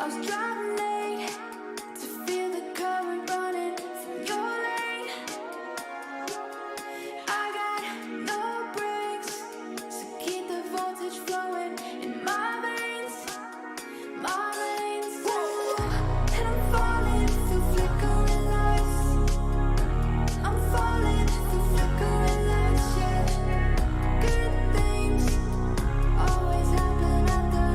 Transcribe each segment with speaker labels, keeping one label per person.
Speaker 1: I was driving late to feel the current running from your lane. I got no brakes, so keep the voltage flowing in my veins, my veins. Ooh, and I'm falling through flickering lights. I'm falling through flickering lights, yeah. Good things always happen at the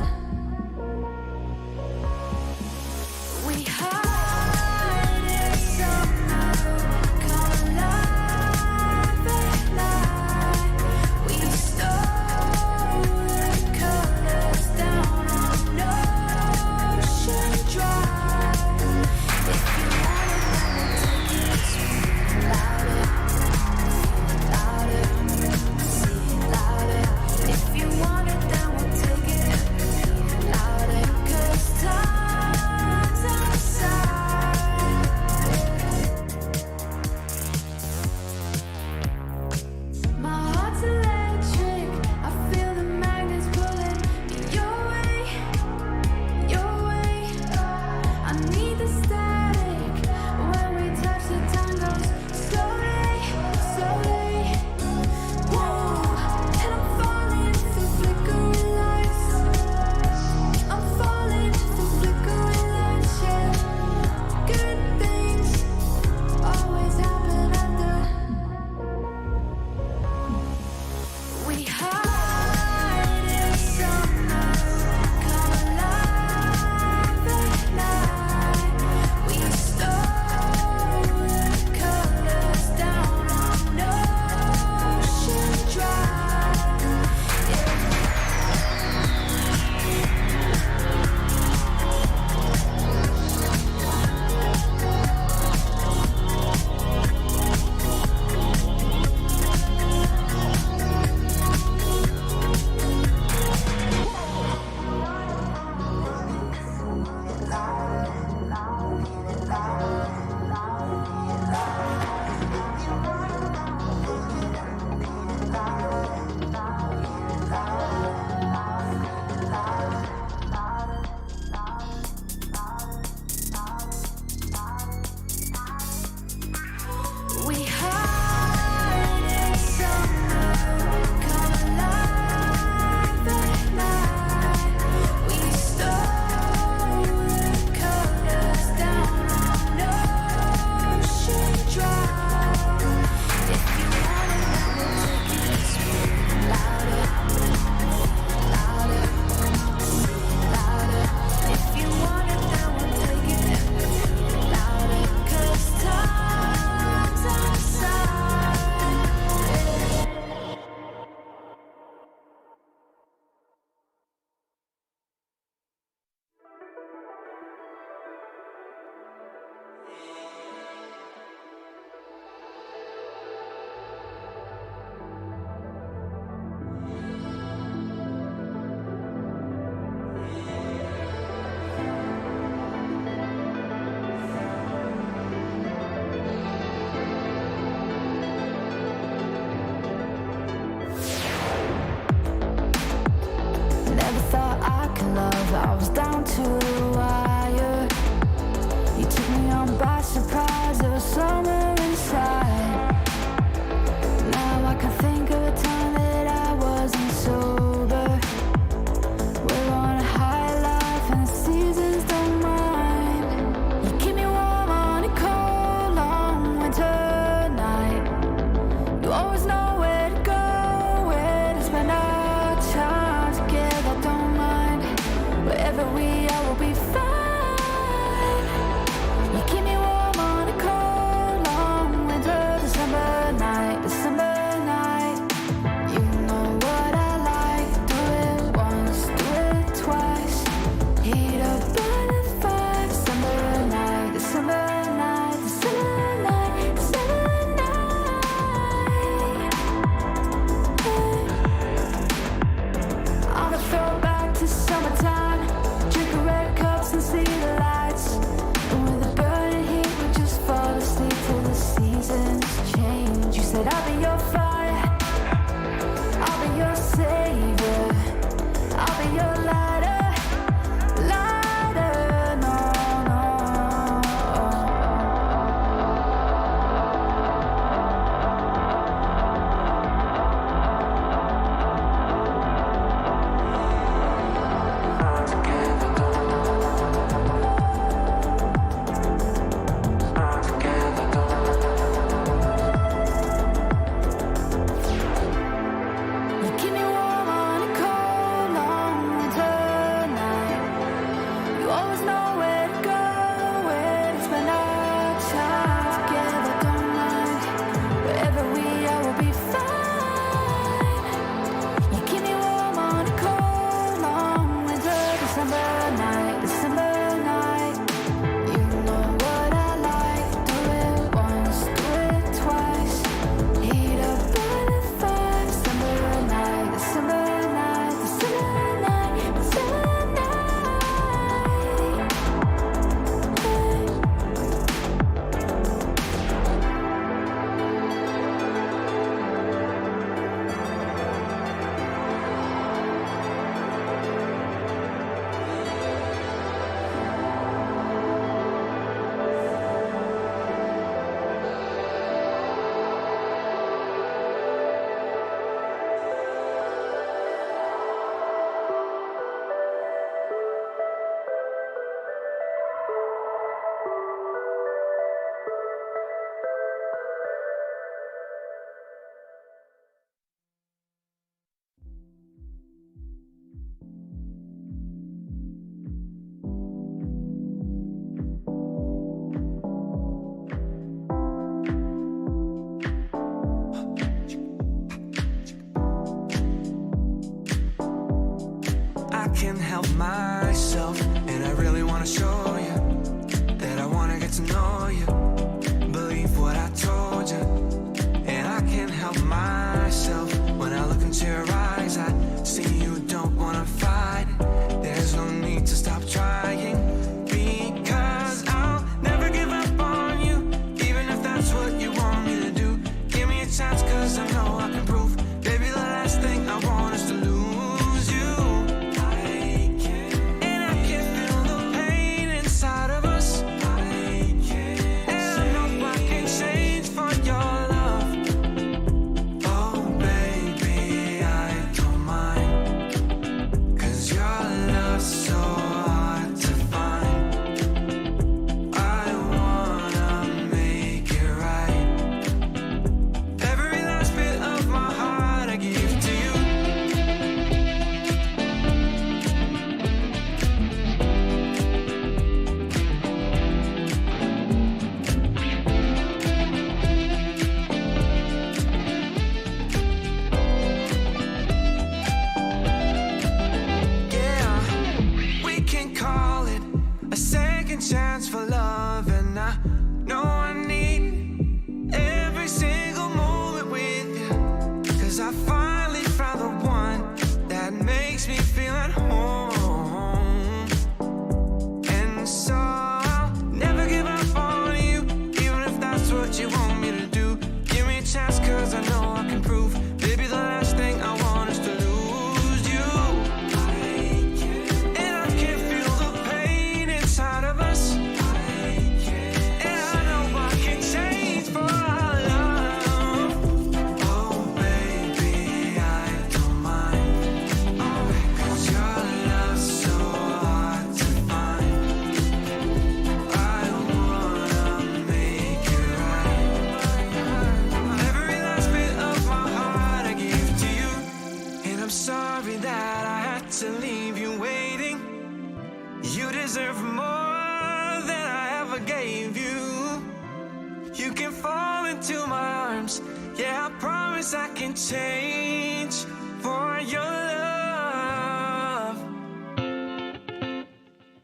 Speaker 1: You always know where to go, where to spend our time together. Don't mind, wherever we are, we'll be fine. You keep me warm on a cold, long winter December night, December night. You know what I like, do it once, do it twice. Heat up by the fire, December night, December night, December night, December night.
Speaker 2: I can't help myself, and I really wanna show you that I wanna get to know you. Believe what I told you, and I can't help myself. When I look into your eyes, I see you don't wanna fight. There's no need to stop trying, because I'll never give up on you, even if that's what you want me to do. Give me a chance, cause I know I can prove, baby, the last thing I want is to lose you. And I can feel the pain inside of us, and I know I can change for your love. Oh baby, I don't mind, cause your love's so hard to find. I wanna make it right. Every last bit of my heart I give to you. Yeah, we can call it a second chance for love, and I know I need every single moment with you, cause I finally found the one that makes me feel at home. And so I'll never give up on you, even if that's what you want me to do. Give me a chance, cause I know I can prove, baby, the last thing I want is to lose you. And I can feel the pain inside of us, and I know I can change for our love. Oh baby, I don't mind, cause your love's so hard to find. I wanna make it right. Every last bit of my heart I give to you, and I'm sorry that I had to leave you waiting. You deserve more than I ever gave you. You can fall into my arms, yeah, I promise I can change for your love.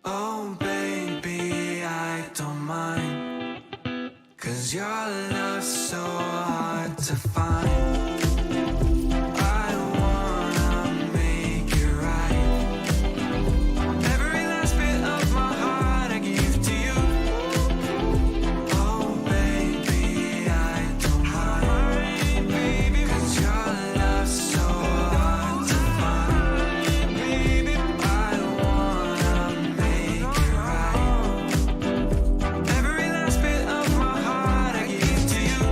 Speaker 2: Oh baby, I don't mind, cause your love's so hard to find. I wanna make it right. Every last bit of my heart I give to you. Oh baby, I don't mind, cause your love's so hard to find. Baby, I wanna make it right. Every last bit of my heart I give to you.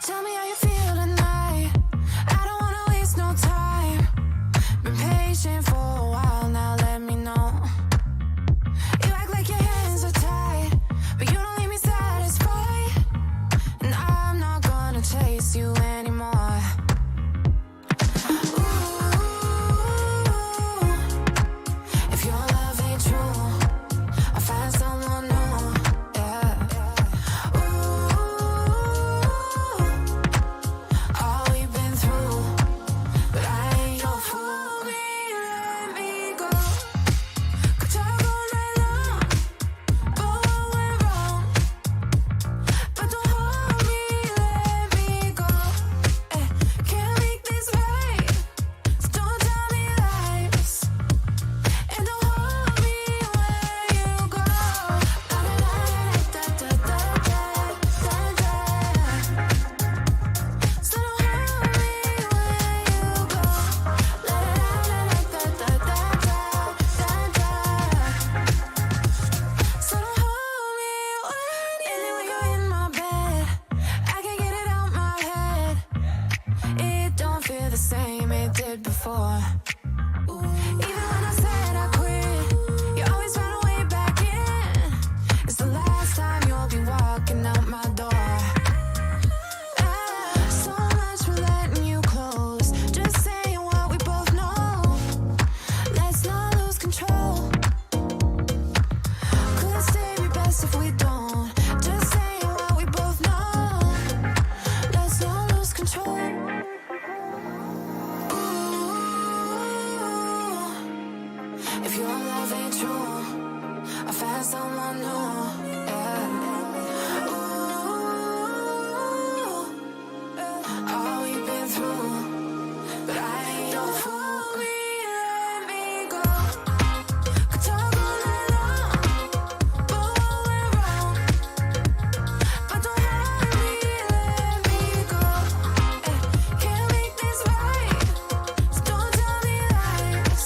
Speaker 1: Tell me how you feel tonight. I don't wanna waste no time. Been patient for a while now, let me know. You act like your hands are tied, but you don't leave me satisfied. And I'm not gonna chase you anymore. Ooh, if your love ain't true, I'll find someone new. Yeah. Ooh, all we've been through, but I ain't your fool. Let me go. Could talk all night long about what went wrong, but don't hold me. Let me go. Can't make this right, so don't tell me lies, and don't hold me where you go. So don't hold me where you go. So don't hold me when you're in my bed, I can't get it out my head. It don't feel the same it did before. Even when I said I quit, you always found a way back in. It's the last time you'll be walking out my door. So much for letting you close, just saying what we both know. Let's not lose control. Could stay be best if we don't. Just saying what we both know. Let's not lose control. Ooh, if your love ain't true, I'll find someone new. Yeah. Ooh, all we've been through, but I ain't your fool. Let me go. Could talk all night long about what went wrong, but don't hold me. Let me go. Can't make this right, so don't tell me lies.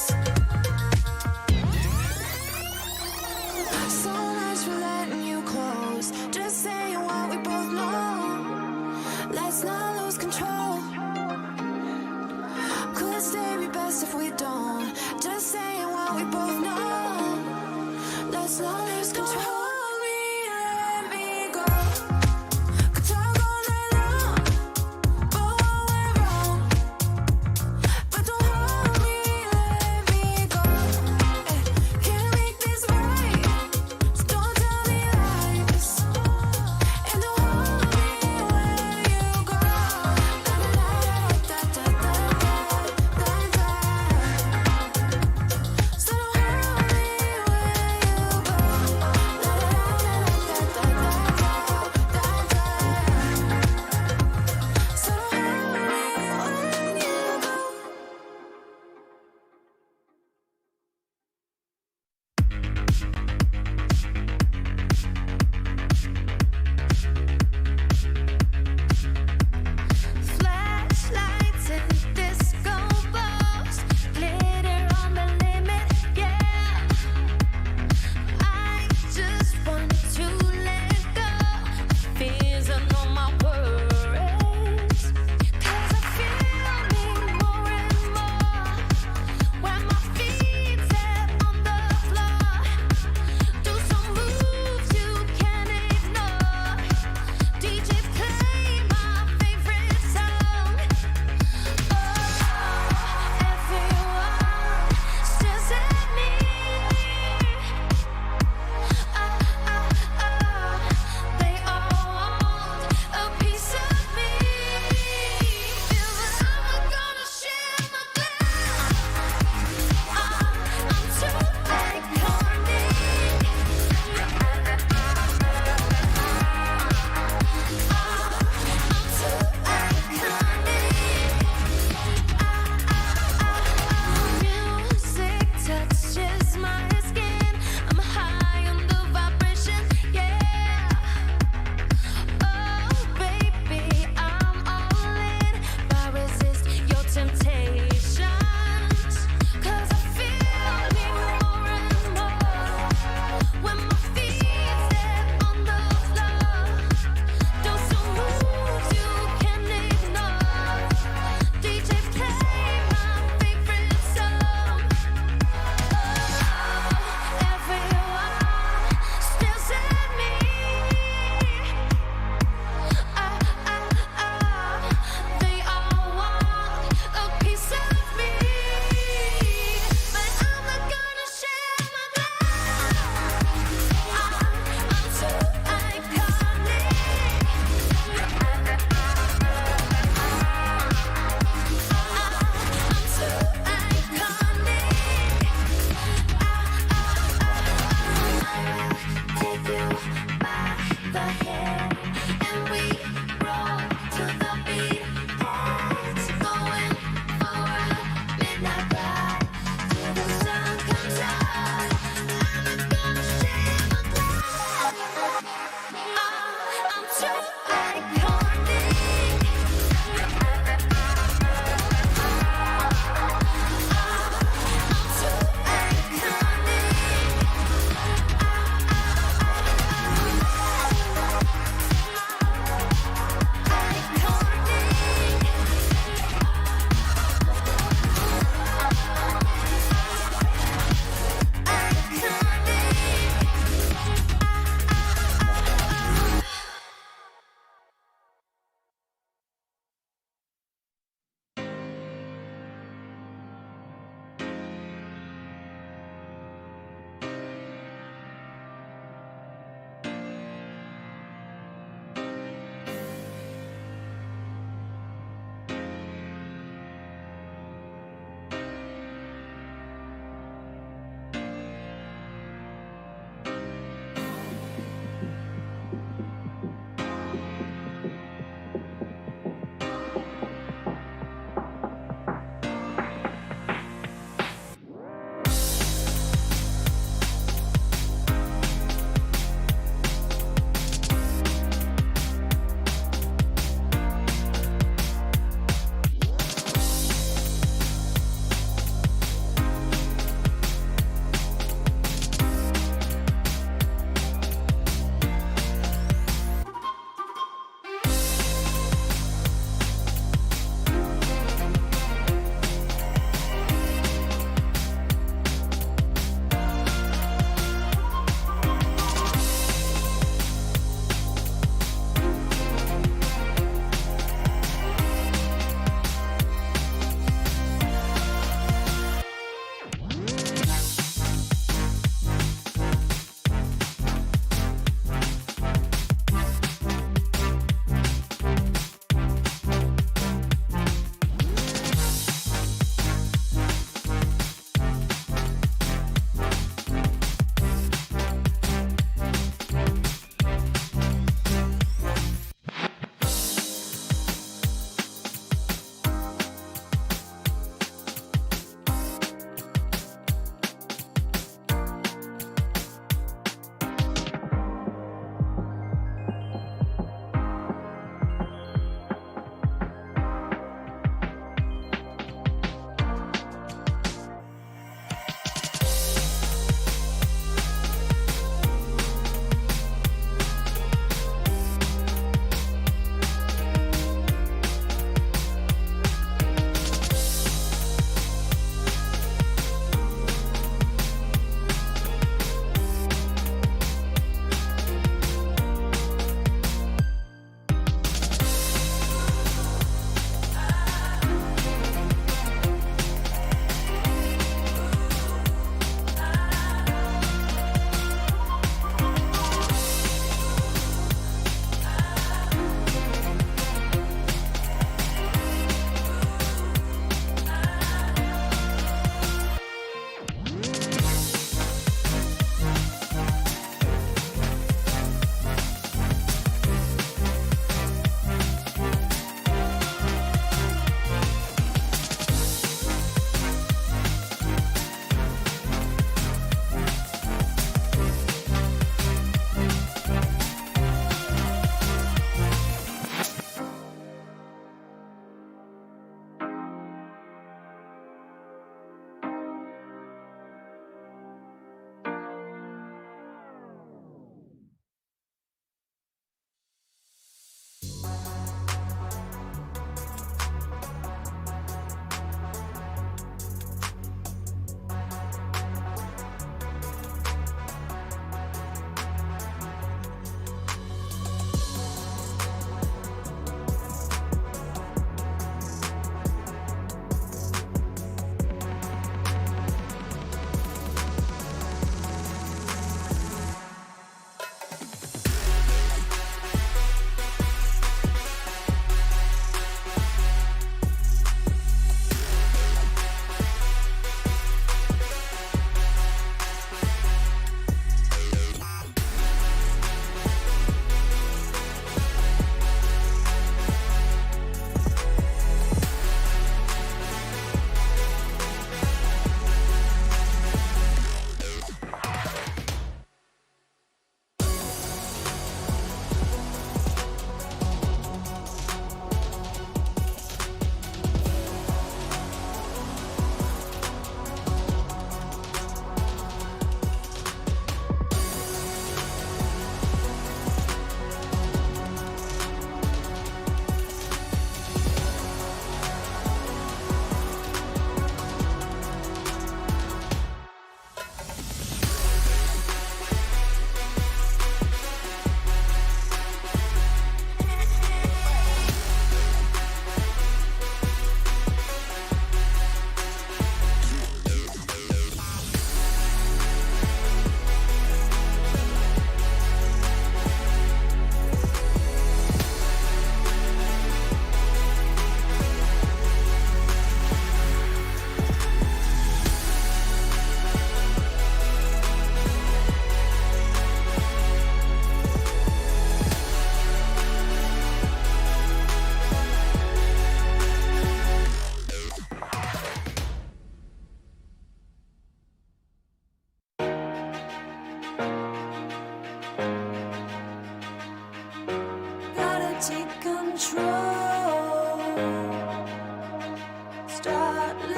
Speaker 1: So much for letting you close, just saying what we both know. Let's not lose control. Could stay be best if we don't. Just saying what we both know. Let's not lose control. Let me go. Could talk all night long about what went wrong, but don't hold me. Let me go. Can't make this right, so don't tell me lies, and don't hold me where you go. So don't hold me where you go.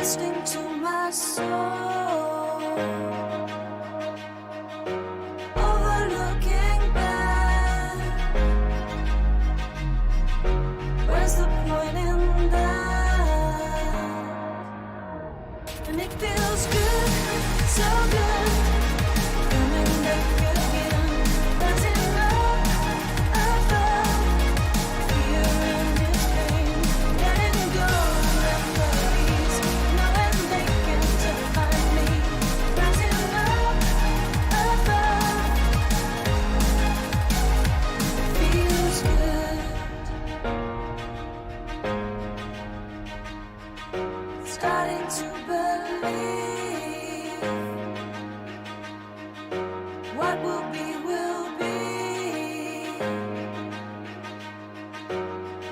Speaker 1: listening to my soul, overlooking back. Where's the point in that? And it feels good, so good, coming back again, rising up above fear and its pain, letting go of memories, knowing they can't define me, rising up above. Feels good, starting to believe what will be will be.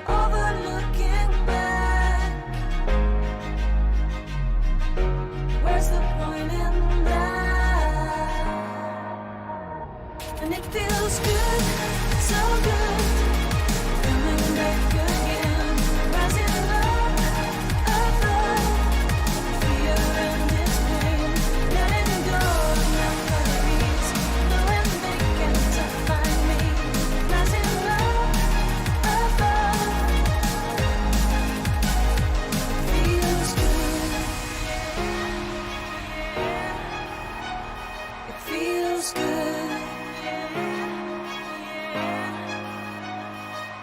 Speaker 1: Overlooking back, where's the point in that? And it feels good, so good, coming back again, rising up above fear and its pain, letting go of memories, knowing they can't define me, rising up above. Feels good. It feels good.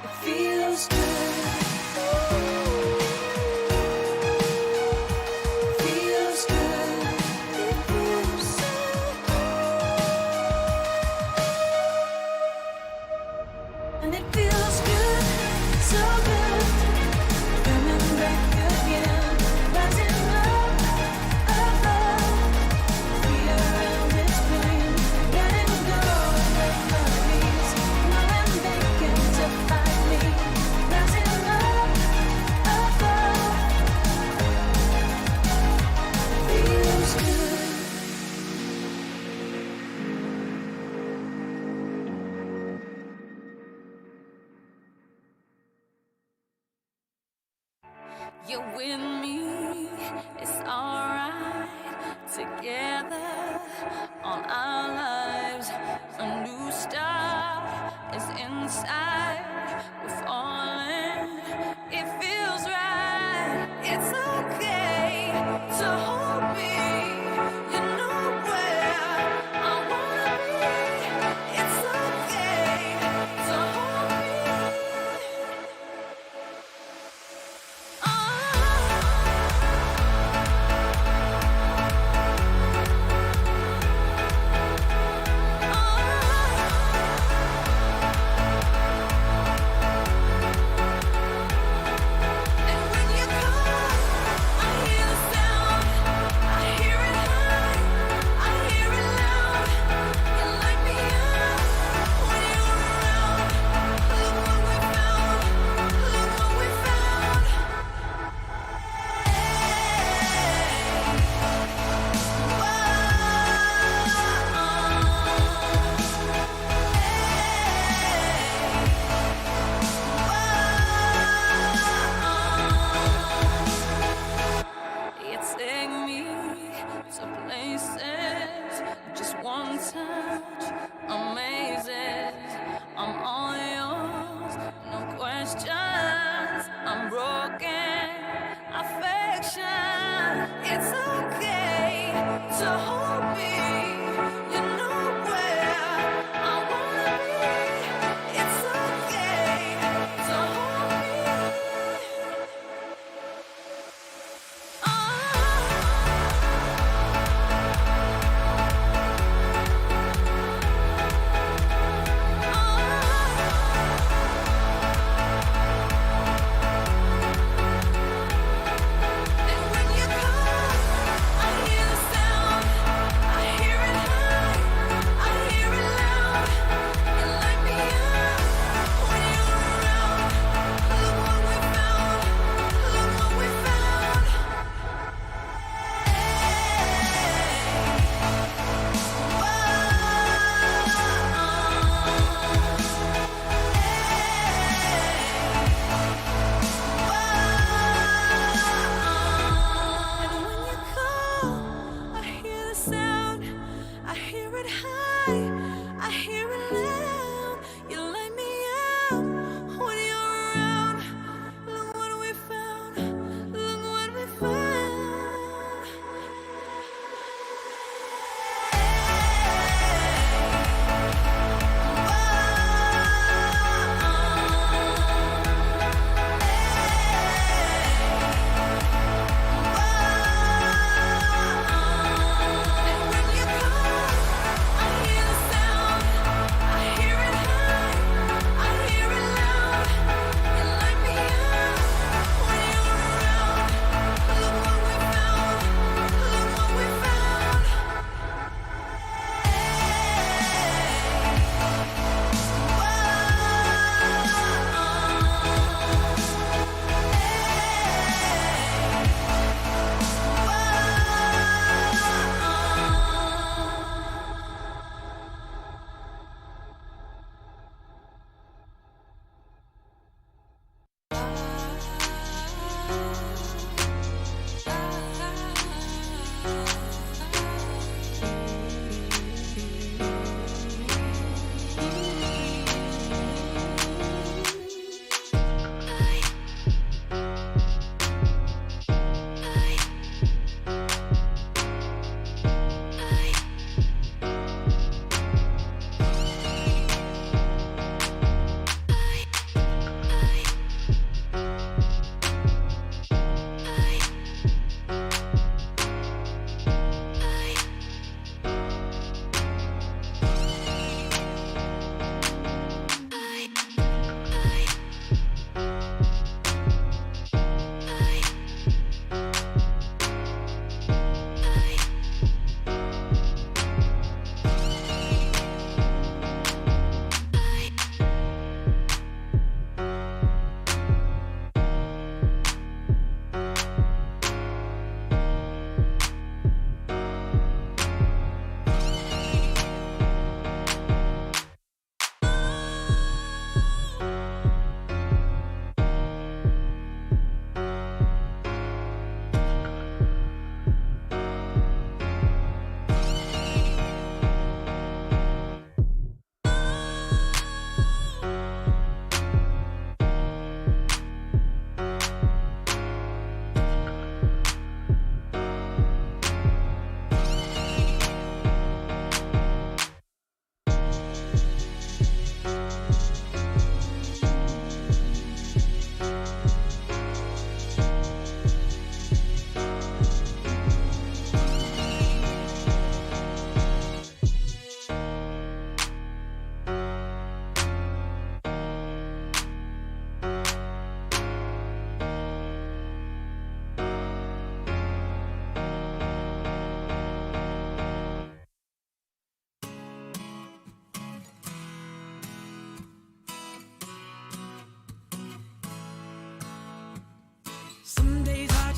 Speaker 1: It feels good. Feels good. It feels so good. And it feels good, so good, coming back again, rising up above fear and its pain, letting go of memories, knowing they can't define me, rising up above. Feels good. You're with me, it's alright. Together, all our lives, a new start is inside. We're falling, it feels right. It's okay to hold me. You know where I wanna be. It's okay to hold me.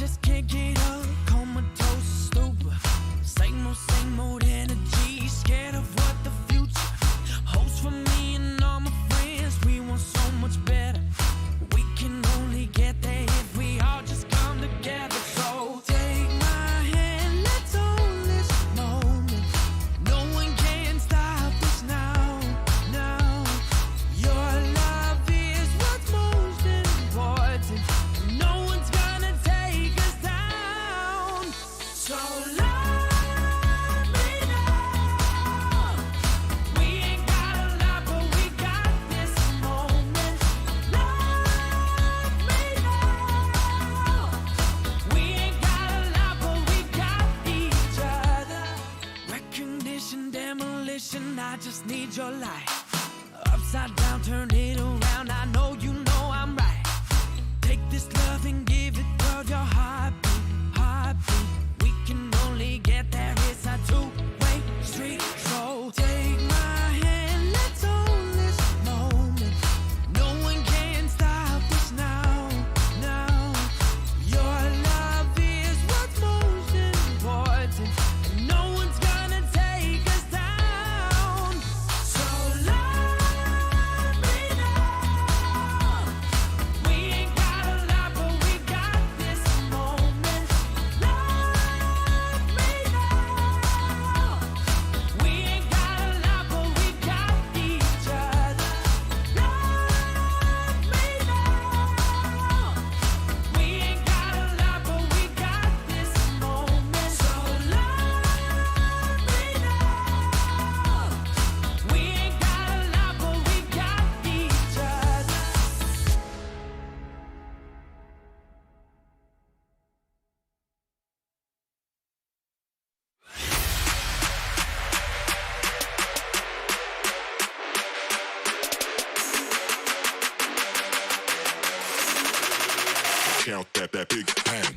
Speaker 2: just can't get up. Comatose, stupor. Same old energy. Scared of what the future holds for me and all my friends. We want so much better. We can only get there if we all just come together. So take my hand, let's own this moment. No one can stop us now, now. Your love is what's most important. No one's gonna take us down. So love me now. We ain't got a lot, but we got this moment. Love me now. We ain't got a lot, but we got each other. Recognition, demolition, I just need your light. Upside down, turn it around. I know you know I'm right. Take this love and give it, world, your heartbeat, heartbeat. We can only get there. It's a two-way street. So take my hand, let's own this moment. No one can stop us now, now. Your love is what's most important. And no one's gonna take us down. So love me now. We ain't got a lot, but we got this moment. Love me now. We ain't got a lot, but we got each other. Love me now. We ain't got a lot, but we got this moment. So love me now. We ain't got a lot, but we got each other.
Speaker 3: Count that big bang.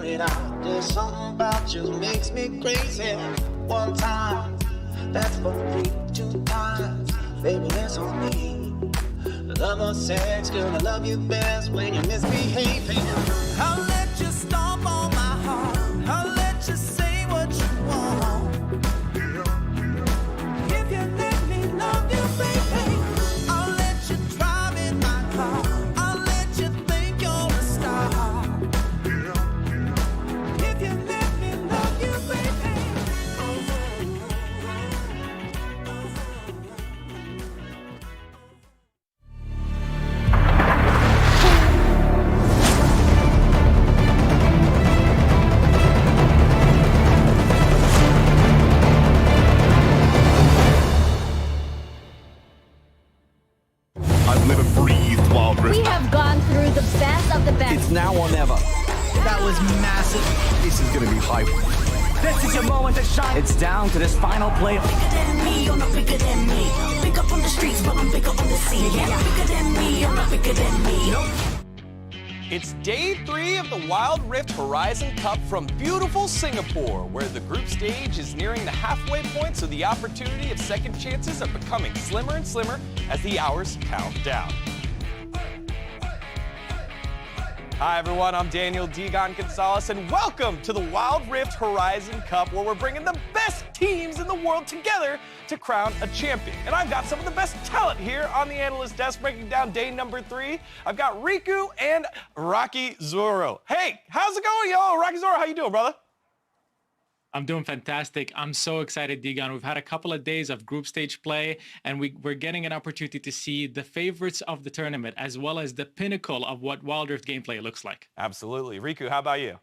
Speaker 3: it out. There's something about you makes me crazy. One time, that's for free. 2 times, baby, that's on me. Love or sex, girl, I love you best when you're misbehaving.
Speaker 2: I'll let you stomp on my heart. I'll let you say what you want. If you let me love you, baby, I'll let you drive in my car. I'll let you think you're a star. If you let me love you, baby.
Speaker 4: I've never breathed Wild Rift.
Speaker 5: We have gone through the best of the best.
Speaker 6: It's now or never.
Speaker 7: That was massive.
Speaker 4: This is gonna be hype.
Speaker 7: This is your moment to shine.
Speaker 6: It's down to this final play.
Speaker 8: Bigger than me, you're not bigger than me. Big up on the streets, but I'm bigger on the scene. Yeah, bigger than me, you're not bigger than me.
Speaker 9: It's day 3 of the Wild Rift Horizon Cup from beautiful Singapore, where the group stage is nearing the halfway point, so the opportunity of second chances are becoming slimmer and slimmer as the hours count down. Hi everyone, I'm Daniel Digon Gonzalez, and welcome to the Wild Rift Horizon Cup, where we're bringing the best teams in the world together to crown a champion. And I've got some of the best talent here on the analyst desk breaking down day number 3. I've got Riku and Rocky Zoro. Hey, how's it going, y'all? Rocky Zoro, how you doing, brother?
Speaker 10: I'm doing fantastic. I'm so excited, Digon. We've had a couple of days of group stage play, and we're getting an opportunity to see the favorites of the tournament, as well as the pinnacle of what Wild Rift gameplay looks like.
Speaker 9: Absolutely. Riku, how about you?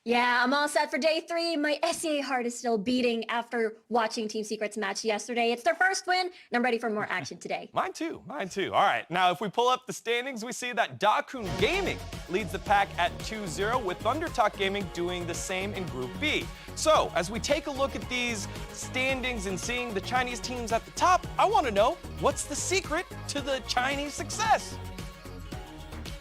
Speaker 5: Yeah, I'm all set for day 3. My SEA heart is still beating after watching Team Secret's match yesterday. It's their first win, and I'm ready for more action today.
Speaker 9: Mine too. All right, now if we pull up the standings, we see that Dakun Gaming leads the pack at 2-0, with Thundertalk Gaming doing the same in Group B. So, as we take a look at these standings and seeing the Chinese teams at the top, I want to know, what's the secret to the Chinese success?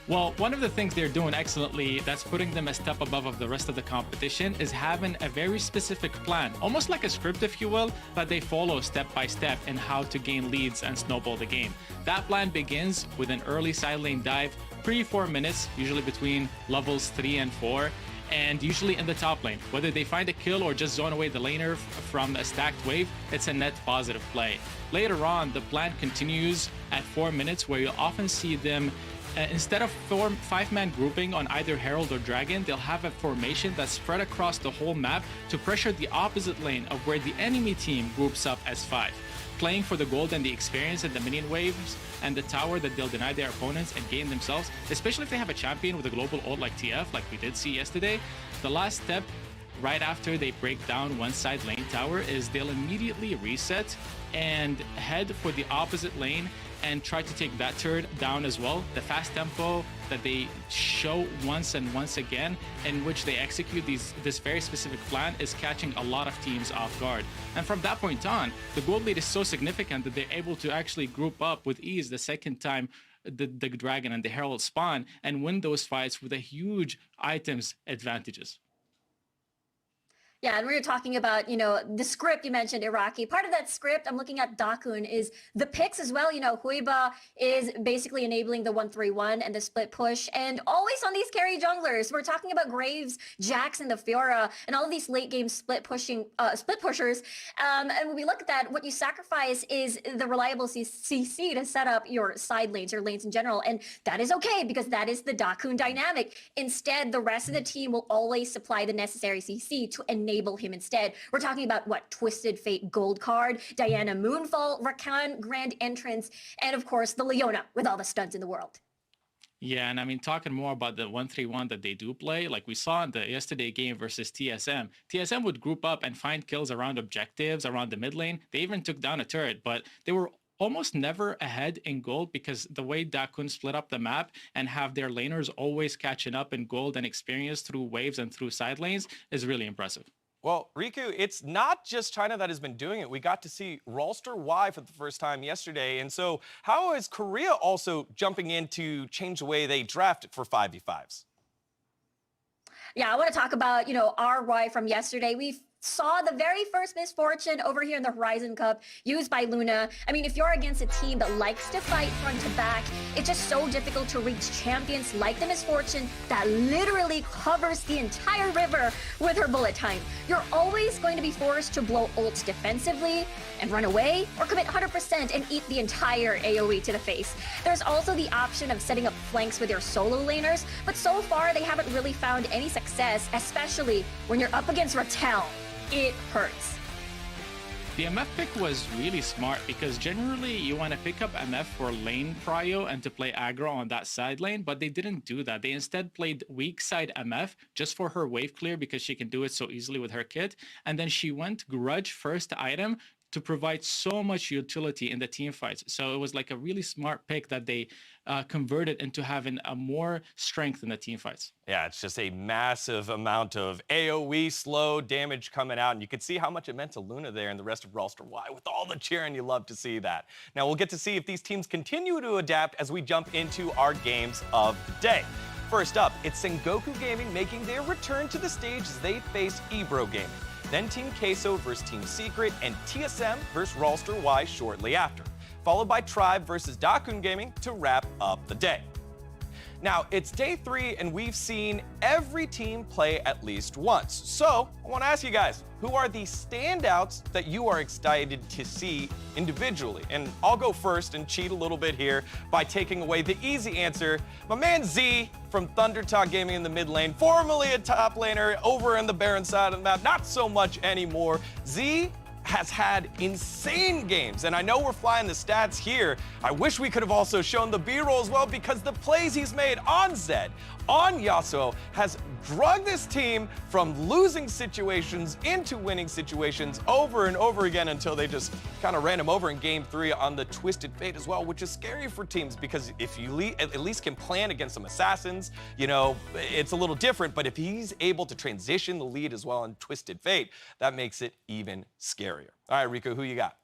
Speaker 10: Well, one of the things they're doing excellently that's putting them a step above of the rest of the competition is having a very specific plan, almost like a script, if you will, that they follow step by step in how to gain leads and snowball the game. That plan begins with an early side lane dive, pre-4 minutes, usually between levels 3 and 4, and usually in the top lane. Whether they find a kill or just zone away the laner from a stacked wave, it's a net positive play. Later on, the plan continues at 4 minutes, where you'll often see them instead of 5-man grouping on either Herald or Dragon, they'll have a formation that's spread across the whole map to pressure the opposite lane of where the enemy team groups up as 5, playing for the gold and the experience and the minion waves and the tower that they'll deny their opponents and gain themselves, especially if they have a champion with a global ult like TF, like we did see yesterday. The last step right after they break down one side lane tower is they'll immediately reset and head for the opposite lane and try to take that turret down as well. The fast tempo that they show once and once again, in which they execute this very specific plan, is catching a lot of teams off guard. And from that point on, the gold lead is so significant that they're able to actually group up with ease the second time the Dragon and the Herald spawn and win those fights with a huge items advantages.
Speaker 5: Yeah, and we were talking about, the script you mentioned, Iraqi. Part of that script, I'm looking at Dakun, is the picks as well. Huiba is basically enabling the 1-3-1 and the split push, and always on these carry junglers. We're talking about Graves, Jax, and the Fiora, and all of these late game split pushers. And when we look at that, what you sacrifice is the reliable CC to set up your side lanes, your lanes in general, and that is okay because that is the Dakun dynamic. Instead, the rest of the team will always supply the necessary CC to enable him instead. We're talking about Twisted Fate Gold card, Diana Moonfall, Rakan Grand Entrance, and of course the Leona with all the stuns in the world.
Speaker 10: Yeah, and I mean, talking more about the 1-3-1 that they do play, like we saw in the yesterday game versus TSM. TSM would group up and find kills around objectives, around the mid lane. They even took down a turret, but they were almost never ahead in gold because the way Dakun split up the map and have their laners always catching up in gold and experience through waves and through side lanes is really impressive.
Speaker 9: Well, Riku, it's not just China that has been doing it. We got to see Rolster Y for the first time yesterday. And so how is Korea also jumping in to change the way they draft for 5v5s?
Speaker 5: Yeah, I want to talk about, RY from yesterday. We saw the very first misfortune over here in the Horizon Cup used by Luna. I mean, if you're against a team that likes to fight front to back, it's just so difficult to reach champions like the misfortune that literally covers the entire river with her bullet time. You're always going to be forced to blow ults defensively and run away, or commit 100% and eat the entire AoE to the face. There's also the option of setting up flanks with your solo laners, but so far they haven't really found any success, especially when you're up against Rattel. It hurts.
Speaker 10: The MF pick was really smart because generally you want to pick up MF for lane prio and to play aggro on that side lane, but they didn't do that. They instead played weak side MF just for her wave clear because she can do it so easily with her kit. And then she went Grudge first item to provide so much utility in the team fights. So it was like a really smart pick that they converted into having a more strength in the team fights.
Speaker 9: Yeah, it's just a massive amount of AoE slow damage coming out, and you could see how much it meant to Luna there and the rest of Rolster. Why? With all the cheering, you love to see that. Now we'll get to see if these teams continue to adapt as we jump into our games of the day. First up, it's Sengoku Gaming making their return to the stage as they face EBRO Gaming. Then Team Queso versus Team Secret, and TSM versus Rolster Y shortly after, followed by Tribe versus Dakun Gaming to wrap up the day. Now, it's day 3, and we've seen every team play at least once. So, I want to ask you guys, who are the standouts that you are excited to see individually? And I'll go first and cheat a little bit here by taking away the easy answer. My man Z from ThunderTalk Gaming in the mid lane, formerly a top laner over on the Baron side of the map, not so much anymore. Z has had insane games, and I know we're flying the stats here. I wish we could have also shown the B-roll as well, because the plays he's made on Zed, on Yasuo, has drugged this team from losing situations into winning situations over and over again until they just kind of ran him over in game 3 on the Twisted Fate as well, which is scary for teams, because if you at least can plan against some assassins, it's a little different, but if he's able to transition the lead as well on Twisted Fate, that makes it even scarier. All right, Rico, who you got?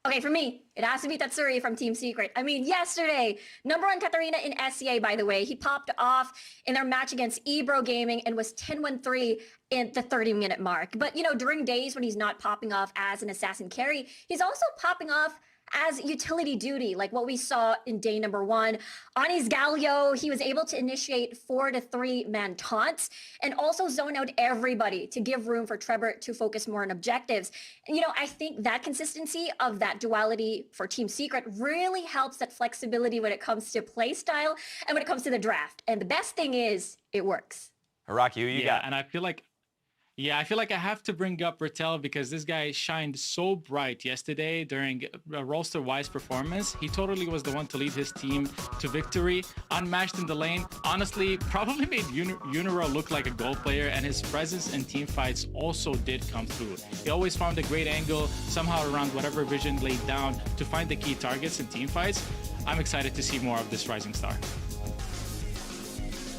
Speaker 5: Okay, for me, it has to be Tatsuri from Team Secret. I mean, yesterday, #1 Katarina in SCA, by the way, he popped off in their match against EBRO Gaming and was 10-1-3 in the 30-minute mark. But, during days when he's not popping off as an assassin carry, he's also popping off as utility duty, like what we saw in day #1. On his Galio, he was able to initiate 4 to 3 man taunts and also zone out everybody to give room for Trevor to focus more on objectives. And, I think that consistency of that duality for Team Secret really helps that flexibility when it comes to play style and when it comes to the draft. And the best thing is, it works.
Speaker 9: Hiraki, who you got?
Speaker 10: And I feel like I have to bring up Rattel because this guy shined so bright yesterday during Rolster Y's performance. He totally was the one to lead his team to victory, unmatched in the lane. Honestly, probably made Uniro look like a goal player, and his presence in team fights also did come through. He always found a great angle somehow around whatever vision laid down to find the key targets in team fights. I'm excited to see more of this rising star.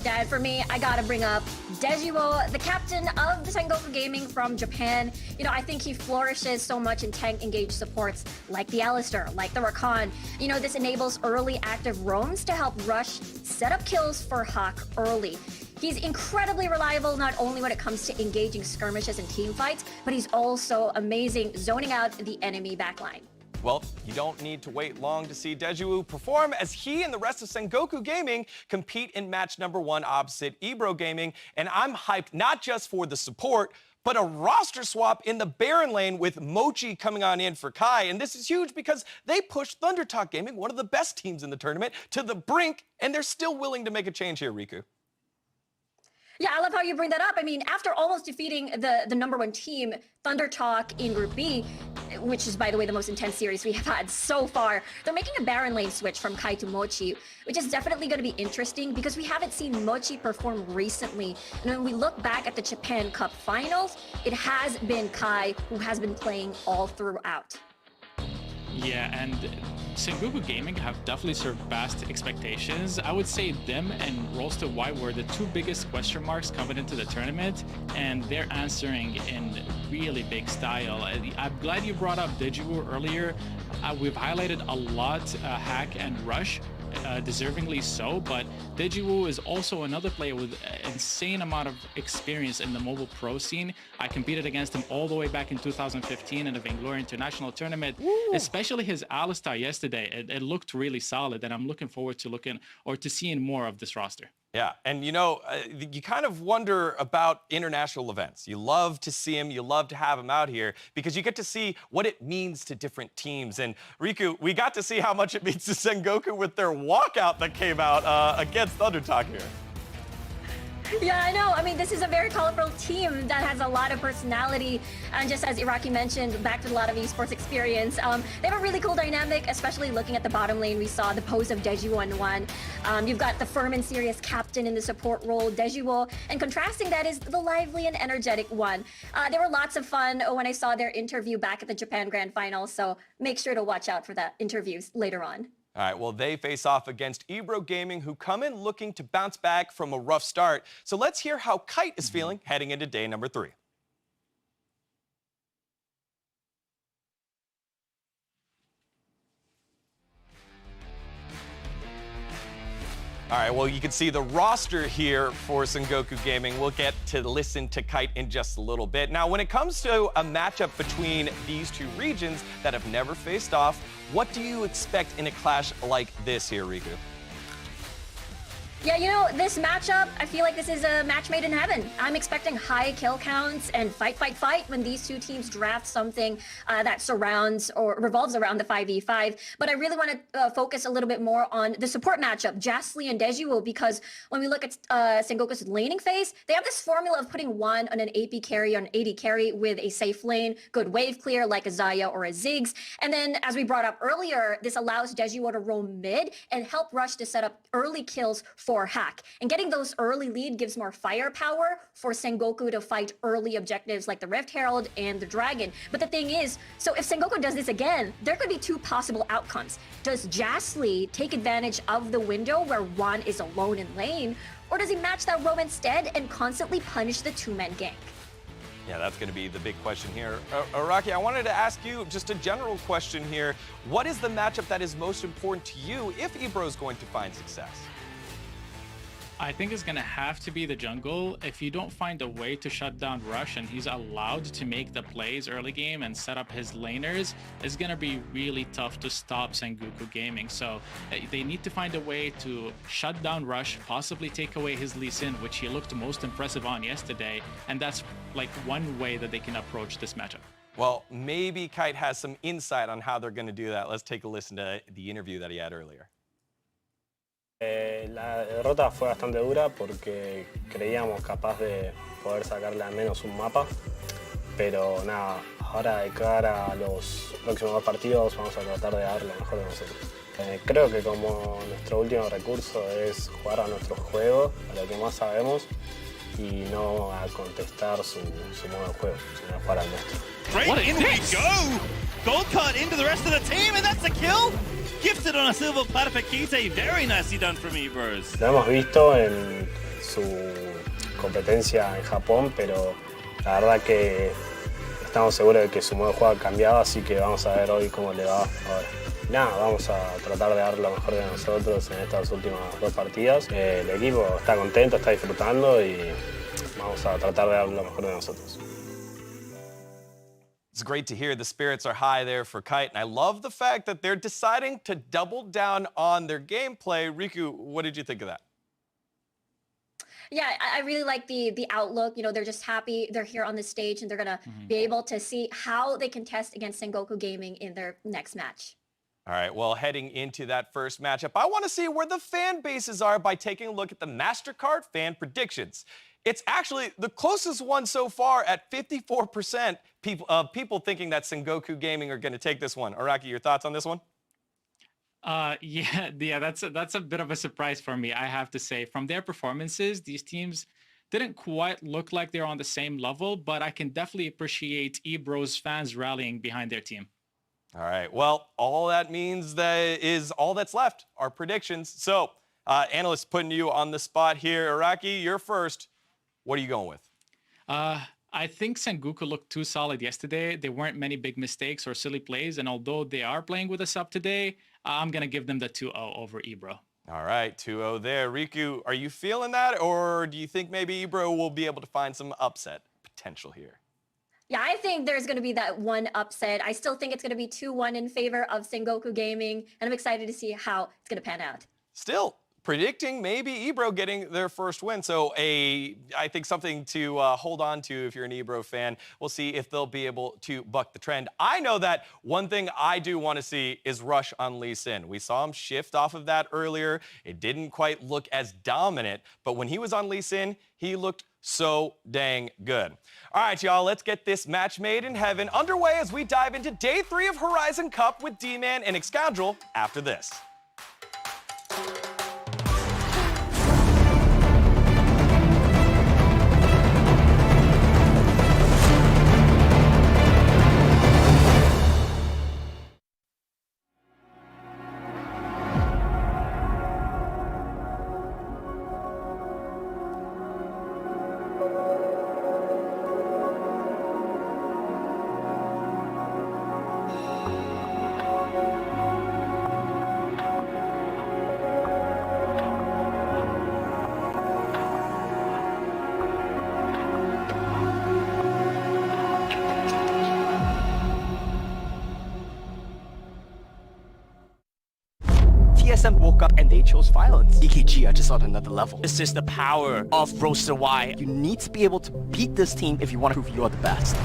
Speaker 5: Dad, for me, I gotta bring up Dejiwo, the captain of the Sengoku Gaming from Japan. I think he flourishes so much in tank-engaged supports like the Alistar, like the Rakan. This enables early active roams to help rush, set up kills for Hawk early. He's incredibly reliable, not only when it comes to engaging skirmishes and team fights, but he's also amazing zoning out the enemy backline.
Speaker 9: Well, you don't need to wait long to see Dejiwo perform as he and the rest of Sengoku Gaming compete in match #1 opposite EBRO Gaming. And I'm hyped not just for the support, but a roster swap in the Baron lane with Mochi coming on in for Kai. And this is huge because they pushed ThunderTalk Gaming, one of the best teams in the tournament, to the brink, and they're still willing to make a change here, Riku.
Speaker 5: Yeah, I love how you bring that up. I mean, after almost defeating the #1 team, ThunderTalk in Group B, which is, by the way, the most intense series we have had so far, they're making a Baron lane switch from Kai to Mochi, which is definitely going to be interesting because we haven't seen Mochi perform recently. And when we look back at the Japan Cup finals, it has been Kai who has been playing all throughout.
Speaker 10: Yeah, and Sengoku Gaming have definitely surpassed expectations. I would say them and Rolster Y were the 2 biggest question marks coming into the tournament, and they're answering in really big style. I'm glad you brought up Dejiwo earlier. We've highlighted a lot Hack and Rush, deservingly so. But Dejiwoo is also another player with an insane amount of experience in the mobile pro scene. I competed against him all the way back in 2015 in the Vainglory International Tournament. Especially his Alistar yesterday. It looked really solid, and I'm looking forward to seeing more of this roster.
Speaker 9: Yeah, and you know, you kind of wonder about international events. You love to see them, you love to have them out here because you get to see what it means to different teams. And Riku, we got to see how much it means to Sengoku with their walkout that came out against Thundertalk here.
Speaker 5: Yeah, I know. I mean, this is a very colorful team that has a lot of personality. And just as Iraqi mentioned, back to a lot of esports experience. They have a really cool dynamic, especially looking at the bottom lane. We saw the pose of Dejiwoo on one. You've got the firm and serious captain in the support role, Dejiwoo. And contrasting that is the lively and energetic one. There were lots of fun when I saw their interview back at the Japan Grand Final. So make sure to watch out for that interviews later on.
Speaker 9: All right, well, they face off against EBRO Gaming, who come in looking to bounce back from a rough start. So let's hear how Kite is feeling heading into day number 3. All right, well, you can see the roster here for Sengoku Gaming. We'll get to listen to Kite in just a little bit. Now, when it comes to a matchup between these two regions that have never faced off, what do you expect in a clash like this here, Riku?
Speaker 5: Yeah, you know, this matchup, I feel like this is a match made in heaven. I'm expecting high kill counts and fight when these two teams draft something that surrounds or revolves around the 5v5. But I really want to focus a little bit more on the support matchup, Jasly and Dejiwoo, because when we look at Sengoku's laning phase, they have this formula of putting one on an AP carry or an AD carry with a safe lane, good wave clear like a Xayah or a Ziggs. And then, as we brought up earlier, this allows Dejiwoo to roam mid and help rush to set up early kills for Hack. And getting those early lead gives more firepower for Sengoku to fight early objectives like the Rift Herald and the Dragon. But the thing is, so if Sengoku does this again, there could be two possible outcomes. Does Jasly take advantage of the window where one is alone in lane, or does he match that roam instead and constantly punish the two-man gank?
Speaker 9: Yeah, that's going to be the big question here. Araki, I wanted to ask you just a general question here. What is the matchup that is most important to you if EBRO is going to find success?
Speaker 10: I think it's going to have to be the jungle. If you don't find a way to shut down Rush and he's allowed to make the plays early game and set up his laners, it's going to be really tough to stop Sengoku Gaming. So they need to find a way to shut down Rush, possibly take away his Lee Sin, which he looked most impressive on yesterday. And that's like one way that they can approach this matchup.
Speaker 9: Well, maybe Kite has some insight on how they're going to do that. Let's take a listen to the interview that he had earlier.
Speaker 11: La derrota fue bastante dura porque creíamos capaz de poder sacarle al menos un mapa, pero nada, ahora de cara a los próximos 2 partidos vamos a tratar de dar lo mejor de nosotros. Creo que como nuestro último recurso es jugar a nuestro juego, a lo que más sabemos, y no a contestar su modo de juego, sino jugar al nuestro.
Speaker 7: Great, in we go! Gold card into the rest of the team, and that's a kill! Gifted on a silver platter for Kite. Very nicely done from EBROs.
Speaker 11: Lo hemos visto en su competencia en Japón, pero la verdad que estamos seguros de que su modo de juego ha cambiado, así que vamos a ver hoy cómo le va ahora. Nada, vamos a tratar de dar lo mejor de nosotros en estas últimas 2 partidas. El equipo está contento, está disfrutando y vamos a tratar de dar lo mejor de nosotros.
Speaker 9: It's great to hear the spirits are high there for Kite, and I love the fact that they're deciding to double down on their gameplay. Riku, what did you think of that?
Speaker 5: Yeah, I really like the outlook. You know, they're just happy they're here on the stage and they're going to be able to see how they can test against Sengoku Gaming in their next match.
Speaker 9: All right, well, heading into that first matchup, I want to see where the fan bases are by taking a look at the MasterCard fan predictions. It's actually the closest one so far at 54% people thinking that Sengoku Gaming are going to take this one. Araki, your thoughts on this one?
Speaker 10: Yeah, that's a bit of a surprise for me, I have to say. From their performances, these teams didn't quite look like they're on the same level, but I can definitely appreciate EBRO's fans rallying behind their team.
Speaker 9: All right, well, all that means that is all that's left, our predictions. So, analysts putting you on the spot here. Araki, you're first. What are you going with?
Speaker 10: I think Sengoku looked too solid yesterday. There weren't many big mistakes or silly plays, and although they are playing with a sub today, I'm going to give them the 2-0 over EBRO.
Speaker 9: All right, 2-0 there. Riku, are you feeling that, or do you think maybe EBRO will be able to find some upset potential here?
Speaker 5: Yeah, I think there's going to be that one upset. I still think it's going to be 2-1 in favor of Sengoku Gaming, and I'm excited to see how it's going to pan out.
Speaker 9: Still predicting maybe EBRO getting their first win. So I think something to hold on to if you're an EBRO fan. We'll see if they'll be able to buck the trend. I know that one thing I do want to see is Rush on Lee Sin. We saw him shift off of that earlier. It didn't quite look as dominant, but when he was on Lee Sin, he looked so dang good. All right, y'all, let's get this match made in heaven underway as we dive into day 3 of Horizon Cup with D-Man and Xscoundrel after this.
Speaker 6: TSM woke up and they chose violence. EKG are just on another level. This is the power of Rolster Y. You need to be able to beat this team if you want to prove you're the best.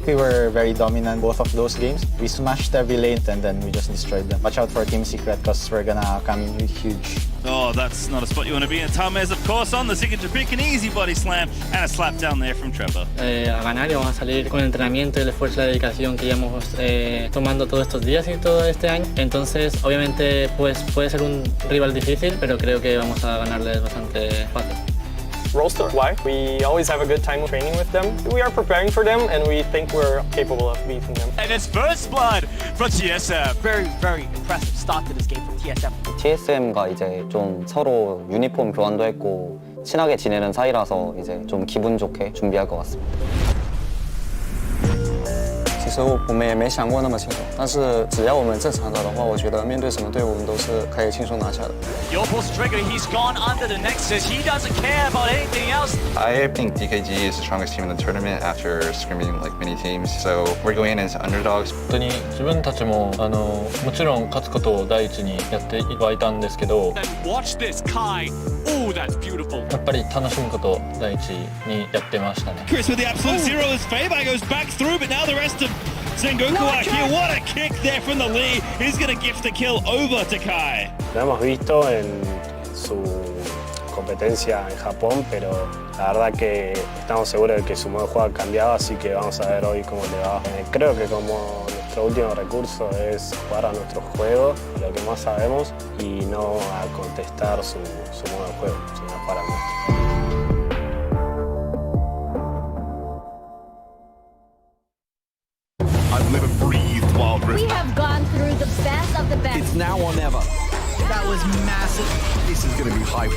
Speaker 12: We were very dominant both of those games. We smashed every lane and then we just destroyed them. Watch out for Team Secret because we're gonna come in huge.
Speaker 7: Oh, that's not a spot you want to be in. Tamez, of course, on the signature pick, an easy body slam and a slap down there from Trevor.
Speaker 13: A ganar y vamos a salir con el entrenamiento y el esfuerzo y la dedicación que llevamos tomando todos estos días y todo este año. Entonces, obviamente, pues puede ser un rival difícil, pero creo que vamos a ganarles bastante fácil.
Speaker 11: Rolster, why? We always have a good time training with them. We are preparing for them and we think we're capable of beating them.
Speaker 6: And it's first blood for TSM. Very, very impressive start to this game from TSM.
Speaker 14: TSM과 이제 좀 서로 유니폼 교환도 했고 친하게 지내는 사이라서 이제 좀 기분 좋게 준비할 것 같습니다.
Speaker 12: 其实我们也没想过那么清楚，但是只要我们正常打的话，我觉得面对什么队伍我们都是可以轻松拿下的。
Speaker 6: Yo pulls the trigger, he's gone under the Nexus. He doesn't care about anything else.
Speaker 15: I think DKG is the strongest team in the tournament after scrimming like many teams. So we're going in as underdogs.
Speaker 13: 本当に自分たちももちろん勝つことを第一にやってはいたんですけど、
Speaker 6: And watch this, Kai. Oh, that's beautiful.
Speaker 13: やっぱり楽しむことを第一にやってましたね。
Speaker 7: Chris with the absolute zero as Feibai goes back through, but now the rest of Sengoku are here. What a kick there from the lead. He's going to gift a kill over to Kai.
Speaker 11: Lo hemos visto en su competencia en Japón, pero la verdad que estamos seguros de que su modo de juego ha cambiado, así que vamos a ver hoy cómo le va. Creo que como nuestro último recurso es jugar a nuestro juego, a lo que más sabemos, y no a contestar su modo de juego, sino jugar al nuestro.
Speaker 4: I've never breathed Wild Rift.
Speaker 1: We have gone through the best of the best.
Speaker 6: It's now or never.
Speaker 8: That was massive.
Speaker 4: This is gonna be hype.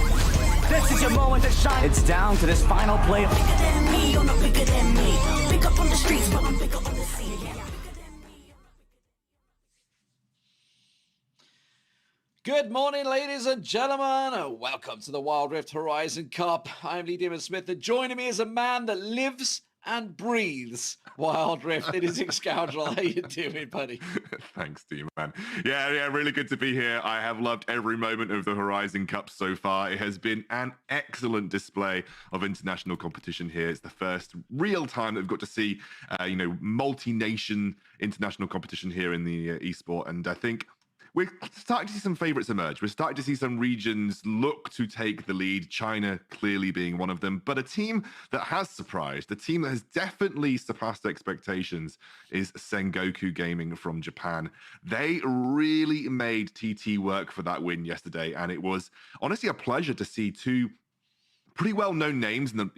Speaker 6: This is your moment to shine. It's down to this final play.
Speaker 8: Bigger than me, you're not bigger than me. Big up on the streets, but I'm bigger on the sea.
Speaker 16: Good morning, ladies and gentlemen. Welcome to the Wild Rift Horizon Cup. I'm Lee Demon Smith, and joining me is a man that lives and breathes Wild Rift. It is Xscoundrel. How you doing, buddy?
Speaker 4: Thanks to you, man. Yeah, really good to be here. I have loved every moment of the Horizon Cup so far. It has been an excellent display of international competition here. It's the first real time that we've got to see, multi-nation international competition here in the esport, and I think we're starting to see some favorites emerge. We're starting to see some regions look to take the lead, China clearly being one of them. But a team that has surprised, a team that has definitely surpassed expectations is Sengoku Gaming from Japan. They really made TT work for that win yesterday, and it was honestly a pleasure to see two pretty well-known names in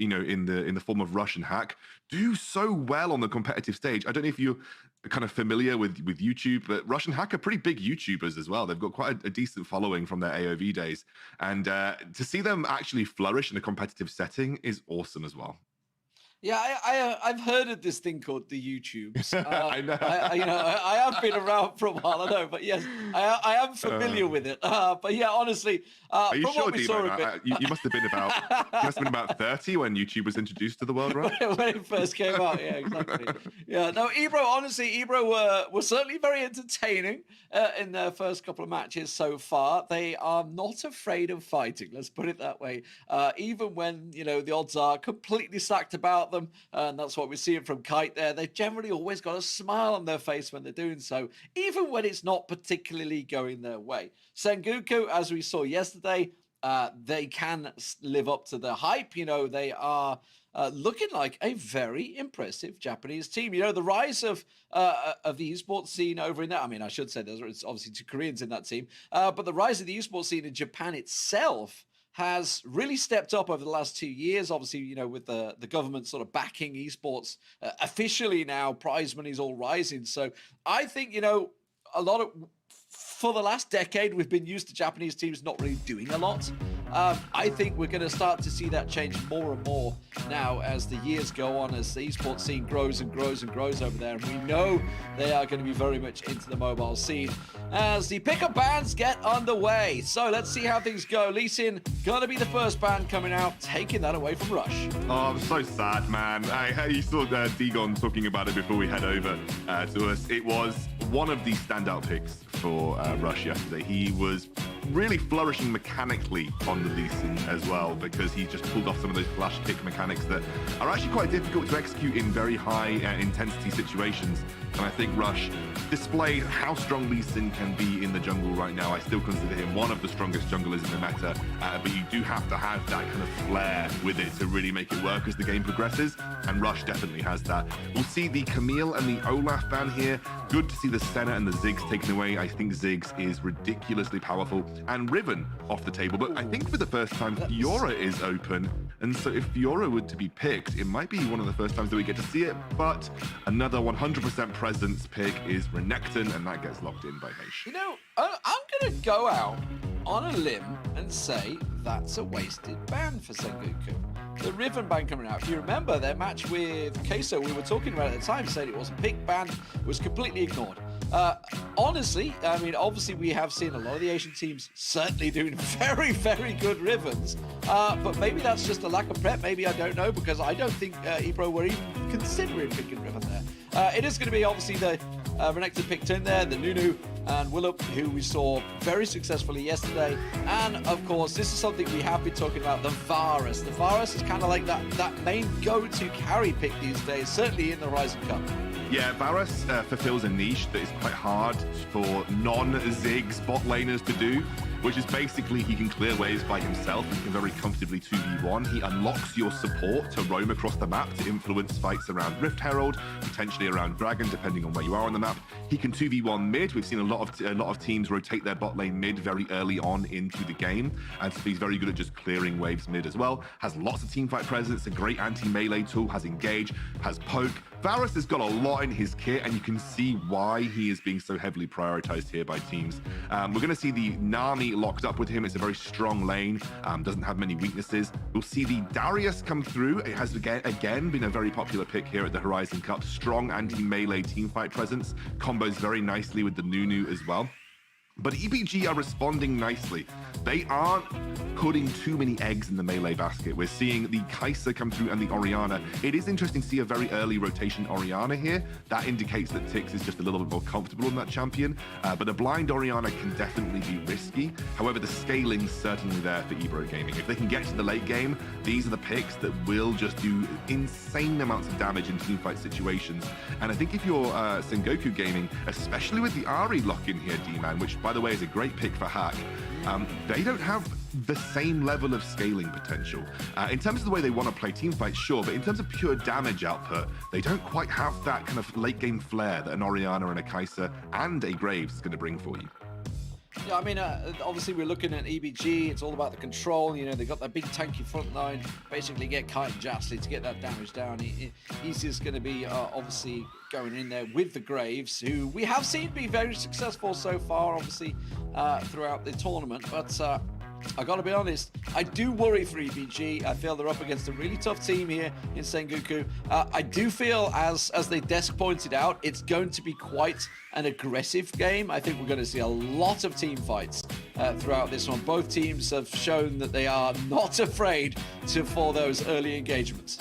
Speaker 4: the form of Rush and Hack do so well on the competitive stage. I don't know if you're kind of familiar with YouTube, but Rush and Hack are pretty big YouTubers as well. They've got quite a decent following from their AOV days, and to see them actually flourish in a competitive setting is awesome as well.
Speaker 16: Yeah, I've heard of this thing called the YouTubes.
Speaker 4: I know.
Speaker 16: I have been around for a while, I know, but yes, I am familiar with it. But yeah, honestly,
Speaker 4: Are you
Speaker 16: from
Speaker 4: sure,
Speaker 16: what we saw
Speaker 4: D-Man?
Speaker 16: a bit,
Speaker 4: You must have been about 30 when YouTube was introduced to the world, right?
Speaker 16: when it first came out, yeah, exactly. Yeah, no, EBRO were certainly very entertaining in their first couple of matches so far. They are not afraid of fighting, let's put it that way. Even when, the odds are completely stacked about them, and that's what we're seeing from Kite there. They've generally always got a smile on their face when they're doing so, even when it's not particularly going their way. Sengoku, as we saw yesterday, they can live up to the hype. They are looking like a very impressive Japanese team. The rise of the esports scene over in there. I mean, I should say there's obviously 2 Koreans in that team, but the rise of the esports scene in Japan itself has really stepped up over the last 2 years. Obviously, with the government sort of backing esports officially now, prize money's all rising. So I think, for the last decade, we've been used to Japanese teams not really doing a lot. I think we're going to start to see that change more and more now as the years go on, as the esports scene grows and grows and grows over there. And we know they are going to be very much into the mobile scene as the pickup bands get underway. So let's see how things go. Lee Sin going to be the first band coming out, taking that away from Rush.
Speaker 4: Oh, I'm so sad, man. You saw Digon talking about it before we head over to us. It was one of the standout picks for Rush yesterday. He was really flourishing mechanically on the Lee Sin as well, because he just pulled off some of those flash kick mechanics that are actually quite difficult to execute in very high intensity situations. And I think Rush displayed how strong Lee Sin can be in the jungle right now. I still consider him one of the strongest junglers in the meta, but you do have to have that kind of flair with it to really make it work as the game progresses, and Rush definitely has that. We'll see the Camille and the Olaf ban here. Good to see the Senna and the Ziggs taken away. I think Ziggs is ridiculously powerful, and Riven off the table. But I think for the first time, Fiora is open. And so if Fiora were to be picked, it might be one of the first times that we get to see it. But another 100% presence pick is Renekton, and that gets locked in by Heish.
Speaker 16: I'm going to go out on a limb and say that's a wasted ban for Sengoku. The Riven ban coming out. If you remember their match with Queso, we were talking about it at the time, saying it was a pick ban, was completely ignored. Honestly, I mean, obviously we have seen a lot of the Asian teams certainly doing very, very good Rivens, but maybe that's just a lack of prep. Maybe, I don't know, because I don't think EBRO were even considering picking Riven there. It is going to be obviously the Renekton picked in there, the Nunu and Willup, who we saw very successfully yesterday. And of course, this is something we have been talking about, the Varus. The Varus is kind of like that main go-to carry pick these days, certainly in the Horizon Cup.
Speaker 4: Yeah, Varus fulfills a niche that is quite hard for non-Ziggs bot laners to do, which is basically he can clear waves by himself. He can very comfortably 2v1. He unlocks your support to roam across the map to influence fights around Rift Herald, potentially around Dragon, depending on where you are on the map. He can 2v1 mid. We've seen a lot of teams rotate their bot lane mid very early on into the game, and so he's very good at just clearing waves mid as well. Has lots of teamfight presence, a great anti-melee tool, has engage, has poke. Varus has got a lot in his kit, and you can see why he is being so heavily prioritized here by teams. We're going to see the Nami locked up with him. It's a very strong lane, doesn't have many weaknesses. We'll see the Darius come through. It has again been a very popular pick here at the Horizon Cup. Strong anti-melee teamfight presence, combos very nicely with the Nunu as well. But EBG are responding nicely. They aren't putting too many eggs in the melee basket. We're seeing the Kai'Sa come through and the Orianna. It is interesting to see a very early rotation Orianna here. That indicates that Tix is just a little bit more comfortable on that champion. But a blind Orianna can definitely be risky. However, the scaling's certainly there for EBRO Gaming. If they can get to the late game, these are the picks that will just do insane amounts of damage in teamfight situations. And I think if you're Sengoku Gaming, especially with the Ahri lock-in here, D-Man, which by the way is a great pick for Hack, they don't have the same level of scaling potential. In terms of the way they want to play teamfights, sure, but in terms of pure damage output, they don't quite have that kind of late game flair that an Orianna and a Kai'Sa and a Graves is going to bring for you.
Speaker 16: Yeah, I mean, obviously we're looking at EBG. It's all about the control. You know, they've got that big tanky front line. Basically get Kite and Jastly to get that damage down. He's just going to be obviously going in there with the Graves, who we have seen be very successful so far, obviously, throughout the tournament. But I gotta be honest, I do worry for EBG. I feel they're up against a really tough team here in Sengoku. I do feel, as the desk pointed out, it's going to be quite an aggressive game. I think we're going to see a lot of team fights throughout this one. Both teams have shown that they are not afraid for those early engagements.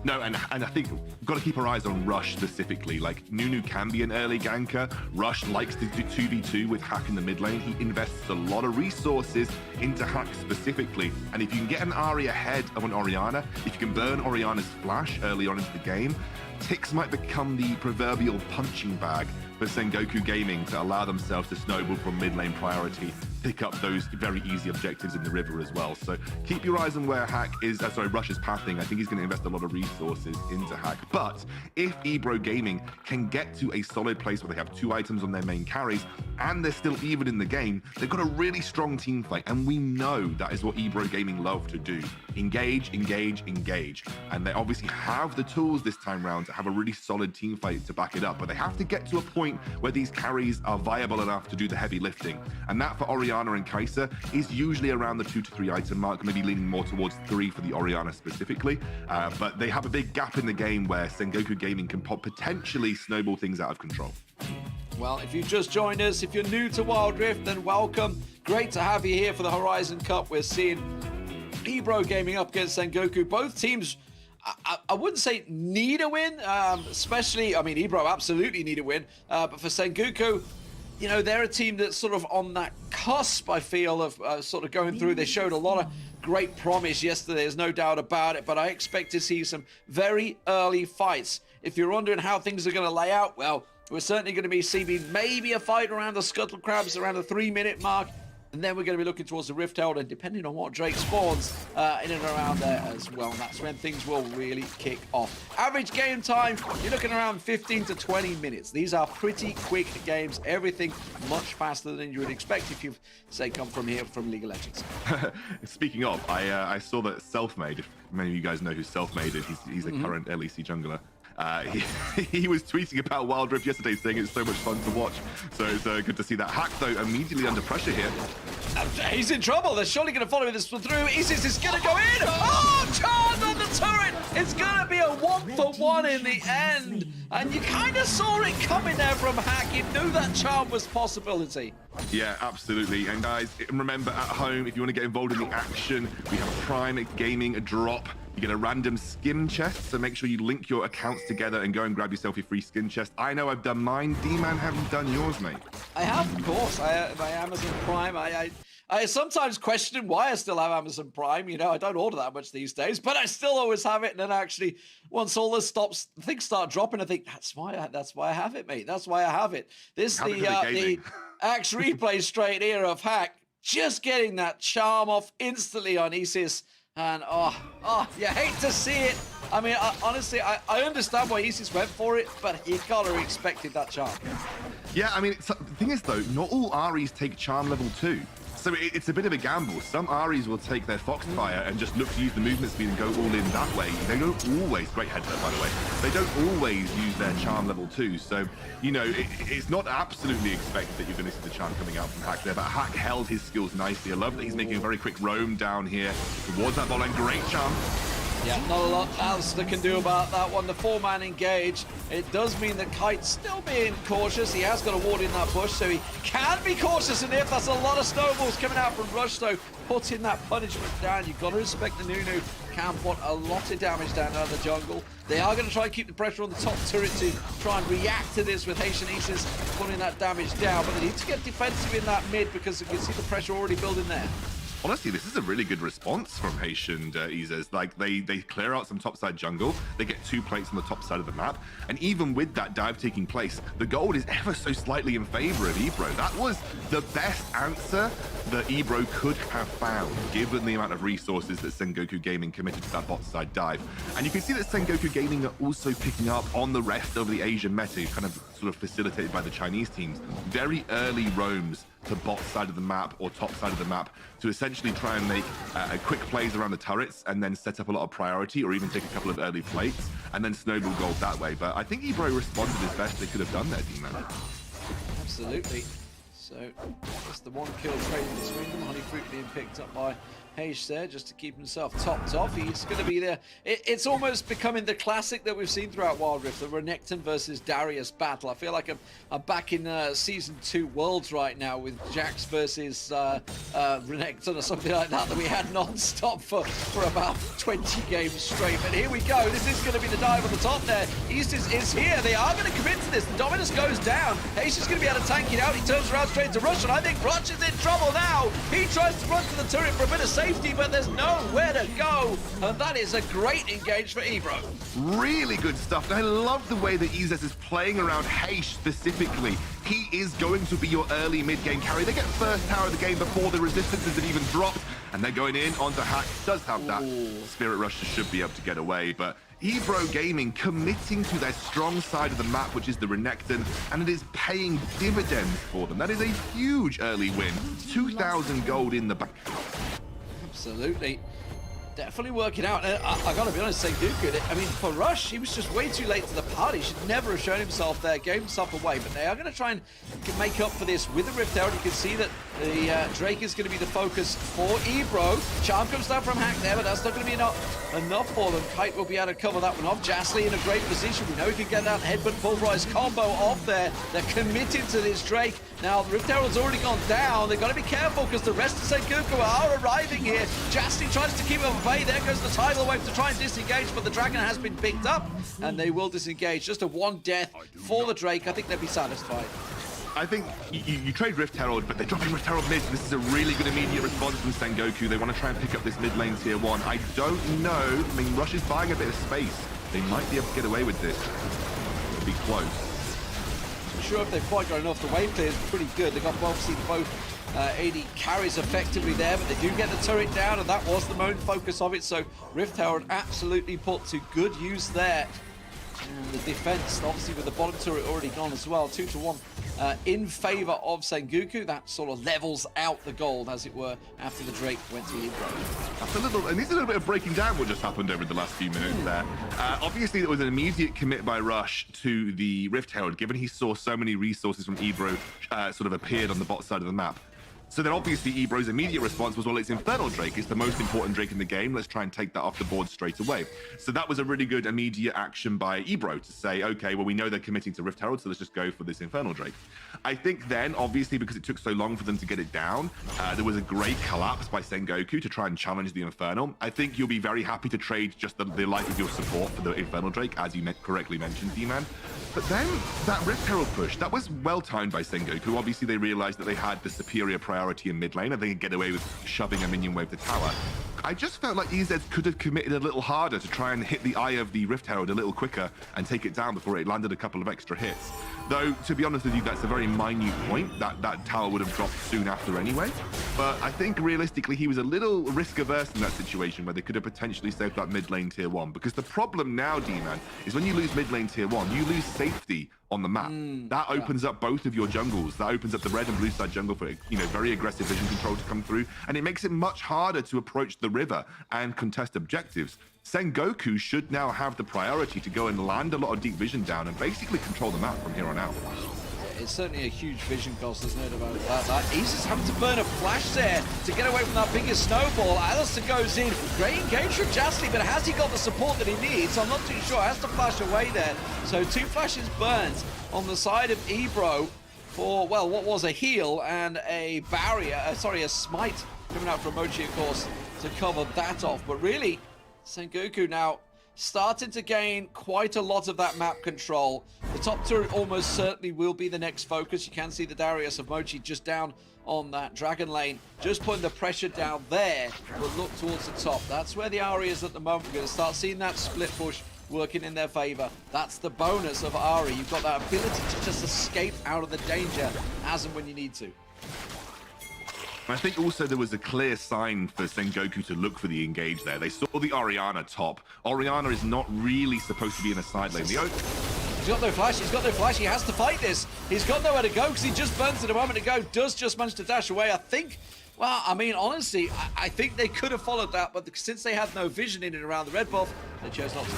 Speaker 4: No, and I think we've got to keep our eyes on Rush specifically. Like, Nunu can be an early ganker. Rush likes to do 2v2 with Hack in the mid lane. He invests a lot of resources into Hack specifically. And if you can get an Ahri ahead of an Orianna, if you can burn Orianna's flash early on into the game, Tix might become the proverbial punching bag for Sengoku Gaming to allow themselves to snowball from mid lane priority, pick up those very easy objectives in the river as well. So keep your eyes on where Rush is pathing. I think he's going to invest a lot of resources into Hack. But if EBRO Gaming can get to a solid place where they have 2 items on their main carries and they're still even in the game, they've got a really strong team fight. And we know that is what EBRO Gaming love to do. Engage, engage, engage. And they obviously have the tools this time round to have a really solid team fight to back it up. But they have to get to a point where these carries are viable enough to do the heavy lifting. And that for Orianna and Kai'Sa is usually around the 2 to 3 item mark, maybe leaning more towards 3 for the Orianna specifically. But they have a big gap in the game where Sengoku Gaming can potentially snowball things out of control.
Speaker 16: Well, if you've just joined us, if you're new to Wild Rift, then welcome. Great to have you here for the Horizon Cup. We're seeing EBRO Gaming up against Sengoku. Both teams, I wouldn't say need a win, especially, I mean, EBRO absolutely need a win, but for Sengoku, you know, they're a team that's sort of on that cusp, I feel, of sort of going through. They showed a lot of great promise yesterday, there's no doubt about it, but I expect to see some very early fights. If you're wondering how things are going to lay out, well, we're certainly going to be seeing maybe a fight around the Scuttle Crabs, around the 3-minute mark. And then we're going to be looking towards the Rift Herald, and depending on what Drake spawns in and around there as well, that's when things will really kick off. Average game time, you're looking around 15 to 20 minutes. These are pretty quick games, everything much faster than you would expect if you've, say, come from here from League of Legends.
Speaker 4: Speaking of, I saw that Selfmade, if many of you guys know who Selfmade is, he's a current LEC jungler. He was tweeting about Wild Rift yesterday, saying it's so much fun to watch. So it's good to see that. Hack, though, immediately under pressure here.
Speaker 16: He's in trouble. They're surely going to follow this one through. Isis is going to go in. Oh, charge on the turret. It's going to be a 1-for-1 in the end. And you kind of saw it coming there from Hack. You knew that charm was a possibility.
Speaker 4: Yeah, absolutely. And guys, remember, at home, if you want to get involved in the action, we have Prime Gaming drop. You get a random skin chest, so make sure you link your accounts together and go and grab yourself your free skin chest. I know I've done mine. D-Man, have you done yours, mate?
Speaker 16: I have, of course. My Amazon Prime. I sometimes question why I still have Amazon Prime. You know, I don't order that much these days, but I still always have it. And then actually, once all this stops, things start dropping. I think that's why I have it, mate. That's why I have it. This the Axe replay straight here of Hack, just getting that charm off instantly on Isis. And oh, you hate to see it. I mean, honestly, I understand why Isis went for it, but you gotta have expected that charm.
Speaker 4: Yeah, I mean, the thing is, though, not all Ahris take charm level 2. So it's a bit of a gamble. Some Ahris will take their Foxfire and just look to use the movement speed and go all in that way. They don't always, great headset by the way, they don't always use their charm level 2. So, you know, it's not absolutely expected that you're going to see the charm coming out from Hack there, but Hack held his skills nicely. I love that he's making a very quick roam down here towards that ball, and great charm.
Speaker 16: Yeah, not a lot else they can do about that one. The 4-man engage. It does mean that Kite's still being cautious. He has got a ward in that bush, so he can be cautious. And if that's a lot of snowballs coming out from Rush, so putting that punishment down, you've got to respect the Nunu. Can put a lot of damage down out of the jungle. They are going to try and keep the pressure on the top turret to try and react to this with Haitian Isis putting that damage down. But they need to get defensive in that mid because you can see the pressure already building there.
Speaker 4: Honestly, this is a really good response from Haitian Isis. Like, they clear out some topside jungle, they get 2 plates on the top side of the map, and even with that dive taking place, the gold is ever so slightly in favor of EBRO. That was the best answer that EBRO could have found, given the amount of resources that Sengoku Gaming committed to that bot side dive. And you can see that Sengoku Gaming are also picking up on the rest of the Asian meta, kind of sort of facilitated by the Chinese teams. Very early roams to bot side of the map or top side of the map to essentially try and make quick plays around the turrets and then set up a lot of priority, or even take a couple of early plates and then snowball gold that way. But I think EBRO responded as best they could have done there, D-Man.
Speaker 16: Absolutely. So So just the one kill trading between them. Honeyfruit being picked up by Hage there just to keep himself topped off. He's going to be there. It's almost becoming the classic that we've seen throughout Wild Rift, the Renekton versus Darius battle. I feel like I'm back in Season 2 Worlds right now with Jax versus Renekton or something like that we had non-stop for about 20 games straight. But here we go. This is going to be the dive on the top there. East is here. They are going to commit to this. The Dominus goes down. Hage is going to be able to tank it out. He turns around straight to Rush, and I think Rush is in trouble now. He tries to run to the turret for a bit of safety, but there's nowhere to go. And that is a great engage for EBRO.
Speaker 4: Really good stuff. And I love the way that Izes is playing around Hage specifically. He is going to be your early mid-game carry. They get first tower of the game before the resistances have even dropped, and they're going in onto Hack. Does have that. Spirit Rusher should be able to get away, but EBRO Gaming committing to their strong side of the map, which is the Renekton, and it is paying dividends for them. That is a huge early win. 2,000 gold in the bank.
Speaker 16: Absolutely. Definitely working out. I gotta be honest, Sengoku, I mean, for Rush, he was just way too late to the party. Should never have shown himself there, gave himself away, but they are going to try and make up for this with the Rift Herald. You can see that the Drake is going to be the focus for EBRO. Charm comes down from Hack there, but that's not going to be enough for them. Kite will be able to cover that one off. Jastly in a great position. We know he can get that headbutt pulverize combo off there. They're committed to this Drake. Now, the Rift Herald's already gone down. They've got to be careful because the rest of Sengoku are arriving here. Jastly tries to keep him at bay. There goes the tidal wave to try and disengage, but the dragon has been picked up, and they will disengage. Just a one death for the Drake. I think they'll be satisfied.
Speaker 4: I think you trade Rift Herald, but they're dropping Rift Herald mid. This is a really good immediate response from Sengoku. They want to try and pick up this mid lane tier 1. I don't know. I mean, Rush is buying a bit of space. They might be able to get away with this. It'll be close.
Speaker 16: I'm sure if they've quite got enough, the wave clear is pretty good. They've got obviously both AD carries effectively there, but they do get the turret down, and that was the main focus of it. So Rift Herald absolutely put to good use there. And the defense, obviously with the bottom turret already gone as well, 2-1 in favor of Sengoku. That sort of levels out the gold, as it were, after the Drake went to EBRO.
Speaker 4: That's it needs a little bit of breaking down what just happened over the last few minutes there. Obviously, there was an immediate commit by Rush to the Rift Herald, given he saw so many resources from EBRO sort of appeared on the bot side of the map. So then obviously EBRO's immediate response was, well, it's Infernal Drake. It's the most important Drake in the game. Let's try and take that off the board straight away. So that was a really good immediate action by EBRO to say, okay, well, we know they're committing to Rift Herald, so let's just go for this Infernal Drake. I think then, obviously, because it took so long for them to get it down, there was a great collapse by Sengoku to try and challenge the Infernal. I think you'll be very happy to trade just the life of your support for the Infernal Drake, as you correctly mentioned, D-Man. But then that Rift Herald push, that was well timed by Sengoku. Obviously, they realized that they had the superior priority in mid lane and they could get away with shoving a minion wave to tower. I just felt like EZ could have committed a little harder to try and hit the eye of the Rift Herald a little quicker and take it down before it landed a couple of extra hits. Though, to be honest with you, that's a very minute point. That tower would have dropped soon after anyway. But I think realistically, he was a little risk averse in that situation where they could have potentially saved that mid lane tier 1. Because the problem now, D-Man, is when you lose mid lane tier 1, you lose safety on the map. That opens up both of your jungles. That opens up the red and blue side jungle for, very aggressive vision control to come through. And it makes it much harder to approach the river and contest objectives. Sengoku should now have the priority to go and land a lot of deep vision down and basically control the map from here on out.
Speaker 16: It's certainly a huge vision cost, there's no doubt about that. He's just having to burn a flash there to get away from that biggest snowball. Alistair goes in. Great engage from Jastly, but has he got the support that he needs? I'm not too sure. Has to flash away there. So 2 flashes burns on the side of EBRO for, well, what was a heal and a barrier, a smite coming out from Mochi, of course, to cover that off. But really, Sengoku now starting to gain quite a lot of that map control. The top turret almost certainly will be the next focus. You can see the Darius of Mochi just down on that dragon lane, just putting the pressure down there, but look towards the top. That's where the RE is at the moment. We're going to start seeing that split push working in their favor. That's the bonus of RE. You've got that ability to just escape out of the danger as and when you need to.
Speaker 4: I think also there was a clear sign for Sengoku to look for the engage there. They saw the Orianna top. Orianna is not really supposed to be in a side lane. He's
Speaker 16: got no flash, he's got no flash, he has to fight this. He's got nowhere to go because he just burns it a moment ago, does just manage to dash away. I think Well, I mean, honestly, I think they could have followed that, but since they had no vision in and around the red buff, they chose not to.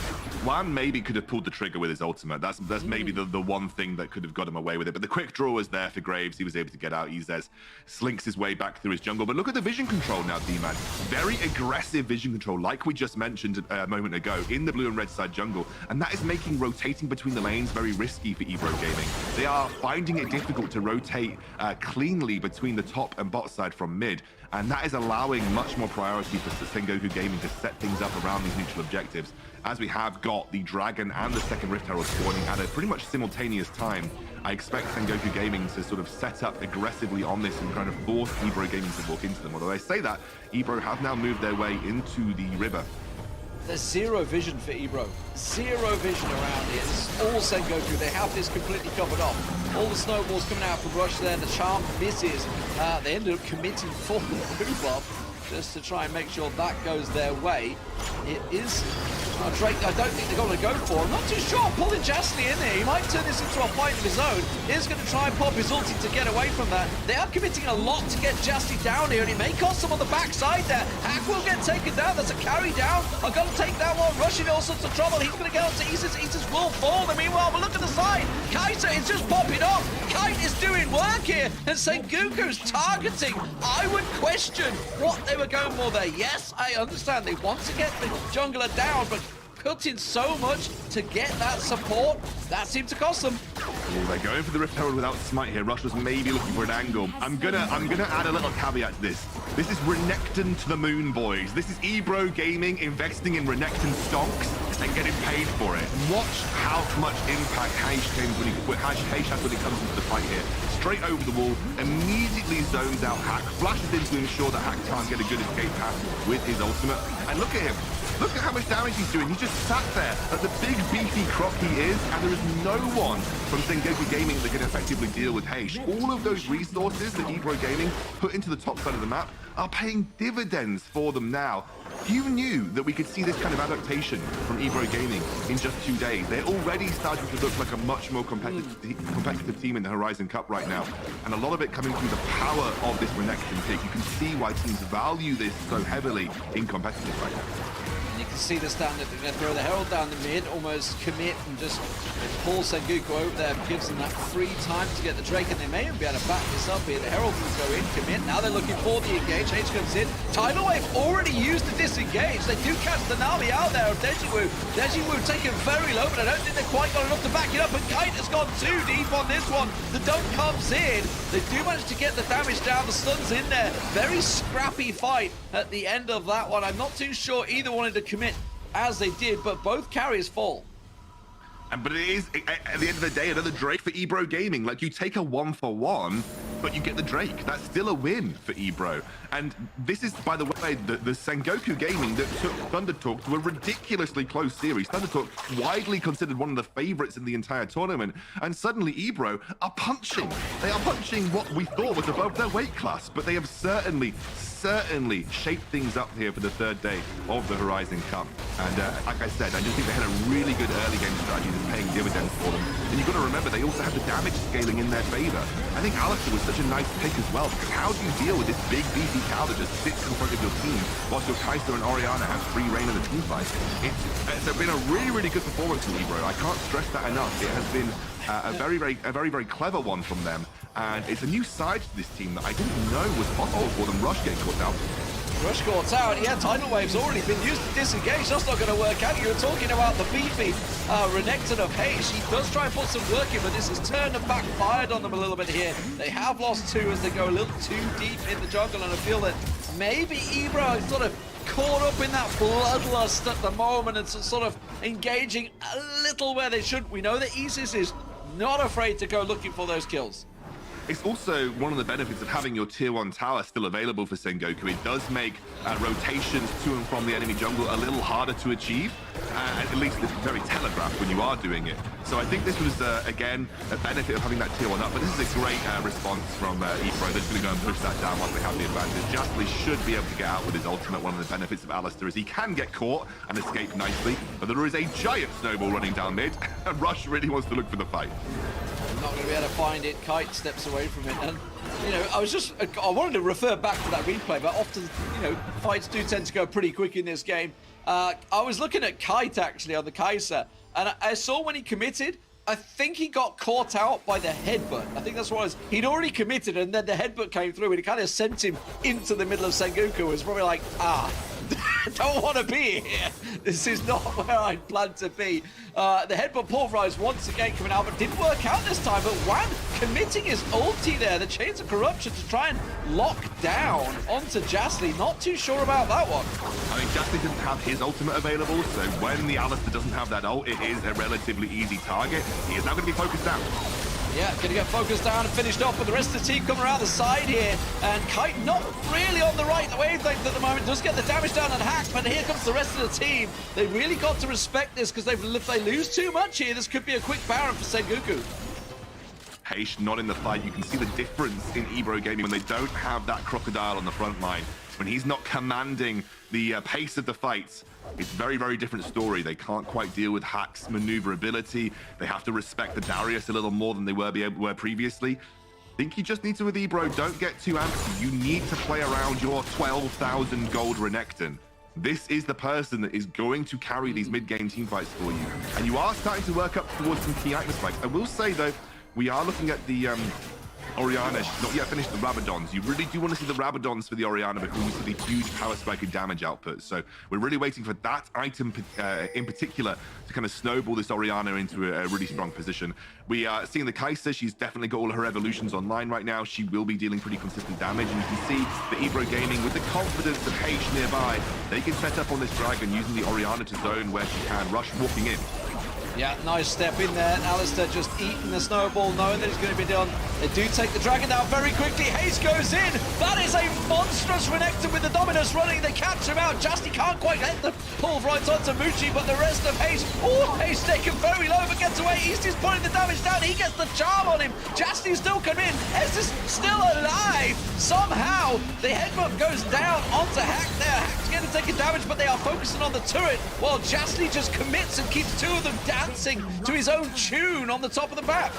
Speaker 4: One maybe could have pulled the trigger with his ultimate. That's maybe the one thing that could have got him away with it. But the quick draw was there for Graves. He was able to get out. Izez slinks his way back through his jungle. But look at the vision control now, D-Man. Very aggressive vision control, like we just mentioned a moment ago, in the blue and red side jungle. And that is making rotating between the lanes very risky for EBRO Gaming. They are finding it difficult to rotate cleanly between the top and bot side from mid. And that is allowing much more priority for Sengoku Gaming to set things up around these neutral objectives. As we have got the Dragon and the second Rift Herald spawning at a pretty much simultaneous time, I expect Sengoku Gaming to sort of set up aggressively on this and kind of force EBRO Gaming to walk into them. Although I say that, EBRO have now moved their way into the river.
Speaker 16: There's zero vision for EBRO. Zero vision around here. This is all Sengoku. They have this completely covered off. All the snowballs coming out from Rush there, and the charm misses. They ended up committing for the blue buff just to try and make sure that goes their way. It is Drake. I don't think they're going to go for. I'm not too sure. Pulling Jastly in there. He might turn this into a fight of his own. He's going to try and pop his ulti to get away from that. They are committing a lot to get Jastly down here, and it may cost them on the backside there. Hack will get taken down. That's a carry down. I've got to take that one. Rushing all sorts of trouble. He's going to get onto Isis. Isis will fall. And meanwhile, but look at the side. Kai'Sa is just popping off. Kite is doing work here, and Sengoku's targeting. I would question what they were going for there. Yes, I understand they want to get the jungler down, but put in so much to get that support, that seemed to cost them.
Speaker 4: Oh, they're going for the Rift Herald without smite here. Rush was maybe looking for an angle. I'm gonna add a little caveat to this. This is Renekton to the moon, boys. This is EBRO Gaming investing in Renekton stonks and getting paid for it. Watch how much impact Heish has when it comes into the fight here. Straight over the wall, immediately zones out Hack, flashes in to ensure that Hack can't get a good escape path with his ultimate. And look at him. Look at how much damage he's doing. He just sat there as the big beefy croc he is, and there is no one from Sengoku Gaming that can effectively deal with Heish. All of those resources that EBRO Gaming put into the top side of the map are paying dividends for them now. Few knew that we could see this kind of adaptation from EBRO Gaming in just 2 days. They're already starting to look like a much more competitive team in the Horizon Cup right now. And a lot of it coming through the power of this Renekton pick. You can see why teams value this so heavily in competitive right now.
Speaker 16: You can see the stand that they're going to throw the Herald down the mid, almost commit and just pull Sengoku over there, gives them that free time to get the Drake, and they may even be able to back this up here. The Herald will go in, commit. Now they're looking for the engage. H comes in. Tidal Wave already used the disengage. They do catch the Nami out there of Dejiwoo. Dejiwoo taken very low, but I don't think they've quite got enough to back it up. And Kite has gone too deep on this one. The dunk comes in. They do manage to get the damage down. The stun's in there. Very scrappy fight at the end of that one. I'm not too sure either wanted to commit as they did, but both carries fall.
Speaker 4: But it is, at the end of the day, another Drake for EBRO Gaming. Like, you take a 1-for-1, but you get the Drake. That's still a win for EBRO. And this is, by the way, the Sengoku Gaming that took Thundertalk to a ridiculously close series. Thundertalk widely considered one of the favorites in the entire tournament. And suddenly EBRO are punching. They are punching what we thought was above their weight class. But they have certainly shaped things up here for the third day of the Horizon Cup. And like I said, I just think they had a really good early game strategy that's paying dividends for them. And you've got to remember, they also have the damage scaling in their favor. I think Alistair was such a nice pick as well, because how do you deal with this big beefy cow that just sits in front of your team whilst your Kai'Sa and Orianna have free reign of the team fight? It's been a really good performance from EBRO. I can't stress that enough. It has been a very clever one from them. And it's a new side to this team that I didn't know was possible for them. Rush getting caught out.
Speaker 16: Rush caught out. Yeah, Tidal Wave's already been used to disengage. That's not going to work out. You were talking about the beefy Renekton of Heish. He does try and put some work in, but this has turned and backfired on them a little bit here. They have lost 2 as they go a little too deep in the jungle, and I feel that maybe EBRO is sort of caught up in that bloodlust at the moment and sort of engaging a little where they shouldn't. We know that Isis is not afraid to go looking for those kills.
Speaker 4: It's also one of the benefits of having your tier 1 tower still available for Sengoku. It does make rotations to and from the enemy jungle a little harder to achieve. At least it's very telegraphed when you are doing it. So I think this was, again, a benefit of having that tier 1 up. But this is a great response from EBRO. They're just going to go and push that down once they have the advantage. Jastly should be able to get out with his ultimate. One of the benefits of Alistair is he can get caught and escape nicely. But there is a giant snowball running down mid, and Rush really wants to look for the fight.
Speaker 16: Not going to be able to find it. Kite steps away from it, and You know, I wanted to refer back to that replay, but often, you know, fights do tend to go pretty quick in this game. I was looking at Kite actually on the Kai'Sa, and I saw when he committed, I think he got caught out by the headbutt. I think that's what it was. He'd already committed, and then the headbutt came through, and it kind of sent him into the middle of Sengoku. It was probably like, don't want to be here. This is not where I planned to be. The headbutt pulverized once again coming out, but didn't work out this time. But Wan committing his ulti there, the Chains of Corruption, to try and lock down onto Jastly. Not too sure about that one.
Speaker 4: I mean, Jastly didn't have his ultimate available, so when the Alistair doesn't have that ult, it is a relatively easy target. He is now going to be focused down.
Speaker 16: Yeah, going to get focused down and finished off, but the rest of the team coming around the side here. And Kite not really on the right wavelength at the moment. Does get the damage down and hack, but here comes the rest of the team. They really got to respect this, because if they lose too much here, this could be a quick Baron for Sengoku.
Speaker 4: Heish not in the fight. You can see the difference in EBRO gaming when they don't have that crocodile on the front line. When he's not commanding the pace of the fights, it's a very, very different story. They can't quite deal with Hack's maneuverability. They have to respect the Darius a little more than they were previously. I think you just need to with EBRO, don't get too antsy. You need to play around your 12,000 gold Renekton. This is the person that is going to carry these mid-game team fights for you. And you are starting to work up towards some key item spikes. I will say, though, we are looking at the Orianna. She's not yet finished the Rabadons. You really do want to see the Rabadons for the Orianna because we see the huge power spike and damage output. So we're really waiting for that item in particular to kind of snowball this Orianna into a really strong position. We are seeing the Kai'Sa. She's definitely got all of her evolutions online right now. She will be dealing pretty consistent damage. And you can see the EBRO gaming with the confidence of Heish nearby. They can set up on this dragon using the Orianna to zone where she can. Rush walking in.
Speaker 16: Yeah, nice step in there. Alistair just eating the snowball, knowing that it's going to be done. They do take the dragon down very quickly. Haze goes in. That is a monstrous Renekton with the Dominus running. They catch him out. Justy can't quite get the pull right onto Muchi, but the rest of Haze, Haze taken very low, but gets away. East is putting the damage down. He gets the charm on him. Justy still come in. Haze is still alive. Somehow, the headbutt goes down onto Hack there. Hack's getting taken damage, but they are focusing on the turret, while Justy just commits and keeps two of them dancing to his own tune on the top of the map.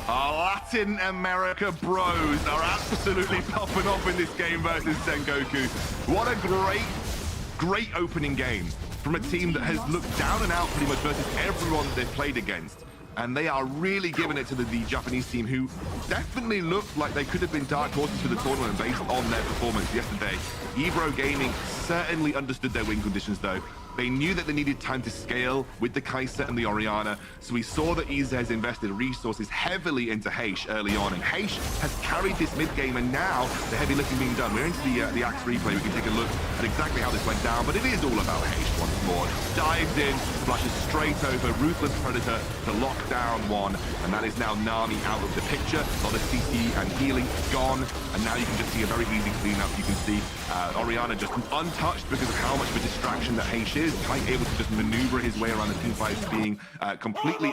Speaker 4: Our Latin America bros are absolutely popping off in this game versus Sengoku. What a great opening game from a team that has looked down and out pretty much versus everyone that they've played against. And they are really giving it to the Japanese team, who definitely looked like they could have been dark horses for the tournament based on their performance yesterday. EBRO Gaming certainly understood their win conditions, though. They knew that they needed time to scale with the Kai'Sa and the Orianna, so we saw that Iza has invested resources heavily into Heish early on, and Heish has carried this mid-game, and now the heavy lifting being done. We're into the Axe replay. We can take a look at exactly how this went down, but it is all about Heish once more. Dives in, flushes straight over, Ruthless Predator to lock down one, and that is now Nami out of the picture. A lot of CC and healing gone, and now you can just see a very easy cleanup. You can see Orianna just untouched because of how much of a distraction that Heish is. Quite able to just maneuver his way around the team fights, being completely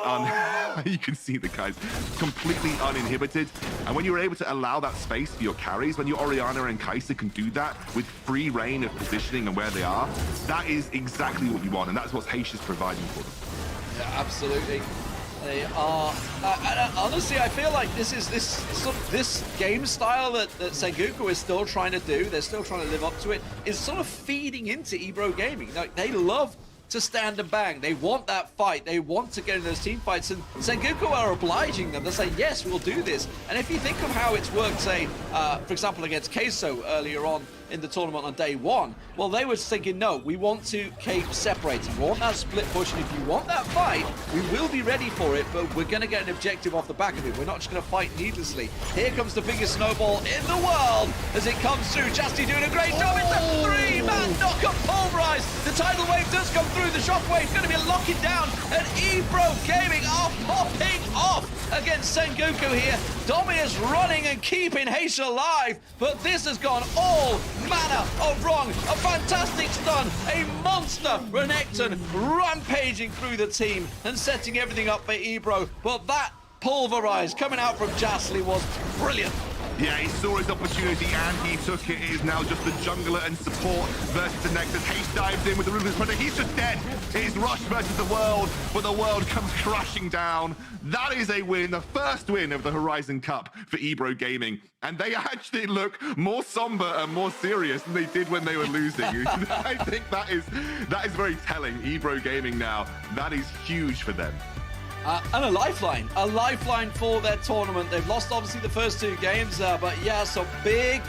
Speaker 4: you can see the guys completely uninhibited. And when you're able to allow that space for your carries, when your Orianna and Kai'Sa can do that with free reign of positioning and where they are, that is exactly what you want, and that's what Heish is providing for them.
Speaker 16: Yeah, absolutely. They are. Honestly, I feel like this is this game style that Sengoku is still trying to do. They're still trying to live up to it. Is sort of feeding into EBRO Gaming. Like, they love to stand and bang. They want that fight. They want to get in those team fights, and Sengoku are obliging them. They say, yes, we'll do this. And if you think of how it's worked, say, for example, against Queso earlier on in the tournament on day one, well, they were thinking, no, we want to keep separating. We want that split push, and if you want that fight, we will be ready for it, but we're going to get an objective off the back of it. We're not just going to fight needlessly. Here comes the biggest snowball in the world as it comes through. Justy doing a great job. It's a three-man knock-up pulverized. The tidal wave does come through. The shockwave going to be locking down, and EBRO Gaming are popping off against Sengoku here. Domi is running and keeping Heish alive, but this has gone all manner of wrong. A fantastic stun, a monster Renekton rampaging through the team and setting everything up for EBRO, but that pulverized coming out from Jastly was brilliant.
Speaker 4: Yeah, he saw his opportunity and he took it. It is now just the jungler and support versus the Nexus. Haste dives in with the Ruthless Predator. He's just dead. It is Rush versus the world, but the world comes crashing down. That is a win, the first win of the Horizon Cup for EBRO Gaming. And they actually look more somber and more serious than they did when they were losing. I think that is very telling. EBRO Gaming now, that is huge for them.
Speaker 16: And a lifeline for their tournament. They've lost obviously the first 2 games, but yeah, some big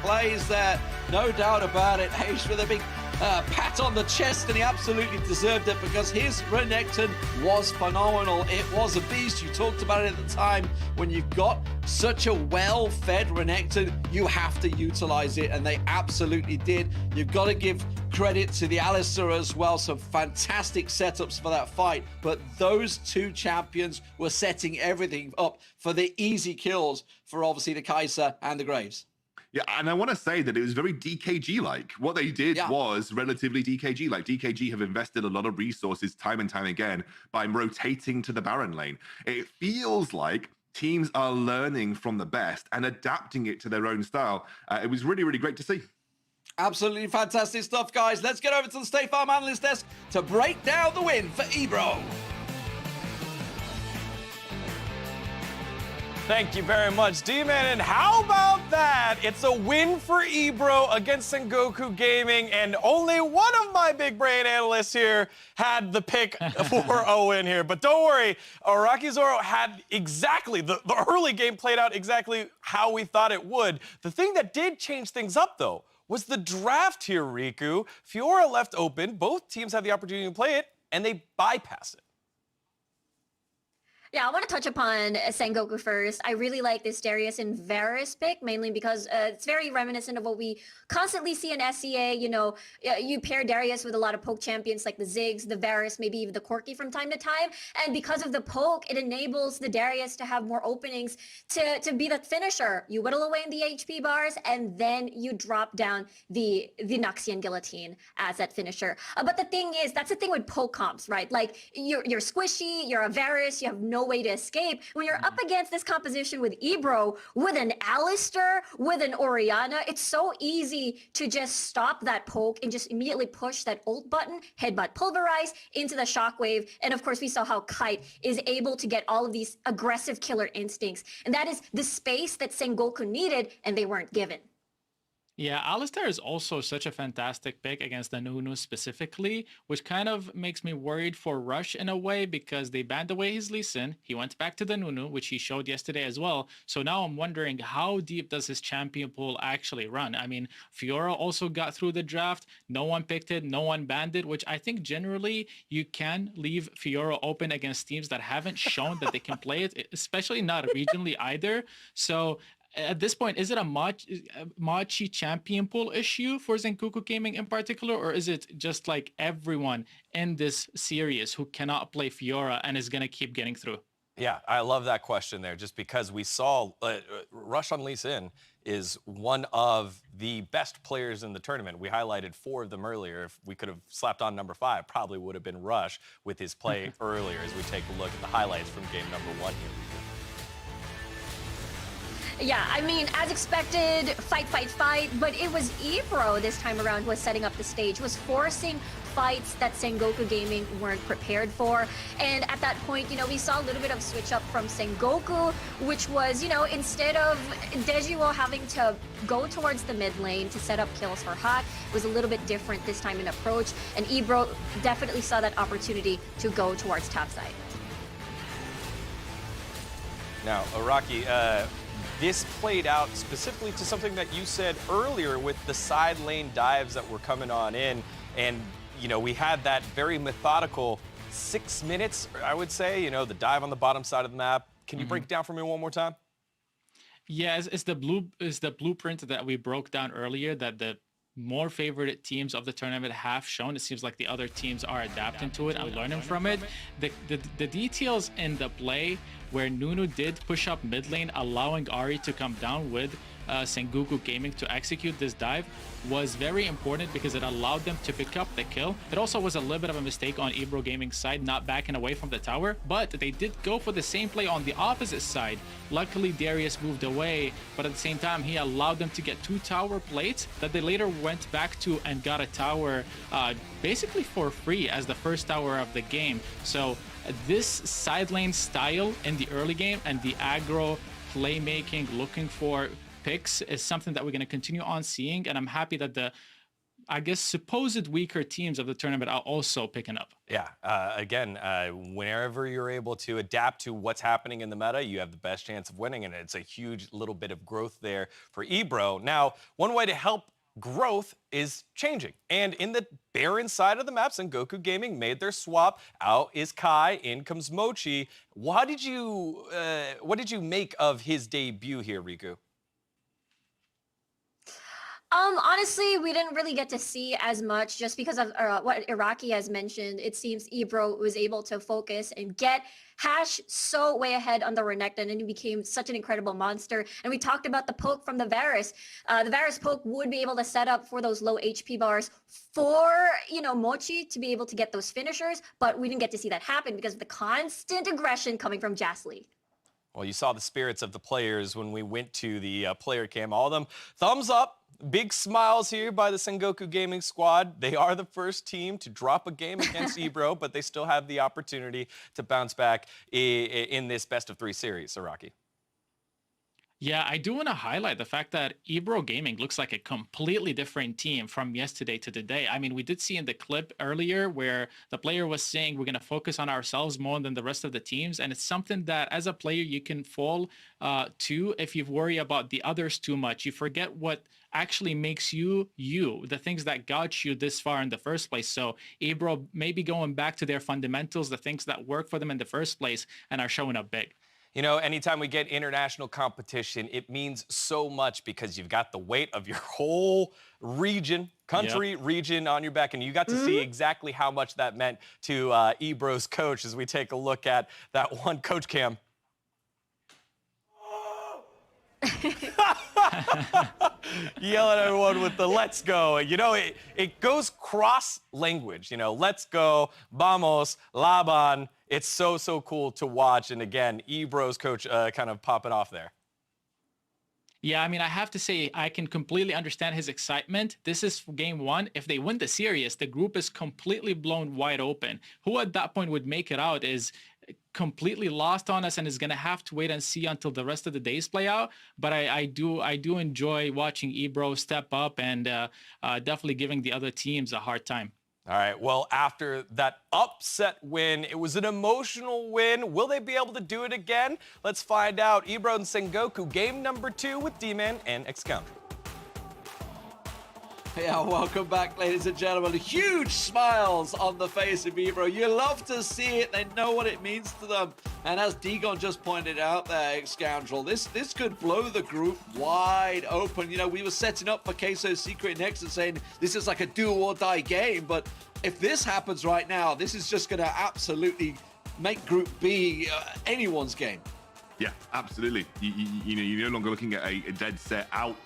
Speaker 16: plays there, no doubt about it. Hayes with a big pat on the chest, and he absolutely deserved it because his Renekton was phenomenal. It was a beast. You talked about it at the time. When you've got such a well-fed Renekton, you have to utilize it, and they absolutely did. You've got to give credit to the Alistair as well. Some fantastic setups for that fight, but those 2 champions were setting everything up for the easy kills for obviously the Kai'Sa and the Graves.
Speaker 4: Yeah, and I want to say that it was very DKG-like. What they did was relatively DKG-like. DKG have invested a lot of resources time and time again by rotating to the Baron lane. It feels like teams are learning from the best and adapting it to their own style. It was really, really great to see.
Speaker 16: Absolutely fantastic stuff, guys. Let's get over to the State Farm Analyst Desk to break down the win for EBRO.
Speaker 9: Thank you very much, D-Man. And how about that? It's a win for EBRO against Sengoku Gaming, and only one of my big brain analysts here had the pick for a win here. But don't worry, Rocky Zoro had exactly, the early game played out exactly how we thought it would. The thing that did change things up, though, was the draft here, Riku. Fiora left open, both teams had the opportunity to play it, and they bypassed it.
Speaker 5: Yeah, I want to touch upon Sengoku first. I really like this Darius and Varus pick, mainly because it's very reminiscent of what we constantly see in SEA. You know, you pair Darius with a lot of poke champions like the Ziggs, the Varus, maybe even the Corki from time to time. And because of the poke, it enables the Darius to have more openings to be the finisher. You whittle away in the HP bars, and then you drop down the Noxian Guillotine as that finisher. But the thing is, that's the thing with poke comps, right? Like, you're squishy, you're a Varus, you have no way to escape. When you're up against this composition with EBRO, with an Alistair, with an Orianna, it's so easy to just stop that poke and just immediately push that ult button, headbutt pulverize into the shockwave. And of course, we saw how Kite is able to get all of these aggressive killer instincts. And that is the space that Sengoku needed, and they weren't given.
Speaker 10: Yeah, Alistair is also such a fantastic pick against the Nunu specifically, which kind of makes me worried for Rush in a way because they banned away his Lee Sin. He went back to the Nunu, which he showed yesterday as well. So now I'm wondering, how deep does his champion pool actually run? I mean, Fiora also got through the draft. No one picked it. No one banned it, which I think generally you can leave Fiora open against teams that haven't shown that they can play it, especially not regionally either. So at this point, is it a Machi champion pool issue for Sengoku Gaming in particular, or is it just like everyone in this series who cannot play Fiora and is going to keep getting through?
Speaker 9: Yeah, I love that question there, just because we saw Rush on Lee Sin is one of the best players in the tournament. We highlighted 4 of them earlier. If we could have slapped on number 5, probably would have been Rush with his play earlier as we take a look at the highlights from game number 1 here.
Speaker 5: Yeah, I mean, as expected, fight, but it was EBRO this time around was setting up the stage, was forcing fights that Sengoku Gaming weren't prepared for. And at that point, you know, we saw a little bit of switch up from Sengoku, which was, you know, instead of Dejiwo having to go towards the mid lane to set up kills for Hot, it was a little bit different this time in approach. And EBRO definitely saw that opportunity to go towards topside.
Speaker 9: Now, Araki, this played out specifically to something that you said earlier with the side lane dives that were coming on in. And, you know, we had that very methodical 6 minutes, I would say, you know, the dive on the bottom side of the map. Can you break it down for me one more time?
Speaker 10: Yeah, it's the blueprint that we broke down earlier that the more favored teams of the tournament have shown. It seems like the other teams are adapting to it and learning from it. The details in the play where Nunu did push up mid lane, allowing Ahri to come down with Sengoku Gaming to execute this dive was very important because it allowed them to pick up the kill. It also was a little bit of a mistake on EBRO Gaming's side, not backing away from the tower, but they did go for the same play on the opposite side. Luckily, Darius moved away, but at the same time, he allowed them to get 2 tower plates that they later went back to and got a tower basically for free as the first tower of the game. So this side lane style in the early game and the aggro playmaking, looking for picks, is something that we're going to continue on seeing, and I'm happy that the, I guess, supposed weaker teams of the tournament are also picking up.
Speaker 9: Yeah, again, whenever you're able to adapt to what's happening in the meta, you have the best chance of winning, and it's a huge little bit of growth there for EBRO. Now, one way to help growth is changing, and in the Baron side of the map, Sengoku Gaming made their swap. Out is Kai, in comes Mochi. What did you make of his debut here, Riku?
Speaker 5: Honestly, we didn't really get to see as much just because of what Iraqi has mentioned. It seems EBRO was able to focus and get Hash so way ahead on the Renekton, and he became such an incredible monster. And we talked about the poke from the Varus. The Varus poke would be able to set up for those low HP bars for, Mochi to be able to get those finishers, but we didn't get to see that happen because of the constant aggression coming from Jasly.
Speaker 9: Well, you saw the spirits of the players when we went to the player cam. All of them, thumbs up. Big smiles here by the Sengoku Gaming squad. They are the first team to drop a game against EBRO, but they still have the opportunity to bounce back in this best-of-3 series, Araki.
Speaker 10: Yeah, I do want to highlight the fact that EBRO Gaming looks like a completely different team from yesterday to today. I mean, we did see in the clip earlier where the player was saying we're going to focus on ourselves more than the rest of the teams. And it's something that as a player, you can fall to if you worry about the others too much. You forget what actually makes you, the things that got you this far in the first place. So EBRO maybe going back to their fundamentals, the things that work for them in the first place, and are showing up big.
Speaker 9: You know, anytime we get international competition, it means so much because you've got the weight of your whole region, region on your back, and you got to see exactly how much that meant to EBRO's coach as we take a look at that one coach cam. Yell at everyone with the let's go. You know, it goes cross language, let's go, vamos, laban. It's so cool to watch. And again, EBRO's coach kind of popping off there.
Speaker 10: Yeah, I mean, I have to say, I can completely understand his excitement. This is game 1. If they win the series, the group is completely blown wide open. Who at that point would make it out is completely lost on us and is going to have to wait and see until the rest of the days play out. But I do enjoy watching EBRO step up and definitely giving the other teams a hard time.
Speaker 9: All right, well, after that upset win, it was an emotional win. Will they be able to do it again? Let's find out. EBRO and Sengoku, game number 2 with D-Man and X-Scoundrel.
Speaker 16: Yeah, welcome back, ladies and gentlemen. Huge smiles on the face of EBRO. You love to see it. They know what it means to them. And as Digon just pointed out there, Scoundrel, this could blow the group wide open. We were setting up for Queso's Secret next and saying this is like a do or die game. But if this happens right now, this is just going to absolutely make Group B anyone's game.
Speaker 4: Yeah, absolutely. You're no longer looking at a dead set out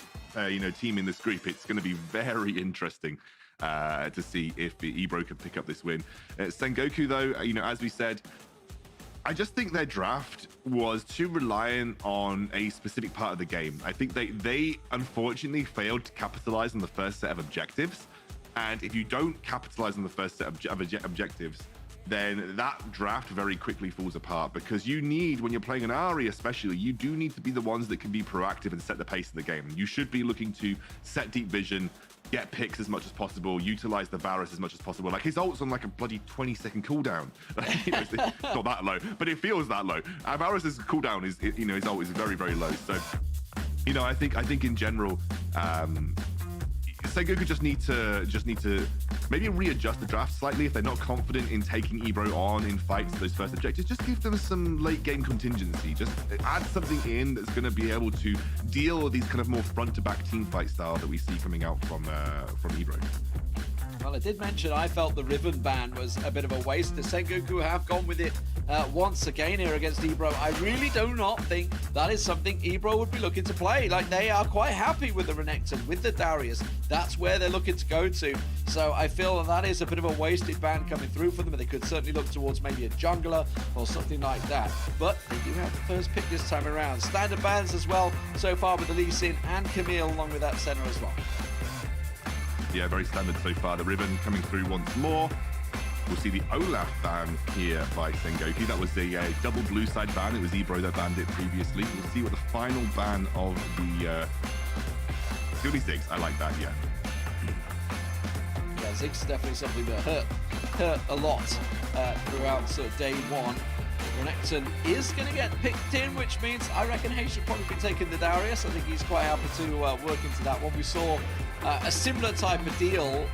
Speaker 4: team in this group. It's going to be very interesting to see if EBRO can pick up this win. Sengoku, though, as we said, I just think their draft was too reliant on a specific part of the game. I think they unfortunately failed to capitalize on the first set of objectives. And if you don't capitalize on the first set of objectives, then that draft very quickly falls apart, because you need, when you're playing an RE especially, you do need to be the ones that can be proactive and set the pace of the game. You should be looking to set deep vision, get picks as much as possible, utilize the Varus as much as possible. Like, his ult's on like a bloody 20-second cooldown. It's not that low, but it feels that low. Varus's cooldown is, his ult is very, very low. So, I think in general, Sengoku just need to maybe readjust the draft slightly if they're not confident in taking EBRO on in fights, those first objectives. Just give them some late game contingency. Just add something in that's going to be able to deal with these kind of more front to back team fight style that we see coming out from EBRO.
Speaker 16: Well, I did mention I felt the Riven ban was a bit of a waste. The Sengoku have gone with it once again here against EBRO. I really do not think that is something EBRO would be looking to play. Like, they are quite happy with the Renekton, with the Darius. That's where they're looking to go to. So I feel that is a bit of a wasted ban coming through for them. They could certainly look towards maybe a jungler or something like that. But they do have the first pick this time around. Standard bans as well so far with the Lee Sin and Camille along with that center as well.
Speaker 4: Yeah, very standard so far. The Ribbon coming through once more. We'll see the Olaf ban here by Sengoku. That was a double blue side ban. It was EBRO that banned it previously. We'll see what the final ban of the Goody Ziggs. I like that, yeah.
Speaker 16: Yeah, Ziggs is definitely something that hurt a lot throughout sort of day one. Renekton is going to get picked in, which means I reckon Hay should probably be taking the Darius. I think he's quite happy to work into that one. We saw a similar type of deal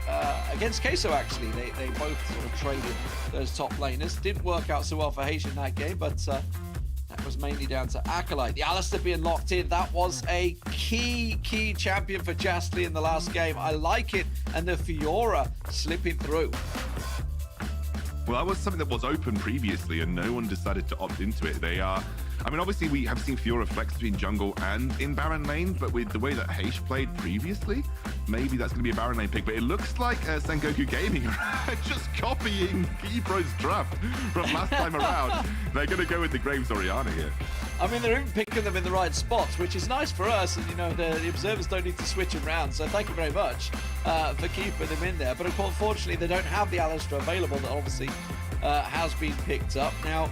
Speaker 16: against Queso, actually. They both sort of traded those top laners. Didn't work out so well for Hay in that game, but that was mainly down to Acolyte. The Alistair being locked in, that was a key champion for Jastly in the last game. I like it, and the Fiora slipping through.
Speaker 4: Well, that was something that was open previously, and no one decided to opt into it. They are... I mean, obviously, we have seen Fiora flex between jungle and in Baron lane, but with the way that Heish played previously, maybe that's going to be a Baron lane pick. But it looks like Sengoku Gaming are just copying EBRO's draft from last time around. They're going to go with the Graves Orianna here.
Speaker 16: I mean, they're even picking them in the right spots, which is nice for us. And, you know, the observers don't need to switch around. So thank you very much for keeping them in there. But, of course, unfortunately, they don't have the Alistair available that obviously has been picked up. Now,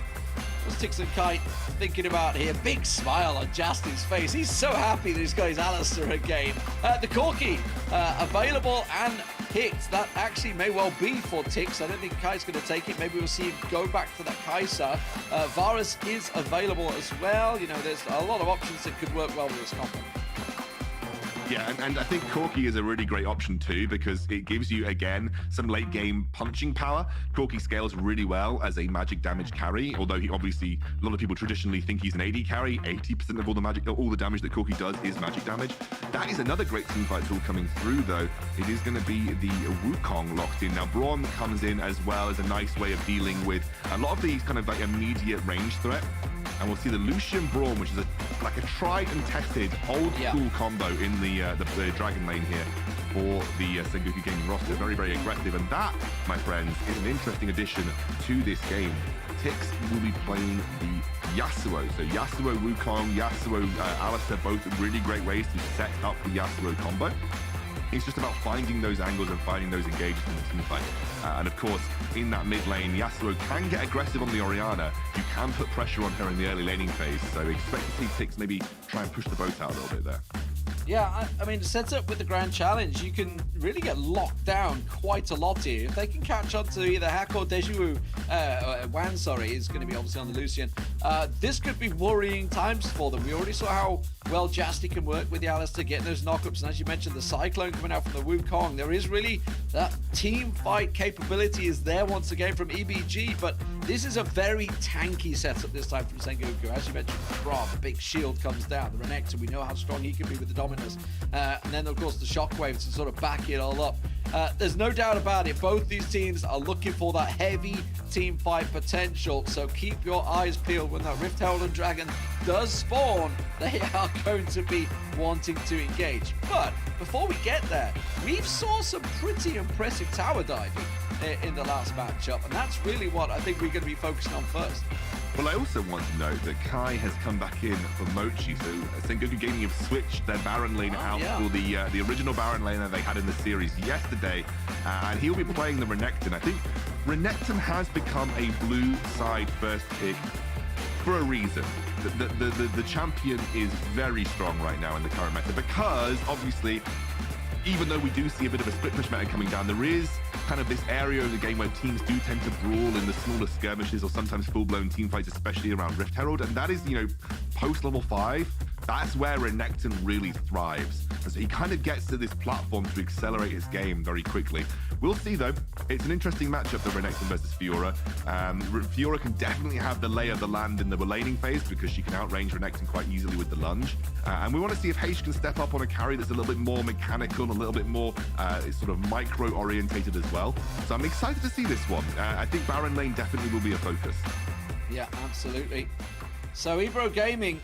Speaker 16: what's Tix and Kite thinking about here? Big smile on Justin's face. He's so happy that he's got his Alistair again. The Corki available and picked. That actually may well be for Tix. I don't think Kite's going to take it. Maybe we'll see him go back to that Kai'Sa. Varus is available as well. You know, there's a lot of options that could work well with this combo.
Speaker 4: Yeah, and I think Corki is a really great option too, because it gives you, again, some late game punching power. Corki scales really well as a magic damage carry, although he obviously, a lot of people traditionally think he's an AD carry. 80% of all the damage that Corki does is magic damage. That is another great teamfight tool coming through, though. It is going to be the Wukong locked in. Now, Braun comes in as well as a nice way of dealing with a lot of these kind of like immediate range threat. And we'll see the Lucian Braum, which is like a tried and tested old school combo in the Dragon lane here for the Sengoku Gaming roster. Very, very aggressive. And that, my friends, is an interesting addition to this game. Tix will be playing the Yasuo. So Yasuo Wukong, Yasuo Alistair, both really great ways to set up the Yasuo combo. It's just about finding those angles and finding those engages in the team fight. And of course, in that mid lane, Yasuo can get aggressive on the Orianna. You can put pressure on her in the early laning phase. So expect to see Tix maybe try and push the boat out a little bit there.
Speaker 16: Yeah, I mean, set up with the Grand Challenge, you can really get locked down quite a lot here. If they can catch on to either Hack or Deju, Wan, sorry, is going to be obviously on the Lucian, this could be worrying times for them. We already saw how well Jastly can work with the Alistair, getting those knockups, and as you mentioned, the Cyclone coming out from the Wukong. There is really that team fight capability is there once again from EBG, but this is a very tanky setup this time from Sengoku. As you mentioned, the big shield comes down, the Renekton, we know how strong he can be with the Dominus. And then, of course, the shockwaves to sort of back it all up. There's no doubt about it. Both these teams are looking for that heavy team fight potential. So keep your eyes peeled when that Rift Herald and Dragon does spawn. They are going to be wanting to engage. But before we get there, we've saw some pretty impressive tower diving in the last matchup. And that's really what I think we're going to be focusing on first.
Speaker 4: Well, I also want to note that Kai has come back in for Mochi, so Sengoku Gaming have switched their Baron lane out for the original Baron laner they had in the series yesterday, and he'll be playing the Renekton. I think Renekton has become a blue side first pick for a reason. The champion is very strong right now in the current meta, because obviously, even though we do see a bit of a split push meta coming down, there is kind of this area of the game where teams do tend to brawl in the smaller skirmishes or sometimes full-blown team fights, especially around Rift Herald, and that is, you know, post level 5. that's where Renekton really thrives. And so he kind of gets to this platform to accelerate his game very quickly. We'll see, though. It's an interesting matchup, the Renekton versus Fiora. Fiora can definitely have the lay of the land in the laning phase because she can outrange Renekton quite easily with the lunge. And we want to see if H can step up on a carry that's a little bit more mechanical, a little bit more sort of micro-orientated as well. So I'm excited to see this one. I think Baron lane definitely will be a focus.
Speaker 16: Yeah, absolutely. So EBRO Gaming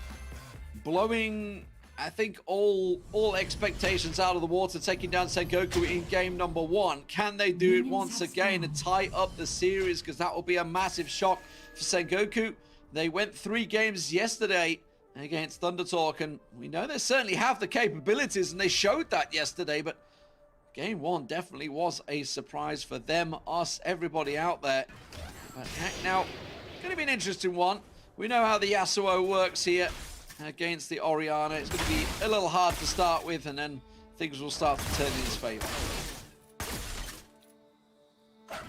Speaker 16: blowing, I think, all expectations out of the water, taking down Sengoku in game number 1. Can they do it once again and tie up the series? Because that will be a massive shock for Sengoku. They went 3 games yesterday against Thundertalk, and we know they certainly have the capabilities, and they showed that yesterday, but game 1 definitely was a surprise for them, us, everybody out there. But now, going to be an interesting one. We know how the Yasuo works here against the Orianna. It's going to be a little hard to start with, and then things will start to turn in his favor.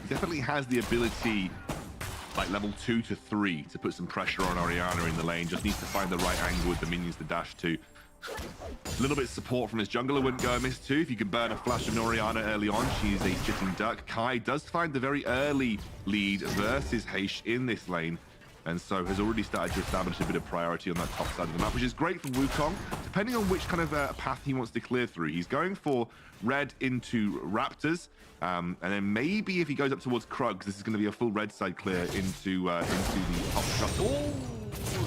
Speaker 4: Definitely has the ability, like level 2 to 3, to put some pressure on Orianna in the lane. Just needs to find the right angle with the minions to dash to. A little bit of support from his jungler wouldn't go amiss too. If you can burn a flash of Orianna early on, she's a shitting duck. Kai does find the very early lead versus Heish in this lane, and so has already started to establish a bit of priority on that top side of the map, which is great for Wukong, depending on which kind of path he wants to clear through. He's going for red into Raptors, and then maybe if he goes up towards Krugs, this is going to be a full red side clear into the top shuttle.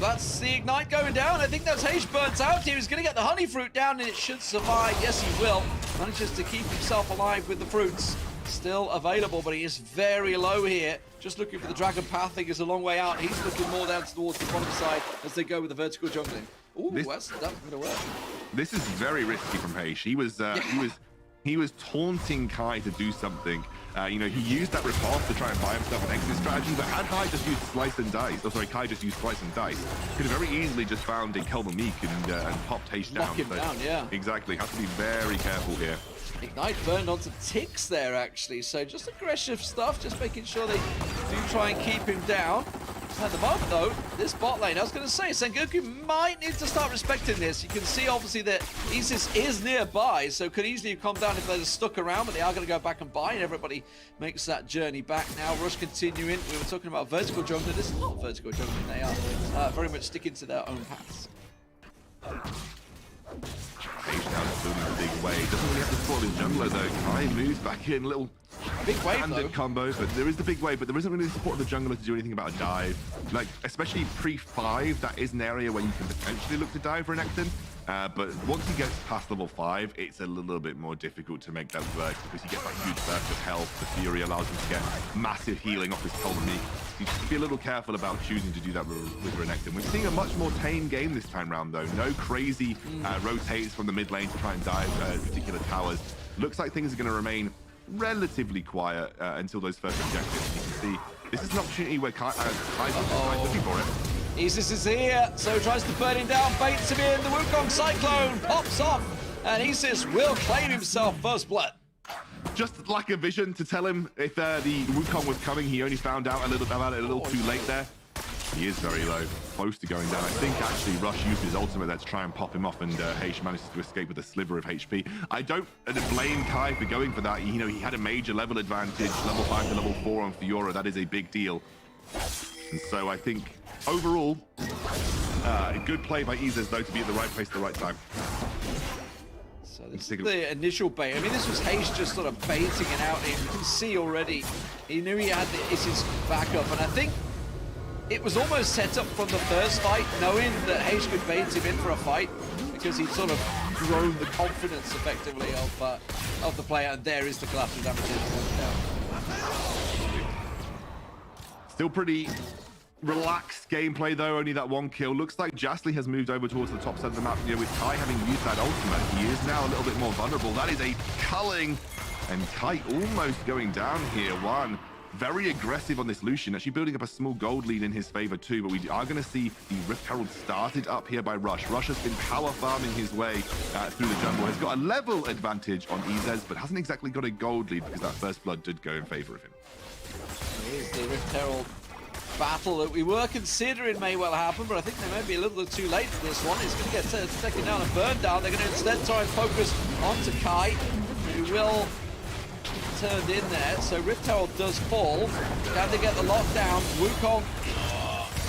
Speaker 16: That's the Ignite going down. I think that's Heish burnt out here. He's going to get the honey fruit down, and it should survive. Yes, he will. Manages to keep himself alive with the fruits still available, but he is very low here. Just looking for the Dragon Path. I think it's a long way out. He's looking more down towards the bottom side as they go with the vertical jungling. Ooh, that's not going to work.
Speaker 4: This is very risky from Heish. He was taunting Kai to do something. You know, he used that ripoff to try and buy himself an exit strategy, but had Kai just used slice and dice, Kai just used slice and dice, could have very easily just found a Kelvin Meek and popped Heish down.
Speaker 16: Lock him down, yeah.
Speaker 4: Exactly. Have to be very careful here.
Speaker 16: Ignite burned onto Tix there, actually. So just aggressive stuff, just making sure they do try and keep him down. At the moment, though, this bot lane, I was going to say, Sengoku might need to start respecting this. You can see, obviously, that Isis is nearby, so could easily have come down if they're just stuck around, but they are going to go back and buy, and everybody makes that journey back now. Rush continuing. We were talking about vertical jungling. This is not vertical jungling. They are very much sticking to their own paths.
Speaker 4: Heish now just building a big wave. Doesn't really have to support his jungler, though. Kai moves back in, little
Speaker 16: big wave
Speaker 4: standard combo, but there is the big wave, but there isn't really the support of the jungler to do anything about a dive. Like, especially pre-5, that is an area where you can potentially look to dive for Renekton. But once he gets past level 5, it's a little bit more difficult to make that work because he gets that huge burst of health. The Fury allows him to get massive healing off his Kelvin Meek. You should be a little careful about choosing to do that with Renekton. We're seeing a much more tame game this time round, though. No crazy rotates from the mid lane to try and dive particular towers. Looks like things are going to remain relatively quiet until those first objectives. You can see this is an opportunity where Kai's looking for it.
Speaker 16: Isis is here, so tries to burn him down, baits him in. The Wukong Cyclone pops off, and Isis will claim himself first blood.
Speaker 4: Just like a vision to tell him if the Wukong was coming. He only found out about it a little too late there. He is very low, close to going down. I think actually Rush used his ultimate there to try and pop him off, and Heish manages to escape with a sliver of HP. I don't blame Kai for going for that. You know, he had a major level advantage, level 5 to level 4 on Fiora. That is a big deal. And so I think overall, a good play by Isis, though, to be at the right place at the right time.
Speaker 16: So this is the initial bait. I mean, this was Heish just sort of baiting it out. You can see already, he knew he had the Isis backup, and I think it was almost set up from the first fight, knowing that Heish could bait him in for a fight, because he'd sort of grown the confidence effectively of the player, and there is the collateral damage.
Speaker 4: Still pretty relaxed gameplay, though. Only that one kill. Looks like Jastly has moved over towards the top side of the map. You know, with Kai having used that ultimate, he is now a little bit more vulnerable. That is a culling, and Kai almost going down here. One very aggressive on this Lucian, actually building up a small gold lead in his favor too, but we are going to see the Rift Herald started up here by Rush. Rush has been power farming his way through the jungle, has got a level advantage on Izez, but hasn't exactly got a gold lead because that first blood did go in favor of him.
Speaker 16: Here's the Rift Herald battle that we were considering may well happen, but I think they may be a little bit too late for this one. It's going to get taken down and burned down. They're going to instead try and focus onto Kai, who will turned in there. So Rift Herald does fall. Can they get the lockdown? Wukong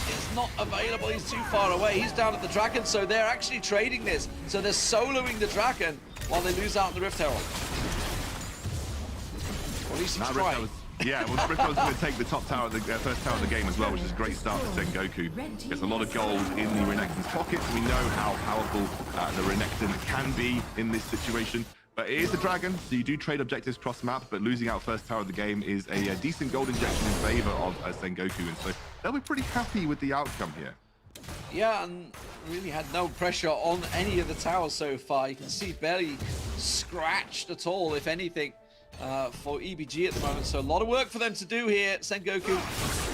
Speaker 16: is not available. He's too far away. He's down at the Dragon, so they're actually trading this. So they're soloing the Dragon while they lose out on the Rift Herald. Or at least he's trying.
Speaker 4: Yeah, well, Rift Herald's going to take the top tower, the first tower of the game as well, which is a great start for Sengoku. Gets a lot of gold in the Renekton's pockets. We know how powerful the Renekton can be in this situation. But it is the Dragon, so you do trade objectives cross-map, but losing out first tower of the game is a decent gold injection in favor of Sengoku, and so they'll be pretty happy with the outcome here.
Speaker 16: Yeah, and really had no pressure on any of the towers so far. You can see barely scratched at all, if anything, for EBG at the moment. So a lot of work for them to do here. Sengoku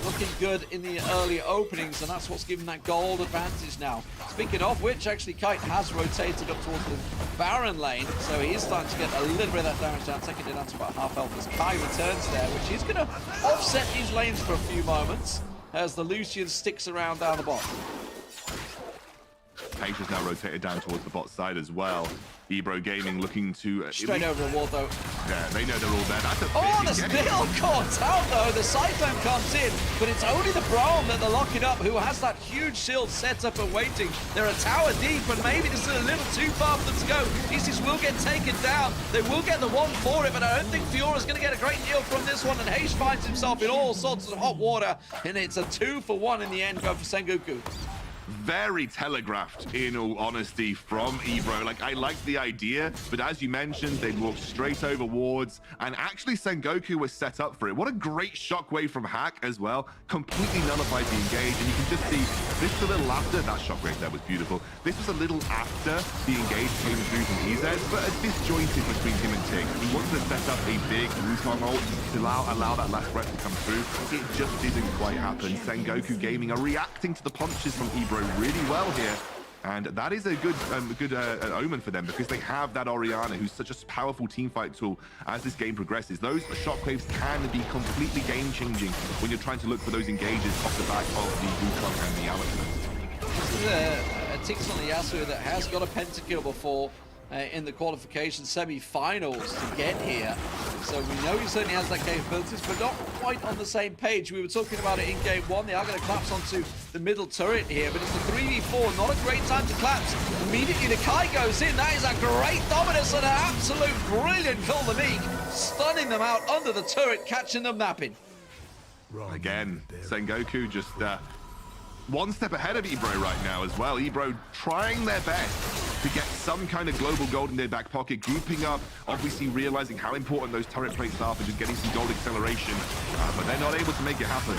Speaker 16: looking good in the early openings, and that's what's given that gold advantage now. Speaking of which, actually, Kite has rotated up towards the Baron lane, so he is starting to get a little bit of that damage down, taking it down to about half health as Kai returns there, which is going to offset these lanes for a few moments as the Lucian sticks around down the bottom.
Speaker 4: Page has now rotated down towards the bot side as well. EBRO Gaming looking to...
Speaker 16: Straight over the wall, though.
Speaker 4: Yeah, they know they're all there. That's a
Speaker 16: the still caught out, though. The Cyclone comes in, but it's only the Braum that they're locking up, who has that huge shield set up and waiting. They're a tower deep, and maybe this is a little too far for them to go. Isis will get taken down. They will get the one for it, but I don't think Fiora's going to get a great deal from this one, and Heish finds himself in all sorts of hot water, and it's a 2-for-1 in the end, going for Sengoku.
Speaker 4: Very telegraphed, in all honesty, from EBRO. Like, I like the idea, but as you mentioned, they'd walk straight over wards, and actually Sengoku was set up for it. What a great shockwave from Hack as well. Completely nullified the engage, and you can just see this is a little after. That shockwave there was beautiful. This was a little after the engage came through from EZ, but a disjointed between him and Tig. He wanted to set up a big Wukong ult to allow that last breath to come through. It just didn't quite happen. Sengoku Gaming are reacting to the punches from EBRO really well here, and that is a good omen for them, because they have that Orianna, who's such a powerful teamfight tool. As this game progresses, those shockwaves can be completely game-changing when you're trying to look for those engages off the back of the Wukong and the Alex.
Speaker 16: This is a Tix on the Yasuo that has got a pentakill before in the qualification semi-finals to get here. So we know he certainly has that capabilities, but not quite on the same page. We were talking about it in game one. They are going to collapse onto the middle turret here, but it's a 3v4, not a great time to collapse. Immediately the Kai goes in. That is a great dominance and an absolute brilliant kill the Meek, stunning them out under the turret, catching them napping.
Speaker 4: Again, Sengoku just one step ahead of EBRO right now as well. EBRO trying their best to get some kind of global gold in their back pocket, grouping up, obviously realizing how important those turret plates are for just getting some gold acceleration, but they're not able to make it happen.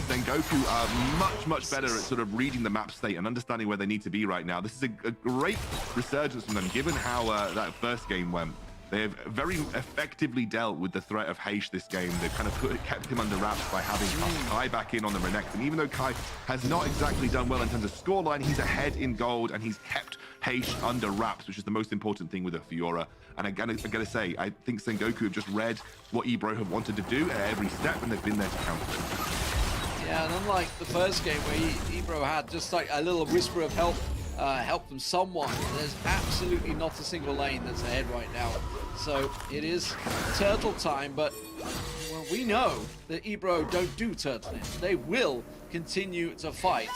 Speaker 4: Sengoku are much better at sort of reading the map state and understanding where they need to be right now. This is a great resurgence from them, given how that first game went. They have very effectively dealt with the threat of Heish this game. They've kind of kept him under wraps by having Kai back in on the Renekton. Even though Kai has not exactly done well in terms of scoreline, he's ahead in gold, and he's kept Heish under wraps, which is the most important thing with a Fiora. And again, I gotta say, I think Sengoku have just read what EBRO have wanted to do at every step, and they've been there to counter it.
Speaker 16: Yeah, and unlike the first game where EBRO had just like a little whisper of help from someone, there's absolutely not a single lane that's ahead right now. So it is turtle time, but well, we know that EBRO don't do turtling. They will continue to fight.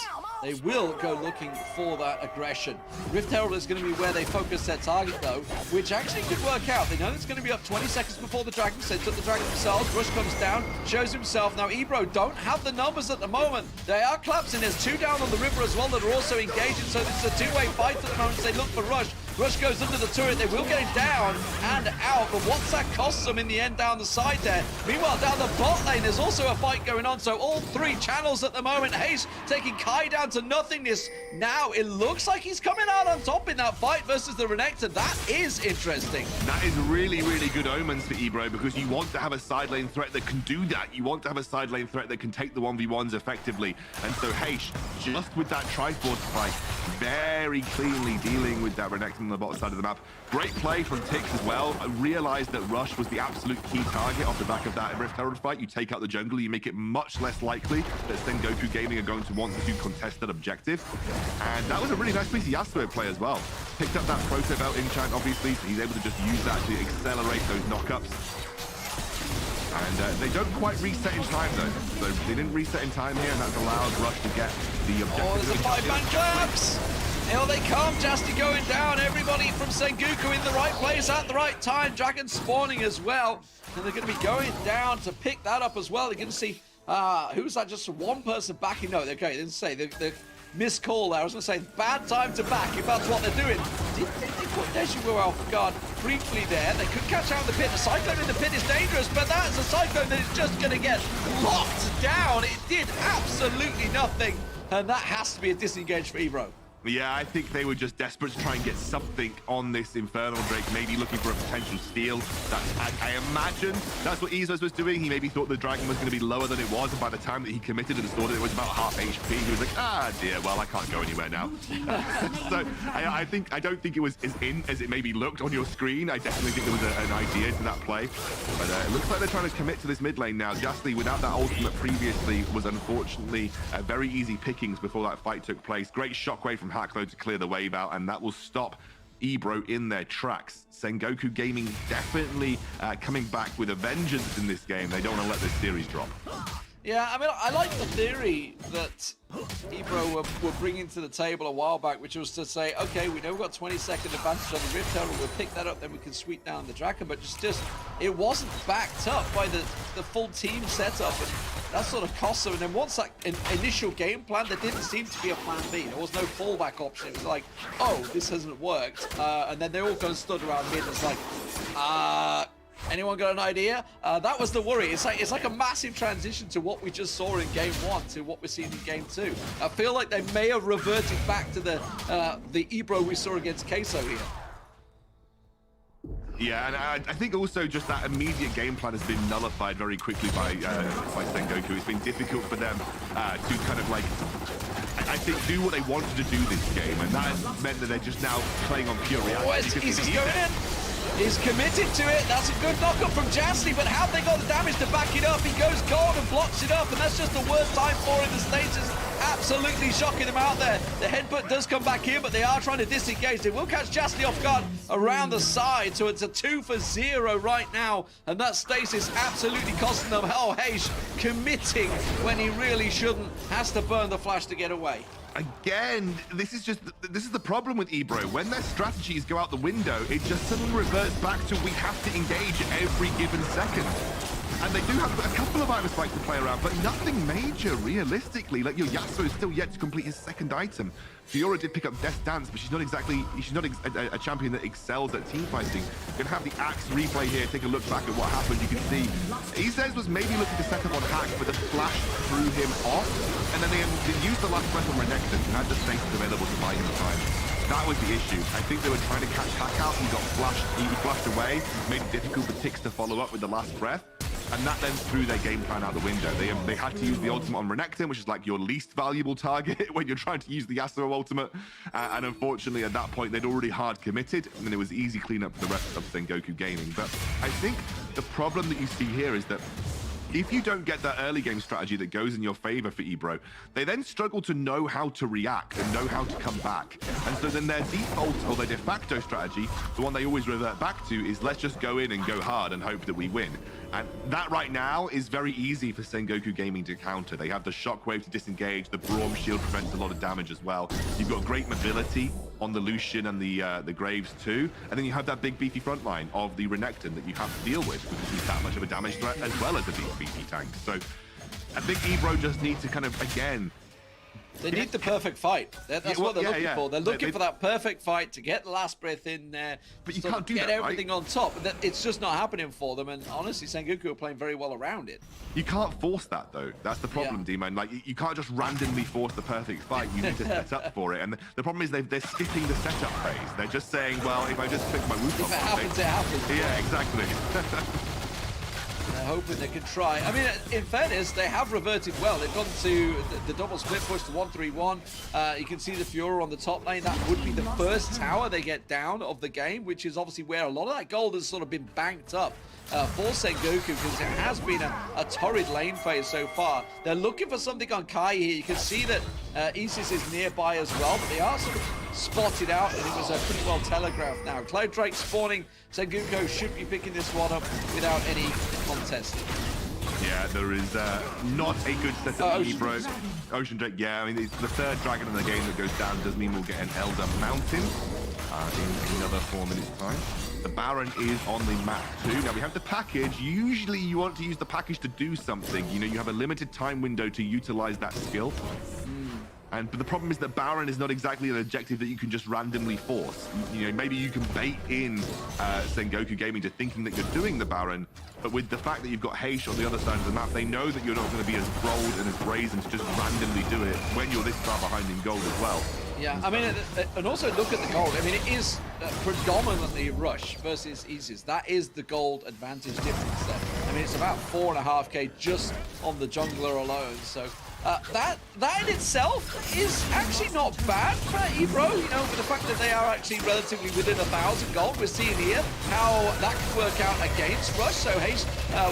Speaker 16: They will go looking for that aggression. Rift Herald is going to be where they focus their target, though, which actually could work out. They know it's going to be up 20 seconds before the Dragon, so they took the Dragon themselves. Rush comes down, shows himself. Now, EBRO don't have the numbers at the moment. They are collapsing. There's two down on the river as well that are also engaging, so this is a two-way fight at the moment. They look for Rush. Rush goes under the turret. They will get him down and out, but what's that cost them in the end down the side there? Meanwhile, down the bot lane, there's also a fight going on, so all three channels at the moment. Heish taking Kai down to nothingness. Now, it looks like he's coming out on top in that fight versus the Renekton. That is interesting.
Speaker 4: That is really good omens for EBRO, because you want to have a side lane threat that can do that. You want to have a side lane threat that can take the 1v1s effectively. And so Heish, just with that Triforce spike, very cleanly dealing with that Renekton on the bottom side of the map. Great play from Tix as well. I realized that Rush was the absolute key target off the back of that Rift Herald fight. You take out the jungle, you make it much less likely that Sengoku Gaming are going to want to contest that objective. And that was a really nice piece of Yasuo play as well. Picked up that Proto Belt enchant, obviously, so he's able to just use that to accelerate those knockups. And they don't quite reset in time, though. So they didn't reset in time here, and that's allowed Rush to get the objective.
Speaker 16: Oh, there's a 5-man collapse! Here they come, Justy going down. Everybody from Sengoku in the right place at the right time. Dragon spawning as well. And they're going to be going down to pick that up as well. They're going to see, who's that? Just one person backing. No, okay, they didn't say. The missed call there. I was going to say, bad time to back if that's what they're doing. Did they put Deju off guard briefly there? They could catch out the pit. The Cyclone in the pit is dangerous, but that is a Cyclone that is just going to get locked down. It did absolutely nothing. And that has to be a disengage for EBRO.
Speaker 4: Yeah, I think they were just desperate to try and get something on this Infernal Drake, maybe looking for a potential steal. I imagine that's what Izos was doing. He maybe thought the Dragon was going to be lower than it was, and by the time that he committed and saw that it was about half HP, he was like, ah, dear, well, I can't go anywhere now. So I don't think it was as in as it maybe looked on your screen. I definitely think there was an idea to that play. But it looks like they're trying to commit to this mid lane now. Justly, without that ultimate previously, was unfortunately very easy pickings before that fight took place. Great shockwave from Hacklow to clear the wave out, and that will stop EBRO in their tracks. Sengoku Gaming definitely coming back with a vengeance in this game. They don't want to let this series drop.
Speaker 16: Yeah, I mean, I like the theory that EBRO were bringing to the table a while back, which was to say, okay, we know we've got 20-second advantage on the Rift Herald, we'll pick that up, then we can sweep down the Draken, but just it wasn't backed up by the full team setup, and that sort of cost them. And then once that initial game plan, there didn't seem to be a plan B. There was no fallback option. It was like, oh, this hasn't worked. And then they all kind of stood around mid and it's like, anyone got an idea? That was the worry. It's like a massive transition to what we just saw in game 1 to what we're seeing in game 2. I feel like they may have reverted back to the EBRO we saw against Queso here.
Speaker 4: Yeah, and I think also just that immediate game plan has been nullified very quickly by Sengoku. It's been difficult for them to kind of like, I think, do what they wanted to do this game, and that has meant that they're just now playing on pure reaction.
Speaker 16: Oh, he's going in. He's committed to it. That's a good knockup from Jasty, but have they got the damage to back it up? He goes cold and blocks it up, and that's just the worst time for him. The stage is absolutely shocking him out there. The headbutt does come back here, but they are trying to disengage. They will catch Jasty off guard around the side, so it's a 2 for 0 right now, and that stasis absolutely costing them. Oh, Heish committing when he really shouldn't. Has to burn the flash to get away.
Speaker 4: Again, this is the problem with EBRO. When their strategies go out the window, it just suddenly reverts back to we have to engage every given second. And they do have a couple of item spikes to play around, but nothing major, realistically. Like, your Yasuo is still yet to complete his second item. Fiora did pick up Death Dance, but she's not a champion that excels at team fighting. We're gonna have the Axe replay here. Take a look back at what happened. You can see Izos was maybe looking to set up on Hack, but the flash threw him off. And then they used the last breath on Renekton and had the stasis available to buy him time. That was the issue. I think they were trying to catch Hack out. He got flashed. He flashed away. Made it difficult for Tix to follow up with the last breath. And that then threw their game plan out the window. They had to use the ultimate on Renekton, which is like your least valuable target when you're trying to use the Yasuo ultimate. And unfortunately, at that point, they'd already hard committed, and then it was easy cleanup for the rest of Sengoku Gaming. But I think the problem that you see here is that if you don't get that early game strategy that goes in your favor for EBRO, they then struggle to know how to react and know how to come back. And so then their default or their de facto strategy, the one they always revert back to, is let's just go in and go hard and hope that we win. And that right now is very easy for Sengoku Gaming to counter. They have the shockwave to disengage, the Braum shield prevents a lot of damage as well. You've got great mobility on the Lucian and the Graves too. And then you have that big beefy front line of the Renekton that you have to deal with because he's that much of a damage threat as well as a big beefy tank. So I think EBRO just need to kind of, again,
Speaker 16: they need the perfect fight. That's what they're looking for. They're looking for that perfect fight to get the last breath in there.
Speaker 4: But you can't do
Speaker 16: get
Speaker 4: that,
Speaker 16: everything on top. It's just not happening for them. And honestly, Sengoku are playing very well around it.
Speaker 4: You can't force that though. That's the problem, D-Man. Like you can't just randomly force the perfect fight. You need to set up for it. And the problem is they're skipping the setup phase. They're just saying, well, if I just click my Wukong,
Speaker 16: if it happens, it happens.
Speaker 4: Yeah, exactly.
Speaker 16: hoping they can try. I mean, in fairness, they have reverted well. They've gone to the double split push to 1-3-1. You can see the Fiora on the top lane. That would be the first tower they get down of the game, which is obviously where a lot of that gold has sort of been banked up for Sengoku, because it has been a torrid lane phase so far. They're looking for something on Kai here. You can see that Isis is nearby as well, but they are sort of spotted out, and it was pretty well telegraphed now. Cloud Drake spawning. Sengoku should be picking this one up without any contest.
Speaker 4: Yeah, there is not a good setup for EBRO. Ocean Drake, yeah, I mean, it's the third dragon in the game that goes down. Does mean we'll get an Elder Mountain in another 4 minutes' time. The Baron is on the map too. Now we have the package. Usually you want to use the package to do something. You know, you have a limited time window to utilize that skill. But the problem is that Baron is not exactly an objective that you can just randomly force. You know, maybe you can bait in Sengoku Gaming to thinking that you're doing the Baron, but with the fact that you've got Heish on the other side of the map, they know that you're not going to be as bold and as brazen to just randomly do it when you're this far behind in gold as well.
Speaker 16: Yeah, I mean, and also look at the gold. I mean, it is predominantly Rush versus Isis. That is the gold advantage difference there. I mean, it's about 4.5k just on the jungler alone. So that in itself is actually not bad for EBRO, you know, with the fact that they are actually relatively within 1,000 gold. We're seeing here how that can work out against Rush. So Haste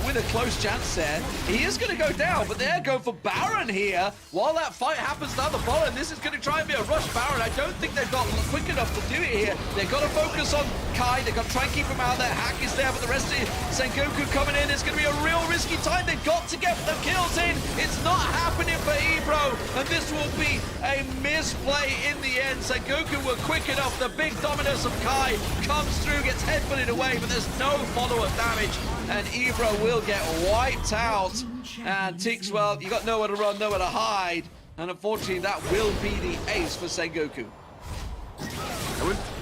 Speaker 16: with a close chance there. He is going to go down, but they're going for Baron here while that fight happens down the bottom. This is going to try and be a Rush Baron. I don't think they've got quick enough to do it here. They've got to focus on Kai. They've got to try and keep him out there. Hack is there, but the rest of Sengoku coming in. It's going to be a real risky time. They've got to get the kills in. It's not happening for EBRO, and this will be a misplay in the end. Sengoku were quick enough. The big dominance of Kai comes through, gets headbutted away, but there's no follow-up damage, and EBRO will get wiped out. And Tix, well, you got nowhere to run, nowhere to hide, and unfortunately that will be the ace for Sengoku.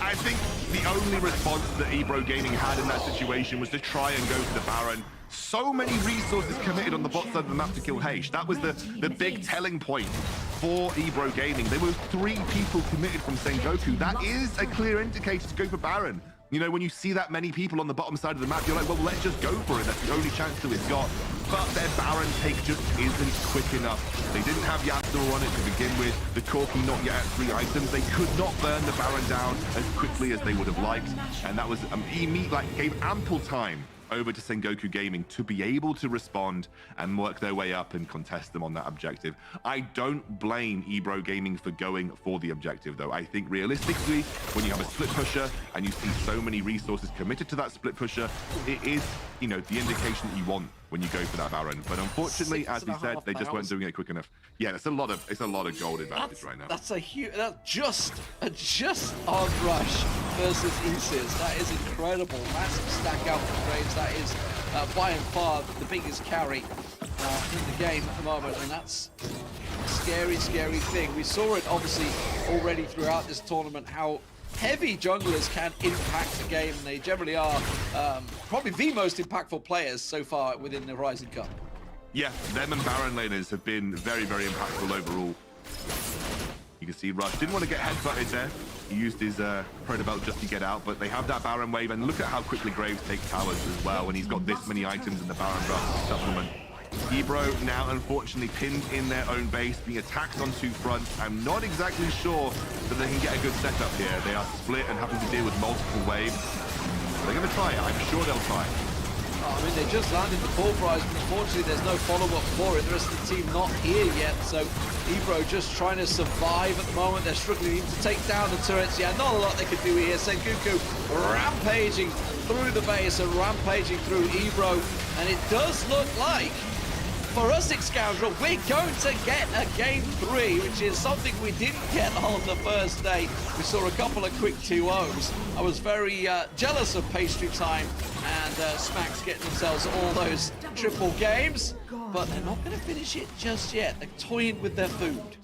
Speaker 4: I think the only response that EBRO Gaming had in that situation was to try and go to the Baron. So many resources committed on the bot side of the map to kill Heish. That was the big telling point for EBRO Gaming. There were 3 people committed from Sengoku. That is a clear indicator to go for Baron. You know, when you see that many people on the bottom side of the map, you're like, well, let's just go for it. That's the only chance that we've got. But their Baron take just isn't quick enough. They didn't have Yasuo on it to begin with. The Corki not yet at 3 items. They could not burn the Baron down as quickly as they would have liked. And that was, gave ample time over to Sengoku Gaming to be able to respond and work their way up and contest them on that objective. I don't blame EBRO Gaming for going for the objective, though. I think realistically, when you have a split pusher and you see so many resources committed to that split pusher, it is, you know, the indication that you want when you go for that Baron. But unfortunately, as we said, they just weren't doing it quick enough. Yeah, it's a lot of gold advantage right now.
Speaker 16: That's a huge, that's just on Rush versus Isis. That is incredible. Massive stack out for Graves. That is by and far the biggest carry in the game at the moment, and that's a scary, scary thing. We saw it obviously already throughout this tournament, how heavy junglers can impact the game, and they generally are probably the most impactful players so far within the Horizon Cup.
Speaker 4: Yeah, them and Baron laners have been very, very impactful overall. You can see Rush didn't want to get headbutted there. He used his Predator Belt just to get out, but they have that Baron wave, and look at how quickly Graves takes towers as well when he's got this many items in the Baron Rush supplement. EBRO now unfortunately pinned in their own base, being attacked on 2 fronts. I'm not exactly sure that they can get a good setup here. They are split and having to deal with multiple waves. They're going to try it. I'm sure they'll try.
Speaker 16: I mean, they just landed the full prize, but unfortunately there's no follow-up for it. The rest of the team not here yet, so EBRO just trying to survive at the moment. They're struggling to take down the turrets. Yeah, not a lot they could do here. Sengoku rampaging through the base and rampaging through EBRO, and it does look like, for us, Scoundrel, we're going to get a game 3, which is something we didn't get on the first day. We saw a couple of quick 2-0s. I was very jealous of Pastry Time and Smacks getting themselves all those triple games, but they're not going to finish it just yet. They're toying with their food.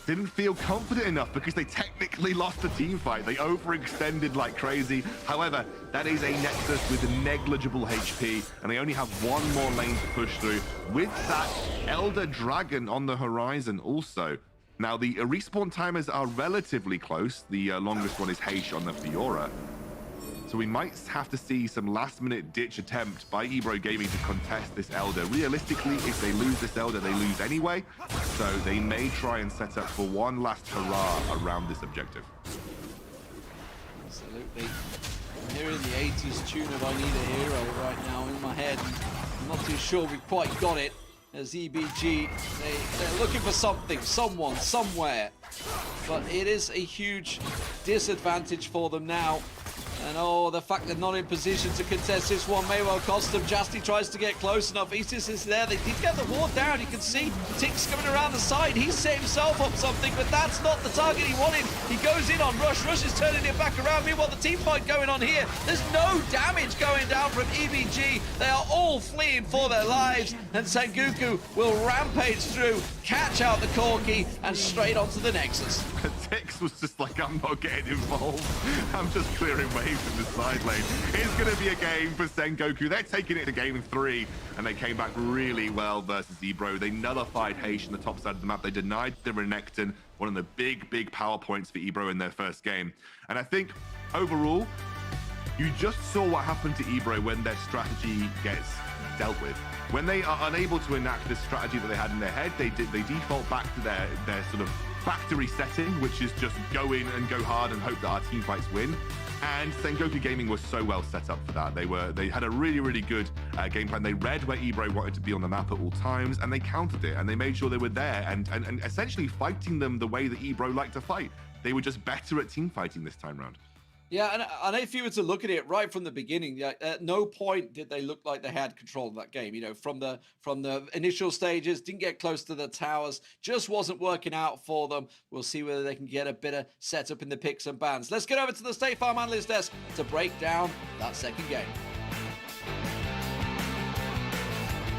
Speaker 4: Didn't feel confident enough because they technically lost the team fight. They overextended like crazy. However, that is a Nexus with negligible HP, and they only have 1 more lane to push through with that Elder Dragon on the horizon also. Now, the respawn timers are relatively close. The longest one is Heish on the Fiora. So we might have to see some last-minute ditch attempt by EBRO Gaming to contest this Elder. Realistically, if they lose this Elder, they lose anyway. So they may try and set up for one last hurrah around this objective.
Speaker 16: Absolutely. I'm hearing the 80s tune of I Need a Hero right now in my head. I'm not too sure we've quite got it. As EBG, they're looking for something, someone, somewhere. But it is a huge disadvantage for them now. And oh, the fact they're not in position to contest this one may well cost them. Justy tries to get close enough. Aegis is there. They did get the ward down. You can see Tix coming around the side. He set himself up something, but that's not the target he wanted. He goes in on Rush. Rush is turning it back around. Meanwhile, the team fight going on here. There's no damage going down from EBG. They are all fleeing for their lives. And Sengoku will rampage through, catch out the Corki, and straight onto the Nexus.
Speaker 4: Tix was just like, I'm not getting involved. I'm just clearing waves in the side lane. It's going to be a game for Sengoku. They're taking it to game 3, and they came back really well versus EBRO. They nullified Heish on the top side of the map. They denied the Renekton, one of the big power points for EBRO in their first game. And I think overall, you just saw what happened to EBRO when their strategy gets dealt with. When they are unable to enact the strategy that they had in their head, they default back to their sort of factory setting, which is just go in and go hard and hope that our team fights win. And Sengoku Gaming was so well set up for that. They had a really good game plan. They read where EBRO wanted to be on the map at all times, and they countered it, and they made sure they were there and essentially fighting them the way that EBRO like to fight. They were just better at team fighting this time round.
Speaker 16: Yeah, and if you were to look at it right from the beginning, at no point did they look like they had control of that game. You know, from the initial stages, didn't get close to the towers, just wasn't working out for them. We'll see whether they can get a bit of setup in the picks and bans. Let's get over to the State Farm analyst desk to break down that second game.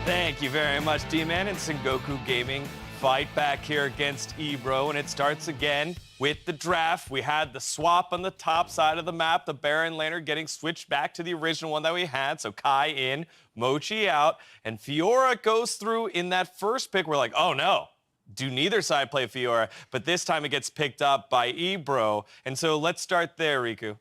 Speaker 9: Thank you very much, D-Man. And Sengoku Gaming fight back here against EBRO, and it starts again with the draft. We had the swap on the top side of the map, the Baron laner getting switched back to the original one that we had. So Kai in, Mochi out, and Fiora goes through in that first pick. We're like, oh no, do neither side play Fiora? But this time it gets picked up by EBRO. And so let's start there, Riku.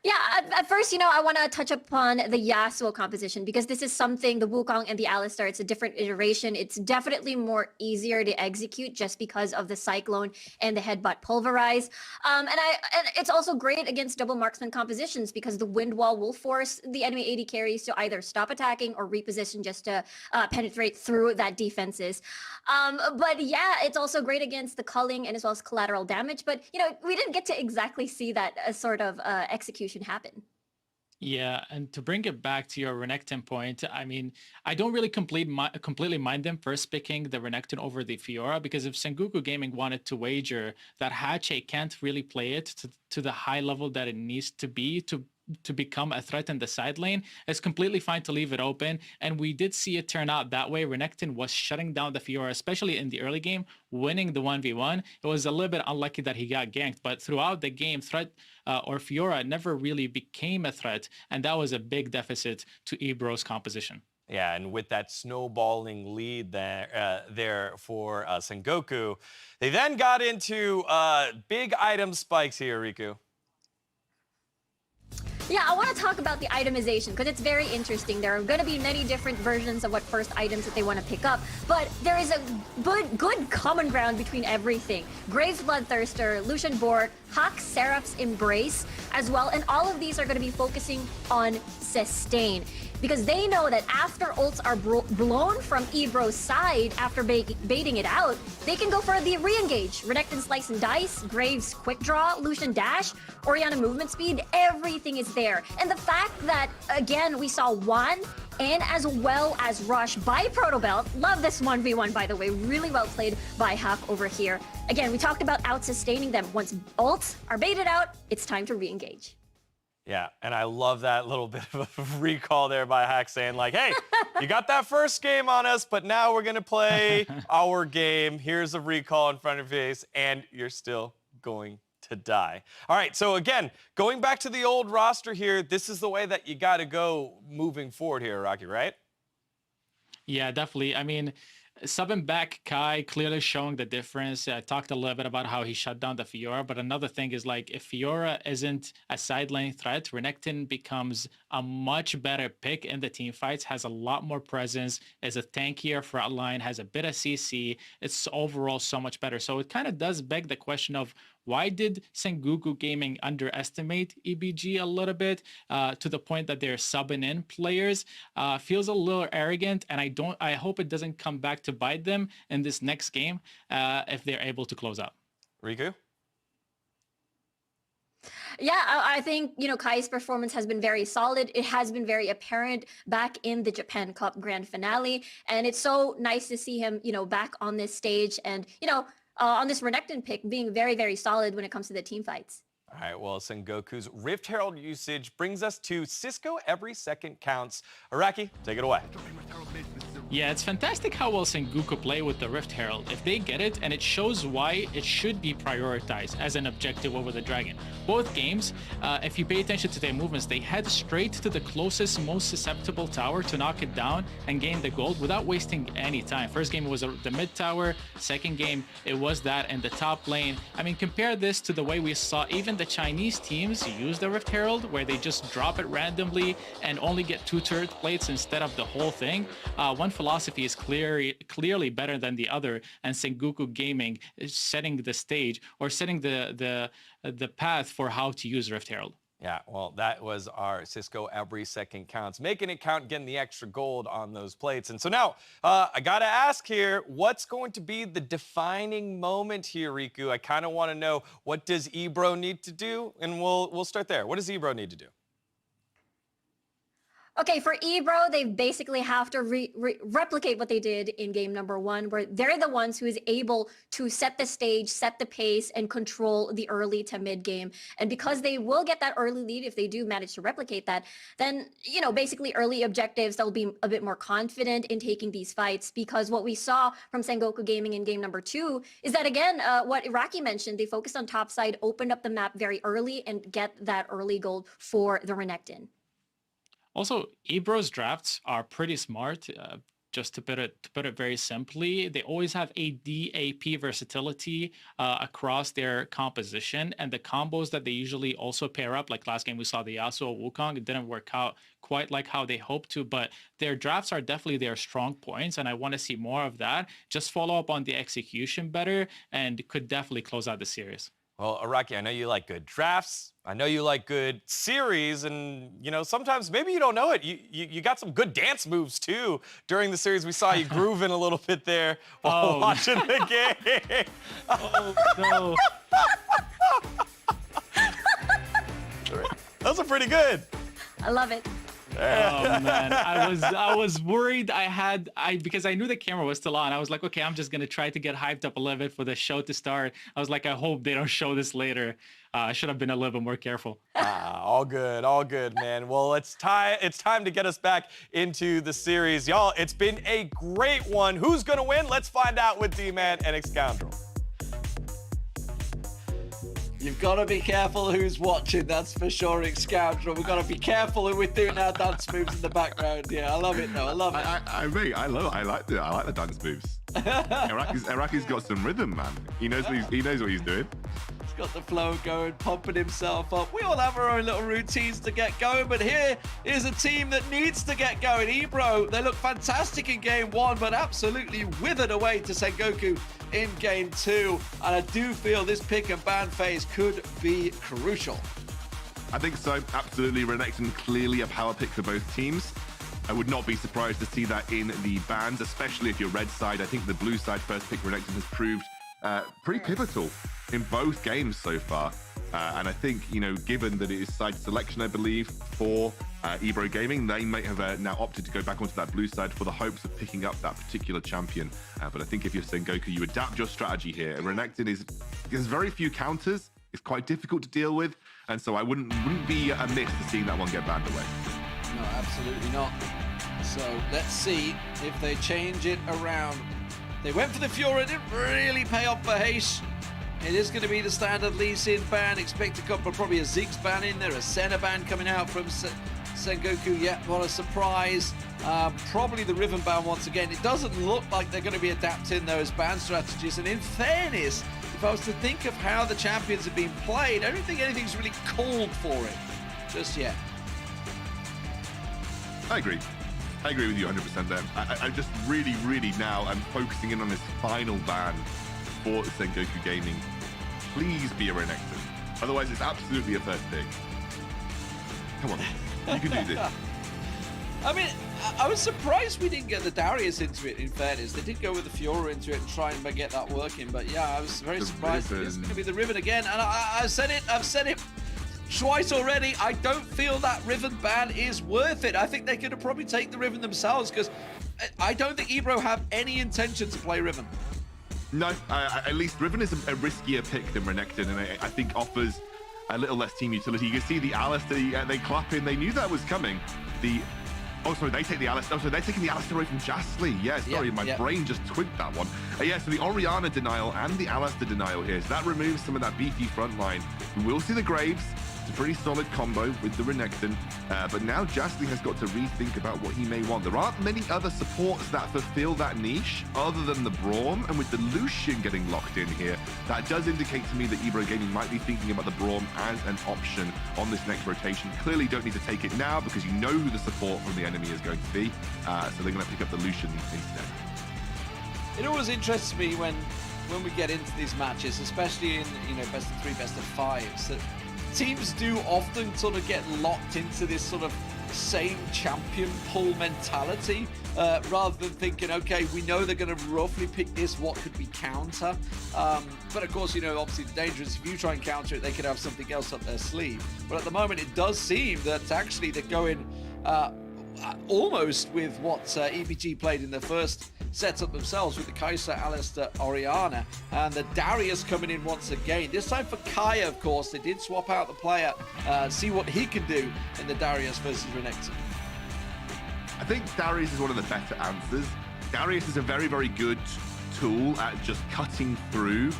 Speaker 5: Yeah, at first, you know, I want to touch upon the Yasuo composition because this is something, the Wukong and the Alistar, it's a different iteration. It's definitely more easier to execute just because of the Cyclone and the Headbutt Pulverize. And it's also great against double marksman compositions because the Wind Wall will force the enemy AD carries to either stop attacking or reposition just to penetrate through that defenses. But yeah, it's also great against the culling and as well as collateral damage. But, you know, we didn't get to exactly see that sort of execution happen.
Speaker 10: Yeah, and to bring it back to your Renekton point, I mean, I don't really completely mind them first picking the Renekton over the Fiora, because if Sengoku Gaming wanted to wager that Hache can't really play it to the high level that it needs to be to become a threat in the side lane, it's completely fine to leave it open. And we did see it turn out that way. Renekton was shutting down the Fiora, especially in the early game, winning the 1v1. It was a little bit unlucky that he got ganked, but throughout the game, threat or Fiora never really became a threat. And that was a big deficit to EBRO's composition.
Speaker 9: Yeah, and with that snowballing lead there for Sengoku, they then got into big item spikes here, Riku.
Speaker 5: Yeah, I want to talk about the itemization because it's very interesting. There are going to be many different versions of what first items that they want to pick up, but there is a good common ground between everything. Graves Bloodthirster, Lucian Bork, Hawk Seraph's Embrace as well, and all of these are going to be focusing on sustain, because they know that after ults are blown from EBRO's side, after baiting it out, they can go for the re-engage. Renekton Slice and Dice, Graves Quick Draw, Lucian Dash, Orianna Movement Speed, everything is there. And the fact that, again, we saw Juan and as well as Rush by Protobelt. Love this 1v1, by the way. Really well played by Huck over here. Again, we talked about out-sustaining them. Once ults are baited out, it's time to re-engage.
Speaker 9: Yeah, and I love that little bit of a recall there by Hack saying like, hey, you got that first game on us, but now we're going to play our game. Here's a recall in front of your face, and you're still going to die. All right, so again, going back to the old roster here, this is the way that you got to go moving forward here, Rocky, right?
Speaker 10: Yeah, definitely. I mean, subbing back Kai, clearly showing the difference. I talked a little bit about how he shut down the Fiora, but another thing is like if Fiora isn't a side lane threat, Renekton becomes a much better pick in the team fights, has a lot more presence, is a tankier front line, has a bit of CC. It's overall so much better. So it kind of does beg the question of why did Sengoku Gaming underestimate EBG a little bit to the point that they're subbing in players? Feels a little arrogant, and I hope it doesn't come back to bite them in this next game if they're able to close out.
Speaker 9: Riku?
Speaker 5: Yeah, I think, Kai's performance has been very solid. It has been very apparent back in the Japan Cup Grand Finale. And it's so nice to see him, back on this stage and, on this Renekton pick being very, very solid when it comes to the team fights.
Speaker 9: All right, well, Sengoku's Rift Herald usage brings us to Cisco Every Second Counts. Araki, take it away.
Speaker 10: Yeah, it's fantastic how well Sengoku play with the Rift Herald. If they get it, and it shows why it should be prioritized as an objective over the Dragon. Both games, if you pay attention to their movements, they head straight to the closest, most susceptible tower to knock it down and gain the gold without wasting any time. First game was the mid tower. Second game, it was that in the top lane. I mean, compare this to the way we saw even the Chinese teams use the Rift Herald, where they just drop it randomly and only get 2 turret plates instead of the whole thing. One philosophy is clearly better than the other, and Sengoku Gaming is setting the stage or setting the path for how to use Rift Herald.
Speaker 9: Yeah, well, that was our Cisco Every Second Counts. Making it count, getting the extra gold on those plates. And so now, I got to ask here, what's going to be the defining moment here, Riku? I kind of want to know, what does EBRO need to do? And we'll start there. What does EBRO need to do?
Speaker 5: Okay, for EBRO, they basically have to replicate what they did in game number 1, where they're the ones who is able to set the stage, set the pace, and control the early to mid game. And because they will get that early lead, if they do manage to replicate that, then, basically early objectives, they'll be a bit more confident in taking these fights, because what we saw from Sengoku Gaming in game number 2 is that, again, what Iraqi mentioned, they focused on top side, opened up the map very early, and get that early gold for the Renekton.
Speaker 10: Also, EBRO's drafts are pretty smart. Just to put it very simply, they always have a DAP versatility across their composition, and the combos that they usually also pair up, like last game we saw the Yasuo Wukong, it didn't work out quite like how they hoped to, but their drafts are definitely their strong points, and I want to see more of that. Just follow up on the execution better, and could definitely close out the series.
Speaker 9: Well, Araki, I know you like good drafts. I know you like good series, and sometimes maybe you don't know it. You got some good dance moves too during the series. We saw you grooving a little bit there while watching the game.
Speaker 10: Oh no!
Speaker 9: Those are pretty good.
Speaker 5: I love it.
Speaker 10: Oh man, I was worried. Because I knew the camera was still on. I was like, okay, I'm just gonna try to get hyped up a little bit for the show to start. I was like, I hope they don't show this later. I should have been a little bit more careful.
Speaker 9: All good, man. Well, it's time to get us back into the series, y'all. It's been a great one. Who's gonna win? Let's find out with D-Man and Scoundrel.
Speaker 16: You've got to be careful who's watching, that's for sure, Scoundrel. We've got to be careful who we're doing our dance moves in the background. Yeah, I love it, though. I love it.
Speaker 4: I like the dance moves. Iraqi's got some rhythm, man. He knows what he's doing.
Speaker 16: He's got the flow going, pumping himself up. We all have our own little routines to get going, but here is a team that needs to get going. EBRO, they look fantastic in game 1, but absolutely withered away to Sengoku in game 2. And I do feel this pick and ban phase could be crucial.
Speaker 4: I think so, absolutely. Renekton clearly a power pick for both teams. I would not be surprised to see that in the bans, especially if you're red side. I think the blue side first pick Renekton has proved pretty pivotal in both games so far. And I think, given that it is side selection, I believe, for EBRO Gaming, they may have now opted to go back onto that blue side for the hopes of picking up that particular champion. But I think if you're Sengoku, you adapt your strategy here. And Renekton has very few counters. It's quite difficult to deal with. And so I wouldn't be amiss to seeing that one get banned away.
Speaker 16: No, absolutely not. So let's see if they change it around. They went for the Fiora, didn't really pay off for Haste. It is going to be the standard Lee Sin ban. Expect to come for probably a Ziggs ban in there, a Senna ban coming out from Sengoku, yeah, what a surprise. Probably the Riven ban once again. It doesn't look like they're going to be adapting those ban strategies. And in fairness, if I was to think of how the champions have been played, I don't think anything's really called for it just yet.
Speaker 4: I agree with you 100% there. I just really now I'm focusing in on this final ban for Sengoku Gaming. Please be a Renekton. Otherwise, it's absolutely a first pick. Come on, you can do this.
Speaker 16: I mean, I was surprised we didn't get the Darius into it, in fairness. They did go with the Fiora into it and try and get that working. But yeah, I was very surprised. It's going to be the Riven again. And I've said it twice already. I don't feel that Riven ban is worth it. I think they could have probably taken the Riven themselves, because I don't think EBRO have any intention to play Riven.
Speaker 4: No, at least Riven is a riskier pick than Renekton, and I think offers a little less team utility. You can see the Alistar, they clap in. They knew that was coming. Oh, sorry, they take the Alistar. So they're taking the Alistar away from Jastly. Yeah, sorry, my brain just twigged that one. Yeah, so the Orianna denial and the Alistar denial here. So that removes some of that beefy front line. We will see the Graves. It's a pretty solid combo with the Renekton. But now Jastly has got to rethink about what he may want. There aren't many other supports that fulfill that niche other than the Braum. And with the Lucian getting locked in here, that does indicate to me that EBRO Gaming might be thinking about the Braum as an option on this next rotation. Clearly don't need to take it now because you know who the support from the enemy is going to be. So they're going to pick up the Lucian instead.
Speaker 16: It always interests me when we get into these matches, especially in best of 3, best of 5s, that teams do often sort of get locked into this sort of same champion pool mentality, rather than thinking, okay, we know they're going to roughly pick this, what could we counter? But of course, obviously the danger is if you try and counter it, they could have something else up their sleeve. But at the moment, it does seem that actually they're going almost with what EBG played in their first setup themselves, with the Kai'Sa, Alistar, Orianna, and the Darius coming in once again. This time for Kaya, of course. They did swap out the player, see what he can do in the Darius versus Renekton.
Speaker 4: I think Darius is one of the better answers. Darius is a very good tool at just cutting through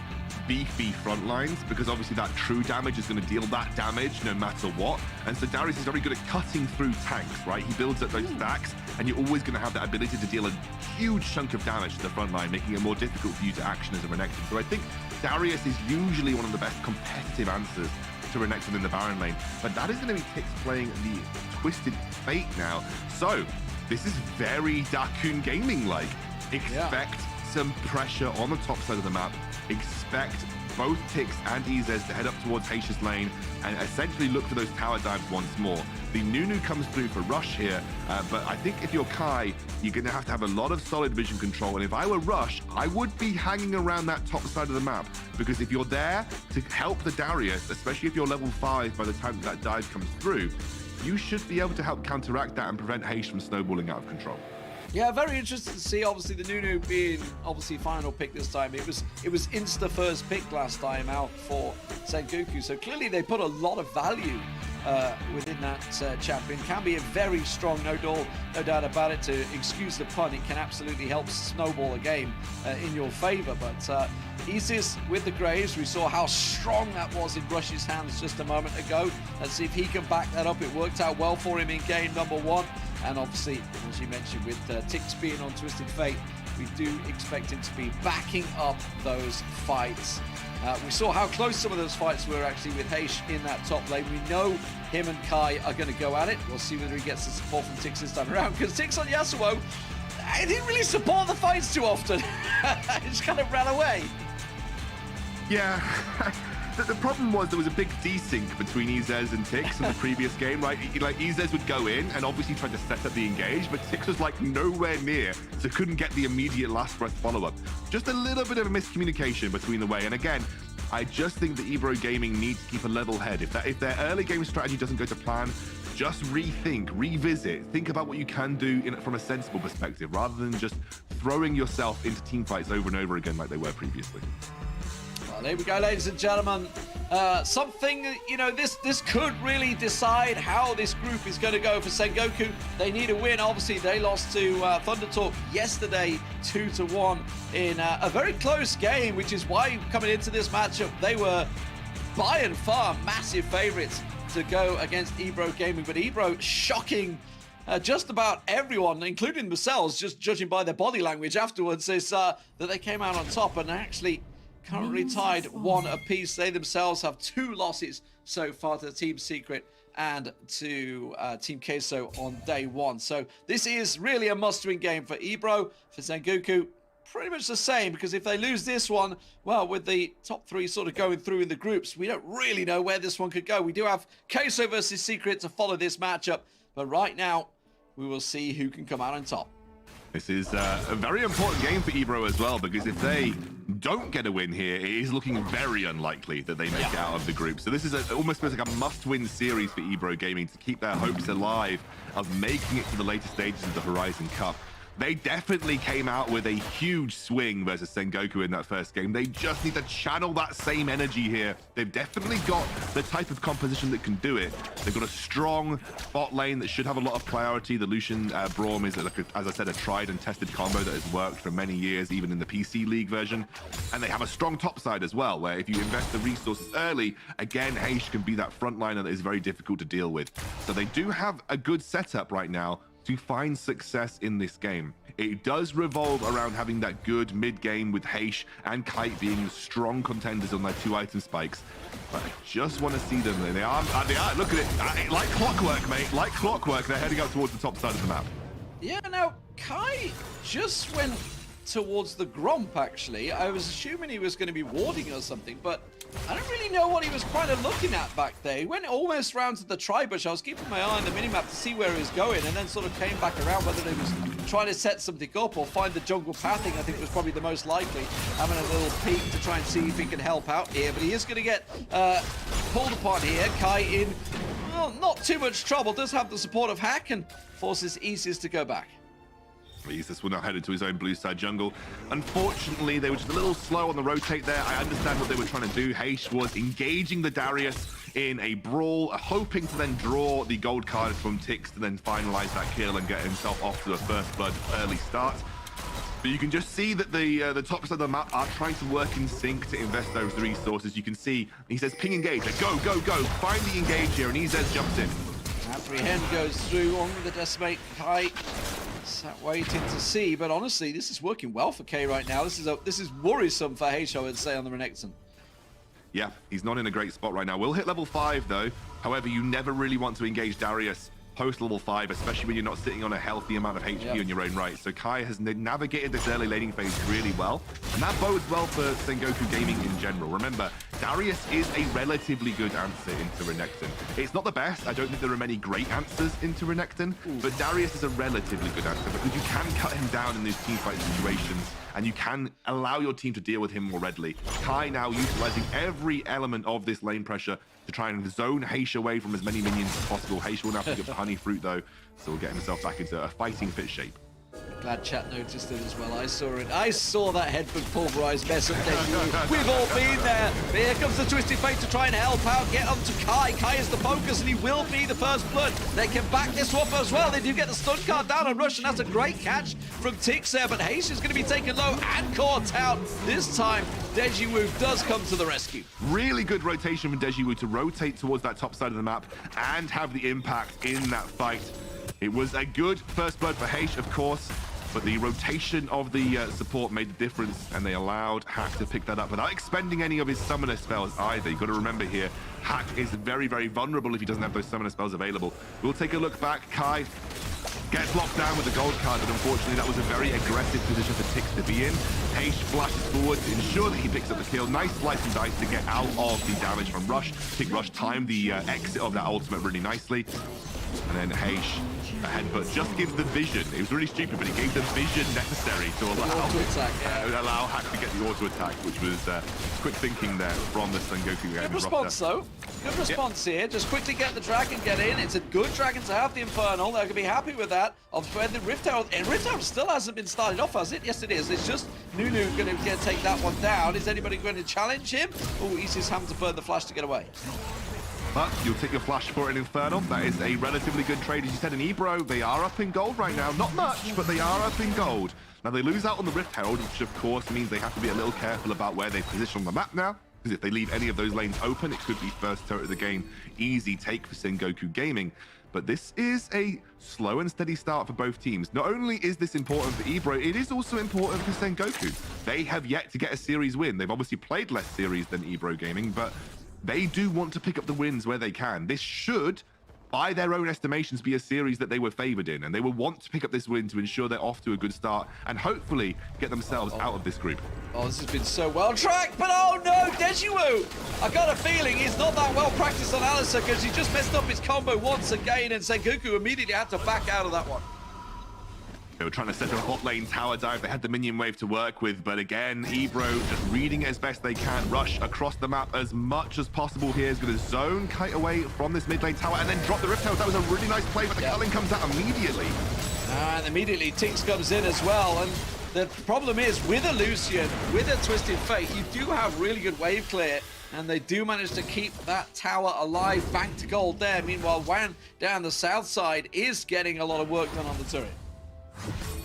Speaker 4: beefy front lines, because obviously that true damage is going to deal that damage no matter what. And so Darius is very good at cutting through tanks, right? He builds up those stacks, and you're always going to have that ability to deal a huge chunk of damage to the front line, making it more difficult for you to action as a Renekton. So I think Darius is usually one of the best competitive answers to Renekton in the Baron lane. But that is going to be Tix playing the Twisted Fate now. So this is very Dakun Gaming-like. Expect some pressure on the top side of the map. Expect both Tix and Izez to head up towards Haitia's lane and essentially look for those tower dives once more. The Nunu comes through for Rush here, but I think if you're Kai, you're going to have a lot of solid vision control. And if I were Rush, I would be hanging around that top side of the map, because if you're there to help the Darius, especially if you're level 5 by the time that dive comes through, you should be able to help counteract that and prevent Haitian from snowballing out of control.
Speaker 16: Yeah, very interesting to see. Obviously, the Nunu being final pick this time. It was insta first pick last time out for Sengoku. So clearly they put a lot of value within that champion. Can be a very strong, no doubt about it. To excuse the pun, it can absolutely help snowball a game in your favor. But Isis with the Graves, we saw how strong that was in Rush's hands just a moment ago. Let's see if he can back that up. It worked out well for him in game number 1. And obviously, as you mentioned, with Tix being on Twisted Fate, we do expect him to be backing up those fights. We saw how close some of those fights were actually with Heish in that top lane. We know him and Kai are going to go at it. We'll see whether he gets the support from Tix this time around, because Tix on Yasuo, I didn't really support the fights too often. He just kind of ran away.
Speaker 4: Yeah. The problem was there was a big desync between Izez and Tix in the previous game, right? Like, Izez would go in and obviously try to set up the engage, but Tix was like nowhere near, so couldn't get the immediate last breath follow-up. Just a little bit of a miscommunication between the way. And again, I just think that EBRO Gaming needs to keep a level head. If their early game strategy doesn't go to plan, just rethink, revisit, think about what you can do from a sensible perspective, rather than just throwing yourself into team fights over and over again like they were previously.
Speaker 16: Well, there we go, ladies and gentlemen. Something, this could really decide how this group is going to go for Sengoku. They need a win. Obviously, they lost to Thunder Talk yesterday, 2-1 in a very close game, which is why coming into this matchup, they were by and far massive favorites to go against EBRO Gaming, but EBRO shocking just about everyone, including themselves, just judging by their body language afterwards, is that they came out on top and actually currently tied 1 apiece. They themselves have 2 losses so far to Team Secret and to Team Queso on day 1. So this is really a must-win game for EBRO. For Sengoku, pretty much the same, because if they lose this one, well, with the top 3 sort of going through in the groups, we don't really know where this one could go. We do have Queso versus Secret to follow this matchup, but right now, we will see who can come out on top.
Speaker 4: This is a very important game for EBRO as well, because if they don't get a win here, it is looking very unlikely that they make it out of the group. So this is almost like a must-win series for EBRO Gaming to keep their hopes alive of making it to the later stages of the Horizon Cup. They definitely came out with a huge swing versus Sengoku in that first game. They just need to channel that same energy here. They've definitely got the type of composition that can do it. They've got a strong bot lane that should have a lot of clarity. The Lucian Braum is, like as I said, a tried and tested combo that has worked for many years, even in the PC League version. And they have a strong top side as well, where if you invest the resources early, again, Heish can be that frontliner that is very difficult to deal with. So they do have a good setup right now to find success in this game. It does revolve around having that good mid-game with Heish and Kite being strong contenders on their 2 item spikes. But I just want to see them. They are, look at it, like clockwork, mate, like clockwork. They're heading up towards the top side of the map.
Speaker 16: Yeah, now, Kai just went towards the Gromp, actually. I was assuming he was going to be warding or something, but I don't really know what he was kind of looking at back there. He went almost round to the tri-bush. I was keeping my eye on the minimap to see where he was going, and then sort of came back around, whether he was trying to set something up or find the jungle pathing. I think was probably the most likely, having a little peek to try and see if he can help out here. But he is going to get pulled upon here. Kai in, well, not too much trouble. Does have the support of Hack and forces Isis to go back.
Speaker 4: Isis will now head into his own blue side jungle. Unfortunately, they were just a little slow on the rotate there. I understand what they were trying to do. Heish was engaging the Darius in a brawl, hoping to then draw the gold card from Tix to then finalize that kill and get himself off to a first blood early start. But you can just see that the top side of the map are trying to work in sync to invest those resources. You can see, he says, ping engage, go, go, go, find the engage here, and Izez jumps in.
Speaker 16: Apprehend goes through on the Decimate. Kai sat waiting to see, but honestly, this is working well for K right now. This is worrisome for Heish, I would say, on the Renekton.
Speaker 4: Yeah, he's not in a great spot right now. We'll hit level 5, though. However, you never really want to engage Darius post level 5, especially when you're not sitting on a healthy amount of HP in your own right. So Kai has navigated this early laning phase really well, and that bodes well for Sengoku Gaming in general. Remember, Darius is a relatively good answer into Renekton. It's not the best. I don't think there are many great answers into Renekton, but Darius is a relatively good answer because you can cut him down in these teamfight situations, and you can allow your team to deal with him more readily. Kai now utilizing every element of this lane pressure to try and zone Heish away from as many minions as possible. Heish will now pick up the honey fruit though, so we'll get himself back into a fighting fit shape.
Speaker 16: Glad chat noticed it as well. I saw it. I saw that headbutt pulverized mess up there. We've all been there. But here comes the Twisted Fate to try and help out. Get up to Kai. Kai is the focus, and he will be the first blood. They can back this up as well. They do get the stun card down on Rush, and that's a great catch from Tix there. But Heish is going to be taken low and caught out. This time, Dejiwoo does come to the rescue.
Speaker 4: Really good rotation from Dejiwoo to rotate towards that top side of the map and have the impact in that fight. It was a good first blood for Heish, of course, but the rotation of the support made the difference, and they allowed Hack to pick that up without expending any of his summoner spells either. You've got to remember here, Hack is very, very vulnerable if he doesn't have those summoner spells available. We'll take a look back. Kai gets locked down with the gold card, but unfortunately that was a very aggressive position for Tix to be in. Heish flashes forward to ensure that he picks up the kill. Nice slice and dice to get out of the damage from Rush. I think Rush timed the exit of that ultimate really nicely. And then Heish, a headbutt, just gives the vision. It was really stupid, but it gave the vision necessary to allow Hack to get the auto attack, which was quick thinking there from the Sengoku.
Speaker 16: Good response, though. Good response here. Just quickly get the dragon, get in. It's a good dragon to have the Infernal. They're going to be happy with that. Of where the Rift Herald, and Rift Herald still hasn't been started off, has it? Yes, it is. It's just Nunu going to take that one down. Is anybody going to challenge him? Oh, Isis having to burn the flash to get away.
Speaker 4: But you'll take your flash for an Infernal. That is a relatively good trade. As you said, in EBRO, they are up in gold right now. Not much, but they are up in gold. Now, they lose out on the Rift Herald, which of course means they have to be a little careful about where they position on the map now. because if they leave any of those lanes open, it could be first turret of the game. Easy take for Sengoku Gaming. But this is a slow and steady start for both teams. Not only is this important for EBRO, it is also important for Sengoku. They have yet to get a series win. They've obviously played less series than EBRO Gaming, but they do want to pick up the wins where they can. This should, by their own estimations, be a series that they were favored in, and they will want to pick up this win to ensure they're off to a good start and hopefully get themselves out of this group.
Speaker 16: Oh, this has been so well tracked, but oh no, Dejiwoo! I got a feeling he's not that well practiced on Alisson because he just messed up his combo once again, and Sengoku immediately had to back out of that one.
Speaker 4: They were trying to set a bot lane tower dive. They had the minion wave to work with, but again, EBRO just reading it as best they can. Rush across the map as much as possible here. Is going to zone Kite away from this mid lane tower and then drop the Rift Tail. That was a really nice play, but the culling comes out immediately.
Speaker 16: And immediately Tinks comes in as well, and the problem is with a Lucian, with a Twisted Fate, you do have really good wave clear, and they do manage to keep that tower alive, back to gold there. Meanwhile, Wan down the south side is getting a lot of work done on the turret.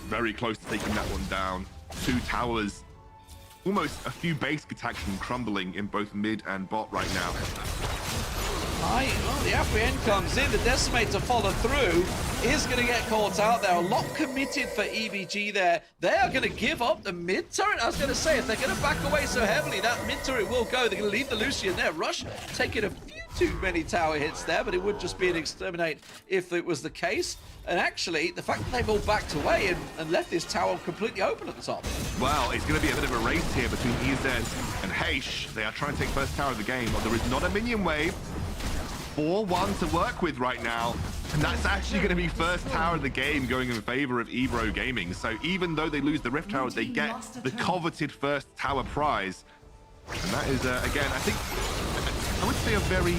Speaker 4: Very close to taking that one down. Two towers, almost a few basic attacks from crumbling in both mid and bot right now.
Speaker 16: Well, the Apprehend comes in, the Decimate to follow through is going to get caught out there. A lot committed for EBG there. They are going to give up the mid turret. I was going to say, if they're going to back away so heavily, that mid turret will go. They're going to leave the Lucian there. Rush taking a few too many tower hits there, but it would just be an exterminate if it was the case. And actually, the fact that they've all backed away and left this tower completely open at the top.
Speaker 4: Well, it's going to be a bit of a race here between EZ and Heish. They are trying to take first tower of the game, but there is not a minion wave. 4-1 to work with right now, and that's actually going to be first tower of the game going in favor of EBRO Gaming. So even though they lose the Rift Tower, they get the coveted first tower prize. And that is, again, I think, I would say a very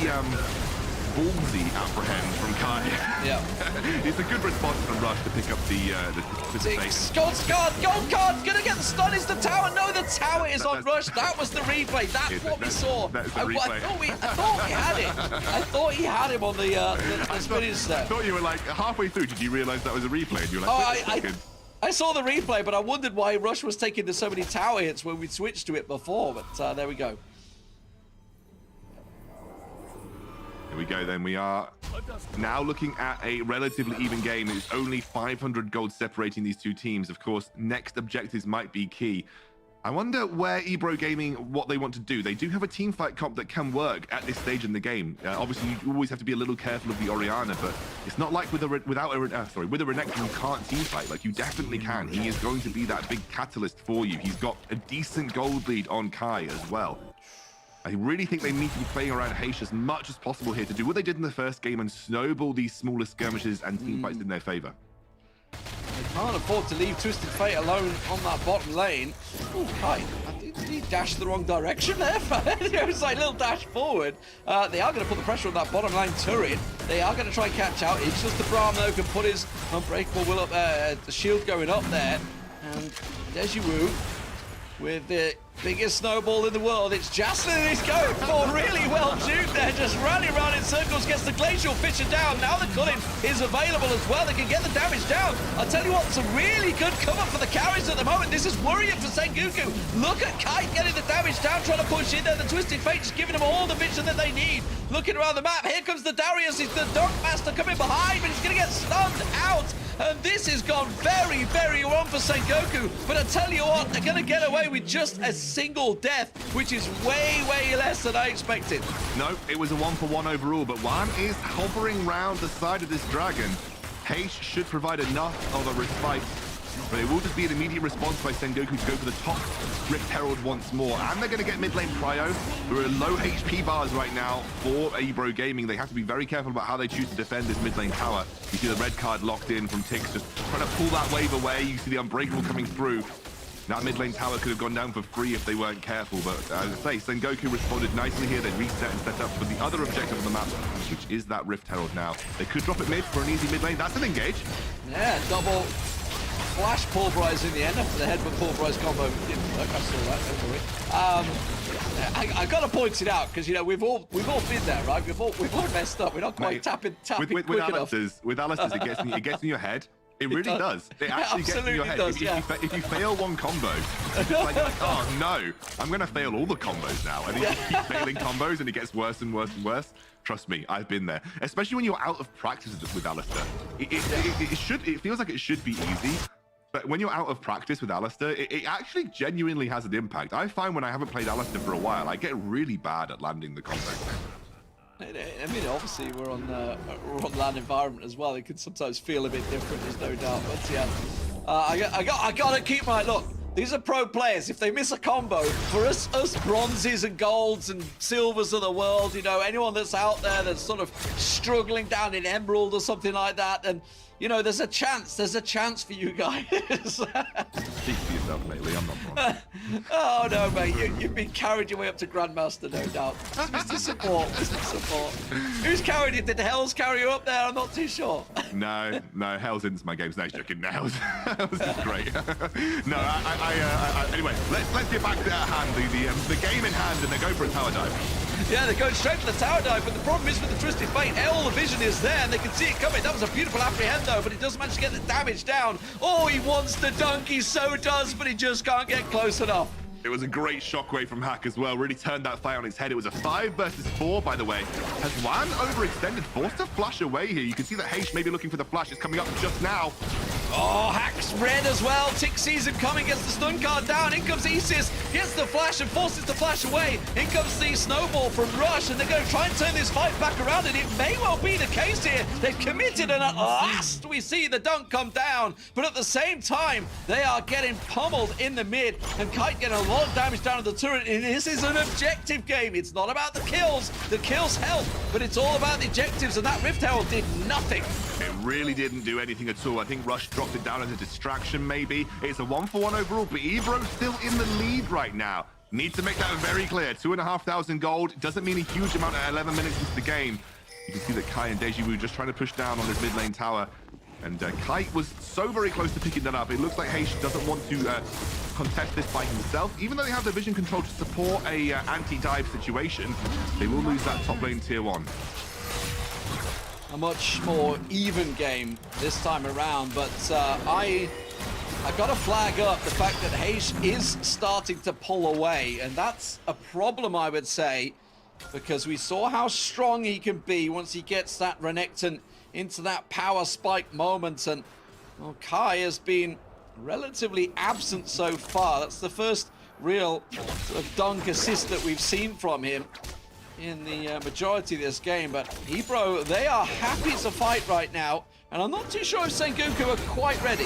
Speaker 4: ballsy apprehend from Kai.
Speaker 16: Yeah.
Speaker 4: It's a good response from Rush to pick up the
Speaker 16: Six. Gold card, gonna get the stun. Is the tower? No, the tower is on Rush. That was the replay. That's what we saw.
Speaker 4: That's the replay.
Speaker 16: I thought he had it. I thought he had him on the spinning step.
Speaker 4: I thought you were like halfway through. Did you realize that was a replay? And you were like,
Speaker 16: I saw the replay, but I wondered why Rush was taking so many tower hits when we switched to it before. But there we go.
Speaker 4: Here we go then. We are now looking at a relatively even game. It's only 500 gold separating these two teams. Of course, next objectives might be key. I wonder where EBRO Gaming, what they want to do. They do have a team fight comp that can work at this stage in the game. Obviously, you always have to be a little careful of the Orianna, but it's not like with a Renekton you can't team fight. Like, you definitely can. He is going to be that big catalyst for you. He's got a decent gold lead on Kai as well. I really think they need to be playing around Heish as much as possible here to do what they did in the first game and snowball these smaller skirmishes and team fights in their favor.
Speaker 16: They can't afford to leave Twisted Fate alone on that bottom lane. Oh, Kai, did he dash the wrong direction there? It was like a little dash forward. They are going to put the pressure on that bottom line turret. They are going to try and catch out. It's just the Braum, though, can put his unbreakable will up, the shield going up there. And Dejiwoo with the biggest snowball in the world. It's Jaslyn he's going for. Really well duped there, just running around in circles, gets the Glacial Fisher down. Now the culling is available as well. They can get the damage down. I'll tell you what, it's a really good cover for the carries at the moment. This is worrying for Sengoku. Look at Kite getting the damage down, trying to push in there. The Twisted Fate just giving them all the vision that they need. Looking around the map, here comes the Darius. He's the Dog Master coming behind, but he's going to get stunned out. And this has gone very, very wrong for Sengoku. But I tell you what, they're going to get away with just a single death, which is way, way less than I expected.
Speaker 4: No, it was a 1-for-1 overall, but Wan is hovering round the side of this dragon. Heish should provide enough of a respite, but it will just be an immediate response by Sengoku to go for the top Rift Herald once more. And they're going to get mid lane prio. There are low HP bars right now for EBRO Gaming. They have to be very careful about how they choose to defend this mid lane tower. You see the red card locked in from Tix, just trying to pull that wave away. You see the Unbreakable coming through. That mid lane tower could have gone down for free if they weren't careful, but as I say, Sengoku responded nicely here. They reset and set up for the other objective on the map, which is that Rift Herald now. They could drop it mid for an easy mid lane. That's an engage.
Speaker 16: Yeah, double flash pulverize in the end after the headbutt pulverize combo didn't work. I saw that, don't worry. I gotta point it out because you know we've all been there, right? We've all messed up. We're not quite tapping quick enough.
Speaker 4: With Alistair's, it gets in your head. It really does. It actually gets in your head.
Speaker 16: Does,
Speaker 4: if you fail one combo, it's like, oh no, I'm going to fail all the combos now. And then you keep failing combos and it gets worse and worse and worse. Trust me, I've been there. Especially when you're out of practice with Alistair. It feels like it should be easy. But when you're out of practice with Alistair, it actually genuinely has an impact. I find when I haven't played Alistair for a while, I get really bad at landing the combos.
Speaker 16: I mean, obviously we're on land environment as well. It can sometimes feel a bit different, there's no doubt. But yeah, I gotta keep my look. These are pro players. If they miss a combo, for us bronzes and golds and silvers of the world, you know, anyone that's out there that's sort of struggling down in Emerald or something like that, and you know, there's a chance for you guys.
Speaker 4: Speak for yourself, lately. I'm not wrong.
Speaker 16: Oh no, mate, you've been carried your way up to Grandmaster, no doubt. Mr. Support. Who's carried you? Did the Hells carry you up there? I'm not too sure.
Speaker 4: No, Hells into my games. No, joking. No, Hells is great. No, anyway, let's get back to our hand, the game in hand, and they go for a tower dive.
Speaker 16: Yeah, they're going straight for the tower dive, but the problem is with the Twisted Fate, all the vision is there, and they can see it coming. That was a beautiful apprehend, though, but he does manage to get the damage down. Oh, he wants the dunk, he so does, but he just can't get close enough.
Speaker 4: It was a great shockwave from Hack as well. Really turned that fight on its head. It was a 5 versus 4, by the way. Has Wan overextended, forced to flash away here? You can see that Heish may be looking for the flash. It's coming up just now.
Speaker 16: Oh, Hack's red as well. Tick sees him coming, gets the stun card down. In comes Isis, gets the flash and forces the flash away. In comes the snowball from Rush, and they're going to try and turn this fight back around, and it may well be the case here. They've committed, and at last we see the dunk come down. But at the same time, they are getting pummeled in the mid, and Kite getting a lot of damage down to the turret. And this is an objective game. It's not about the kills. The kills help, but it's all about the objectives, and that Rift Herald did nothing.
Speaker 4: It really didn't do anything at all. I think Rush dropped it down as a distraction, maybe. It's a 1-for-1 overall, but EBRO still in the lead right now. Need to make that very clear. 2,500 gold doesn't mean a huge amount at 11 minutes into the game. You can see that Kai and Deji Wu just trying to push down on this mid lane tower. And Kite was so very close to picking that up. It looks like Heish doesn't want to contest this by himself. Even though they have the vision control to support a anti-dive situation, they will lose that top lane tier 1.
Speaker 16: A much more even game this time around, but I gotta flag up the fact that Heish is starting to pull away, and that's a problem, I would say, because we saw how strong he can be once he gets that Renekton into that power spike moment, and well, Kai has been relatively absent so far. That's the first real sort of dunk assist that we've seen from him in the majority of this game, but EBRO, they are happy to fight right now, and I'm not too sure if Sengoku are quite ready.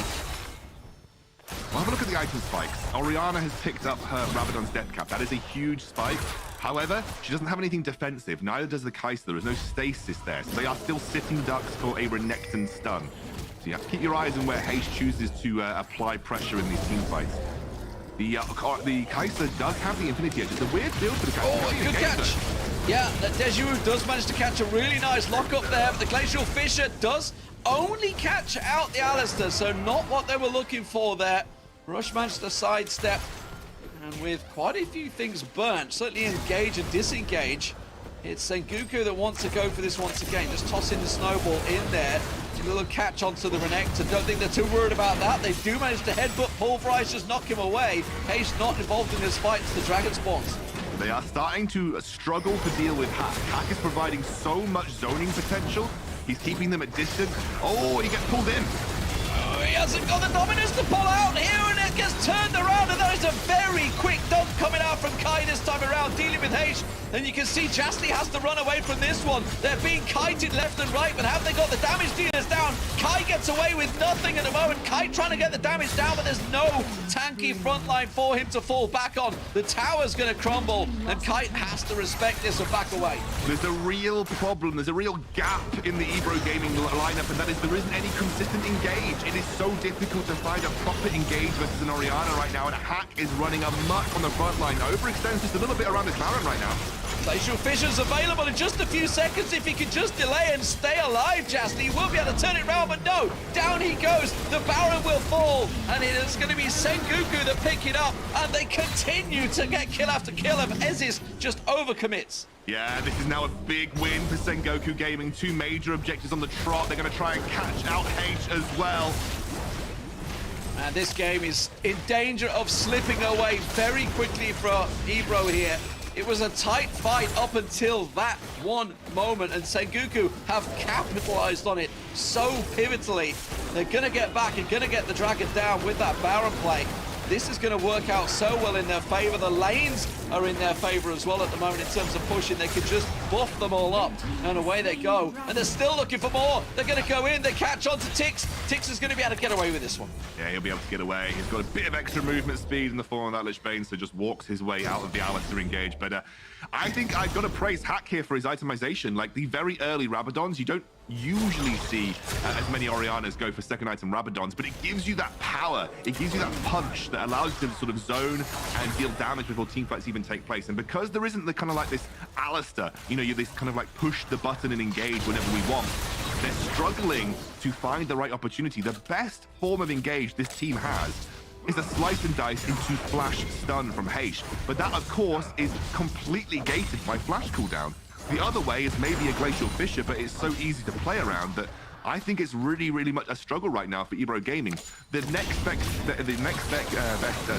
Speaker 4: Well, have a look at the item spikes. Orianna has picked up her Rabadon's death cap. That is a huge spike. However, she doesn't have anything defensive. Neither does the Kai'Sa. There is no stasis there, so they are still sitting ducks for a Renekton stun. So you have to keep your eyes on where Heish chooses to apply pressure in these team fights. The Kai'Sa does have the Infinity Edge. It's a weird build for the Kai'Sa.
Speaker 16: Oh, good catch. Yeah, Deji Wu does manage to catch a really nice lock-up there, but the Glacial Fisher does only catch out the Alistair, so not what they were looking for there. Rush managed to sidestep, and with quite a few things burnt, certainly engage and disengage, it's Sengoku that wants to go for this once again, just tossing the snowball in there. A little catch onto the Renekton. Don't think they're too worried about that. They do manage to headbutt, pulverize, just knock him away. Heish not involved in this fight, it's the Dragon Spawns.
Speaker 4: They are starting to struggle to deal with Hack. Hack is providing so much zoning potential. He's keeping them at distance. Oh, he gets pulled in.
Speaker 16: Oh, he hasn't got the dominance to pull out here, and it gets turned around, and that is a very quick dunk coming out from Kai this time around, dealing with Heish. And you can see Jastly has to run away from this one. They're being kited left and right, but have they got the damage dealers down? Kai gets away with nothing at the moment. Kai trying to get the damage down, but there's no tanky front line for him to fall back on. The tower's going to crumble, and Kai has to respect this and back away.
Speaker 4: There's a real problem. There's a real gap in the EBRO gaming lineup, and that is there isn't any consistent engage. It is so difficult to find a proper engage versus an Orianna right now, and Hack is running amok on the front line. Overextends just a little bit around the Baron right now.
Speaker 16: Glacial Fisher's available in just a few seconds. If he can just delay and stay alive, Jastly, he will be able to turn it around, but no, down he goes. The Baron will fall, and it is going to be Sengoku that pick it up, and they continue to get kill after kill of Ezis just overcommits.
Speaker 4: Yeah, this is now a big win for Sengoku Gaming. 2 major objectives on the trot. They're going to try and catch out Heish as well.
Speaker 16: And this game is in danger of slipping away very quickly for EBRO here. It was a tight fight up until that one moment, and Sengoku have capitalized on it so pivotally. They're going to get back and going to get the Dragon down with that Baron play. This is going to work out so well in their favor. The lanes are in their favor as well at the moment in terms of pushing. They can just buff them all up, and away they go. And they're still looking for more. They're going to go in. They catch on to Tix. Tix is going to be able to get away with this one.
Speaker 4: Yeah, he'll be able to get away. He's got a bit of extra movement speed in the form of that Lich Bane, so just walks his way out of the Alistair engage. But I think I've got to praise Hack here for his itemization. Like the very early Rabadons, you don't usually see as many Orianas go for second item Rabadons, but it gives you that power. It gives you that punch that allows you to sort of zone and deal damage before team fights even take place. And because there isn't the kind of like this Alistair, you know, you're this kind of like push the button and engage whenever we want, they're struggling to find the right opportunity. The best form of engage this team has is a slice and dice into flash stun from Heish. But that, of course, is completely gated by flash cooldown. The other way is maybe a Glacial Fissure, but it's so easy to play around that I think it's really, really much a struggle right now for EBRO Gaming. The next best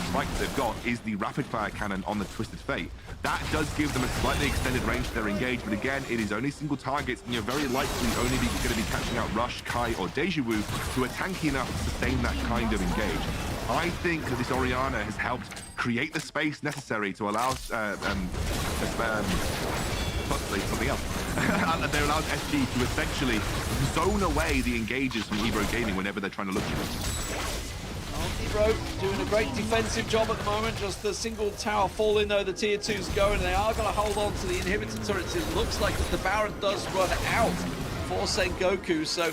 Speaker 4: strike they've got is the Rapid Fire Cannon on the Twisted Fate. That does give them a slightly extended range to their engage, but again, it is only single targets, and you're very likely only going to be catching out Rush, Kai, or Deja Vu, who are tanky enough to sustain that kind of engage. I think that this Orianna has helped create the space necessary to allow something else. They allowed SG to essentially zone away the engages from EBRO Gaming whenever they're trying to look for them.
Speaker 16: EBRO doing a great defensive job at the moment. Just the single tower falling though, the tier 2's going, and they are going to hold on to the inhibitor turrets. It looks like the Baron does run out for Sengoku. So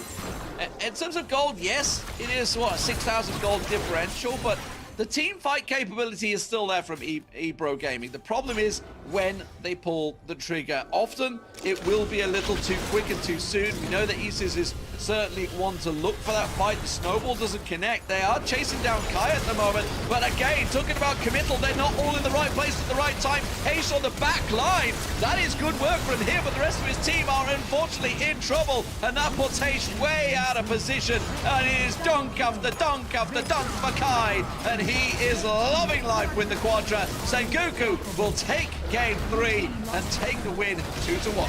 Speaker 16: in terms of gold, yes, it is what, a 6,000 gold differential, but the team fight capability is still there from EBRO Gaming. The problem is when they pull the trigger. Often it will be a little too quick and too soon. We know that Isis is certainly one to look for that fight. The snowball doesn't connect. They are chasing down Kai at the moment, but again, talking about committal, they're not all in the right place at the right time. Ace on the back line. That is good work from him, but the rest of his team are unfortunately in trouble, and that puts Ace way out of position, and it is dunk after dunk after dunk for Kai, and he is loving life with the Quadra. Sengoku will take game 3 and take the win 2-1.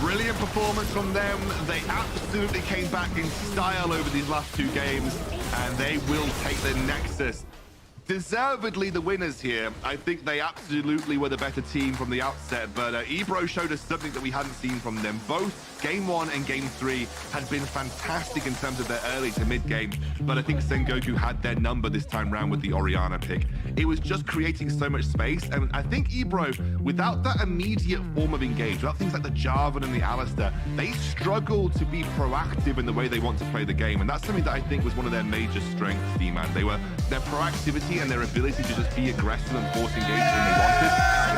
Speaker 4: Brilliant performance from them. They absolutely came back in style over these last 2 games, and they will take the Nexus. Deservedly the winners here. I think they absolutely were the better team from the outset, but EBRO showed us something that we hadn't seen from them. Both Game 1 and Game 3 had been fantastic in terms of their early to mid game, but I think Sengoku had their number this time round with the Orianna pick. It was just creating so much space, and I think EBRO, without that immediate form of engage, without things like the Jarvan and the Alistair, they struggle to be proactive in the way they want to play the game, and that's something that I think was one of their major strengths, D-Man. Their proactivity and their ability to just be aggressive and force engagement when they wanted was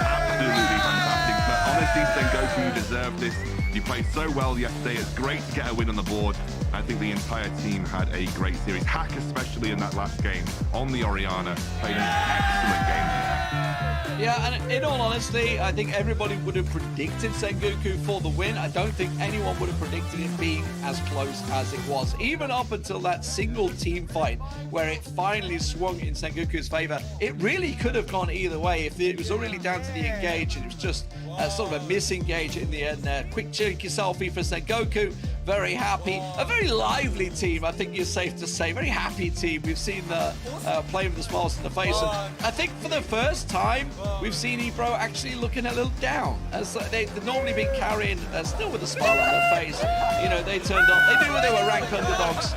Speaker 4: absolutely fantastic. But honestly, Sengoku, you deserve this. You played so well yesterday. It's great to get a win on the board. I think the entire team had a great series. Hack, especially in that last game on the Orianna, played an excellent game.
Speaker 16: Yeah, and in all honesty, I think everybody would have predicted Sengoku for the win. I don't think anyone would have predicted it being as close as it was. Even up until that single team fight where it finally swung in Sengoku's favor, it really could have gone either way. If it was already down to the engage and it was just sort of a misengage in the end there. Quick cheeky selfie for Sengoku. Very happy. A very lively team, I think it's safe to say. Very happy team. We've seen the play with the smiles in the face. And I think for the first time, we've seen EBRO actually looking a little down. As they've normally been carrying, still with a smile on their face. You know, they turned on. They knew they were ranked underdogs,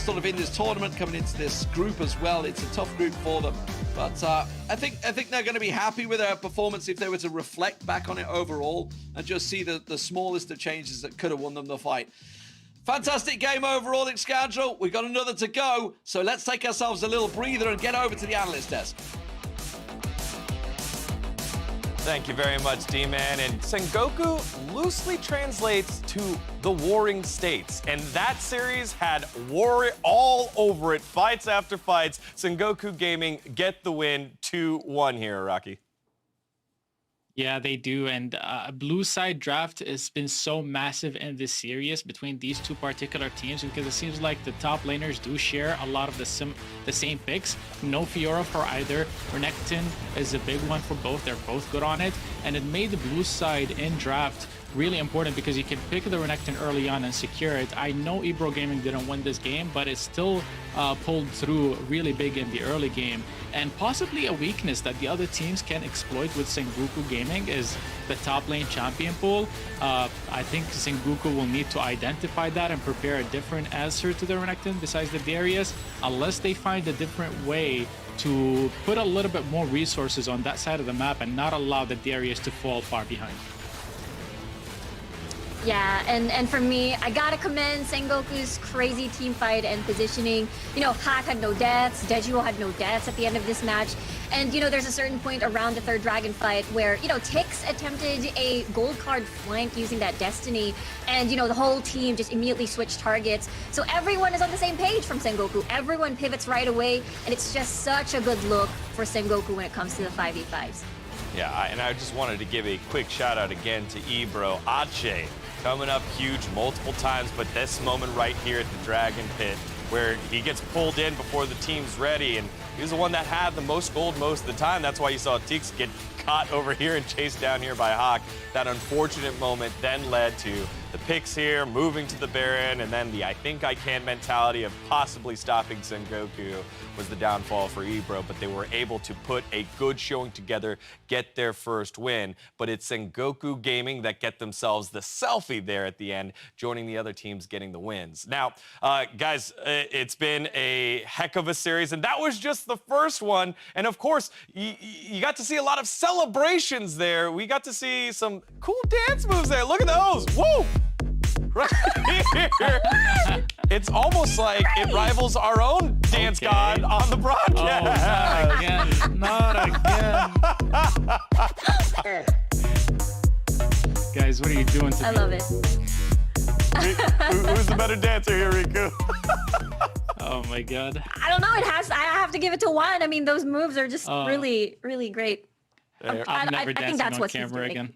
Speaker 16: sort of in this tournament, coming into this group as well. It's a tough group for them. But I think they're going to be happy with their performance if they were to reflect back on it overall and just see the smallest of changes that could have won them the fight. Fantastic game overall, Excadrill. We've got another to go, so let's take ourselves a little breather and get over to the analyst desk.
Speaker 9: Thank you very much, D-Man. And Sengoku loosely translates to the warring states. And that series had war all over it, fights after fights. Sengoku Gaming get the win 2-1 here, Rocky.
Speaker 10: Yeah, they do. And blue side draft has been so massive in this series between these two particular teams because it seems like the top laners do share a lot of the same picks. No Fiora for either. Renekton is a big one for both. They're both good on it. And it made the blue side in draft really important because you can pick the Renekton early on and secure it. I know EBRO Gaming didn't win this game, but it still pulled through really big in the early game. And possibly a weakness that the other teams can exploit with Sengoku Gaming is the top lane champion pool. I think Sengoku will need to identify that and prepare a different answer to the Renekton besides the Darius, unless they find a different way to put a little bit more resources on that side of the map and not allow the Darius to fall far behind.
Speaker 5: Yeah, and for me, I gotta commend Sengoku's crazy team fight and positioning. You know, Hak had no deaths, Dejuo had no deaths at the end of this match. And, you know, there's a certain point around the third dragon fight where, you know, Tix attempted a gold card flank using that Destiny. And, you know, the whole team just immediately switched targets. So everyone is on the same page from Sengoku. Everyone pivots right away. And it's just such a good look for Sengoku when it comes to the 5v5s.
Speaker 9: Yeah, and I just wanted to give a quick shout out again to EBRO. Ache coming up huge multiple times, but this moment right here at the Dragon Pit where he gets pulled in before the team's ready, and he was the one that had the most gold most of the time. That's why you saw Tix get caught over here and chased down here by Hawk. That unfortunate moment then led to the picks here, moving to the Baron, and then the I think I can mentality of possibly stopping Sengoku was the downfall for EBRO, but they were able to put a good showing together, get their first win. But it's Sengoku Gaming that get themselves the selfie there at the end, joining the other teams getting the wins. Now, guys, it's been a heck of a series, and that was just the first one. And of course, you got to see a lot of celebrations there. We got to see some cool dance moves there. Look at those. Woo! Right here. It's almost like it rivals our own dance god on the broadcast.
Speaker 10: Oh, not again. Guys, what are you doing to me?
Speaker 5: I love it.
Speaker 9: Who's the better dancer here, Riku?
Speaker 10: Oh my god.
Speaker 5: I don't know. I have to give it to Juan. I mean, those moves are just really, really great.
Speaker 10: I'm never
Speaker 5: I think
Speaker 10: dancing
Speaker 5: that's
Speaker 10: on
Speaker 5: what he's
Speaker 10: camera
Speaker 5: doing.
Speaker 10: again.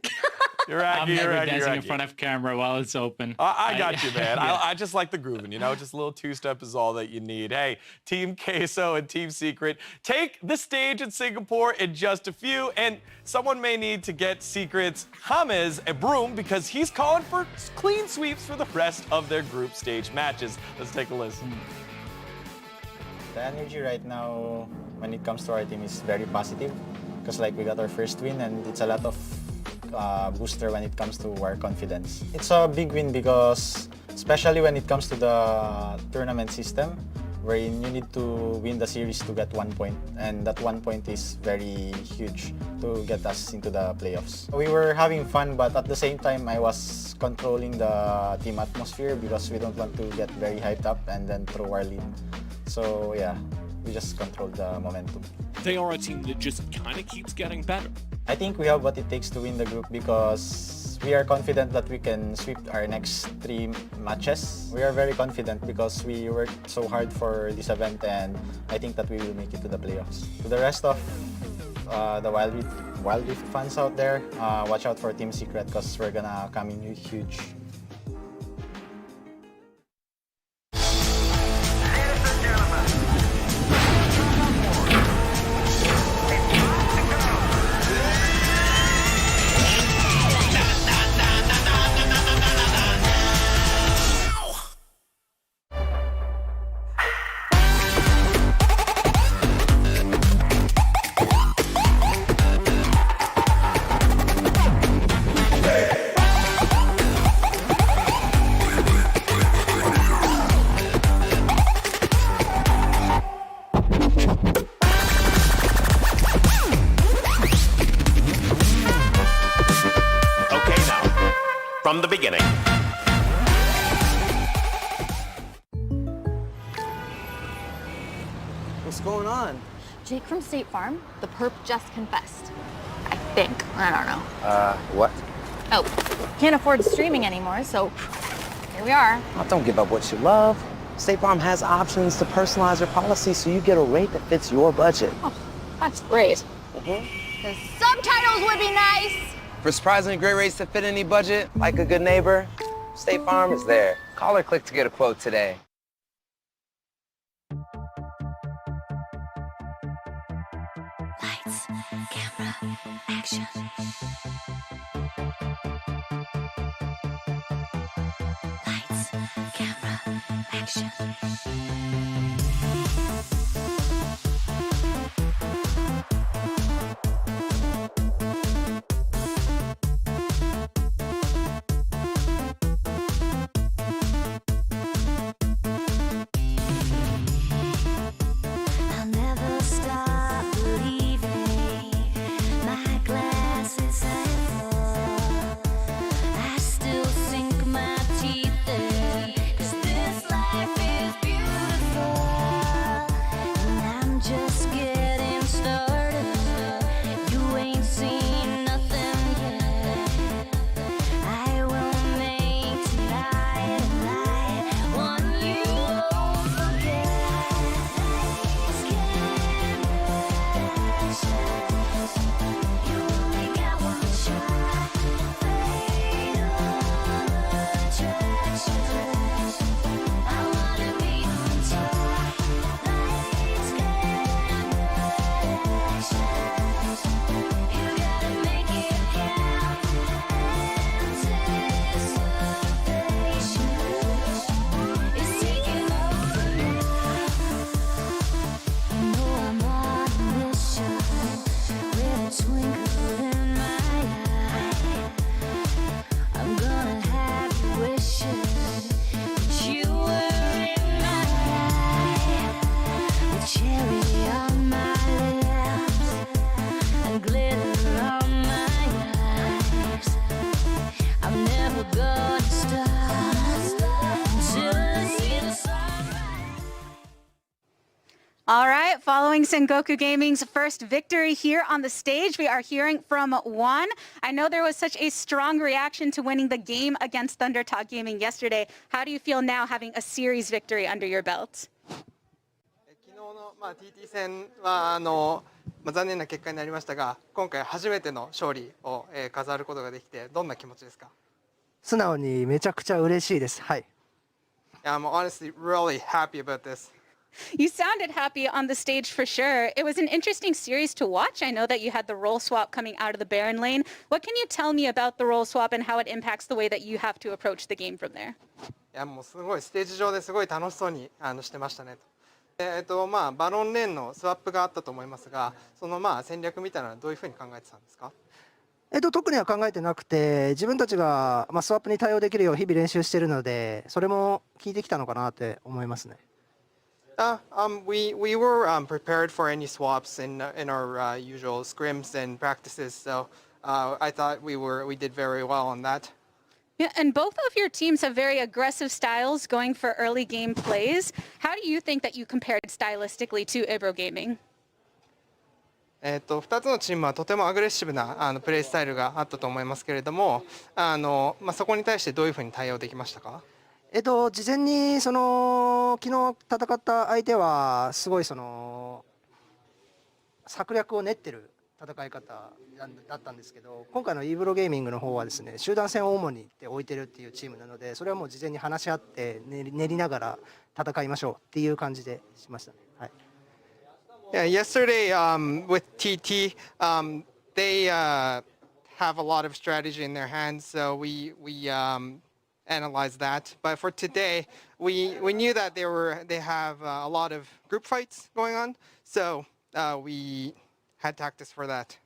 Speaker 9: I'm
Speaker 10: never dancing in front of camera while it's open.
Speaker 9: I got you, man.
Speaker 10: Yeah.
Speaker 9: I just like the grooving, you know? Just a little two-step is all that you need. Hey, Team Queso and Team Secret, take the stage in Singapore in just a few, and someone may need to get Secret's James a broom because he's calling for clean sweeps for the rest of their group stage matches. Let's take a listen.
Speaker 12: The energy right now when it comes to our team is very positive because like we got our first win and it's a lot of booster when it comes to our confidence. It's a big win because especially when it comes to the tournament system wherein you need to win the series to get 1 point, and that 1 point is very huge to get us into the playoffs. We were having fun, but at the same time I was controlling the team atmosphere because we don't want to get very hyped up and then throw our lead. So yeah, we just controlled the momentum.
Speaker 17: They are a team that just kind of keeps getting better.
Speaker 12: I think we have what it takes to win the group because we are confident that we can sweep our next 3 matches. We are very confident because we worked so hard for this event, and I think that we will make it to the playoffs. To the rest of the Wild Rift fans out there, watch out for Team Secret because we're gonna come in huge.
Speaker 18: From the beginning.
Speaker 19: What's going on?
Speaker 20: Jake from State Farm, the perp just confessed. I think. I don't know.
Speaker 19: What?
Speaker 20: Oh, can't afford streaming anymore, so here we are.
Speaker 19: Oh, don't give up what you love. State Farm has options to personalize your policy so you get a rate that fits your budget.
Speaker 20: Oh, that's great. The subtitles would be nice.
Speaker 19: For surprisingly great rates that fit any budget, like a good neighbor, State Farm is there. Call or click to get a quote today.
Speaker 1: Lights, camera, action. Lights, camera, action. I'll never stop believing. My glass is half full. I still sink my teeth in, 'cause this life is beautiful. And I'm just getting started. You ain't seen nothing yet. I will make tonight a night one you won't forget. You only got one shot. Fatal attraction. I wanna be on top. Lights, camera, action. You gotta make it count. Anticipation is taking over now. You know I'm on a mission with a twinkle in my eye. I'm gonna have you wishing that you were in my life. With cherry on my lips and glitter on my eyes. I'm never gonna stop until I see the sunrise.
Speaker 18: All right, following Sengoku Gaming's first victory here on the stage, we are hearing from Juan. I know there was such a strong reaction to winning the game against Thundertalk Gaming yesterday. How do you feel now having a series victory under your belt?
Speaker 21: 昨日の、TT 戦は残念な結果になりましたが、今回初めての勝利を、飾ることができてどんな気持ちですか？
Speaker 22: 素直にめちゃくちゃ嬉しいです。はい。
Speaker 21: I'm honestly really happy about this.
Speaker 18: You sounded happy on the stage for sure. It was an interesting series to watch. I know that you had the role swap coming out of the Baron lane. What can you tell me about the role swap and how it impacts the way that you have to approach the game from there?
Speaker 21: いやもうすごいステージ上ですごい楽しそうにしてましたねと。バロンレーンのスワップがあったと思いますが、その戦略みたいなのはどういうふうに考えてたんですか？
Speaker 22: 特には考えてなくて、自分たちが、スワップに対応できるよう日々練習しているので、それも効いてきたのかなって思いますね。
Speaker 21: We were prepared for any swaps in our usual scrims and practices, so I thought we did very well on that.
Speaker 18: Yeah, and both of your teams have very aggressive styles going for early game plays. How do you think that you compared stylistically to EBRO Gaming?
Speaker 21: 2つのチームはとてもアグレッシブなプレースタイルがあったと思いますけれども、そこに対してどういうふうに対応できましたか？
Speaker 22: 事前に昨日戦った相手はすごい策略を練ってる戦い方だったんですけど、今回の EBRO ゲーミングの方はですね、集団戦を主に置いてるっていうチームなので、それはもう事前に話し合って練りながら戦いましょうっていう感じでしましたね。はい。
Speaker 21: Yeah, yesterday with TT, they have a lot of strategy in their hands, so we analyzed that. But for today, we knew that they have a lot of group fights going on, so we had tactics for that.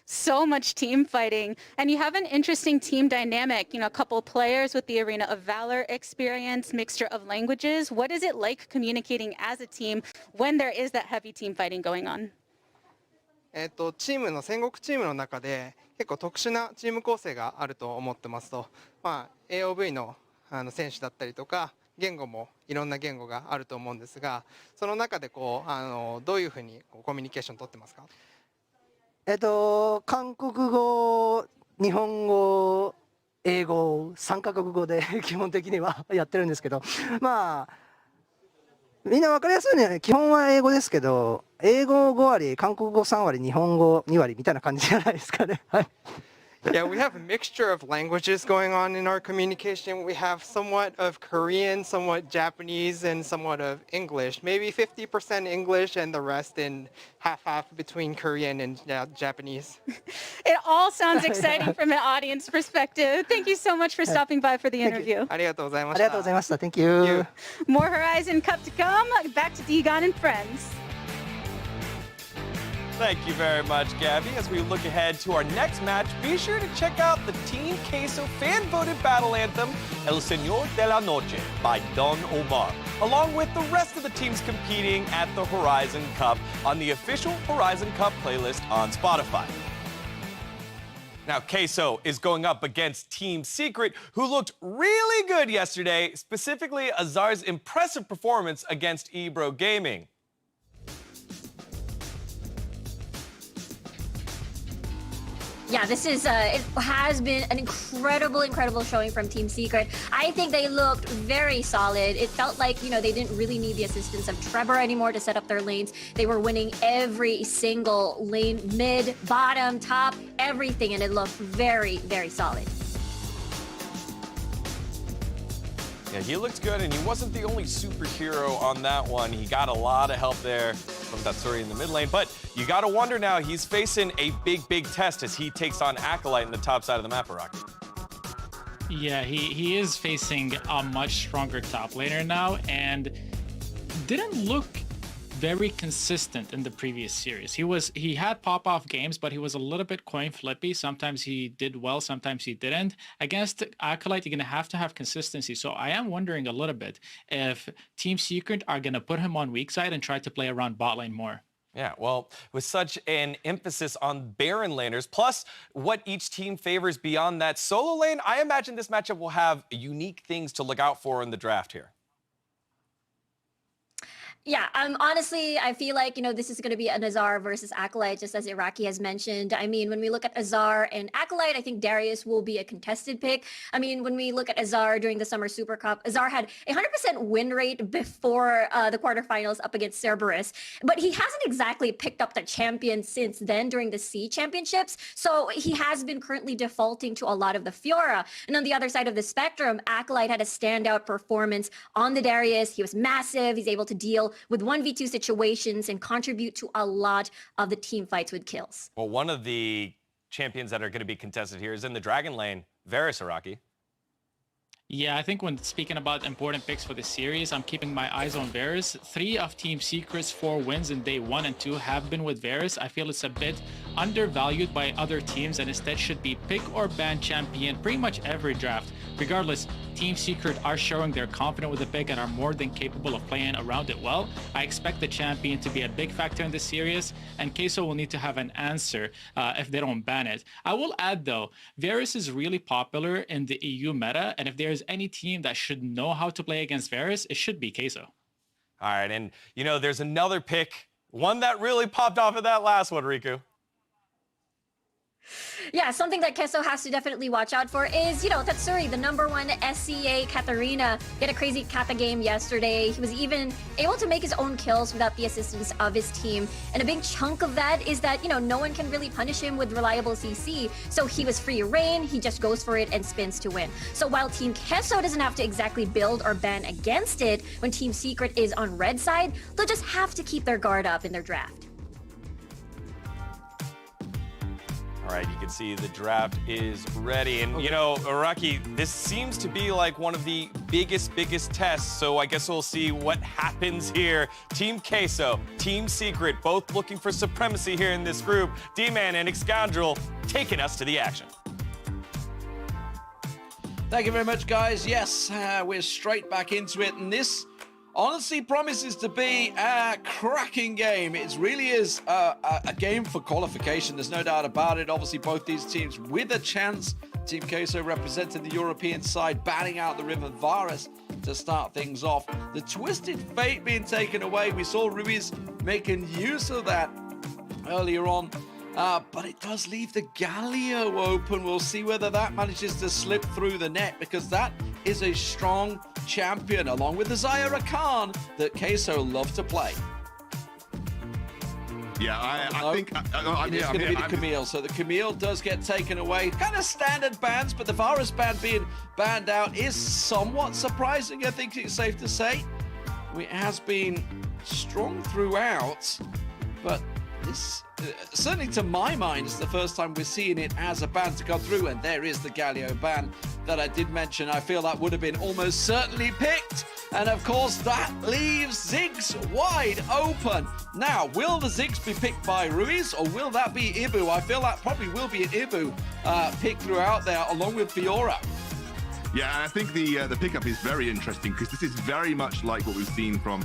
Speaker 18: So much team fighting, and you have an interesting team dynamic. You know, a couple players with the Arena of Valor experience, mixture of languages. What is it like communicating as a team when there is that heavy team fighting going on?
Speaker 21: チームの戦国チームの中で結構特殊なチーム構成があると思ってますと、AOV の選手だったりとか言語もいろんな言語があると思うんですが、その中でどういうふうにコミュニケーション取ってますか？
Speaker 22: 韓国語、日本語、英語、3カ国語で基本的にはやってるんですけど、みんな分かりやすいね。基本は英語ですけど、英語5割、韓国語3割、日本語2割みたいな感じじゃないですかね。はい。
Speaker 21: Yeah, we have a mixture of languages going on in our communication. We have somewhat of Korean, somewhat Japanese, and somewhat of English. Maybe 50% English and the rest in half-half between Korean and Japanese.
Speaker 18: It all sounds exciting from an audience perspective. Thank you so much for stopping by for the interview.
Speaker 21: ありがとうございま
Speaker 22: あり
Speaker 21: した。
Speaker 22: がとうございました。Thank you.
Speaker 18: More Horizon Cup to come. Back to Digon and friends.
Speaker 9: Thank you very much, Gabby. As we look ahead to our next match, be sure to check out the Team Queso fan-voted battle anthem, El Señor de la Noche by Don Omar, along with the rest of the teams competing at the Horizon Cup on the official Horizon Cup playlist on Spotify. Now, Queso is going up against Team Secret, who looked really good yesterday, specifically Azar's impressive performance against EBRO Gaming.
Speaker 5: Yeah, this is it has been an incredible showing from Team Secret. I think they looked very solid. It felt like, you know, they didn't really need the assistance of Trevor anymore to set up their lanes. They were winning every single lane, mid, bottom, top, everything, and it looked very solid.
Speaker 9: Yeah, he looked good, and he wasn't the only superhero on that one. He got a lot of help there from Tatsuri in the mid lane, but you gotta wonder now, he's facing a big test as he takes on Acolyte in the top side of the map, Araki.
Speaker 10: Yeah, he is facing a much stronger top laner now, and didn't look very consistent in the previous series. He had pop-off games, but he was a little bit coin flippy. Sometimes he did well, sometimes he didn't. Against Acolyte, you're gonna have to have consistency. So I am wondering a little bit if Team Secret are gonna put him on weak side and try to play around bot lane more.
Speaker 9: Yeah, well, with such an emphasis on Baron laners, plus what each team favors beyond that solo lane, I imagine this matchup will have unique things to look out for in the draft here.
Speaker 5: Yeah, honestly, I feel like, you know, this is going to be an Azar versus Acolyte, just as Iraqi has mentioned. I mean, when we look at Azar and Acolyte, I think Darius will be a contested pick. I mean, when we look at Azar during the Summer Super Cup, Azar had a 100% win rate before the quarterfinals up against Cerberus, but he hasn't exactly picked up the champion since then during the C championships. So he has been currently defaulting to a lot of the Fiora. And on the other side of the spectrum, Acolyte had a standout performance on the Darius. He was massive. He's able to deal with 1v2 situations and contribute to a lot of the team fights with kills.
Speaker 9: Well, one of the champions that are going to be contested here is in the Dragon lane, Varus, Araki.
Speaker 10: Yeah, I think when speaking about important picks for the series, I'm keeping my eyes on Varus. 3 of Team Secret's 4 wins in day 1 and 2 have been with Varus. I feel it's a bit undervalued by other teams and instead should be pick or ban champion pretty much every draft. Regardless, Team Secret are showing they're confident with the pick and are more than capable of playing around it well. I expect the champion to be a big factor in this series, and Queso will need to have an answer if they don't ban it. I will add though, Varus is really popular in the EU meta, and if there's any team that should know how to play against Varus, it should be Queso.
Speaker 9: All right, and you know, there's another pick, one that really popped off of that last one, Riku.
Speaker 5: Yeah, something that Queso has to definitely watch out for is, you know, Tatsuri, the #1 SCA Katarina. He had a crazy Kata game yesterday. He was even able to make his own kills without the assistance of his team. And a big chunk of that is that, you know, no one can really punish him with reliable CC. So he was free reign, he just goes for it and spins to win. So while Team Queso doesn't have to exactly build or ban against it, when Team Secret is on red side, they'll just have to keep their guard up in their draft.
Speaker 9: All right, you can see the draft is ready. And, you know, Araki, this seems to be like one of the biggest tests. So I guess we'll see what happens here. Team Queso, Team Secret, both looking for supremacy here in this group. D-Man and Excoundrel taking us to the action.
Speaker 16: Thank you very much, guys. Yes, we're straight back into it. And this honestly promises to be a cracking game. It really is a game for qualification. There's no doubt about it. Obviously, both these teams with a chance. Team Queso representing the European side, batting out the River Varus to start things off. The Twisted Fate being taken away. We saw Ruiz making use of that earlier on. But it does leave the Galio open. We'll see whether that manages to slip through the net, because that is a strong champion, along with the Zyra Khan, that Queso love to play.
Speaker 4: Yeah, I think
Speaker 16: it's going to be the Camille. So the Camille does get taken away. Kind of standard bans, but the Varus ban being banned out is somewhat surprising, I think it's safe to say. It has been strong throughout, but this, certainly to my mind, is the first time we're seeing it as a ban to come through, and there is the Galio ban that I did mention. I feel that would have been almost certainly picked, and of course that leaves Ziggs wide open. Now, will the Ziggs be picked by Ruiz, or will that be Ibu? I feel that probably will be an Ibu pick throughout there, along with Fiora.
Speaker 4: Yeah, and I think the pickup is very interesting because this is very much like what we've seen from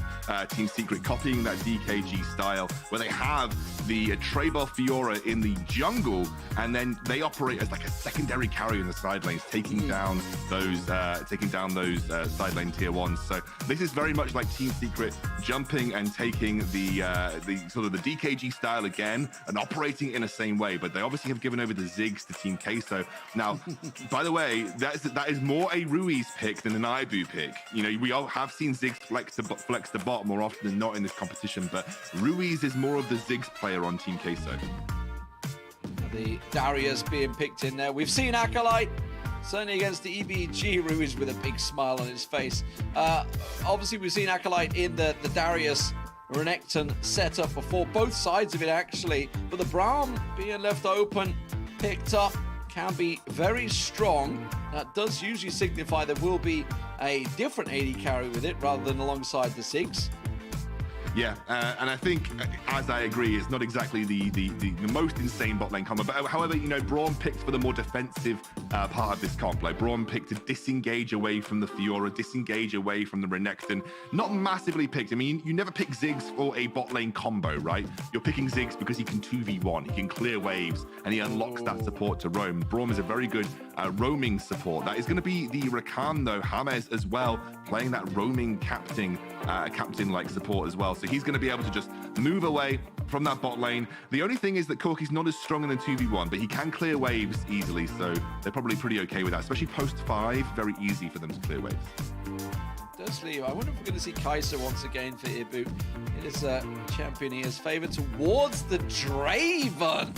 Speaker 4: Team Secret, copying that DKG style, where they have the Trebor Fiora in the jungle, and then they operate as like a secondary carry in the side lanes, taking down those side lane tier ones. So this is very much like Team Secret jumping and taking the sort of the DKG style again and operating in the same way. But they obviously have given over the Ziggs to Team Queso. Now, by the way, that is more a Ruiz pick than an Ibu pick. You know, we all have seen Ziggs flex the bot more often than not in this competition, but Ruiz is more of the Ziggs player on Team Queso.
Speaker 16: The Darius being picked in there. We've seen Acolyte, certainly against the EBG, Ruiz with a big smile on his face. Obviously, we've seen Acolyte in the Darius Renekton setup before, both sides of it actually, but the Braum being left open, picked up, can be very strong. That does usually signify there will be a different AD carry with it rather than alongside the Ziggs.
Speaker 4: Yeah, and I think, as I agree, it's not exactly the most insane bot lane combo. But however, you know, Braum picked for the more defensive part of this comp. Like, Braum picked to disengage away from the Fiora, disengage away from the Renekton. Not massively picked. I mean, you never pick Ziggs for a bot lane combo, right? You're picking Ziggs because he can 2v1, he can clear waves, and he unlocks that support to roam. Braum is a very good roaming support. That is going to be the Rakan, though, James as well, playing that roaming captain-like support as well. So he's going to be able to just move away from that bot lane. The only thing is that Corki's not as strong in the 2v1, but he can clear waves easily, so they're probably pretty okay with that, especially post 5, very easy for them to clear waves.
Speaker 16: Does leave. I wonder if we're going to see Kaiser once again for Ibu. It is a champion he has favored towards the Draven.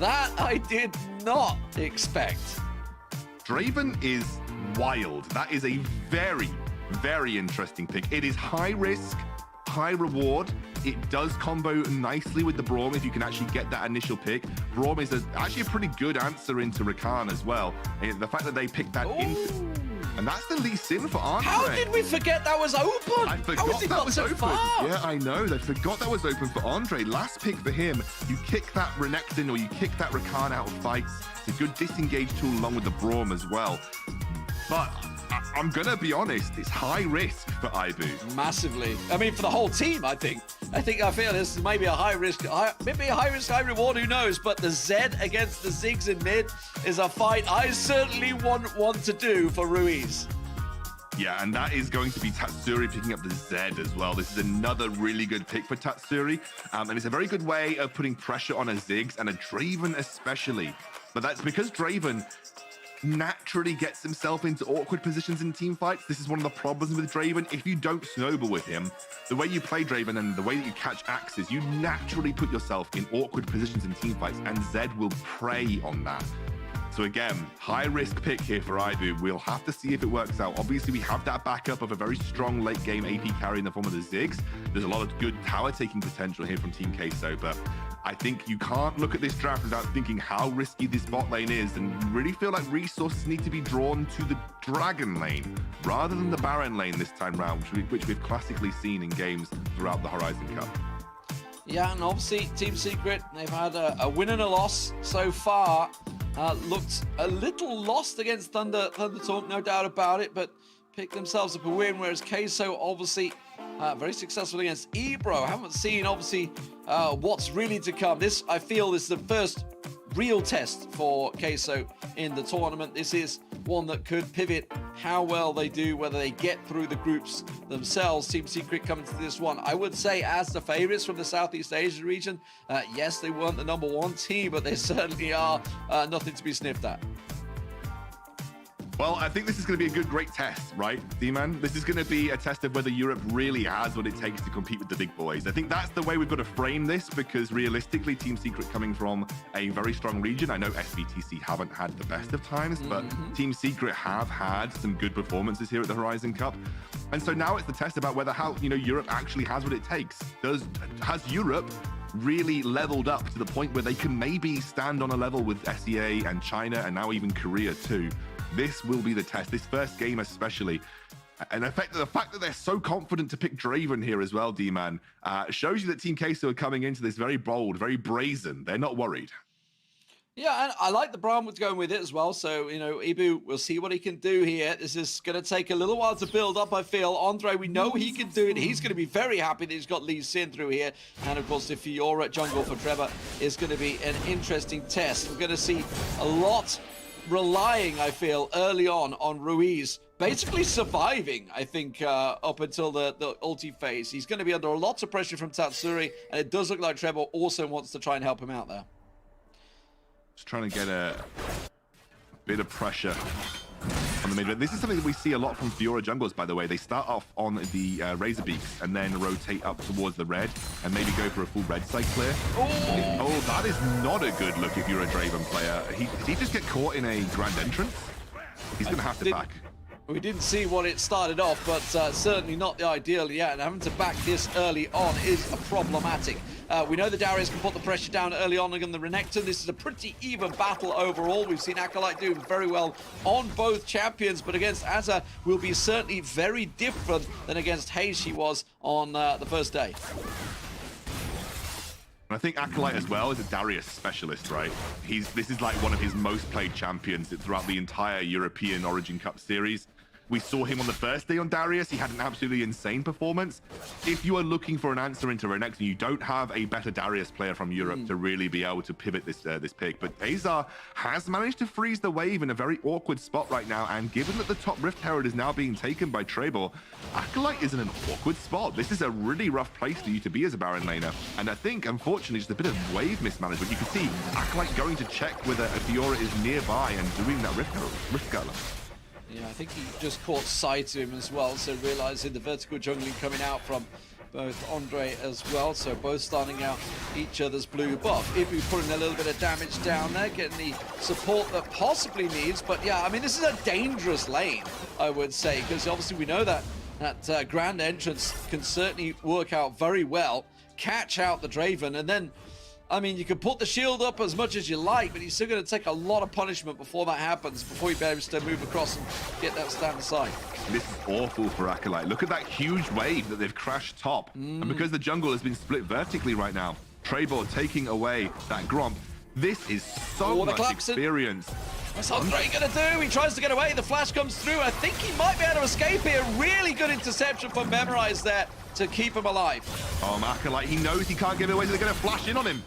Speaker 16: That I did not expect.
Speaker 4: Draven is wild. That is a very, very interesting pick. It is high risk, high reward. It does combo nicely with the Braum if you can actually get that initial pick. Braum is actually a pretty good answer into Rakan as well. And the fact that they picked that and that's the Lee Sin for Andre.
Speaker 16: How did we forget that was open?
Speaker 4: I forgot that was open. Yeah, I know. They forgot that was open for Andre. Last pick for him. You kick that Renekton or you kick that Rakan out of fights. It's a good disengage tool along with the Braum as well. But I'm going to be honest, it's high risk for Ibu.
Speaker 16: Massively. I mean, for the whole team, I think. I feel this is maybe a high risk, high reward, who knows? But the Zed against the Ziggs in mid is a fight I certainly want to do for Ruiz.
Speaker 4: Yeah, and that is going to be Tatsuri picking up the Zed as well. This is another really good pick for Tatsuri. And it's a very good way of putting pressure on a Ziggs and a Draven especially. But that's because Draven naturally gets himself into awkward positions in team fights. This is one of the problems with Draven. If you don't snowball with him, the way you play Draven and the way that you catch axes, you naturally put yourself in awkward positions in team fights, and Zed will prey on that. So again, high risk pick here for Ibu. We'll have to see if it works out. Obviously, we have that backup of a very strong late game AP carry in the form of the Ziggs. There's a lot of good tower taking potential here from Team Queso, but I think you can't look at this draft without thinking how risky this bot lane is, and really feel like resources need to be drawn to the Dragon lane rather than the Baron lane this time round, which we've classically seen in games throughout the Horizon Cup.
Speaker 16: Yeah, and obviously Team Secret, they've had a win and a loss so far. Looked a little lost against Thunder Talk, no doubt about it, but picked themselves up a win, whereas Queso obviously very successful against EBRO. Haven't seen, obviously, what's really to come. This, I feel, is the first real test for Queso in the tournament. This is one that could pivot how well they do, whether they get through the groups themselves. Team Secret coming to this one, I would say, as the favorites from the Southeast Asia region. Yes, they weren't the #1 team, but they certainly are nothing to be sniffed at.
Speaker 4: Well, I think this is going to be a great test, right, D-Man? This is going to be a test of whether Europe really has what it takes to compete with the big boys. I think that's the way we've got to frame this, because realistically, Team Secret coming from a very strong region. I know SBTC haven't had the best of times, but Team Secret have had some good performances here at the Horizon Cup. And so now it's the test about whether Europe actually has what it takes. Has Europe really leveled up to the point where they can maybe stand on a level with SEA and China and now even Korea too? This will be the test, this first game especially. And the fact that they're so confident to pick Draven here as well, D-Man, shows you that Team Queso are coming into this very bold, very brazen. They're not worried.
Speaker 16: Yeah, and I like the Brownwood going with it as well. So, Ibu, we'll see what he can do here. This is going to take a little while to build up, I feel. Andre, we know he can do it. He's going to be very happy that he's got Lee Sin through here. And, of course, the Fiora jungle for Trevor is going to be an interesting test. We're going to see a lot relying, I feel, early on Ruiz. Basically surviving, I think, up until the ulti phase. He's going to be under a lot of pressure from Tatsuri. And it does look like Trevor also wants to try and help him out there.
Speaker 4: Just trying to get a bit of pressure on the mid. This is something that we see a lot from Fiora junglers, by the way. They start off on the Razor Beaks and then rotate up towards the red and maybe go for a full red side clear. Oh, that is not a good look if you're a Draven player. Did he just get caught in a grand entrance? He's going to have to back.
Speaker 16: We didn't see what it started off, but certainly not the ideal yet. And having to back this early on is problematic. We know the Darius can put the pressure down early on against the Renekton. This is a pretty even battle overall. We've seen Acolyte doing very well on both champions, but against Azza will be certainly very different than against Hayes she was on the first day.
Speaker 4: And I think Acolyte as well is a Darius specialist, right? This is like one of his most played champions throughout the entire European Origin Cup series. We saw him on the first day on Darius. He had an absolutely insane performance. If you are looking for an answer into Renekton, you don't have a better Darius player from Europe to really be able to pivot this pick. But Azar has managed to freeze the wave in a very awkward spot right now. And given that the top Rift Herald is now being taken by Trebor, Acolyte is in an awkward spot. This is a really rough place for you to be as a Baron laner. And I think, unfortunately, just a bit of wave mismanagement. You can see Acolyte going to check whether a Fiora is nearby and doing that Rift Gala.
Speaker 16: Yeah, I think he just caught sight of him as well, so realizing the vertical jungling coming out from both Andre as well, so both starting out each other's blue buff. Ibu putting a little bit of damage down there, getting the support that possibly needs, but yeah, I mean, this is a dangerous lane, I would say, because obviously we know that grand entrance can certainly work out very well, catch out the Draven, and then I mean, you can put the shield up as much as you like, but he's still going to take a lot of punishment before that happens, before he be able to move across and get that stand aside.
Speaker 4: This is awful for Acolyte. Look at that huge wave that they've crashed top. And because the jungle has been split vertically right now, Trebor taking away that Gromp. This is so much experience.
Speaker 16: What's Andre going to do? He tries to get away. The flash comes through. I think he might be able to escape here. Really good interception from Memorize there to keep him alive.
Speaker 4: Oh, Acolyte, he knows he can't get away, so they're going to flash in on him.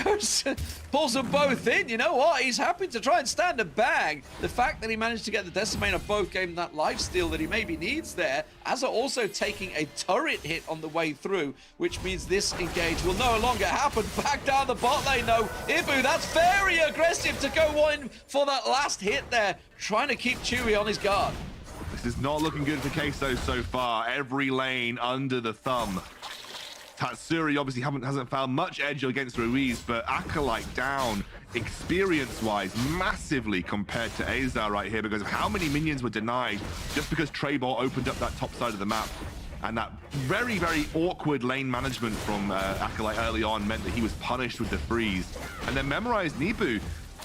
Speaker 16: Goes, pulls them both in. You know what? He's happy to try and stand a bag. The fact that he managed to get the Decimator both gave him that lifesteal that he maybe needs there. Azza also taking a turret hit on the way through, which means this engage will no longer happen. Back down the bot lane, though. Ibu, that's very aggressive to go in for that last hit there, trying to keep Chewy on his guard.
Speaker 4: This is not looking good for Queso so far. Every lane under the thumb. Tatsuri obviously hasn't found much edge against Ruiz, but Acolyte down experience-wise massively compared to Azar right here because of how many minions were denied just because Trebor opened up that top side of the map. And that very, very awkward lane management from Acolyte early on meant that he was punished with the freeze. And then Memorize Nibu,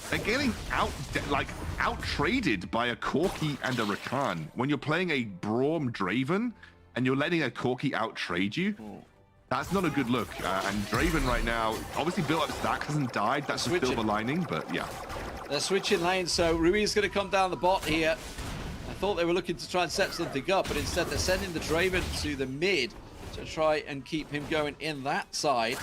Speaker 4: they're getting out-traded by a Corki and a Rakan. When you're playing a Braum Draven and you're letting a Corki out-trade you, that's not a good look. And Draven right now, obviously built up stacks, hasn't died. That's the silver lining, but yeah.
Speaker 16: They're switching lanes, so Ruiz is going to come down the bot here. I thought they were looking to try and set something up, but instead they're sending the Draven to the mid to try and keep him going in that side.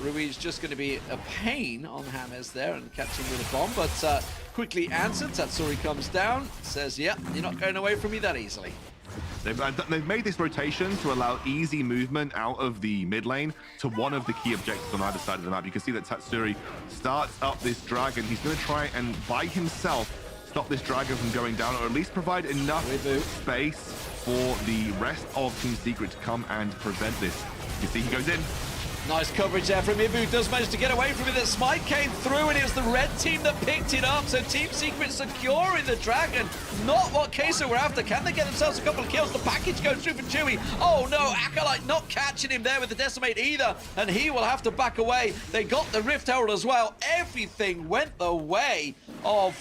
Speaker 16: Ruiz just going to be a pain on Hammers there and catching with a bomb, but quickly answered. Tatsuri comes down, says, yeah, you're not going away from me that easily.
Speaker 4: They've made this rotation to allow easy movement out of the mid lane to one of the key objectives on either side of the map. You can see that Tatsuri starts up this dragon. He's going to try and by himself stop this Dragon from going down, or at least provide enough space for the rest of Team Secret to come and prevent this. You see, he goes in.
Speaker 16: Nice coverage there from Ibu. Does manage to get away from it. That Smite came through, and it was the red team that picked it up. So Team Secret securing the Dragon. Not what Queso were after. Can they get themselves a couple of kills? The package goes through for Chewy. Oh no, Acolyte not catching him there with the Decimate either, and he will have to back away. They got the Rift Herald as well. Everything went the way of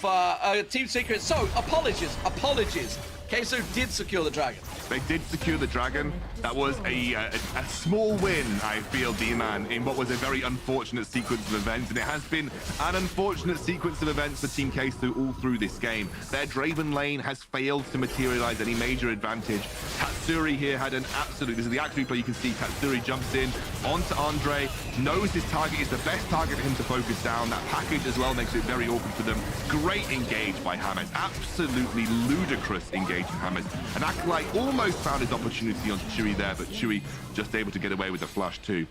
Speaker 16: Team Secret. So apologies. Queso did secure the Dragon.
Speaker 4: They did secure the Dragon. That was a small win, I feel, D-Man, in what was a very unfortunate sequence of events. And it has been an unfortunate sequence of events for Team Queso all through this game. Their Draven lane has failed to materialize any major advantage. Tatsuri here had an absolute, this is the actual play you can see. Tatsuri jumps in onto Andre, knows his target is the best target for him to focus down. That package as well makes it very awkward for them. Great engage by Hammers. Absolutely ludicrous engage from Hammers. And Acolyte almost found his opportunity on Chewy there, but Chewy just able to get away with the flush too.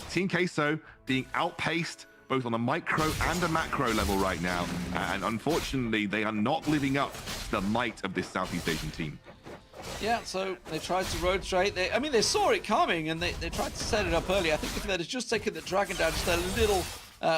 Speaker 4: Team Queso being outpaced both on a micro and a macro level right now, and unfortunately they are not living up to the might of this Southeast Asian team.
Speaker 16: Yeah, so they tried to road straight. I mean, they saw it coming, and they tried to set it up early. I think if they'd have just taken the Dragon down just a little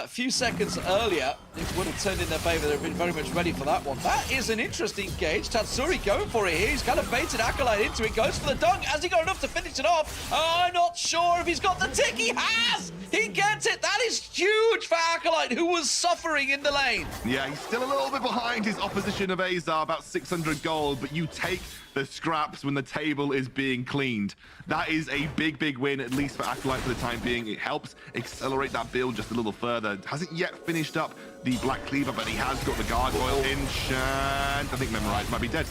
Speaker 16: few seconds earlier, it would have turned in their favor. They've been very much ready for that one. That is an interesting gauge. Tatsuri going for it here. He's kind of baited Acolyte into it. Goes for the dunk. Has he got enough to finish it off? I'm not sure if he's got the tick. He has! He gets it. That is huge for Acolyte, who was suffering in the lane.
Speaker 4: Yeah, he's still a little bit behind his opposition of Azar, about 600 gold, but you take the scraps when the table is being cleaned. That is a big, big win, at least for Acolyte for the time being. It helps accelerate that build just a little further. Hasn't yet finished up the Black Cleaver, but he has got the Gargoyle enchant. I think Memorize might be dead.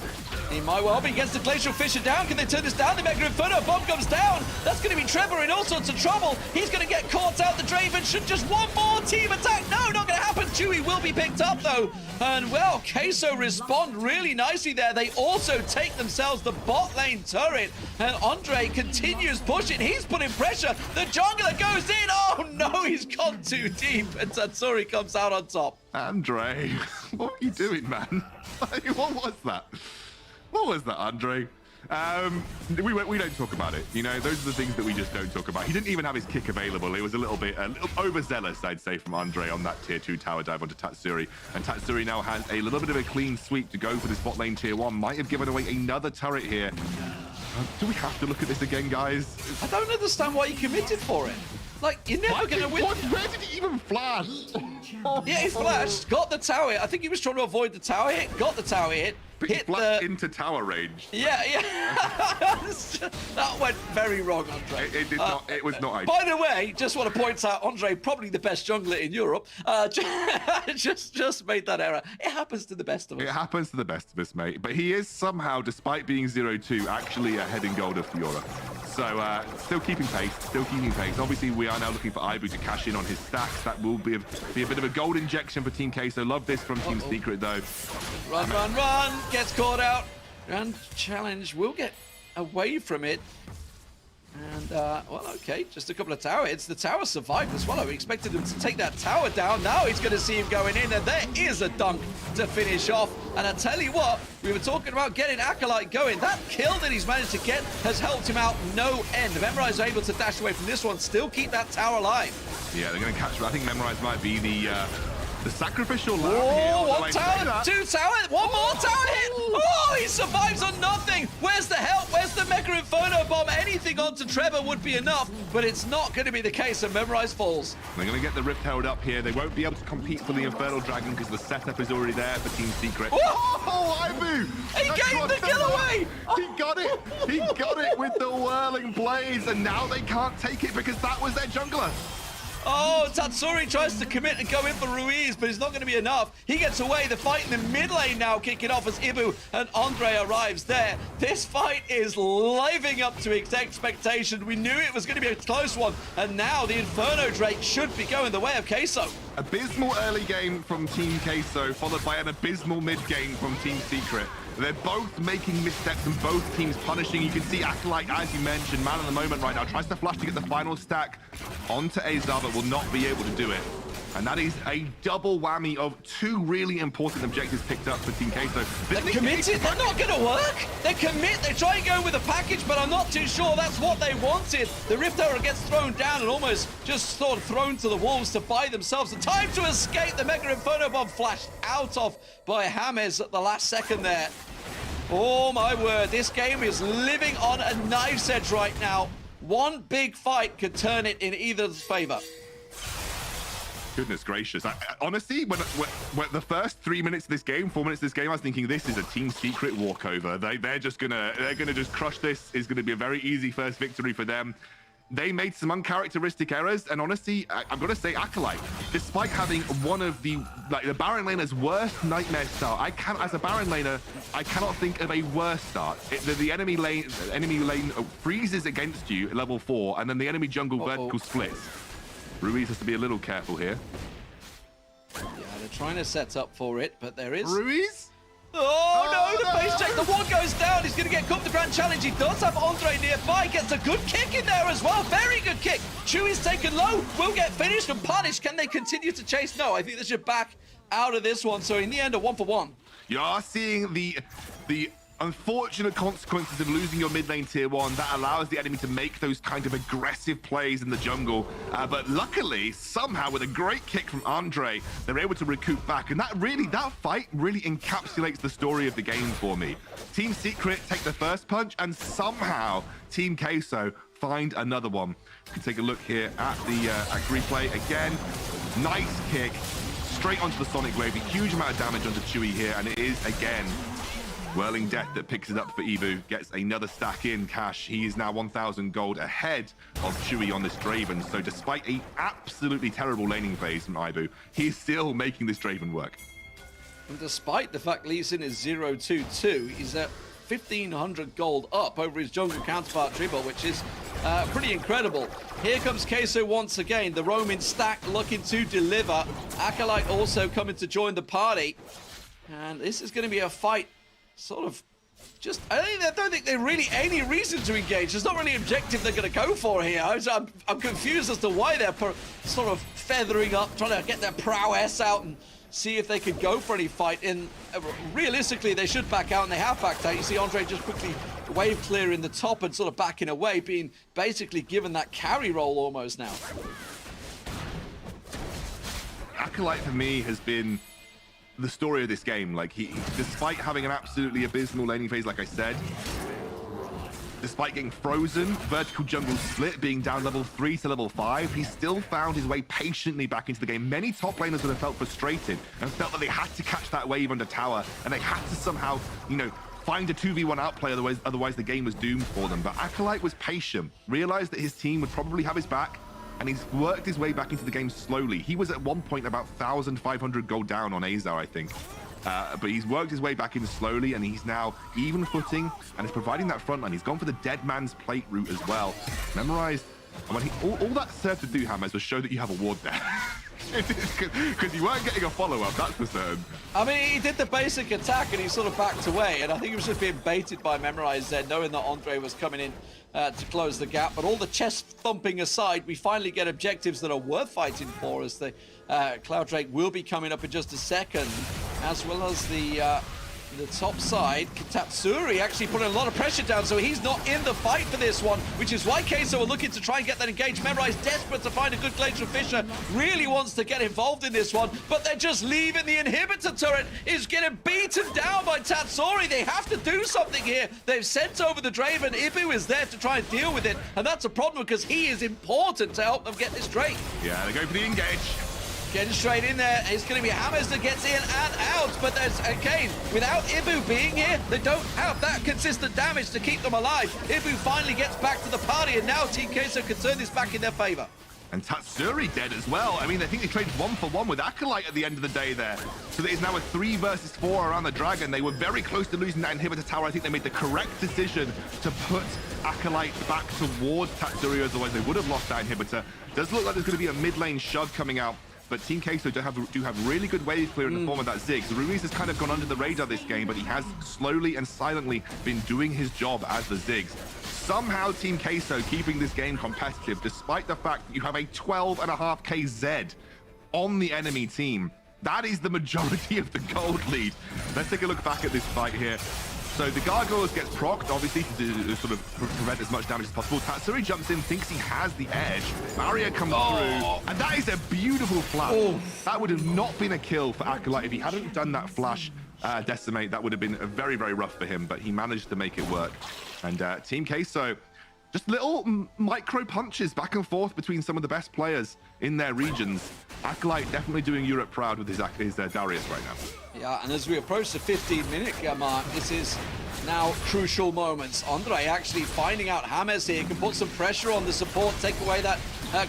Speaker 16: He might well be. He gets the Glacial Fissure down. Can they turn this down? The Mega Inferno bomb comes down. That's going to be Trevor in all sorts of trouble. He's going to get caught out. The Draven should just one more team attack. No, not going to happen. Chewy will be picked up, though. And, well, Queso respond really nicely there. They also take themselves the bot lane turret. And Andre continues pushing. He's putting pressure. The jungler goes in. Oh, no, he's gone too deep. And Tatsuri comes out on top.
Speaker 4: Andre, what were you doing, man? What was that? What was that, Andre? We don't talk about it. You know, those are the things that we just don't talk about. He didn't even have his kick available. It was a little overzealous, I'd say, from Andre on that tier 2 tower dive onto Tatsuri. And Tatsuri now has a little bit of a clean sweep to go for this bot lane tier 1. Might have given away another turret here. Do we have to look at this again, guys?
Speaker 16: I don't understand why he committed for it. Like, you're never going to win.
Speaker 4: Where did he even flash?
Speaker 16: Yeah, he flashed, got the tower hit. I think he was trying to avoid the tower hit, got the tower hit.
Speaker 4: But he flashed into tower range.
Speaker 16: Yeah. That went very wrong, Andre.
Speaker 4: It did not. It was not ideal.
Speaker 16: By the way, just want to point out, Andre, probably the best jungler in Europe, just made that error. It happens to the best of us.
Speaker 4: It happens to the best of us, mate. But he is somehow, despite being 0-2, actually ahead in gold of Fiora. So still keeping pace. Obviously, we are now looking for Ibu to cash in on his stacks. That will be a bit of a gold injection for Team Queso. Love this from Team Secret, though.
Speaker 16: Run. Gets caught out. Grand challenge will get away from it. And, well, okay, just a couple of tower hits. The tower survived as well. We expected him to take that tower down. Now he's going to see him going in, and there is a dunk to finish off. And I tell you what, we were talking about getting Acolyte going. That kill that he's managed to get has helped him out no end. Memorize able to dash away from this one, still keep that tower alive.
Speaker 4: Yeah, they're going to catch. I think Memorize might be the sacrificial lamb.
Speaker 16: Oh, one tower, 2 tower, one more tower hit. Oh, he survives on nothing. Where's the help? Where's the Mega Inferno bomb? Anything onto Trevor would be enough, but it's not going to be the case, and Memorize falls.
Speaker 4: They're going to get the Rift held up here. They won't be able to compete for the Infernal Dragon because the setup is already there for Team Secret.
Speaker 16: Oh,
Speaker 4: Ibu!
Speaker 16: He gave the kill away!
Speaker 4: He got it! He got it with the whirling blades, and now they can't take it because that was their jungler.
Speaker 16: Oh, Tatsuri tries to commit and go in for Ruiz, but it's not going to be enough. He gets away. The fight in the mid lane now kicking off as Ibu and Andre arrives there. This fight is living up to its expectation. We knew it was going to be a close one, and now the Inferno Drake should be going the way of Queso.
Speaker 4: Abysmal early game from Team Queso, followed by an abysmal mid game from Team Secret. They're both making missteps and both teams punishing. You can see Acolyte, as you mentioned, man of the moment right now. Tries to flash to get the final stack onto Azar, but will not be able to do it. And that is a double whammy of two really important objectives picked up for Team Queso.
Speaker 16: They're committed. They're not going to work. They commit. They try and go with a package, but I'm not too sure that's what they wanted. The Rift Tower gets thrown down and almost just sort of thrown to the wolves to buy themselves the time to escape. The Mega Inferno Bomb flashed out of by James at the last second there. Oh my word, this game is living on a knife's edge right now. One big fight could turn it in either's favor.
Speaker 4: Goodness gracious. Honestly, when the first 3 minutes of this game, 4 minutes of this game, I was thinking this is a Team Secret walkover. They're gonna just crush this. It's gonna be a very easy first victory for them. They made some uncharacteristic errors, and honestly, I'm gonna say Acolyte, despite having one of the Baron laner's worst nightmare start, as a Baron laner, I cannot think of a worse start. The enemy lane freezes against you at level 4, and then the enemy jungle vertical splits. Ruiz has to be a little careful here.
Speaker 16: Yeah, they're trying to set up for it, but there is...
Speaker 4: Ruiz?
Speaker 16: Oh no, the face check, the ward goes down. He's going to get cooked the grand challenge. He does have Andre nearby, gets a good kick in there as well. Very good kick. Chewy's taken low, will get finished and punished. Can they continue to chase? No, I think they should back out of this one. So in the end, a 1-for-1.
Speaker 4: You are seeing the unfortunate consequences of losing your mid lane tier 1 that allows the enemy to make those kind of aggressive plays in the jungle. But luckily, somehow with a great kick from Andre, they're able to recoup back. And that fight really encapsulates the story of the game for me. Team Secret take the first punch, and somehow Team Queso find another one. You can take a look here at the replay again. Nice kick straight onto the Sonic Wave. A huge amount of damage onto Chewy here, and it is again Whirling Death that picks it up for Ebu, gets another stack in cash. He is now 1,000 gold ahead of Chewy on this Draven. So despite a absolutely terrible laning phase from Ebu, he's still making this Draven work.
Speaker 16: And despite the fact Lee Sin is 0-2-2, he's at 1,500 gold up over his jungle counterpart Dribble, which is pretty incredible. Here comes Queso once again, the roaming stack looking to deliver. Acolyte also coming to join the party. And this is going to be a fight sort of just, I don't think there's really any reason to engage. There's not really an objective they're going to go for here. I'm confused as to why they're sort of feathering up, trying to get their prowess out and see if they could go for any fight. And realistically, they should back out, and they have backed out. You see Andre just quickly wave clear in the top and sort of backing away, being basically given that carry role almost now.
Speaker 4: Acolyte for me has been the story of this game. Like, he, despite having an absolutely abysmal laning phase, like I said, despite getting frozen, vertical jungle split, being down level 3 to level 5, he still found his way patiently back into the game. Many top laners would have felt frustrated and felt that they had to catch that wave under tower, and they had to somehow, you know, find a 2v1 outplay, otherwise the game was doomed for them. But Acolyte was patient, realized that his team would probably have his back, and he's worked his way back into the game slowly. He was at one point about 1,500 gold down on Azar, I think. But he's worked his way back in slowly, and he's now even footing and is providing that front line. He's gone for the dead man's plate route as well. Memorized. And when all that served to do, Hammers, was show that you have a ward there. Because you weren't getting a follow-up, that's for certain.
Speaker 16: I mean, he did the basic attack and he sort of backed away, and I think he was just being baited by Memorize there, knowing that Andre was coming in to close the gap. But all the chest thumping aside, we finally get objectives that are worth fighting for, as the Cloud Drake will be coming up in just a second, as well as the top side. Tatsuri actually putting a lot of pressure down, so he's not in the fight for this one, which is why Queso are looking to try and get that engage. Memorize desperate to find a good Glacial Fisher, really wants to get involved in this one, but they're just leaving. The inhibitor turret is getting beaten down by Tatsuri. They have to do something here. They've sent over the Draven. Ibu is there to try and deal with it, and that's a problem because he is important to help them get this Drake.
Speaker 4: Yeah, they go for the engage.
Speaker 16: Getting straight in there, it's going to be Hammers that gets in and out, but there's, again, without Ibu being here, they don't have that consistent damage to keep them alive. Ibu finally gets back to the party, and now Team Queso can turn this back in their favor.
Speaker 4: And Tatsuri dead as well. I mean, I think they traded 1-for-1 with Acolyte at the end of the day there. So it is now a 3 versus 4 around the Dragon. They were very close to losing that inhibitor tower. I think they made the correct decision to put Acolyte back towards Tatsuri, otherwise they would have lost that inhibitor. Does look like there's going to be a mid lane shove coming out. But Team Queso do have really good wave clear in the form of that Ziggs. Ruiz has kind of gone under the radar this game, but he has slowly and silently been doing his job as the Ziggs. Somehow Team Queso keeping this game competitive, despite the fact that you have a 12.5k Zed on the enemy team. That is the majority of the gold lead. Let's take a look back at this fight here. So the Gargoyles gets procced, obviously, to sort of prevent as much damage as possible. Tatsuri jumps in, thinks he has the edge. Barrier comes through, and that is a beautiful flash. That would have not been a kill for Acolyte if he hadn't done that flash decimate. That would have been very, very rough for him, but he managed to make it work. And Team Queso, just little micro punches back and forth between some of the best players in their regions. Acolyte definitely doing Europe proud with his Darius right now.
Speaker 16: Yeah, and as we approach the 15-minute mark, this is now crucial moments. Andre actually finding out James here, can put some pressure on the support, take away that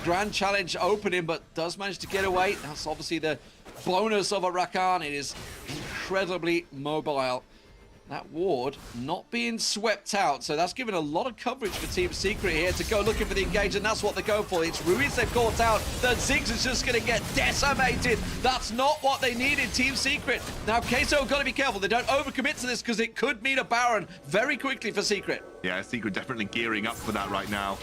Speaker 16: grand challenge opening, but does manage to get away. That's obviously the bonus of a Rakan. It is incredibly mobile. That ward not being swept out, so that's given a lot of coverage for Team Secret here to go looking for the engage, and that's what they go for. It's Ruiz they've caught out. The Ziggs is just going to get decimated. That's not what they needed, Team Secret. Now, Queso have got to be careful. They don't overcommit to this because it could mean a Baron very quickly for Secret.
Speaker 4: Yeah, Secret definitely gearing up for that right now.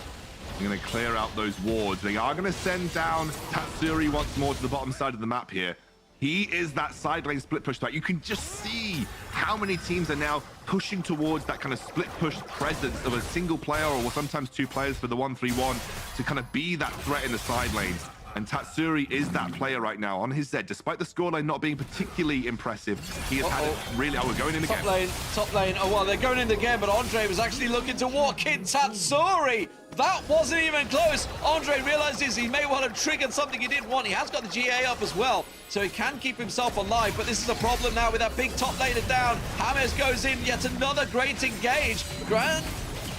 Speaker 4: They're going to clear out those wards. They are going to send down Tatsuri once more to the bottom side of the map here. He is that side lane split push threat. You can just see how many teams are now pushing towards that kind of split push presence of a single player or sometimes two players for the 1-3-1 to kind of be that threat in the side lanes. And Tatsuri is that player right now on his Z. Despite the scoreline not being particularly impressive, he has had it really... Oh, we're going in again.
Speaker 16: Top lane. Oh, well, they're going in again, but Andre was actually looking to walk in. Tatsuri! That wasn't even close. Andre realizes he may well have triggered something he didn't want. He has got the GA up as well, so he can keep himself alive, but this is a problem now with that big top laner down. James goes in, yet another great engage. Grand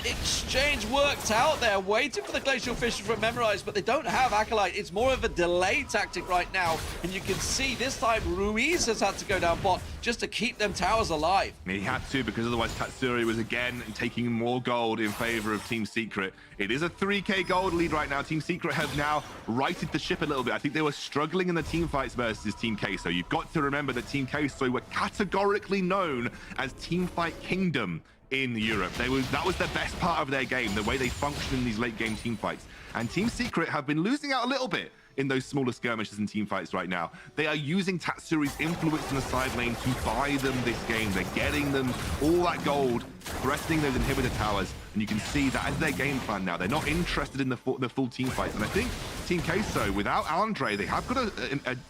Speaker 16: exchange worked out there, waiting for the Glacial Fisher from Memorize, but they don't have Acolyte. It's more of a delay tactic right now, and you can see this time Ruiz has had to go down bot just to keep them towers alive.
Speaker 4: He had to, because otherwise Tatsuri was again taking more gold in favor of Team Secret. It is a 3k gold lead right now. Team Secret have now righted the ship a little bit. I think they were struggling in the team fights versus Team Queso. You've got to remember that Team Queso were categorically known as Team Fight Kingdom in Europe. That was the best part of their game, the way they function in these late game team fights. And Team Secret have been losing out a little bit in those smaller skirmishes and team fights right now. They are using Tatsuri's influence in the side lane to buy them this game. They're getting them all that gold, threatening those inhibitor towers, and you can see that as their game plan now. They're not interested in the full team fights. And I think Team Queso, without Andre, they have got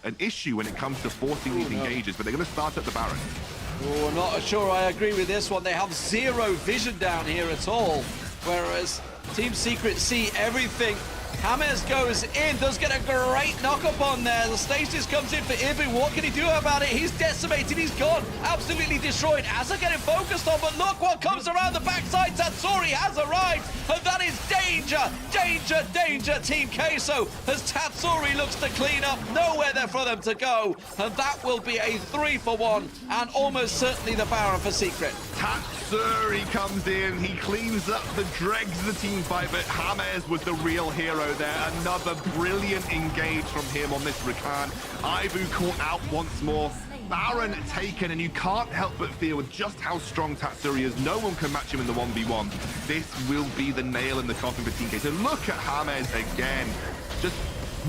Speaker 4: an issue when it comes to forcing these engages, but they're going to start at the Baron.
Speaker 16: Oh, I'm not sure I agree with this one. They have zero vision down here at all, whereas Team Secret see everything. James goes in, does get a great knock-up on there. The stasis comes in for EBRO. What can he do about it? He's decimated, he's gone, absolutely destroyed. Asa getting focused on, but look what comes around the backside. Tatsuri has arrived, and that is danger, danger, danger. Team Queso, as Tatsuri looks to clean up, nowhere there for them to go, and that will be a 3-for-1, and almost certainly the Baron for Secret.
Speaker 4: Tatsuri comes in, he cleans up the dregs of the team fight, but James was the real hero there. Another brilliant engage from him on this Rakan. Ibu caught out once more. Baron taken, and you can't help but feel with just how strong Tatsuri is. No one can match him in the 1v1. This will be the nail in the coffin for Team K. So look at James again. Just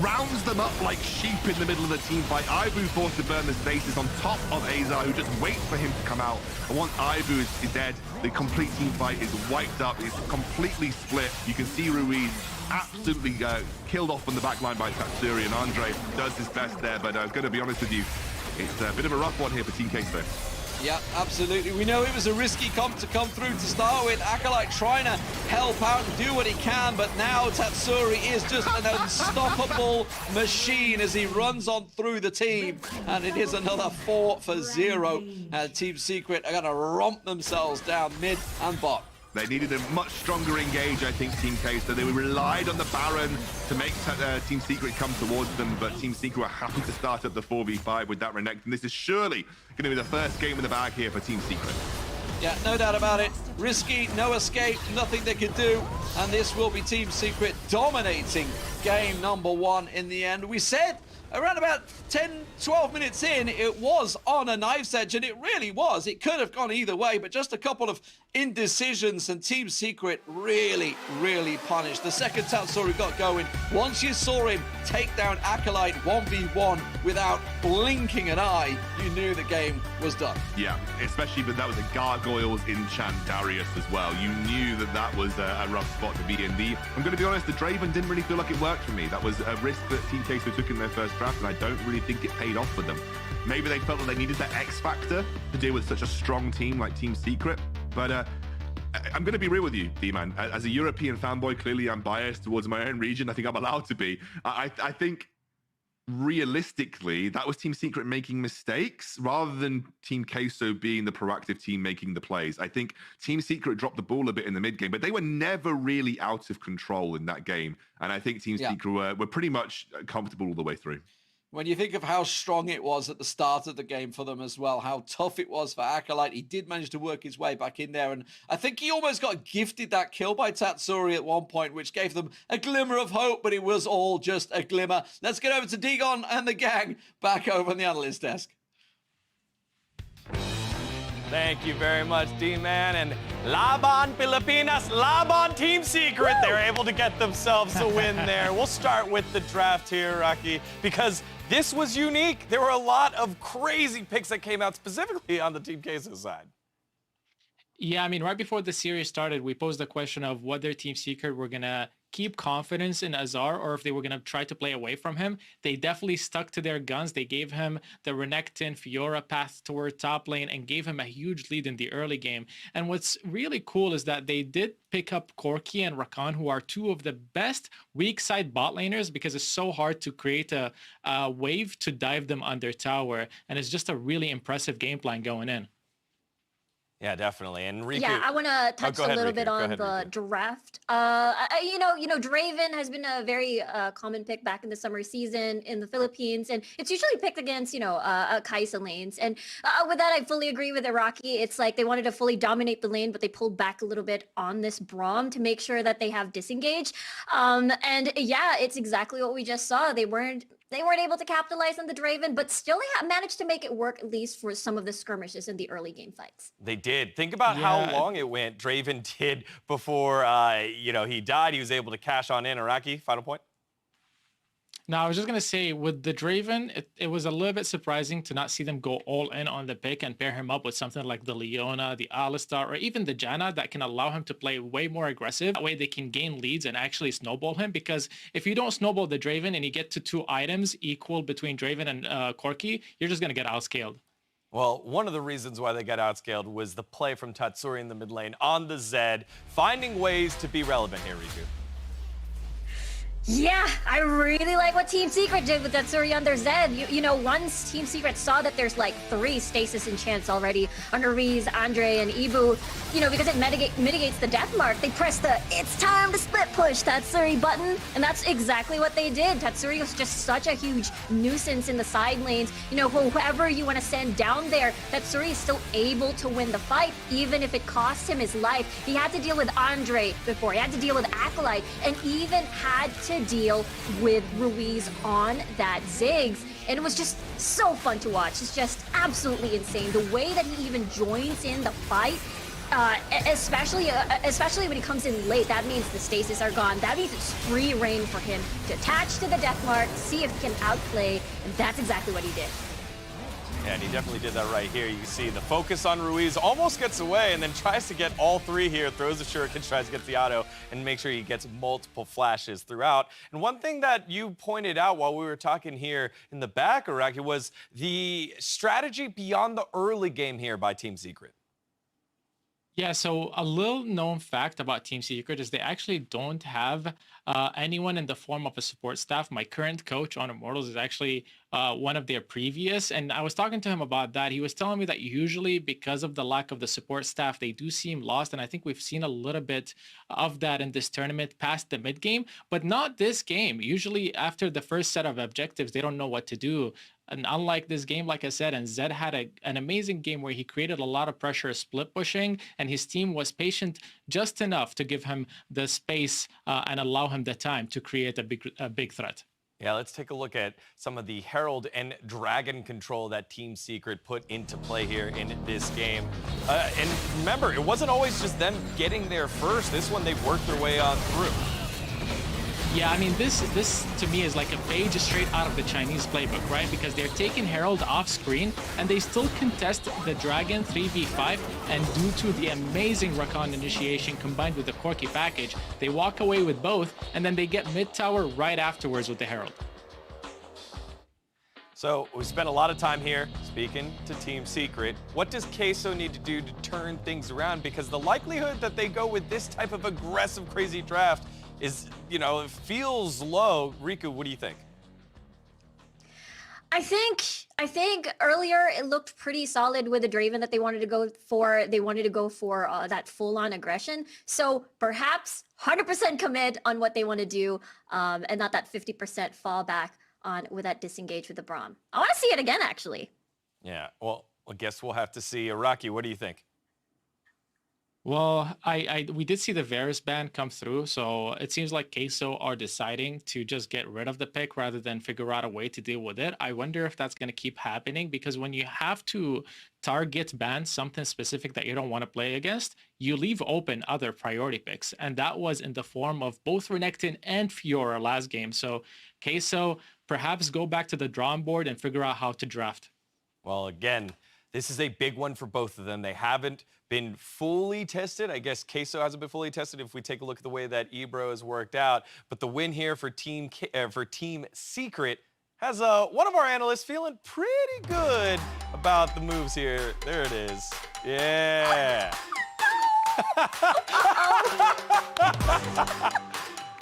Speaker 4: rounds them up like sheep in the middle of the team fight. Ibu forced to burn the stasis on top of Azar, who just waits for him to come out. And once Ibu is dead, the complete team fight is wiped up. It's completely split. You can see Ruiz absolutely killed off on the back line by Tatsuri, and Andre does his best there. But I'm going to be honest with you, it's a bit of a rough one here for Team Queso.
Speaker 16: Yeah, absolutely. We know it was a risky comp to come through to start with. Acolyte trying to help out and do what he can, but now Tatsuri is just an unstoppable machine as he runs on through the team. And it is another 4-for-0. Team Secret are going to romp themselves down mid and bot.
Speaker 4: They needed a much stronger engage, I think, Team K, so they relied on the Baron to make Team Secret come towards them, but Team Secret were happy to start at the 4v5 with that Renekton, and this is surely going to be the first game in the bag here for Team Secret.
Speaker 16: Yeah, no doubt about it. Risky, no escape, nothing they can do, and this will be Team Secret dominating game number 1 in the end. We said around about 10, 12 minutes in, it was on a knife's edge, and it really was. It could have gone either way, but just a couple of indecisions, and Team Secret really, really punished. The second Tatsuri got going, once you saw him take down Acolyte 1v1 without blinking an eye, you knew the game was done.
Speaker 4: Yeah, especially that was a Gargoyles enchant Darius as well. You knew that was a rough spot to be in. I'm going to be honest, the Draven didn't really feel like it worked for me. That was a risk that Team Queso took in their first draft, and I don't really think it paid off for them. Maybe they felt that they needed that X factor to deal with such a strong team like Team Secret, but I'm going to be real with you, D-Man. As a European fanboy, clearly I'm biased towards my own region. I think I'm allowed to be. I think realistically, that was Team Secret making mistakes rather than Team Queso being the proactive team making the plays. I think Team Secret dropped the ball a bit in the mid game, but they were never really out of control in that game. And I think Team Secret were pretty much comfortable all the way through.
Speaker 16: When you think of how strong it was at the start of the game for them as well, how tough it was for Acolyte, he did manage to work his way back in there. And I think he almost got gifted that kill by Tatsuri at one point, which gave them a glimmer of hope, but it was all just a glimmer. Let's get over to Digon and the gang back over on the analyst desk.
Speaker 9: Thank you very much, D-Man. And Laban Pilipinas, Laban Team Secret. Woo! They're able to get themselves a win there. We'll start with the draft here, Rocky, because this was unique. There were a lot of crazy picks that came out specifically on the Team Queso side.
Speaker 10: Yeah, I mean, right before the series started, we posed the question of whether Team Secret were going to keep confidence in Azar or if they were going to try to play away from him. They definitely stuck to their guns. They gave him the Renekton Fiora path toward top lane and gave him a huge lead in the early game. And what's really cool is that they did pick up Corki and Rakan, who are two of the best weak side bot laners, because it's so hard to create a wave to dive them under tower. And it's just a really impressive game plan going in.
Speaker 9: Yeah, definitely. And Riku,
Speaker 5: yeah, I want to touch a little bit on the
Speaker 9: Riku.
Speaker 5: draft. You know, Draven has been a very common pick back in the summer season in the Philippines, and it's usually picked against, Kaisa lanes. And with that, I fully agree with Iraqi. It's like they wanted to fully dominate the lane, but they pulled back a little bit on this Braum to make sure that they have disengage. And yeah, it's exactly what we just saw. They weren't able to capitalize on the Draven, but still they managed to make it work, at least for some of the skirmishes in the early game fights.
Speaker 9: They did. Think about how long it went Draven did before, he died. He was able to cash on in. Iraqi, final point?
Speaker 10: Now, I was just going to say, with the Draven, it was a little bit surprising to not see them go all in on the pick and pair him up with something like the Leona, the Alistar, or even the Janna that can allow him to play way more aggressive. That way they can gain leads and actually snowball him, because if you don't snowball the Draven and you get to 2 items equal between Draven and Corki, you're just going to get outscaled.
Speaker 9: Well, one of the reasons why they got outscaled was the play from Tatsuri in the mid lane on the Zed, finding ways to be relevant here, Riku.
Speaker 5: Yeah, I really like what Team Secret did with Tatsuri on their Zed. You know, once Team Secret saw that there's like 3 stasis enchants already under Reese, Andre, and Ibu, because it mitigates the death mark, they pressed the "it's time to split push" Tatsuri button, and that's exactly what they did. Tatsuri was just such a huge nuisance in the side lanes. Whoever you want to send down there, Tatsuri is still able to win the fight, even if it costs him his life. He had to deal with Andre before, he had to deal with Acolyte, and even had to deal with Ruiz on that Ziggs, and it was just so fun to watch. It's just absolutely insane the way that he even joins in the fight, especially when he comes in late. That means the stasis are gone. That means it's free reign for him to attach to the death mark, see if he can outplay, and that's exactly what he did.
Speaker 9: Yeah, and he definitely did that right here. You can see the focus on Ruiz, almost gets away and then tries to get all 3 here, throws the shuriken, tries to get the auto, and make sure he gets multiple flashes throughout. And one thing that you pointed out while we were talking here in the back, Araki, was the strategy beyond the early game here by Team Secret.
Speaker 10: Yeah, so a little known fact about Team Secret is they actually don't have anyone in the form of a support staff. My current coach on Immortals is actually one of their previous, and I was talking to him about that. He was telling me that usually because of the lack of the support staff, they do seem lost, and I think we've seen a little bit of that in this tournament past the mid game, but not this game. Usually after the first set of objectives, they don't know what to do. And unlike this game, like I said, and Zed had an amazing game where he created a lot of pressure split pushing, and his team was patient just enough to give him the space and allow him the time to create a big threat.
Speaker 9: Yeah, let's take a look at some of the Herald and Dragon control that Team Secret put into play here in this game. And remember, it wasn't always just them getting there first. This one, they worked their way on through.
Speaker 10: Yeah, I mean, this to me is like a page straight out of the Chinese playbook, right? Because they're taking Herald off screen and they still contest the Dragon 3v5, and due to the amazing Rakan initiation combined with the Corki package, they walk away with both, and then they get mid-tower right afterwards with the Herald.
Speaker 9: So we spent a lot of time here speaking to Team Secret. What does Queso need to do to turn things around? Because the likelihood that they go with this type of aggressive, crazy draft is, you know, it feels low. Riku, what do you think?
Speaker 5: I think earlier it looked pretty solid with the Draven that they wanted to go for. They wanted to go for that full-on aggression. So perhaps 100% commit on what they want to do, and not that 50% fallback on with that disengage with the Braum. I want to see it again, actually.
Speaker 9: Yeah, well, I guess we'll have to see. Rocky, what do you think?
Speaker 10: Well, we did see the Varus ban come through, so it seems like Queso are deciding to just get rid of the pick rather than figure out a way to deal with it. I wonder if that's going to keep happening, because when you have to target ban something specific that you don't want to play against, you leave open other priority picks, and that was in the form of both Renekton and Fiora last game. So Queso, perhaps go back to the drawing board and figure out how to draft.
Speaker 9: Well, again, this is a big one for both of them. They haven't been fully tested. I guess Queso hasn't been fully tested if we take a look at the way that EBRO has worked out. But the win here for Team Secret has one of our analysts feeling pretty good about the moves here. There it is. Yeah.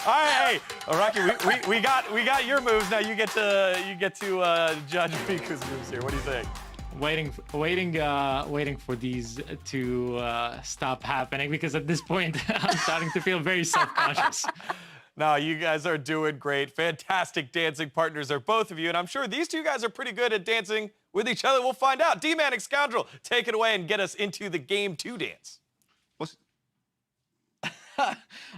Speaker 9: All right, hey, Rocky, we got your moves. Now you get to judge Riku's moves here. What do you think?
Speaker 10: Waiting for these to stop happening, because at this point I'm starting to feel very self-conscious.
Speaker 9: No, you guys are doing great. Fantastic dancing partners are both of you, and I'm sure these two guys are pretty good at dancing with each other. We'll find out. D-Manic Scoundrel, take it away and get us into the game 2 dance.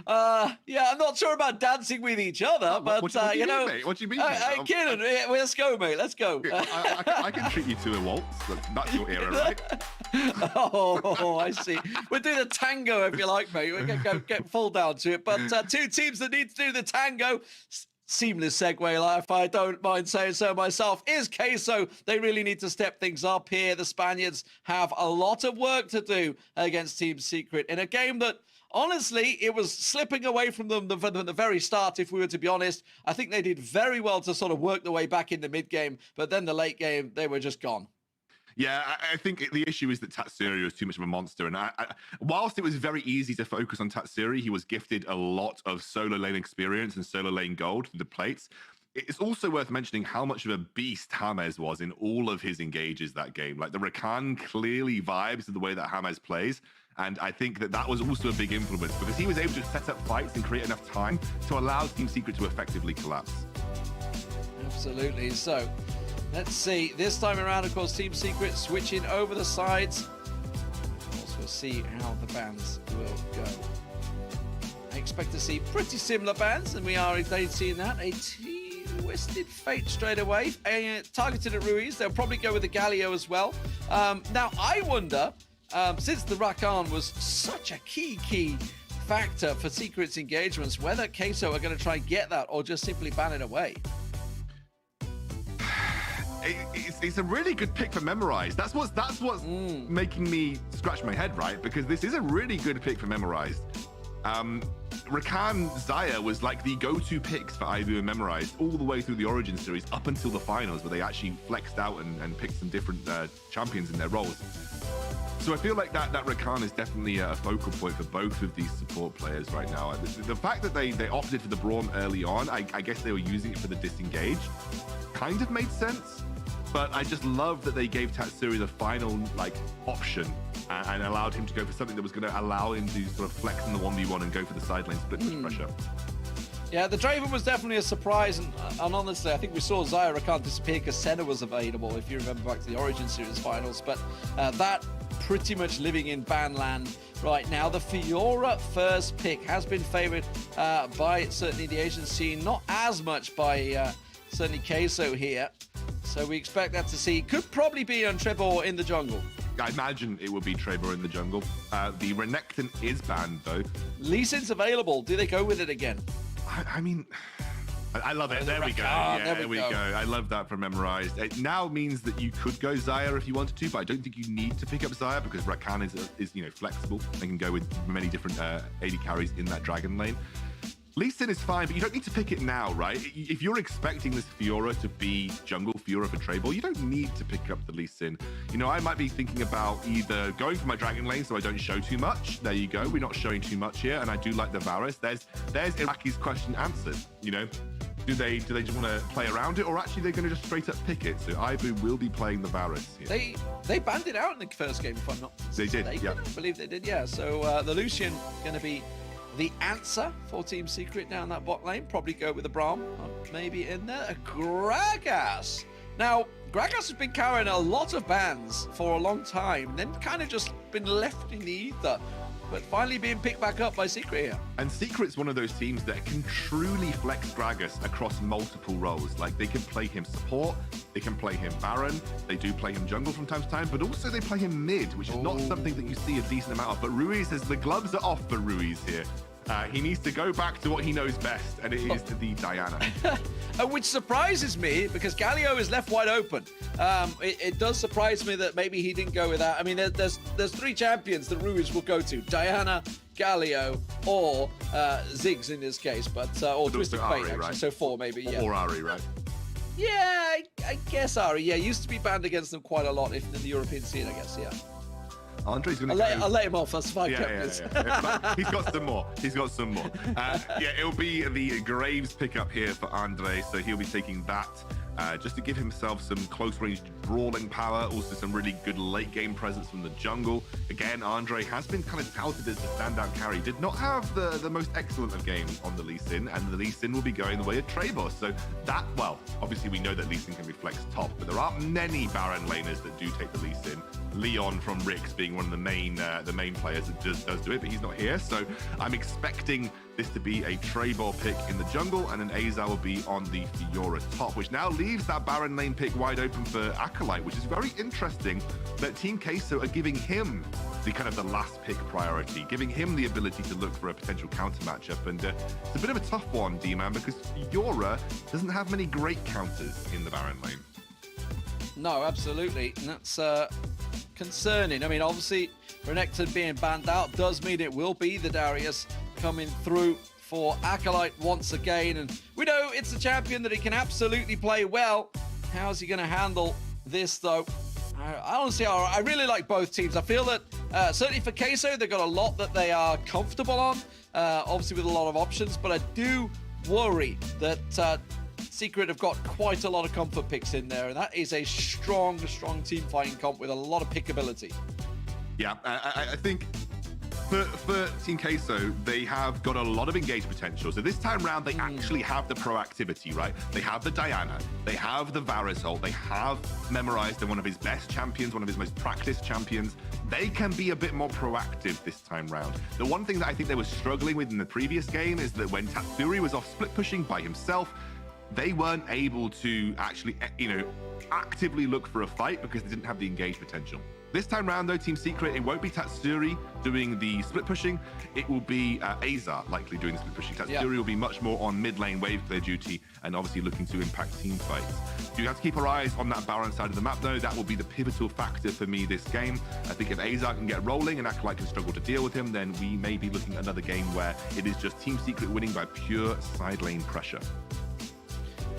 Speaker 16: Yeah, I'm not sure about dancing with each other, but
Speaker 4: what do you
Speaker 16: you know,
Speaker 4: mean, mate? What do you mean?
Speaker 16: Kieran, let's go, mate. Let's go.
Speaker 4: I can treat you to a waltz. That's your era, right?
Speaker 16: Oh, I see. We'll do the tango if you like, mate. We're gonna get full down to it. But two teams that need to do the tango. Seamless segue, like, if I don't mind saying so myself, is Queso. They really need to step things up here. The Spaniards have a lot of work to do against Team Secret in a game that, honestly, it was slipping away from them from the very start, if we were to be honest. I think they did very well to sort of work their way back in the mid-game, but then the late game, they were just gone.
Speaker 4: Yeah, I think the issue is that Tatsuri was too much of a monster. And whilst it was very easy to focus on Tatsuri, he was gifted a lot of solo lane experience and solo lane gold through the plates. It's also worth mentioning how much of a beast James was in all of his engages that game. Like, the Rakan clearly vibes to the way that James plays. And I think that was also a big influence, because he was able to set up fights and create enough time to allow Team Secret to effectively collapse.
Speaker 16: Absolutely. So let's see. This time around, of course, Team Secret switching over the sides. Also, we'll see how the bans will go. I expect to see pretty similar bans, and we are indeed seeing that. A Twisted Fate straight away. Targeted at Ruiz. They'll probably go with the Galio as well. Now, I wonder, since the Rakan was such a key factor for Secret's engagements, whether Queso are going to try and get that or just simply ban it away.
Speaker 4: It's a really good pick for Memorize. That's what's making me scratch my head, right? Because this is a really good pick for Memorized. Rakan Xayah was like the go-to picks for IVU and Memorized all the way through the Origin series up until the finals, where they actually flexed out and picked some different champions in their roles. So I feel like that Rakan is definitely a focal point for both of these support players right now. The fact that they opted for the Braum early on, I guess they were using it for the disengage, kind of made sense. But I just love that they gave Tatsuri the final option and allowed him to go for something that was going to allow him to sort of flex in the 1v1 and go for the side lane split push pressure.
Speaker 16: Yeah, the Draven was definitely a surprise, and honestly, I think we saw Xayah Rakan disappear because Senna was available, if you remember back to the Origin Series finals, but that pretty much living in ban land right now. The Fiora first pick has been favored by certainly the Asian scene, not as much by certainly Queso here. So we expect that to see. Could probably be on Trebor in the jungle.
Speaker 4: I imagine it will be Trebor in the jungle. The Renekton is banned, though.
Speaker 16: Lee Sin's available. Do they go with it again?
Speaker 4: I mean, I love it. There we go.
Speaker 16: Rakan,
Speaker 4: Yeah, there we go. I love that for Memorized. It now means that you could go Xayah if you wanted to, but I don't think you need to pick up Xayah because Rakan is flexible and can go with many different AD carries in that Dragon lane. Lee Sin is fine, but you don't need to pick it now, right? If you're expecting this Fiora to be jungle Fiora for Trebor, you don't need to pick up the Lee Sin. You know, I might be thinking about either going for my Dragon lane so I don't show too much. There you go. We're not showing too much here, and I do like the Varus. There's Iraqi's question answered, you know? Do they just want to play around it, or actually they're going to just straight up pick it? So Ibu will be playing the Varus here.
Speaker 16: They banned it out in the first game, if I'm not mistaken.
Speaker 4: They did, yeah.
Speaker 16: I believe they did, yeah. So the Lucian going to be the answer for Team Secret down that bot lane. Probably go with the Braum, maybe in there. A Gragas. Now, Gragas has been carrying a lot of bans for a long time, then kind of just been left in the ether, but finally being picked back up by Secret here.
Speaker 4: And Secret's one of those teams that can truly flex Gragas across multiple roles. Like, they can play him support, they can play him Baron, they do play him jungle from time to time, but also they play him mid, which is not something that you see a decent amount of. But Ruiz says the gloves are off for Ruiz here. He needs to go back to what he knows best, and it is to the Diana.
Speaker 16: Which surprises me, because Galio is left wide open. It does surprise me that maybe he didn't go with that. I mean, there's three champions that Ruiz will go to: Diana, Galio, or Ziggs in this case, but or Twisted Fate, actually.
Speaker 4: Right?
Speaker 16: So four maybe, yeah.
Speaker 4: Or Ari, right?
Speaker 16: Yeah, I guess Ari. Yeah, used to be banned against them quite a lot in the European scene, I guess. Yeah.
Speaker 4: Andre's going to
Speaker 16: I'll let him off. That's fine.
Speaker 4: Yeah. He's got some more. Yeah, it'll be the Graves pickup here for Andre, so he'll be taking that just to give himself some close-range brawling power, also some really good late-game presence from the jungle. Again, Andre has been kind of touted as the standout carry. Did not have the most excellent of games on the Lee Sin, and the Lee Sin will be going the way of Trebor. So that, well, obviously we know that Lee Sin can be flexed top, but there aren't many Baron laners that do take the Lee Sin. Leon from Rix being one of the main players that does do it, but he's not here. So I'm expecting this to be a Trebor pick in the jungle, and then Azar will be on the Fiora top, which now leaves that Baron lane pick wide open for Acolyte, which is very interesting that Team Queso are giving him the kind of the last pick priority, giving him the ability to look for a potential counter matchup. And it's a bit of a tough one, D-Man, because Fiora doesn't have many great counters in the Baron lane.
Speaker 16: No, absolutely. And that's concerning. I mean, obviously, Renekton being banned out does mean it will be the Darius coming through for Acolyte once again. And we know it's a champion that he can absolutely play well. How's he going to handle this, though? I really like both teams. I feel that certainly for Queso, they've got a lot that they are comfortable on, obviously with a lot of options, but I do worry that Secret have got quite a lot of comfort picks in there, and that is a strong team fighting comp with a lot of pickability.
Speaker 4: Yeah, I think for Team Queso, they have got a lot of engaged potential. So this time round, they actually have the proactivity, right? They have the Diana, they have the Varus ult, they have Memorized one of his best champions, one of his most practiced champions. They can be a bit more proactive this time round. The one thing that I think they were struggling with in the previous game is that when Tatsuri was off split pushing by himself, they weren't able to actually, actively look for a fight because they didn't have the engaged potential. This time round, though, Team Secret, it won't be Tatsuri doing the split pushing. It will be Azar likely doing the split pushing. Tatsuri will be much more on mid lane wave clear duty and obviously looking to impact team fights. You have to keep our eyes on that Baron side of the map, though. That will be the pivotal factor for me this game. I think if Azar can get rolling and Acolyte can struggle to deal with him, then we may be looking at another game where it is just Team Secret winning by pure side lane pressure.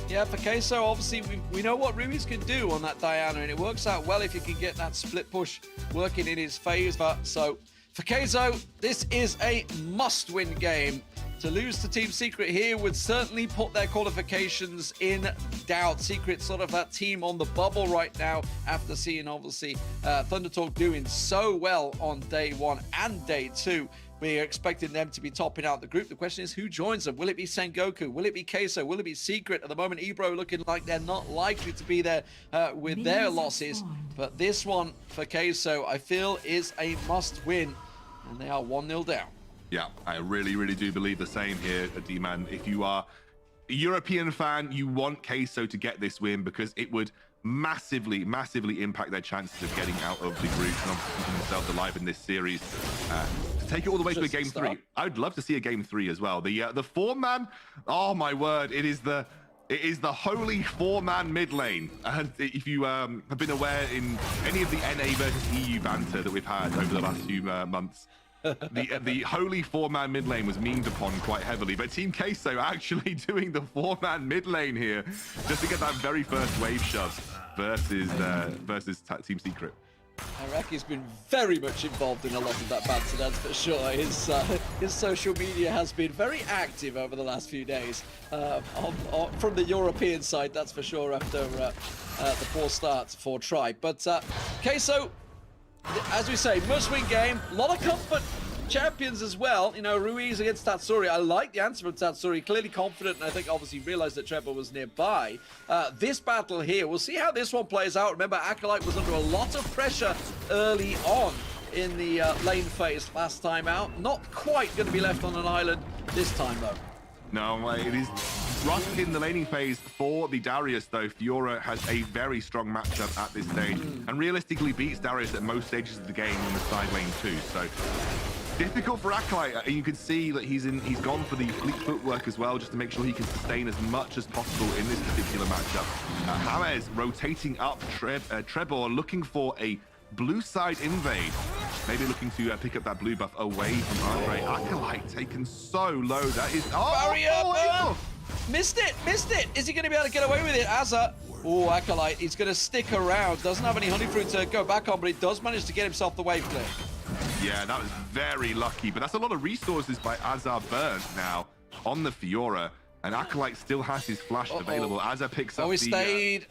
Speaker 16: Yeah, for Queso, obviously, we know what Ruiz can do on that Diana, and it works out well if you can get that split push working in his favor. So, for Queso, this is a must-win game. To lose to Team Secret here would certainly put their qualifications in doubt. Secret sort of that team on the bubble right now after seeing, obviously, Thunder Talk doing so well on day one and day two. We are expecting them to be topping out the group. The question is, who joins them? Will it be Sengoku? Will it be Queso? Will it be Secret? At the moment, EBRO looking like they're not likely to be there with their losses. But this one for Queso, I feel, is a must-win. And they are 1-0 down.
Speaker 4: Yeah, I really do believe the same here, D-Man. If you are European fan, you want Queso to get this win because it would massively impact their chances of getting out of the group and obviously keeping themselves alive in this series. To take it all the way to a game 3. I'd love to see a game 3 as well. The 4-man, oh my word, it is the holy 4-man mid lane. And if you have been aware in any of the NA versus EU banter that we've had over the last few months, the holy 4-man mid lane was memed upon quite heavily, but Team Queso actually doing the 4-man mid lane here just to get that very first wave shove versus Team Secret.
Speaker 16: Iraqi's been very much involved in a lot of that banter, that's for sure. His social media has been very active over the last few days from the European side, that's for sure, after the poor start for Tribe. But Queso, as we say, must-win game. A lot of comfort champions as well. You know, Ruiz against Tatsuri. I like the answer from Tatsuri. Clearly confident, and I think obviously realized that Trevor was nearby. This battle here, we'll see how this one plays out. Remember, Acolyte was under a lot of pressure early on in the lane phase last time out. Not quite going to be left on an island this time, though.
Speaker 4: No, it is rough in the laning phase for the Darius, though. Fiora has a very strong matchup at this stage and realistically beats Darius at most stages of the game in the side lane too. So difficult for Acolyte. You can see that he's gone for the fleet footwork as well, just to make sure he can sustain as much as possible in this particular matchup. James rotating up Trebor, looking for a blue side invade. Maybe looking to pick up that blue buff away from Andre. Acolyte taken so low. That is...
Speaker 16: Barrier! Missed it! Is he going to be able to get away with it? Azza. Oh, Acolyte, he's going to stick around. Doesn't have any honey fruit to go back on, but he does manage to get himself the wave clear.
Speaker 4: Yeah, that was very lucky, but that's a lot of resources by Azza burnt now on the Fiora, and Acolyte still has his flash available. Azza picks up
Speaker 16: he stayed.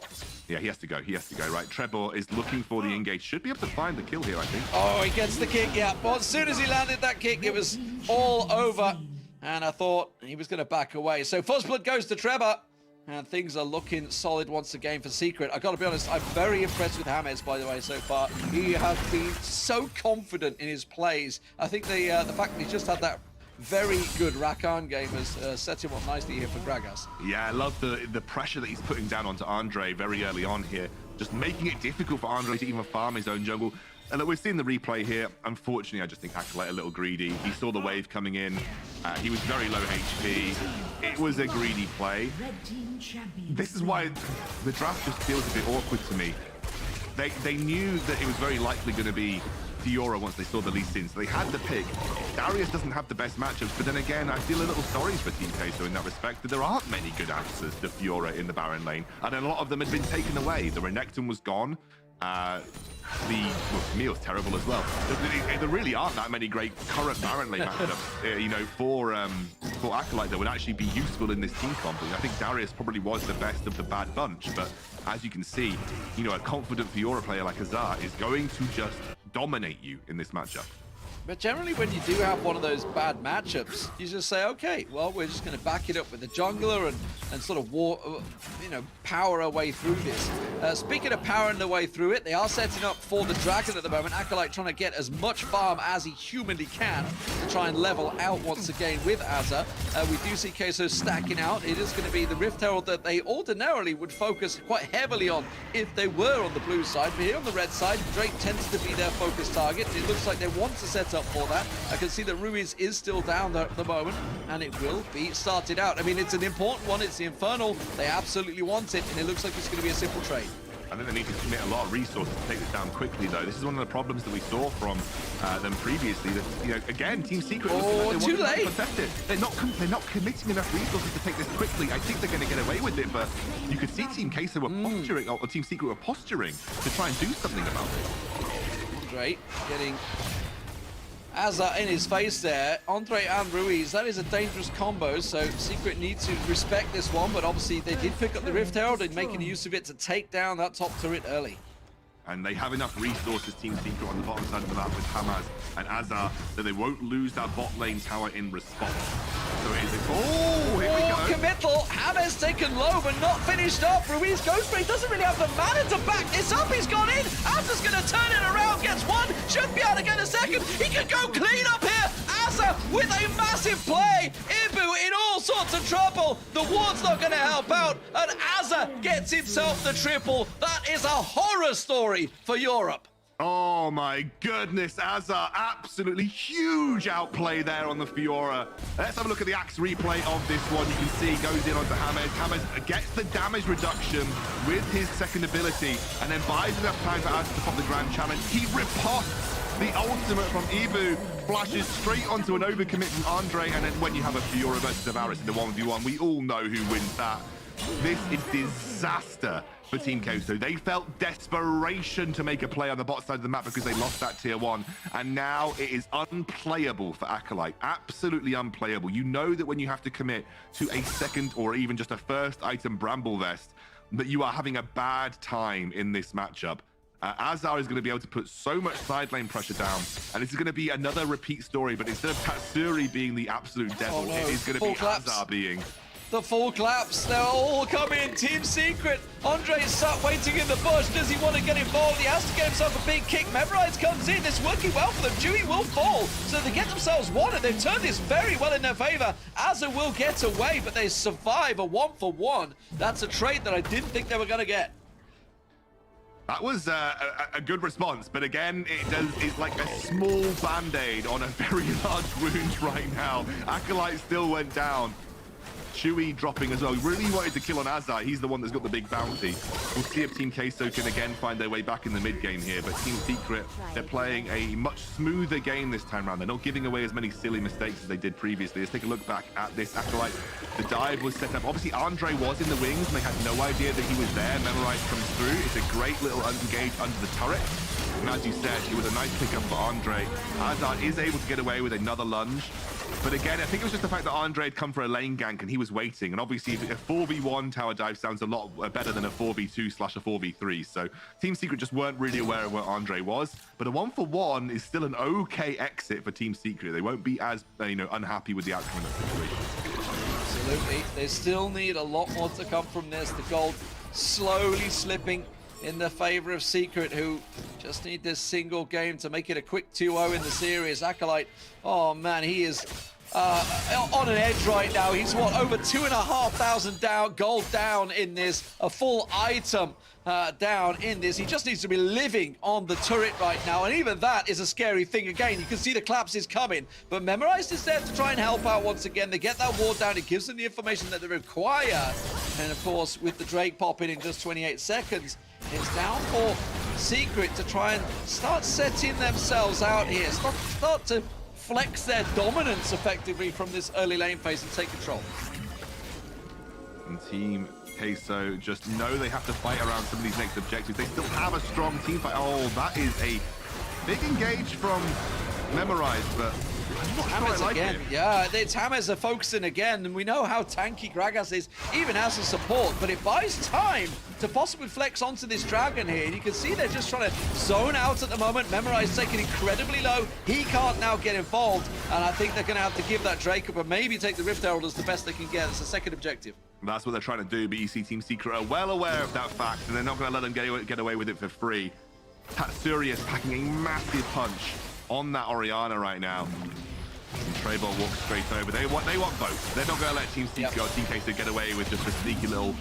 Speaker 4: Yeah, he has to go, right? Trebor is looking for the engage. Should be able to find the kill here, I think.
Speaker 16: Oh, he gets the kick, yeah. But as soon as he landed that kick, it was all over, and I thought he was going to back away. So Fuzzblood goes to Trebor, and things are looking solid once again for Secret. I got to be honest, I'm very impressed with James, by the way, so far. He has been so confident in his plays. I think the fact that he just had that very good Rakan game has set him up nicely here for Gragas.
Speaker 4: Yeah, I love the pressure that he's putting down onto Andre very early on here, just making it difficult for Andre to even farm his own jungle. And we've seen the replay here. Unfortunately, I just think Acolyte a little greedy. He saw the wave coming in. He was very low HP. It was a greedy play. This is why the draft just feels a bit awkward to me. They knew that it was very likely going to be Fiora once they saw the Lee Sin, so they had the pick. Darius doesn't have the best matchups, but then again, I feel a little sorry for Team Queso in that respect, that there aren't many good answers to Fiora in the Baron lane, and a lot of them had been taken away. The Renekton was gone. Camille's terrible as well. There really aren't that many great current Baron lane matchups, you know, for Acolyte that would actually be useful in this team comp. I think Darius probably was the best of the bad bunch, but as you can see, you know, a confident Fiora player like Azar is going to just dominate you in this matchup.
Speaker 16: But generally, when you do have one of those bad matchups, you just say, okay, well, we're just going to back it up with the jungler and sort of power our way through this. Speaking of powering their way through it, they are setting up for the Dragon at the moment. Acolyte trying to get as much farm as he humanly can to try and level out once again with Azza. We do see Queso stacking out. It is going to be the Rift Herald that they ordinarily would focus quite heavily on if they were on the blue side. But here on the red side, Drake tends to be their focus target. It looks like they want to set up for that. I can see that Ruiz is still down there at the moment, and it will be started out. I mean, it's an important one. It's the Infernal. They absolutely want it, and it looks like it's going to be a simple trade.
Speaker 4: I think they need to commit a lot of resources to take this down quickly, though. This is one of the problems that we saw from them previously. That, you know, again, Team Secret was
Speaker 16: too late.
Speaker 4: They're not committing enough resources to take this quickly. I think they're going to get away with it, but you could see Team Queso were posturing, or Team Secret were posturing to try and do something about it.
Speaker 16: Andre getting Azza in his face there. Andre and Ruiz, that is a dangerous combo, so Secret needs to respect this one, but obviously they did pick up the Rift Herald and making use of it to take down that top turret early.
Speaker 4: And they have enough resources, Team Secret, on the bottom side of the map with Hamas and Azar, that they won't lose that bot lane tower in response. So it is here we go.
Speaker 16: Committal. Hamas taken low, but not finished off. Ruiz goes, but he doesn't really have the mana to back this up. He's gone in. Azza's going to turn it around, gets one, should be able to get a second. He can go clean up here. Azza with a massive play. Ibu in all sorts of trouble. The ward's not going to help out, and Azza gets himself the triple. That is a horror story for Europe.
Speaker 4: Oh my goodness, Azar, absolutely huge outplay there on the Fiora. Let's have a look at the Axe replay of this one. You can see he goes in onto James. James gets the damage reduction with his second ability and then buys enough time for Azar to pop the Grand Challenge. He riposts the ultimate from Ibu, flashes straight onto an overcommit from Andre, and then when you have a Fiora versus a Varus in the 1v1, we all know who wins that. This is disaster for Team Queso. They felt desperation to make a play on the bot side of the map because they lost that tier 1, and now it is unplayable for Acolyte. Absolutely unplayable. You know that when you have to commit to a second or even just a first item Bramble Vest, that you are having a bad time in this matchup. Azar is going to be able to put so much side lane pressure down, and this is going to be another repeat story, but instead of Tatsuri being the absolute devil, it is going to be Azar being...
Speaker 16: The full claps, they're all coming. Team Secret, Andre is sat waiting in the bush. Does he want to get involved? He has to get himself a big kick. Memorize comes in, it's working well for them. Dewey will fall, so they get themselves one, and they've turned this very well in their favor. Azza will get away, but they survive a 1-for-1. That's a trade that I didn't think they were going to get.
Speaker 4: That was a good response, but again, it's like a small band-aid on a very large wound right now. Acolyte still went down. Chewy dropping as well. We really wanted to kill on Azar. He's the one that's got the big bounty. We'll see if Team Queso can again find their way back in the mid game here, but Team Secret, they're playing a much smoother game this time around. They're not giving away as many silly mistakes as they did previously. Let's take a look back at this Acolyte. The dive was set up. Obviously, Andre was in the wings, and they had no idea that he was there. Memorize comes through. It's a great little engage under the turret. And as you said, it was a nice pickup for Andre. Azar is able to get away with another lunge. But again, I think it was just the fact that Andre had come for a lane gank and he was waiting. And obviously, a 4v1 tower dive sounds a lot better than a 4v2/a 4v3. So Team Secret just weren't really aware of where Andre was. But a 1-for-1 is still an okay exit for Team Secret. They won't be as unhappy with the outcome of that situation.
Speaker 16: Absolutely. They still need a lot more to come from this. The gold slowly slipping in the favor of Secret, who just need this single game to make it a quick 2-0 in the series. Acolyte, oh man, he is on an edge right now. He's what, over 2,500 gold down in this, a full item down in this. He just needs to be living on the turret right now, and even that is a scary thing. Again, you can see the collapse is coming, but Memorized is there to try and help out once again. They get that ward down, it gives them the information that they require, and of course with the Drake popping in just 28 seconds, it's down for Secret to try and start setting themselves out here, start to flex their dominance effectively from this early lane phase and take control.
Speaker 4: And Team Queso just know they have to fight around some of these next objectives. They still have a strong team fight. Oh, that is a big engage from Memorized, but I'm not sure I like
Speaker 16: again.
Speaker 4: it.
Speaker 16: Yeah, it's Hammers are focusing again, and we know how tanky Gragas is, even as a support, but it buys time to possibly flex onto this dragon here. And you can see they're just trying to zone out at the moment. Memorize taking incredibly low. He can't now get involved, and I think they're going to have to give that Drake up and maybe take the Rift Herald as the best they can get. It's the second objective.
Speaker 4: That's what they're trying to do, but you see Team Secret are well aware of that fact, and they're not going to let them get away with it for free. Tatsuri is packing a massive punch on that Orianna right now. Treyball walks straight over. They want both. They're not going to let Team Secret or Team Queso get away with just a sneaky little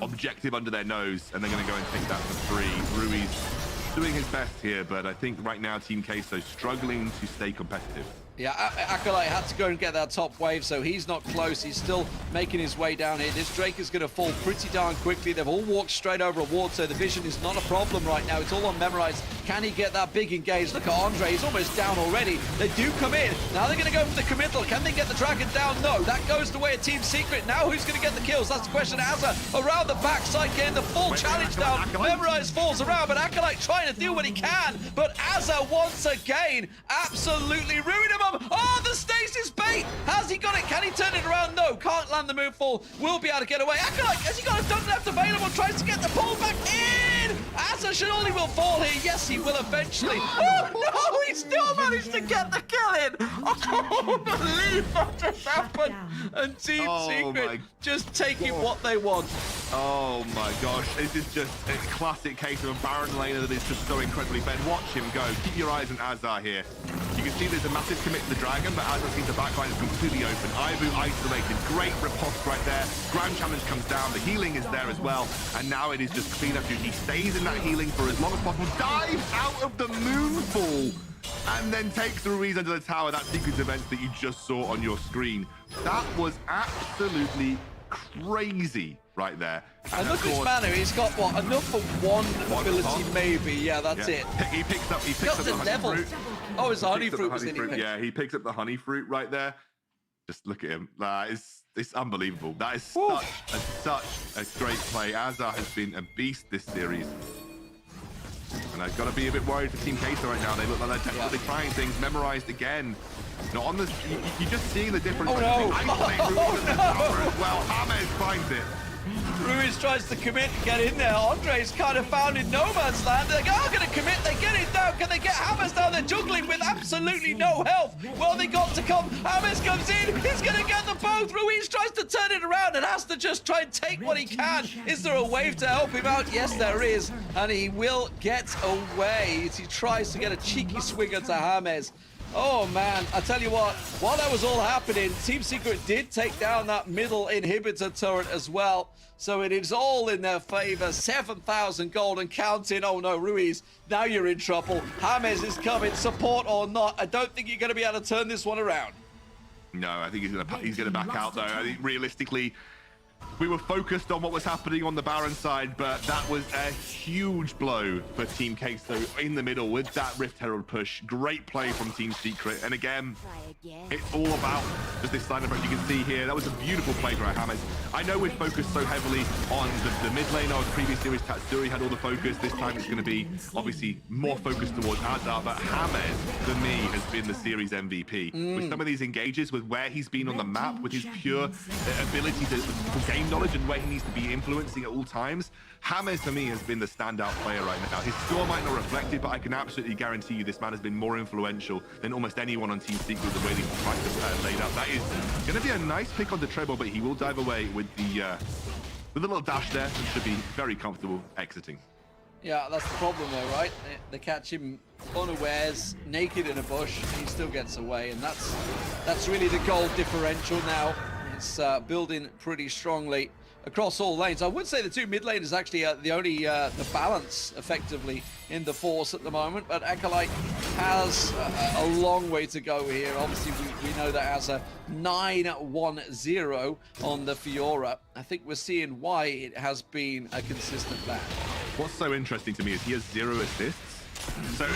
Speaker 4: objective under their nose, and they're going to go and take that for free. Rui's doing his best here, but I think right now Team Queso struggling to stay competitive.
Speaker 16: Yeah, Acolyte had to go and get that top wave, so he's not close. He's still making his way down here. This Drake is going to fall pretty darn quickly. They've all walked straight over a ward, so the vision is not a problem right now. It's all on Memorize. Can he get that big engage? Look at Andre. He's almost down already. They do come in. Now they're going to go for the committal. Can they get the dragon down? No. That goes the way of Team Secret. Now who's going to get the kills? That's the question. Azza around the backside, getting the full challenge down. Memorize falls around, but Acolyte trying to do what he can. But Azza once again absolutely ruining him. Oh, the stasis bait! Has he got it? Can he turn it around? No, can't land the move fall. Will be able to get away. Acolyte, has he got a dunk left available? Tries to get the pull back in! Azza should only will fall here. Yes, he will eventually. Oh, no! He still managed to get the kill in! Oh, I can't believe that just happened! And Team Secret just taking what they want.
Speaker 4: Oh my gosh, this is just a classic case of a Baron laner that is just so incredibly fed. Watch him go. Keep your eyes on Azar here. You can see there's a massive commit to the Dragon, but as I see, the backline is completely open. Ibu isolated, great riposte right there. Ground challenge comes down, the healing is there as well, and now it is just cleanup duty. He stays in that healing for as long as possible, dives out of the moonfall, and then takes the Ruiz under the tower, that sequence of events that you just saw on your screen. That was absolutely crazy right there.
Speaker 16: And look at his mana, he's got what, enough for one ability maybe. Yeah, that's it.
Speaker 4: He picks up the honey fruit.
Speaker 16: Oh, his honey fruit was in it.
Speaker 4: Yeah, he picks up the honey fruit right there. Just look at him. It's unbelievable. That is such a great play. Azar has been a beast this series. And I've got to be a bit worried for Team Queso right now. They look like they're definitely trying things. Memorized again. Not on the. You're just seeing the difference.
Speaker 16: Oh no!
Speaker 4: Well, James finds it.
Speaker 16: Ruiz tries to commit and get in there. Andre's kind of found in no man's land. They're going to commit. They get it down. Can they get James down? They're juggling with absolutely no health. Well, they got to come. James comes in. He's going to get the both. Ruiz tries to turn it around and has to just try and take what he can. Is there a wave to help him out? Yes, there is. And he will get away as he tries to get a cheeky swinger to James. Oh man, I tell you what, while that was all happening, Team Secret did take down that middle inhibitor turret as well. So it is all in their favor. 7,000 gold and counting. Oh no, Ruiz, now you're in trouble. James is coming, support or not. I don't think you're going to be able to turn this one around.
Speaker 4: No, I think he's going to back out though. I think realistically, we were focused on what was happening on the Baron side, but that was a huge blow for Team Queso in the middle with that Rift Herald push. Great play from Team Secret. And again, it's all about just this side approach. You can see here, that was a beautiful play by James. I know we're focused so heavily on the mid lane. Our previous series, Tatsuri had all the focus. This time it's going to be obviously more focused towards Azar, but James, for me, has been the series MVP. With some of these engages, with where he's been on the map, with his pure ability to game knowledge and where he needs to be influencing at all times, James for me has been the standout player right now. His score might not reflect it, but I can absolutely guarantee you this man has been more influential than almost anyone on Team Secret the way these fights are laid up. That is going to be a nice pick on the treble, but he will dive away with the little dash there and should be very comfortable exiting.
Speaker 16: Yeah, that's the problem though, right? They catch him unawares, naked in a bush, and he still gets away, and that's really the goal differential now. It's building pretty strongly across all lanes. I would say the two mid lane is actually the balance effectively in the force at the moment, but Acolyte has a long way to go here. Obviously, we know that as a 9-1-0 on the Fiora. I think we're seeing why it has been a consistent ban.
Speaker 4: What's so interesting to me is he has 0 assists. So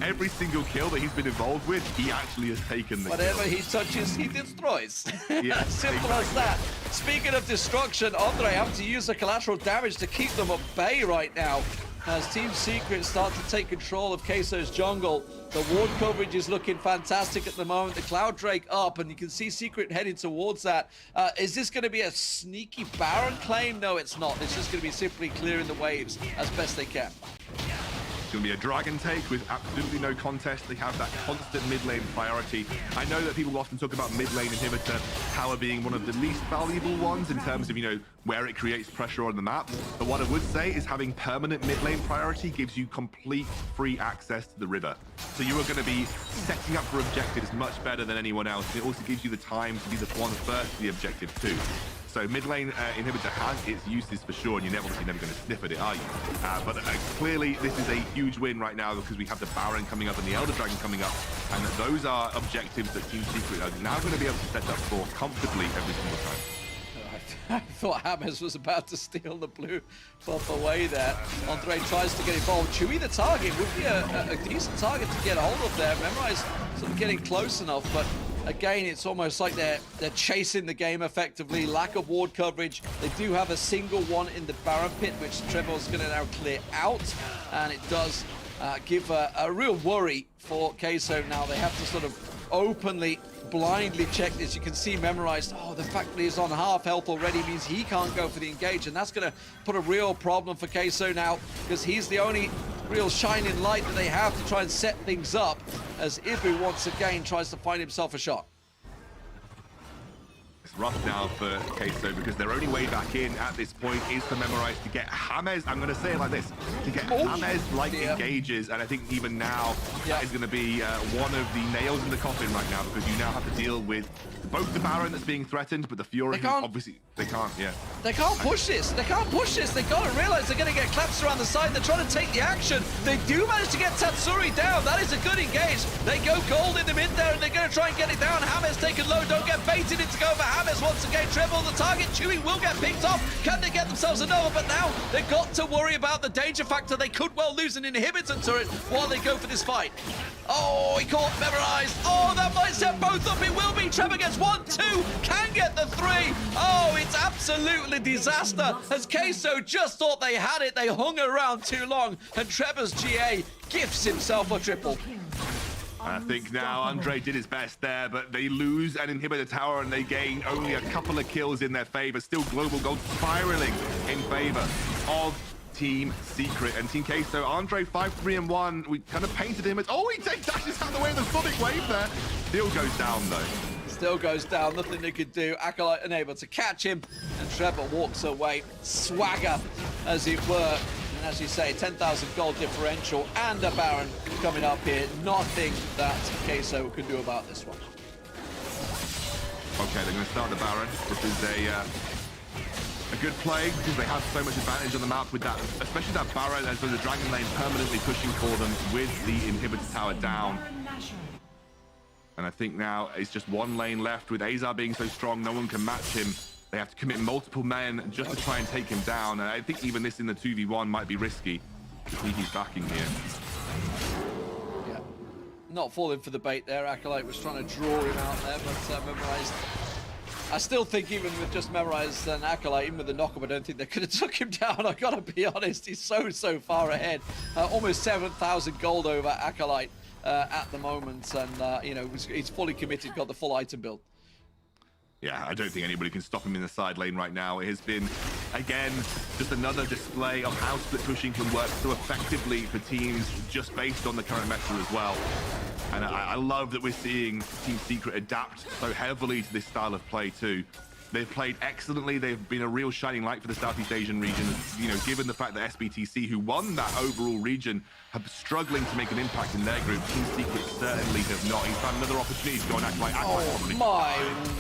Speaker 4: every single kill that he's been involved with, he actually has taken the
Speaker 16: Whatever
Speaker 4: kill.
Speaker 16: he touches, he destroys.
Speaker 4: Yeah,
Speaker 16: Simple as that. Speaking of destruction, Andre having to use the collateral damage to keep them at bay right now. As Team Secret start to take control of Queso's jungle. The ward coverage is looking fantastic at the moment. The Cloud Drake up, and you can see Secret heading towards that. Is this going to be a sneaky Baron claim? No, it's not. It's just going to be simply clearing the waves as best they can.
Speaker 4: It's going to be a Dragon take with absolutely no contest. They have that constant mid lane priority. I know that people often talk about mid lane inhibitor tower being one of the least valuable ones in terms of, where it creates pressure on the map. But what I would say is having permanent mid lane priority gives you complete free access to the river. So you are going to be setting up for objectives much better than anyone else. And it also gives you the time to be the one first to the objective too. So mid lane inhibitor has its uses for sure, and you're obviously never going to sniff at it, are you? But clearly this is a huge win right now because we have the Baron coming up and the Elder Dragon coming up, and those are objectives that Team Secret are now going to be able to set up for comfortably every single time.
Speaker 16: I thought James was about to steal the blue buff away there. Andre tries to get involved. Chewy, the target, would be a decent target to get a hold of there. Memorize sort of getting close enough, but again, it's almost like they're chasing the game effectively. Lack of ward coverage. They do have a single one in the Baron pit, which Trevor's going to now clear out, and it does give a real worry for Queso now. They have to sort of openly, blindly check this. You can see Memorized. Oh, the fact that he's on half health already means he can't go for the engage, and that's going to put a real problem for Queso now, because he's the only real shining light that they have to try and set things up, as EBRO once again tries to find himself a shot.
Speaker 4: looks rough now for Queso because their only way back in at this point is to memorize to get James. I'm going to say it like this: to get James like engages, and I think even now that is going to be one of the nails in the coffin right now because you now have to deal with both the Baron that's being threatened, but the Fury obviously they can't. Yeah,
Speaker 16: they can't push this. They can't push this. They got to realize they're going to get collapsed around the side. They're trying to take the action. They do manage to get Tatsuri down. That is a good engage. They go gold in the mid there, and they're going to try and get it down. James taken low. Don't get baited into go for James once again. Treble the target. Chewy will get picked off. Can they get themselves another? But now they've got to worry about the danger factor. They could well lose an inhibitor turret while they go for this fight. Oh, he caught memorized. Oh, that might set both up. It will be. Trevor gets 1, 2, can get the 3. Oh, it's absolutely disaster. As Queso just thought they had it, they hung around too long, and Trevor's GA gifts himself a triple.
Speaker 4: I think now Andre did his best there, but they lose an inhibitor tower and they gain only a couple of kills in their favor. Still global gold spiraling in favor of Team Secret and Team Queso. Andre 5-3-1. We kind of painted him as, oh, he dashes out of the way of the sonic wave there. Still goes down though.
Speaker 16: Still goes down, nothing they could do. Acolyte unable to catch him, and Trevor walks away. Swagger, as it were. And as you say, 10,000 gold differential and a Baron coming up here. Nothing that Queso can do about this one.
Speaker 4: Okay, they're going to start the Baron. This is a good play because they have so much advantage on the map with that, especially that Baron as well as the Dragon Lane permanently pushing for them with the inhibitor tower down. And I think now it's just one lane left with Azar being so strong, no one can match him. They have to commit multiple men just to try and take him down. And I think even this in the 2v1 might be risky. He's backing here.
Speaker 16: Yeah, not falling for the bait there. Acolyte was trying to draw him out there, but memorized. I still think even with just memorized and Acolyte, even with the knockup, I don't think they could have took him down. I gotta be honest, he's so far ahead. Almost 7,000 gold over Acolyte at the moment, and you know, he's fully committed, got the full item build.
Speaker 4: Yeah, I don't think anybody can stop him in the side lane right now. It has been, again, just another display of how split pushing can work so effectively for teams just based on the current meta as well. And I love that we're seeing Team Secret adapt so heavily to this style of play too. They've played excellently. They've been a real shining light for the Southeast Asian region. You know, given the fact that SBTC, who won that overall region, have struggling to make an impact in their group. Team Secret certainly have not. He's found another opportunity to go and act like
Speaker 16: Oh my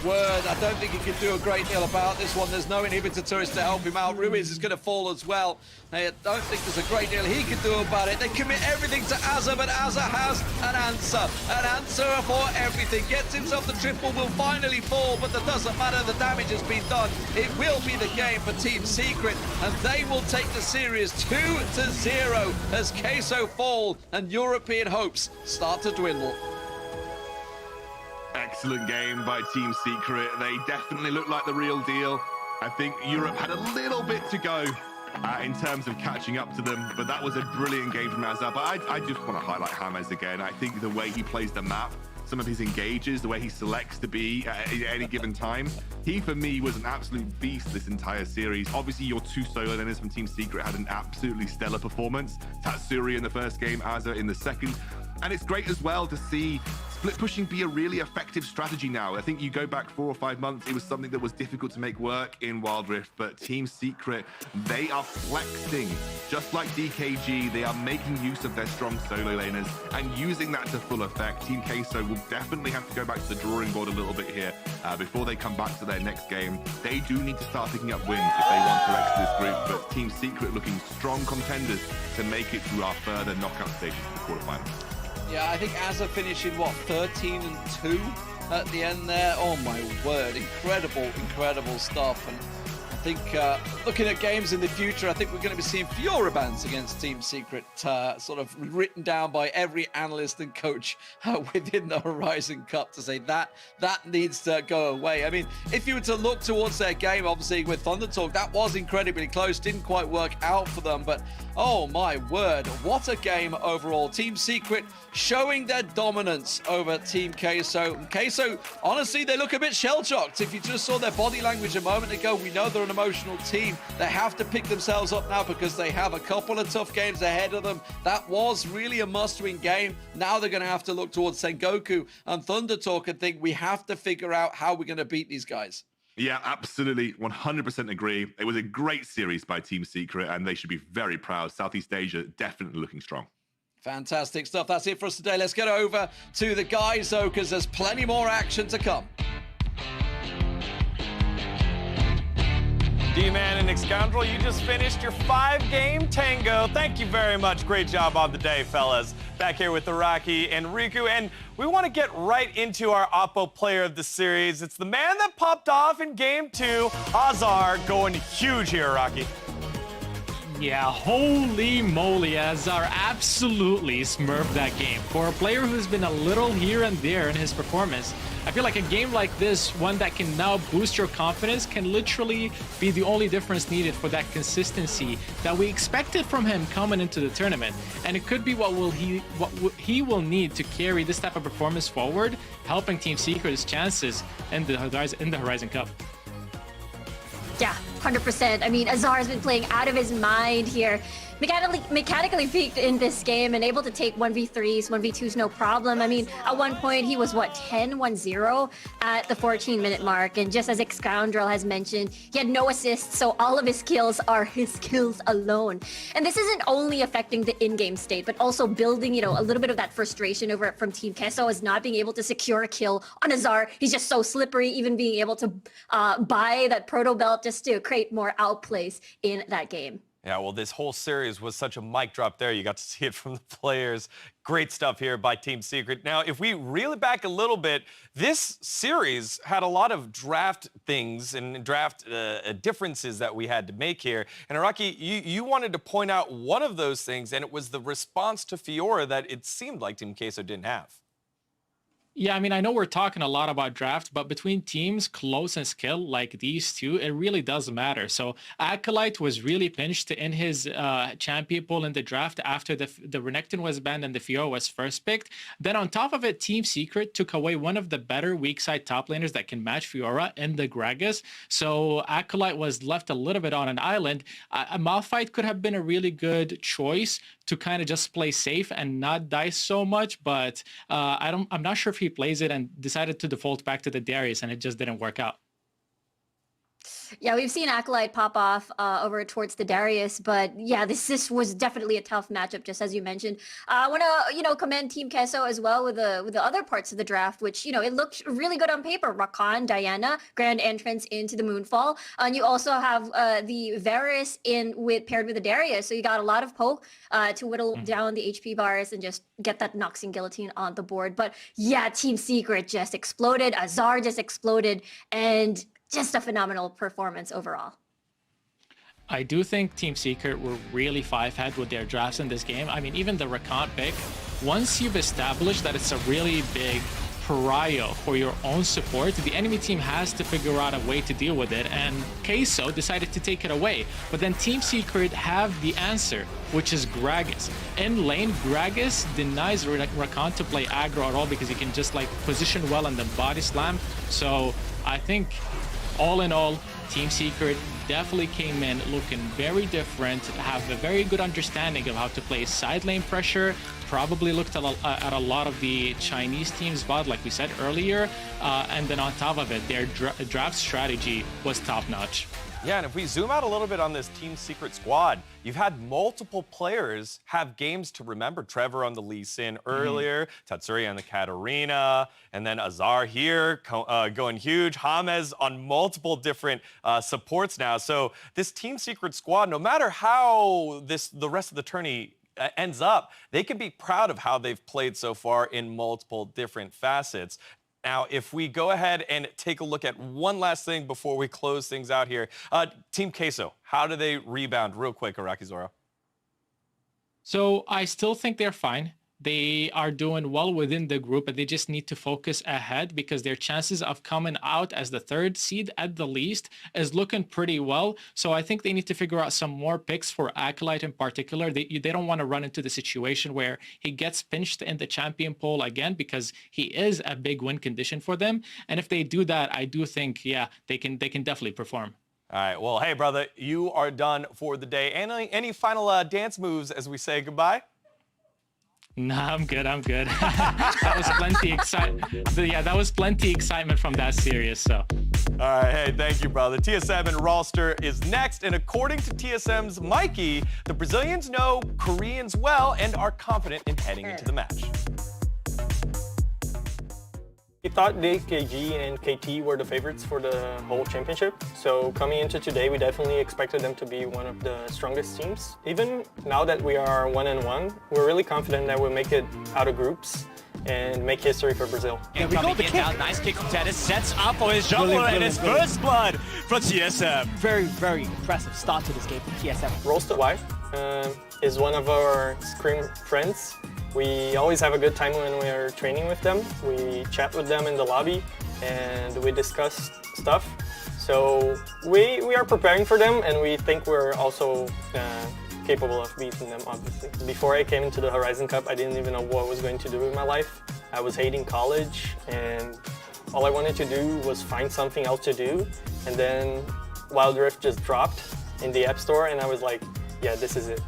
Speaker 16: word, I don't think he can do a great deal about this one. There's no inhibitor turrets to help him out. Ruiz is going to fall as well. I don't think there's a great deal he can do about it. They commit everything to Azza, but Azza has an answer. An answer for everything. Gets himself the triple, will finally fall, but that doesn't matter. The damage has been done. It will be the game for Team Secret, and they will take the series 2-0 as Queso fall and European hopes start to dwindle.
Speaker 4: Excellent game by Team Secret. They definitely look like the real deal. I think Europe had a little bit to go in terms of catching up to them, but that was a brilliant game from Azar. But I just want to highlight James again. I think the way he plays the map, some of his engages, the way he selects to be at any given time, he for me was an absolute beast this entire series. Obviously your two solo laners from Team Secret had an absolutely stellar performance. Tatsuri in the first game, Azar in the second. And it's great as well to see split pushing be a really effective strategy now. I think you go back 4 or 5 months, it was something that was difficult to make work in Wild Rift, but Team Secret, they are flexing. Just like DKG, they are making use of their strong solo laners and using that to full effect. Team Queso will definitely have to go back to the drawing board a little bit here before they come back to their next game. They do need to start picking up wins if they want to exit this group, but Team Secret looking strong contenders to make it through our further knockout stages of the quarterfinals.
Speaker 16: Yeah, I think Azza finishing, what, 13-2 at the end there? Oh my word, incredible stuff. And I think looking at games in the future, I think we're going to be seeing Fiorabans against Team Secret, sort of written down by every analyst and coach within the Horizon Cup to say that needs to go away. I mean, if you were to look towards their game, obviously with Thunder Talk, that was incredibly close, didn't quite work out for them, but oh my word, what a game overall. Team Secret showing their dominance over Team Queso. And Queso, honestly, they look a bit shell-shocked. If you just saw their body language a moment ago, we know they're an emotional team. They have to pick themselves up now because they have a couple of tough games ahead of them. That was really a must-win game. Now they're going to have to look towards Sengoku and Thunder Talk and think we have to figure out how we're going to beat these guys.
Speaker 4: Yeah, absolutely. 100% agree. It was a great series by Team Secret, and they should be very proud. Southeast Asia definitely looking strong.
Speaker 16: Fantastic stuff. That's it for us today. Let's get over to the guys, though, because there's plenty more action to come.
Speaker 9: D-Man and Nick Scoundrel, you just finished your 5-game tango. Thank you very much. Great job on the day, fellas. Back here with Iraqi and Riku, and we want to get right into our Oppo player of the series. It's the man that popped off in Game 2, Azar, going huge here, Iraqi.
Speaker 10: Yeah, holy moly, Azar absolutely smurfed that game. For a player who's been a little here and there in his performance, I feel like a game like this, one that can now boost your confidence, can literally be the only difference needed for that consistency that we expected from him coming into the tournament. And it could be what he will need to carry this type of performance forward, helping Team Secret's chances in the Horizon Cup.
Speaker 5: Yeah, 100%. I mean, Azar has been playing out of his mind here. Mechanically peaked in this game and able to take 1v3s, 1v2s, no problem. I mean, at one point he was, 10-1-0 at the 14-minute mark. And just as Scoundrel has mentioned, he had no assists, so all of his kills are his kills alone. And this isn't only affecting the in-game state, but also building, a little bit of that frustration over from Team Queso as not being able to secure a kill on Azar. He's just so slippery, even being able to buy that proto belt just to create more outplays in that game.
Speaker 9: Yeah, well, this whole series was such a mic drop there. You got to see it from the players. Great stuff here by Team Secret. Now, if we reel it back a little bit, this series had a lot of draft things and draft differences that we had to make here. And Iraqi, you wanted to point out one of those things, and it was the response to Fiora that it seemed like Team Queso didn't have.
Speaker 10: Yeah, I mean, I know we're talking a lot about draft, but between teams close and skill like these two, it really does matter. So Acolyte was really pinched in his champion pool in the draft after the Renekton was banned and the Fiora was first picked. Then on top of it, Team Secret took away one of the better weak side top laners that can match Fiora in the Gragas. So Acolyte was left a little bit on an island. Malphite could have been a really good choice to kind of just play safe and not die so much, but I'm not sure if he plays it and decided to default back to the Darius, and it just didn't work out.
Speaker 5: Yeah, we've seen Acolyte pop off over towards the Darius, but yeah, this was definitely a tough matchup, just as you mentioned. I want to, commend Team Queso as well with the other parts of the draft, which, it looked really good on paper. Rakan, Diana, grand entrance into the Moonfall. And you also have the Varus paired with the Darius, so you got a lot of poke to whittle down the HP bars and just get that Noxian Guillotine on the board. But yeah, Team Secret just exploded. Azar just exploded, and just a phenomenal performance overall.
Speaker 10: I do think Team Secret were really 5-head with their drafts in this game. I mean, even the Rakan pick, once you've established that it's a really big pariah for your own support, the enemy team has to figure out a way to deal with it, and Queso decided to take it away. But then Team Secret have the answer, which is Gragas. In lane, Gragas denies Rakan to play aggro at all because he can just position well and then body slam. So I think all in all, Team Secret definitely came in looking very different, have a very good understanding of how to play side lane pressure, probably looked at a lot of the Chinese teams' VOD, like we said earlier, and then on top of it, their draft strategy was top-notch.
Speaker 9: Yeah, and if we zoom out a little bit on this Team Secret squad, you've had multiple players have games to remember. Trevor on the Lee Sin earlier, Tatsuri on the Katarina, and then Azar here going huge. James on multiple different supports now. So this Team Secret squad, no matter how the rest of the tourney ends up, they can be proud of how they've played so far in multiple different facets. Now, if we go ahead and take a look at one last thing before we close things out here. Team Queso, how do they rebound? Real quick, Iraqi Zoro.
Speaker 10: So I still think they're fine. They are doing well within the group, but they just need to focus ahead because their chances of coming out as the 3rd seed at the least is looking pretty well. So I think they need to figure out some more picks for Acolyte in particular. They don't want to run into the situation where he gets pinched in the champion pool again, because he is a big win condition for them. And if they do that, I do think, yeah, they can definitely perform.
Speaker 9: All right, well, hey, brother, you are done for the day. Any final dance moves as we say goodbye?
Speaker 10: No, I'm good. That was plenty excitement. Yeah, that was plenty excitement from that series. So.
Speaker 9: All right, hey, thank you, brother. TSM and Rolster is next, and according to TSM's Mikey, the Brazilians know Koreans well and are confident in heading into the match.
Speaker 2: We thought DKG and KT were the favorites for the whole championship. So coming into today, we definitely expected them to be one of the strongest teams. Even now that we are 1-1, we're really confident that we'll make it out of groups and make history for Brazil.
Speaker 7: And we got the kick. Now, nice kick from Tennis, sets up for his jungler and his first blood for TSM.
Speaker 6: Very, very impressive start to this game from TSM.
Speaker 2: Rolster is one of our Scream friends. We always have a good time when we are training with them. We chat with them in the lobby and we discuss stuff. So we are preparing for them, and we think we're also capable of beating them, obviously. Before I came into the Horizon Cup, I didn't even know what I was going to do with my life. I was hating college, and all I wanted to do was find something else to do. And then Wild Rift just dropped in the App Store, and I was like, yeah, this is it.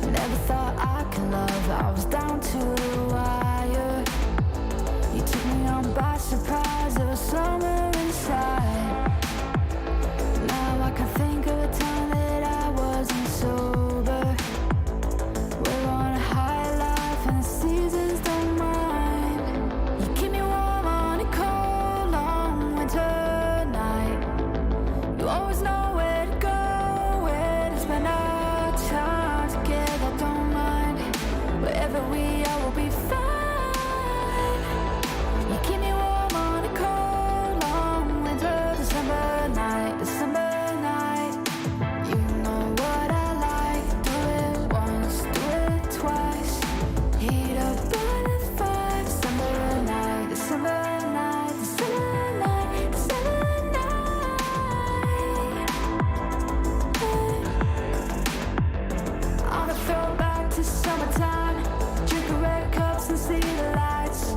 Speaker 1: Never thought I could love, I was down to the wire. You took me on by surprise, there was summer inside. Now I can think of a time that I wasn't sober. We're on a high life and the seasons don't mind. You keep me warm on a cold, long winter night. You always know where to go, where to spend our time together. Don't mind, wherever we are, we'll be fine. You keep me warm on a cold, long winter December night, December night. You know what I like, do it once, do it twice. Heat up by the fire, December night, December night, December night, December night. On a throwback to summertime, drinking red cups and see the lights.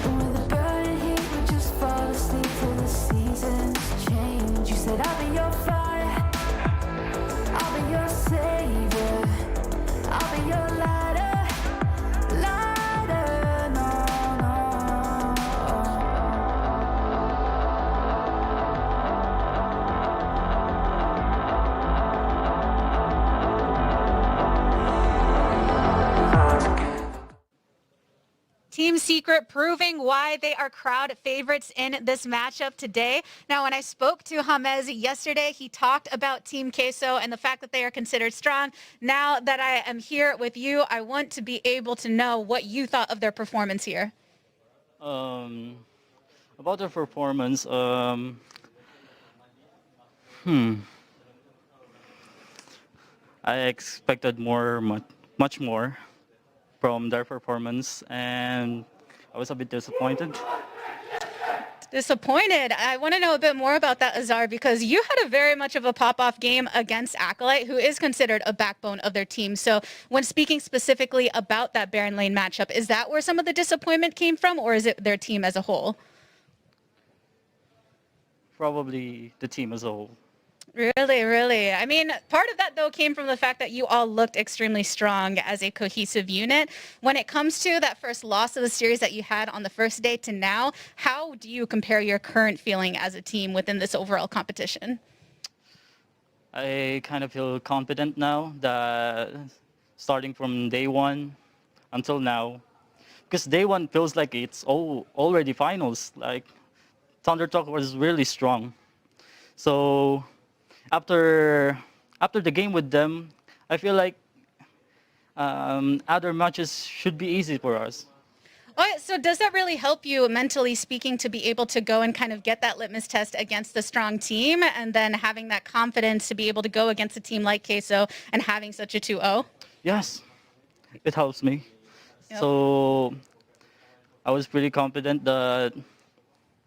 Speaker 1: And with a burning heat, we just fall asleep till the seasons change. You said I'll be your fire, I'll be your savior, I'll be your lighter, lighter, no, no.
Speaker 18: Team Secret proving why they are crowd favorites in this matchup today. Now, when I spoke to James yesterday, he talked about Team Queso and the fact that they are considered strong. Now that I am here with you, I want to be able to know what you thought of their performance here.
Speaker 13: About their performance, I expected much more from their performance, and I was a bit disappointed.
Speaker 18: Disappointed. I want to know a bit more about that, Azar, because you had a very much of a pop-off game against Acolyte, who is considered a backbone of their team. So when speaking specifically about that Baron Lane matchup, is that where some of the disappointment came from, or is it their team as a whole?
Speaker 13: Probably the team as a whole.
Speaker 18: Really, really. I mean, part of that, though, came from the fact that you all looked extremely strong as a cohesive unit. When it comes to that first loss of the series that you had on the first day to now, how do you compare your current feeling as a team within this overall competition?
Speaker 13: I kind of feel confident now that starting from day one until now,
Speaker 3: because day one feels like it's already finals. Like Thunder Talk was really strong. So after the game with them, I feel like other matches should be easy for us.
Speaker 18: Oh, so does that really help you mentally speaking to be able to go and kind of get that litmus test against the strong team and then having that confidence to be able to go against a team like Queso and having such a 2-0?
Speaker 3: Yes, it helps me.
Speaker 18: Yep.
Speaker 3: So I was pretty confident that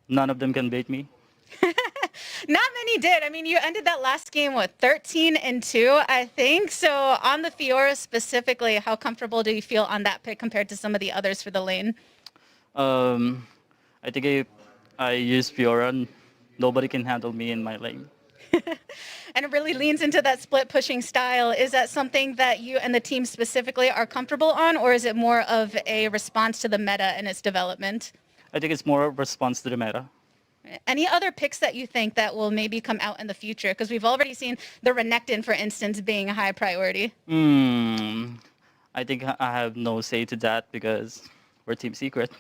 Speaker 3: none of them can beat me.
Speaker 18: Not many did. I mean, you ended that last game with 13-2, I think. So on the Fiora specifically, how comfortable do you feel on that pick compared to some of the others for the lane?
Speaker 3: I think if I use Fiora, nobody can handle me in my lane.
Speaker 18: And it really leans into that split pushing style. Is that something that you and the team specifically are comfortable on, or is it more of a response to the meta and its development?
Speaker 3: I think it's more a response to the meta.
Speaker 18: Any other picks that you think that will maybe come out in the future? Because we've already seen the Renekton, for instance, being a high priority.
Speaker 3: I think I have no say to that because we're team secret.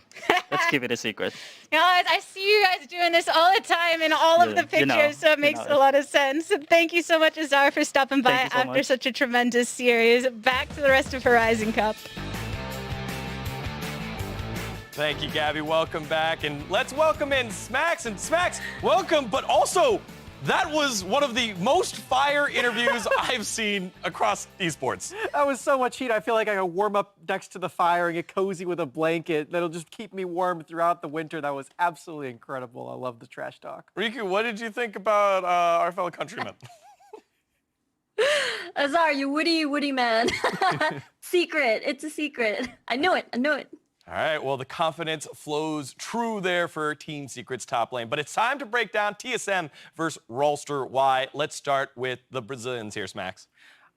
Speaker 3: Let's keep it a secret.
Speaker 18: You know, I see you guys doing this all the time in all of the pictures, so it makes a lot of sense. Thank you so much, Azar, for stopping by after such a tremendous series. Back to the rest of Horizon Cup.
Speaker 9: Thank you, Gabby. Welcome back. And let's welcome in Smax. And Smax, welcome. But also, that was one of the most fire interviews I've seen across esports.
Speaker 14: That was so much heat. I feel like I can warm up next to the fire and get cozy with a blanket. That'll just keep me warm throughout the winter. That was absolutely incredible. I love the trash talk.
Speaker 9: Riku, what did you think about our fellow countrymen?
Speaker 5: Azar, you woody man. Secret. It's a secret. I knew it.
Speaker 9: All right, well, the confidence flows true there for Team Secret's top lane. But it's time to break down TSM versus Rolster. Why? Let's start with the Brazilians here, Smax.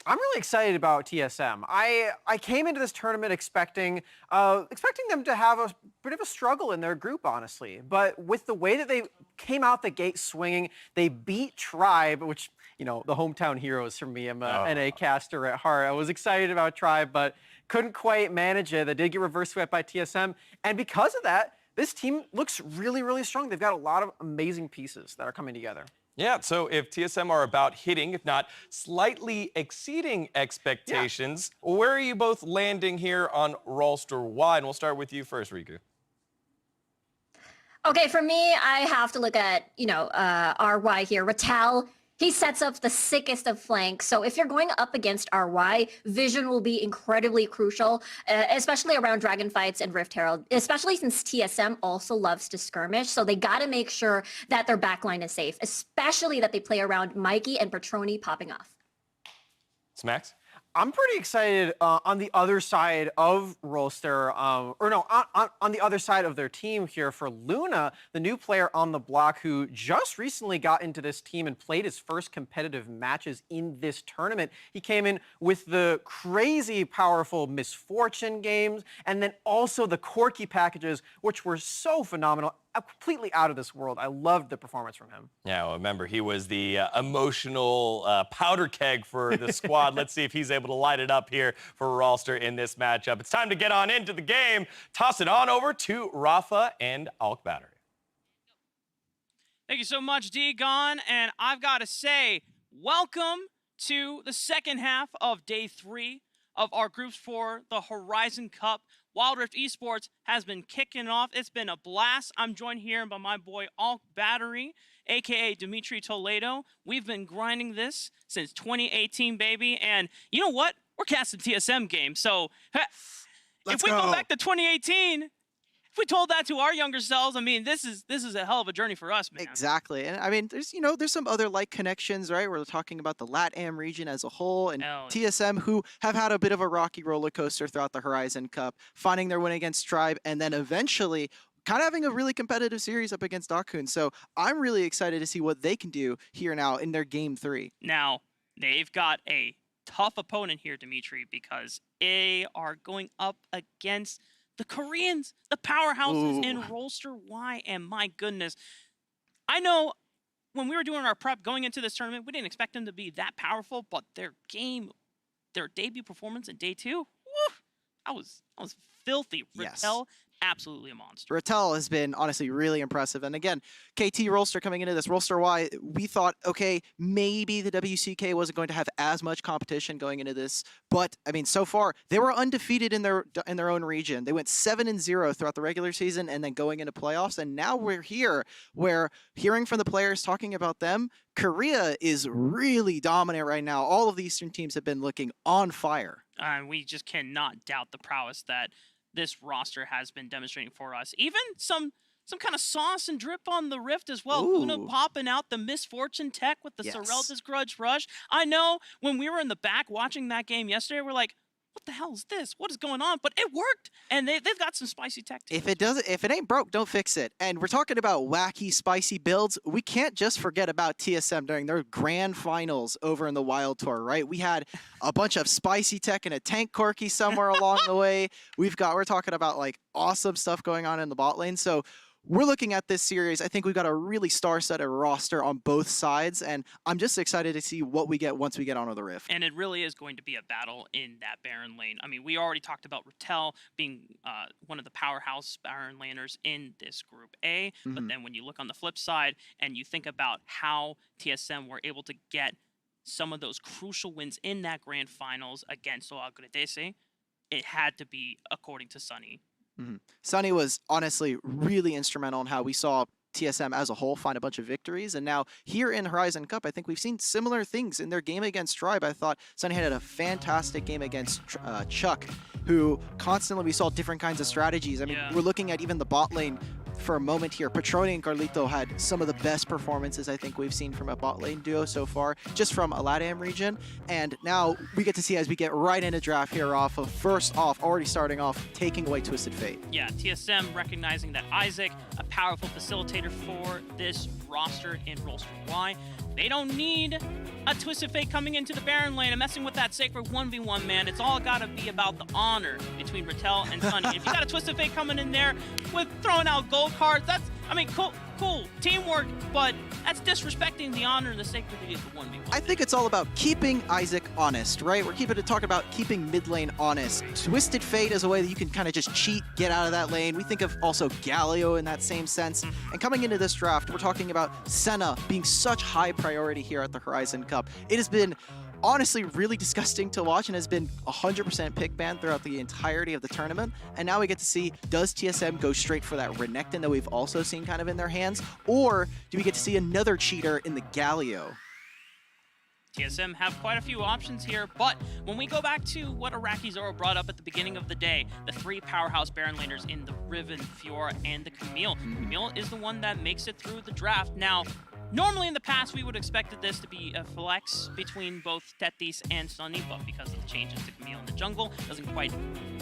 Speaker 14: I'm really excited about TSM. I came into this tournament expecting them to have a bit of a struggle in their group, honestly. But with the way that they came out the gate swinging, they beat Tribe, which, you know, the hometown heroes for me. I'm a NA caster at heart. I was excited about Tribe, but couldn't quite manage it. They did get reverse swept by TSM. And because of that, this team looks really, really strong. They've got a lot of amazing pieces that are coming together.
Speaker 9: Yeah, so if TSM are about hitting, if not slightly exceeding expectations, where are you both landing here on Rolster wide? And we'll start with you first, Riku.
Speaker 5: Okay, for me, I have to look at, RY here. Ratal, he sets up the sickest of flanks. So if you're going up against RY, vision will be incredibly crucial, especially around Dragon Fights and Rift Herald, especially since TSM also loves to skirmish. So they got to make sure that their backline is safe, especially that they play around Mikey and Petroni popping off.
Speaker 9: Smax?
Speaker 14: I'm pretty excited on the other side of Rolster, on the other side of their team here for Luna, the new player on the block who just recently got into this team and played his first competitive matches in this tournament. He came in with the crazy powerful Misfortune games and then also the Corki packages, which were so phenomenal. Completely out of this world. I loved the performance from him.
Speaker 9: Yeah, well, remember, he was the emotional powder keg for the squad. Let's see if he's able to light it up here for Rolster in this matchup. It's time to get on into the game. Toss it on over to Rafa and Alk Battery.
Speaker 23: Thank you so much, D-Gon. And I've got to say, welcome to the second half of day 3 of our groups for the Horizon Cup. Wild Rift Esports has been kicking off. It's been a blast. I'm joined here by my boy Alk Battery, a.k.a. Dimitri Toledo. We've been grinding this since 2018, baby. And you know what? We're casting TSM games. So if we go back to 2018, if we told that to our younger selves, I mean, this is a hell of a journey for us, man.
Speaker 24: Exactly. And I mean, there's some other like connections, right? We're talking about the LATAM region as a whole and TSM, who have had a bit of a rocky roller coaster throughout the Horizon Cup, finding their win against Tribe, and then eventually kind of having a really competitive series up against Dakun. So I'm really excited to see what they can do here now in their game 3.
Speaker 23: Now, they've got a tough opponent here, Dimitri, because they are going up against the Koreans, the powerhouses in Rolster Y, and my goodness. I know when we were doing our prep going into this tournament, we didn't expect them to be that powerful, but their debut performance in day 2, that was filthy.
Speaker 14: Yes.
Speaker 23: Rattel, absolutely a monster.
Speaker 14: Rattel has been honestly really impressive. And again, KT Rolster coming into this, Rolster Y, we thought, okay, maybe the WCK wasn't going to have as much competition going into this. But I mean, so far, they were undefeated in their own region. They went 7-0 throughout the regular season and then going into playoffs. And now we're here where hearing from the players talking about them, Korea is really dominant right now. All of the Eastern teams have been looking on fire.
Speaker 23: We just cannot doubt the prowess that this roster has been demonstrating for us. Even some kind of sauce and drip on the Rift as well.
Speaker 14: Ooh.
Speaker 23: Una popping out the Misfortune tech with the
Speaker 14: Yes.
Speaker 23: Sorelta's Grudge Rush. I know when we were in the back watching that game yesterday, we're like, what the hell is this? What is going on? But it worked, and they've got some spicy tech too.
Speaker 14: If it ain't broke, don't fix it. And we're talking about wacky, spicy builds. We can't just forget about TSM during their grand finals over in the Wild Tour, right? We had a bunch of spicy tech and a tank corky somewhere along the way. We're talking about like awesome stuff going on in the bot lane. So we're looking at this series. I think we've got a really star-studded roster on both sides, and I'm just excited to see what we get once we get onto the Rift.
Speaker 23: And it really is going to be a battle in that Baron lane. I mean, we already talked about Rattel being one of the powerhouse Baron laners in this Group A, but then when you look on the flip side and you think about how TSM were able to get some of those crucial wins in that grand finals against Oagredese, it had to be according to Sunny.
Speaker 14: Sunny was honestly really instrumental in how we saw TSM as a whole find a bunch of victories. And now here in Horizon Cup, I think we've seen similar things in their game against Tribe. I thought Sunny had a fantastic game against Chuck, who constantly we saw different kinds of strategies. I mean, we're looking at even the bot lane for a moment here. Petroni and Carlito had some of the best performances I think we've seen from a bot lane duo so far, just from a LATAM region. And now we get to see as we get right into draft here off of already starting off, taking away Twisted Fate.
Speaker 23: Yeah, TSM recognizing that Isaac, a powerful facilitator for this roster in Rolster Y. They don't need a Twisted Fate coming into the Baron lane and messing with that sacred 1v1, man. It's all got to be about the honor between Rattel and Sunny. If you got a Twisted Fate coming in there with throwing out gold cards, that's, I mean, cool teamwork, but that's disrespecting the honor and the sacredity of the 1v1.
Speaker 14: I think it's all about keeping Isaac honest, right? We're talking about keeping mid lane honest. Twisted Fate is a way that you can kind of just cheat, get out of that lane. We think of also Galio in that same sense. And coming into this draft, we're talking about Senna being such high priority here at the Horizon Cup. It has been honestly really disgusting to watch and has been 100% pick ban throughout the entirety of the tournament. And now we get to see, does TSM go straight for that Renekton that we've also seen kind of in their hands? Or do we get to see another cheater in the Galio?
Speaker 23: TSM have quite a few options here, but when we go back to what Iraqi Zoro brought up at the beginning of the day, the three powerhouse Baron laners in the Riven, Fiora, and the Camille. Camille is the one that makes it through the draft. Now, normally in the past, we would have expected this to be a flex between both Tethys and Sunny, but because of the changes to Camille in the jungle, doesn't quite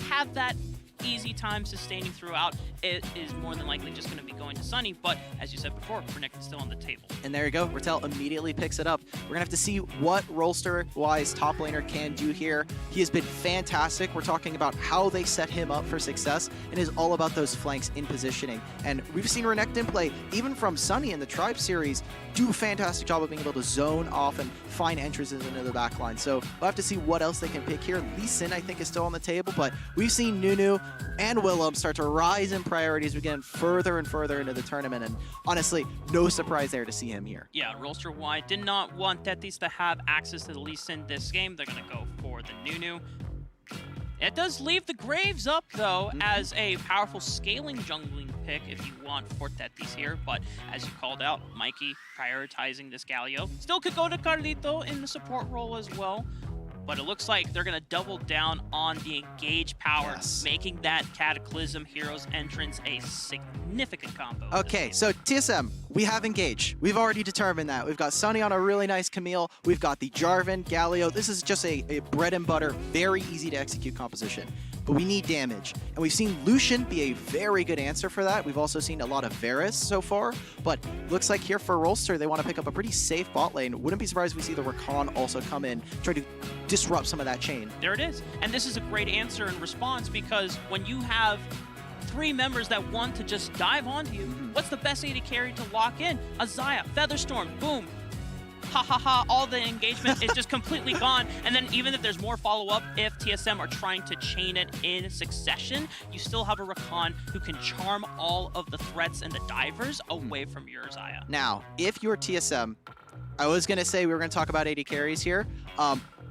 Speaker 23: have that easy time sustaining throughout. It is more than likely just going to be going to Sunny, but as you said before, Renekton's still on the table.
Speaker 14: And there you go, Rattel immediately picks it up. We're gonna have to see what Rolster-wise top laner can do here. He has been fantastic. We're talking about how they set him up for success, and it is all about those flanks in positioning. And we've seen Renekton play, even from Sunny in the Tribe series, do a fantastic job of being able to zone off and find entrances into the backline. So we'll have to see what else they can pick here. Lee Sin, I think, is still on the table, but we've seen Nunu and Willem start to rise in priority as we get further and further into the tournament, and honestly, no surprise there to see him here.
Speaker 23: Yeah, Rolster Y did not want Tethys to have access to the Lee Sin this game. They're going to go for the Nunu. It does leave the Graves up, though, as a powerful scaling jungling pick if you want for Tethys here, but as you called out, Mikey prioritizing this Galio. Still could go to Carlito in the support role as well, but it looks like they're going to double down on the engage power, making that Cataclysm Heroes entrance a significant combo.
Speaker 14: Okay, so TSM, we have engage. We've already determined that. We've got Sunny on a really nice Camille. We've got the Jarvan, Galio. This is just a bread and butter, very easy to execute composition. But we need damage. And we've seen Lucian be a very good answer for that. We've also seen a lot of Varus so far. But looks like here for Rolster, they want to pick up a pretty safe bot lane. Wouldn't be surprised if we see the Rakan also come in, try to disrupt some of that chain.
Speaker 23: There it is. And this is a great answer and response, because when you have three members that want to just dive onto you, what's the best AD carry to lock in? Azaya, Featherstorm, boom. ha ha ha, all the engagement is just completely gone. And then even if there's more follow-up, if TSM are trying to chain it in succession, you still have a Rakan who can charm all of the threats and the divers away from your Xayah.
Speaker 24: Now, if you're TSM, I was going to say we were going to talk about AD carries here.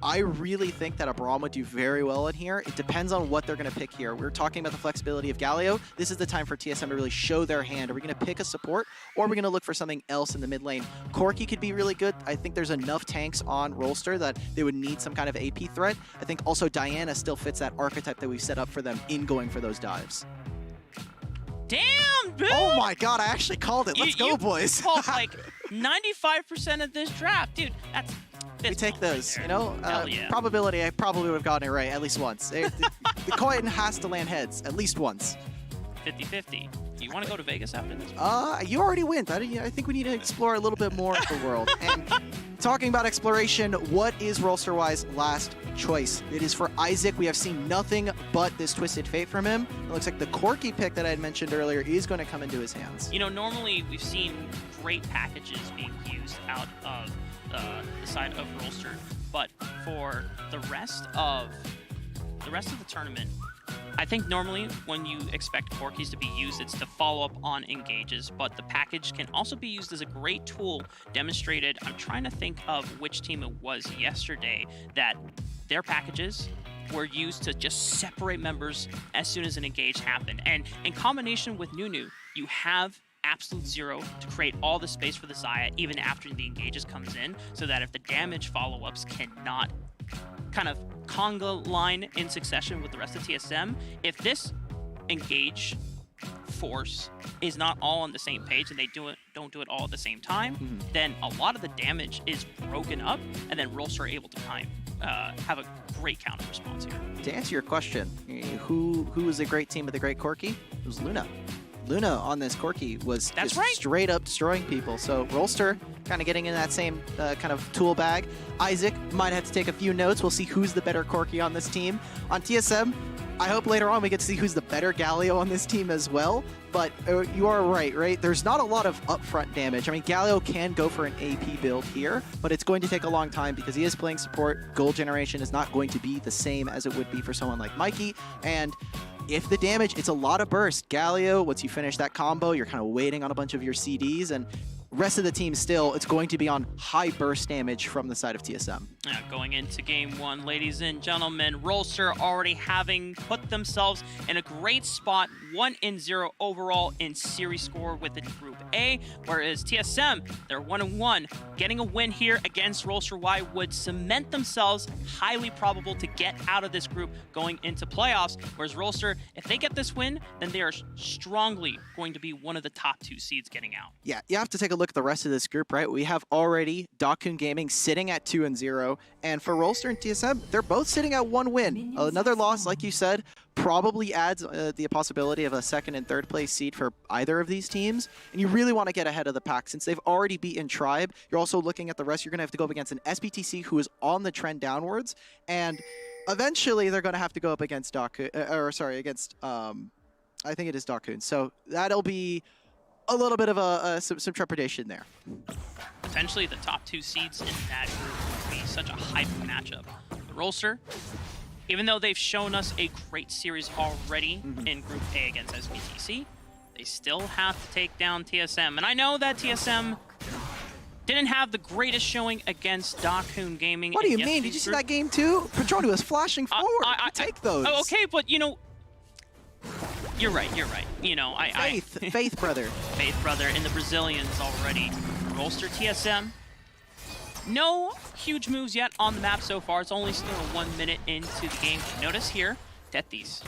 Speaker 24: I really think that EBRO would do very well in here. It depends on what they're going to pick here. We're talking about the flexibility of Galio. This is the time for TSM to really show their hand. Are we going to pick a support, or are we going to look for something else in the mid lane? Corki could be really good. I think there's enough tanks on Rolster that they would need some kind of AP threat. I think also Diana still fits that archetype that we've set up for them in going for those dives.
Speaker 23: Damn, dude!
Speaker 24: Oh my god, I actually called it. Let's go,
Speaker 23: you
Speaker 24: boys.
Speaker 23: called like 95% of this draft. Dude, that's...
Speaker 24: We take those, you know?
Speaker 23: Hell yeah.
Speaker 24: Probability, I probably would have gotten it right at least once. The coin has to land heads at least once.
Speaker 23: 50-50. You want to go to Vegas after this?
Speaker 24: You already went. I think we need to explore a little bit more of the world. And talking about exploration, what is Rolster-Y's last choice? It is for Isaac. We have seen nothing but this Twisted Fate from him. It looks like the Corki pick that I had mentioned earlier is going to come into his hands.
Speaker 23: You know, normally we've seen great packages being used out of the side of Rolster, but for the rest of the tournament, I think normally when you expect Corkis to be used, it's to follow up on engages, but the package can also be used as a great tool demonstrated. I'm trying to think of which team it was yesterday that their packages were used to just separate members as soon as an engage happened. And in combination with Nunu, you have absolute zero to create all the space for the Xayah even after the engages comes in, so that if the damage follow-ups cannot kind of conga line in succession with the rest of TSM, if this engage force is not all on the same page and they don't do it all at the same time, then a lot of the damage is broken up, and then Rolster are able to have a great counter response here.
Speaker 24: To answer your question, who is a great team with a great Corki? It was Luna. Luna on this Corki was just straight up destroying people. So Rolster kind of getting in that same kind of tool bag. Isaac might have to take a few notes. We'll see who's the better Corki on this team. On TSM, I hope later on we get to see who's the better Galio on this team as well. But you are right? There's not a lot of upfront damage. I mean, Galio can go for an AP build here, but it's going to take a long time because he is playing support. Gold generation is not going to be the same as it would be for someone like Mikey. And if the damage, it's a lot of burst. Galio, once you finish that combo, you're kind of waiting on a bunch of your CDs, and rest of the team still, it's going to be on high burst damage from the side of TSM.
Speaker 23: Going into game one, ladies and gentlemen, Rolster already having put themselves in a great spot, 1-0 overall in series score with the Group A, whereas TSM, they're 1-1. Getting a win here against Rolster Y would cement themselves highly probable to get out of this group going into playoffs, whereas Rolster, if they get this win, then they are strongly going to be one of the top 2 seeds getting out.
Speaker 24: Yeah, you have to take a look at the rest of this group, right? We have already Dakun Gaming sitting at 2-0, and for Rolster and TSM, they're both sitting at 1 win. Another loss, like you said, probably adds the possibility of a 2nd and 3rd place seed for either of these teams, and you really want to get ahead of the pack. Since they've already beaten Tribe, you're also looking at the rest. You're going to have to go up against an SBTC who is on the trend downwards, and eventually they're going to have to go up against against I think it is Dakun. So that'll be a little bit of some trepidation there.
Speaker 23: Potentially the top 2 seeds in that group would be such a hype matchup. The Rolster, even though they've shown us a great series already in Group A against SBTC, they still have to take down TSM. And I know that TSM didn't have the greatest showing against Dakun Gaming.
Speaker 24: What do you mean? Did you see that game too? Petroni was flashing forward. Take those.
Speaker 23: Okay, but you know, you're right. You know,
Speaker 24: Faith brother.
Speaker 23: Faith brother in the Brazilians already. Rolster TSM. No huge moves yet on the map so far. It's only still 1 minute into the game. Notice here, Tethys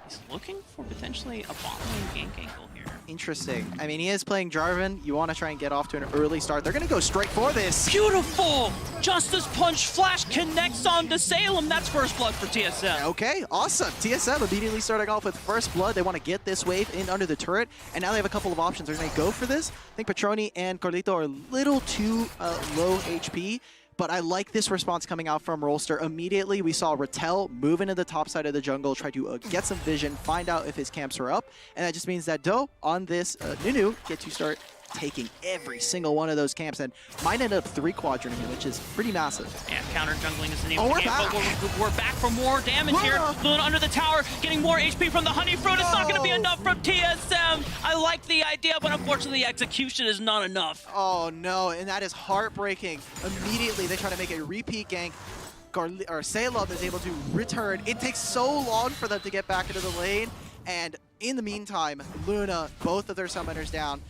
Speaker 23: is looking for potentially a bot lane gank angle here.
Speaker 24: Interesting. I mean, he is playing Jarvan. You want to try and get off to an early start. They're going to go straight for this.
Speaker 23: Beautiful! Justice Punch Flash connects on to Salem. That's first blood for TSM.
Speaker 24: Okay, awesome. TSM immediately starting off with first blood. They want to get this wave in under the turret, and now they have a couple of options. They're going to go for this. I think Petroni and Carlito are a little too low HP. But I like this response coming out from Rolster. Immediately, we saw Rattel move into the top side of the jungle, try to get some vision, find out if his camps are up. And that just means that Do on this Nunu get to start taking every single one of those camps and might end up 3-quadrant him, which is pretty massive.
Speaker 23: And counter jungling is the name
Speaker 24: Oh,
Speaker 23: of the
Speaker 24: we're
Speaker 23: game.
Speaker 24: back.
Speaker 23: But we're back for more damage here. Luna under the tower, getting more HP from the honey fruit. It's not going to be enough from TSM. I like the idea, but unfortunately, the execution is not enough.
Speaker 24: Oh no, and that is heartbreaking. Immediately, they try to make a repeat gank. Salem is able to return. It takes so long for them to get back into the lane, and in the meantime, Luna, both of their summoners down.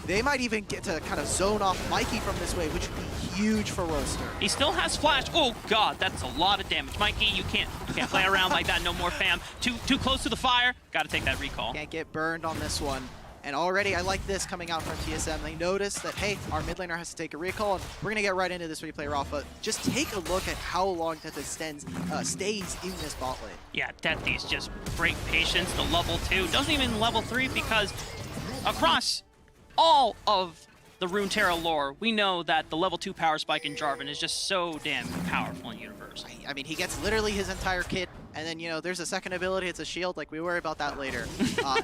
Speaker 24: They might even get to kind of zone off Mikey from this way, which would be huge for Rolster.
Speaker 23: He still has flash. Oh god, that's a lot of damage. Mikey, you can't play around like that no more, fam. Too close to the fire. Got to take that recall.
Speaker 24: Can't get burned on this one. And already, I like this coming out from TSM. They notice that, hey, our mid laner has to take a recall, and we're going to get right into this replay, Rafa. Just take a look at how long that this stays in this bot lane.
Speaker 23: Yeah, Deathy's just great patience. The level 2 doesn't even level 3 because across all of the Runeterra lore, we know that the level 2 power spike in Jarvan is just so damn powerful in Universe.
Speaker 24: I mean, he gets literally his entire kit, and then, you know, there's a second ability, it's a shield, like we worry about that later.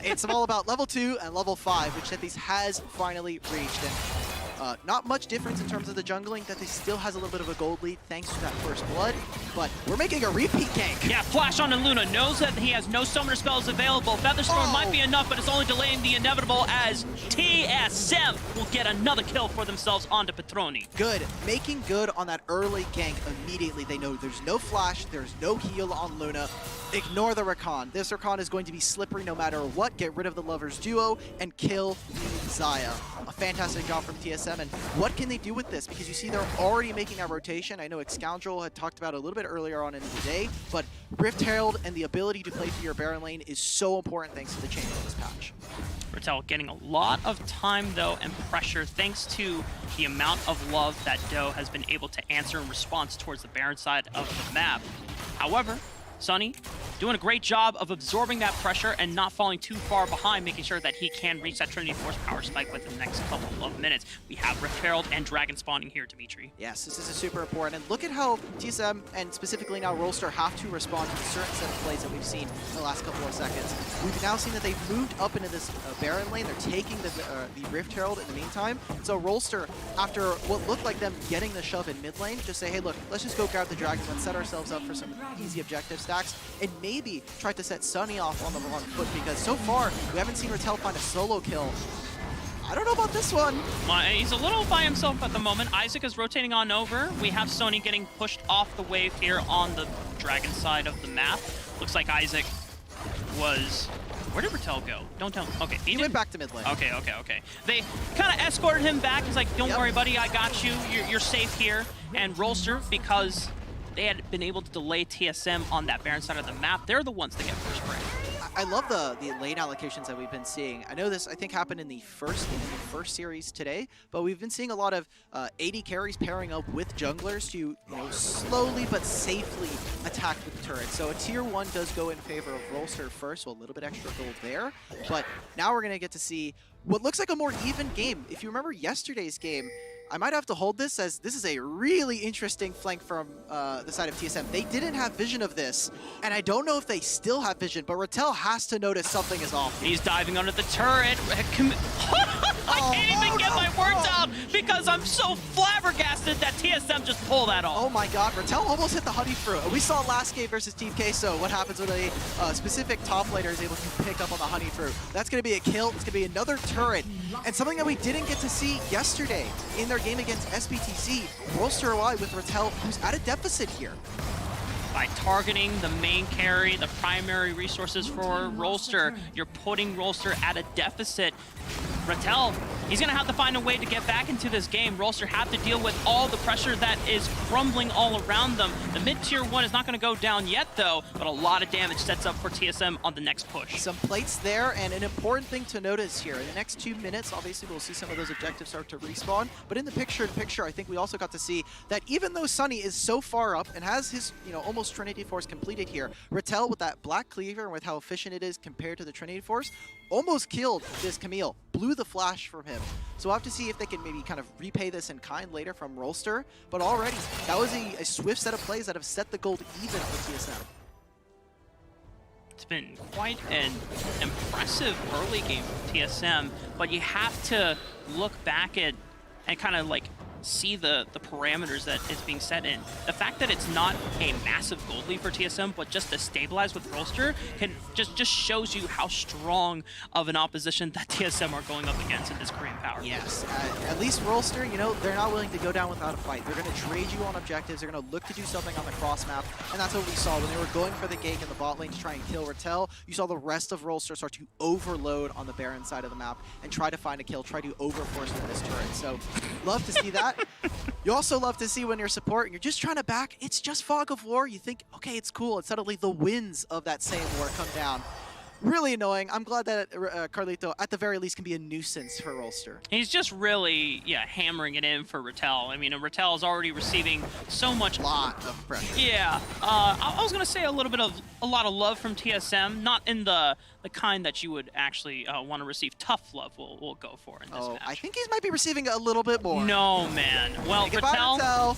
Speaker 24: It's all about level 2 and level 5, which Deathy's has finally reached. And not much difference in terms of the jungling. Deathy still has a little bit of a gold lead thanks to that first blood, but we're making a repeat gank.
Speaker 23: Yeah, flash onto Luna, knows that he has no summoner spells available. Featherstorm might be enough, but it's only delaying the inevitable as TSM will get another kill for themselves onto Petroni.
Speaker 24: Good, making good on that early gank immediately. They know there's no flash, there's no heal on Luna. Ignore the Rakan. This Rakan is going to be slippery no matter what. Get rid of the lovers duo and kill Xayah. A fantastic job from TSM. And what can they do with this? Because you see they're already making that rotation. I know Excoundrel had talked about it a little bit earlier on in the day, but Rift Herald and the ability to play through your Baron lane is so important thanks to the change in this patch.
Speaker 23: Rattel getting a lot of time though and pressure thanks to the amount of love that Doe has been able to answer in response towards the Baron side of the map. However, Sunny doing a great job of absorbing that pressure and not falling too far behind, making sure that he can reach that Trinity Force power spike within the next couple of minutes. We have Rift Herald and Dragon spawning here, Dimitri.
Speaker 24: Yes, this is super important. And look at how TSM, and specifically now Rolster, have to respond to a certain set of plays that we've seen in the last couple of seconds. We've now seen that they've moved up into this Baron lane. They're taking the Rift Herald in the meantime. So Rolster, after what looked like them getting the shove in mid lane, just say, hey, look, let's just go grab the Dragon. Let's set ourselves up for some easy objective stacks, and maybe try to set Sunny off on the wrong foot, because so far we haven't seen Rattel find a solo kill. I don't know about this one.
Speaker 23: He's a little by himself at the moment. Isaac is rotating on over. We have Sony getting pushed off the wave here on the Dragon side of the map. Looks like Isaac was... Where did Rattel go? Don't tell me. Okay,
Speaker 24: he went back to mid lane.
Speaker 23: Okay. They kind of escorted him back. He's like, don't worry, buddy, I got you. You're safe here. And Rolster, because they had been able to delay TSM on that Baron side of the map, they're the ones that get first break.
Speaker 24: I love the lane allocations that we've been seeing. I know this, I think, happened in the first series today, but we've been seeing a lot of AD carries pairing up with junglers to, you know, slowly but safely attack with the turret. So a tier 1 does go in favor of Rolster first, so a little bit extra gold there. But now we're going to get to see what looks like a more even game. If you remember yesterday's game, I might have to hold this as this is a really interesting flank from the side of TSM. They didn't have vision of this, and I don't know if they still have vision, but Rattel has to notice something is off.
Speaker 23: He's diving under the turret. I can't even get my words out because I'm so flabbergasted that TSM just pulled that off.
Speaker 24: Oh my god, Rattel almost hit the honey fruit. We saw last game versus Team Queso what happens when a specific top laner is able to pick up on the honey fruit. That's going to be a kill. It's going to be another turret. And something that we didn't get to see yesterday in their game against SBTC, Rolster OI with Rattel, who's at a deficit here.
Speaker 23: By targeting the main carry, the primary resources for Rolster, you're putting Rolster at a deficit. Rattel, he's going to have to find a way to get back into this game. Rolster have to deal with all the pressure that is crumbling all around them. The mid-tier 1 is not going to go down yet, though, but a lot of damage sets up for TSM on the next push.
Speaker 24: Some plates there, and an important thing to notice here. In the next 2 minutes, obviously, we'll see some of those objectives start to respawn, but in the picture-in-picture, I think we also got to see that even though Sunny is so far up and has his, you know, almost Trinity Force completed here, Rattel, with that Black Cleaver and with how efficient it is compared to the Trinity Force, almost killed this Camille, blew the flash from him. So we'll have to see if they can maybe kind of repay this in kind later from Rolster, but already, that was a swift set of plays that have set the gold even for TSM.
Speaker 23: it's been quite an impressive early game from TSM, but you have to look back at and kind of like see the parameters that it's being set in. The fact that it's not a massive gold lead for TSM, but just to stabilize with Rolster can just shows you how strong of an opposition that TSM are going up against in this Korean power.
Speaker 24: Yes, at least Rolster, you know, they're not willing to go down without a fight. They're going to trade you on objectives. They're going to look to do something on the cross map, and that's what we saw when they were going for the gank in the bot lane to try and kill Rattel. You saw the rest of Rolster start to overload on the Baron side of the map and try to find a kill, try to overforce with this turret. So, love to see that. You also love to see when you're support and you're just trying to back, it's just Fog of War. You think, okay, it's cool, and suddenly the winds of that same war come down. Really annoying. I'm glad that Carlito, at the very least, can be a nuisance for Rolster.
Speaker 23: He's just really, hammering it in for Rattel. I mean, Rattel is already receiving so much.
Speaker 24: Lot of pressure.
Speaker 23: Yeah. I was going to say a lot of love from TSM, not in the kind that you would actually want to receive. Tough love we'll go for in this match.
Speaker 24: I think he might be receiving a little bit more.
Speaker 23: No, man. Well, Rattel,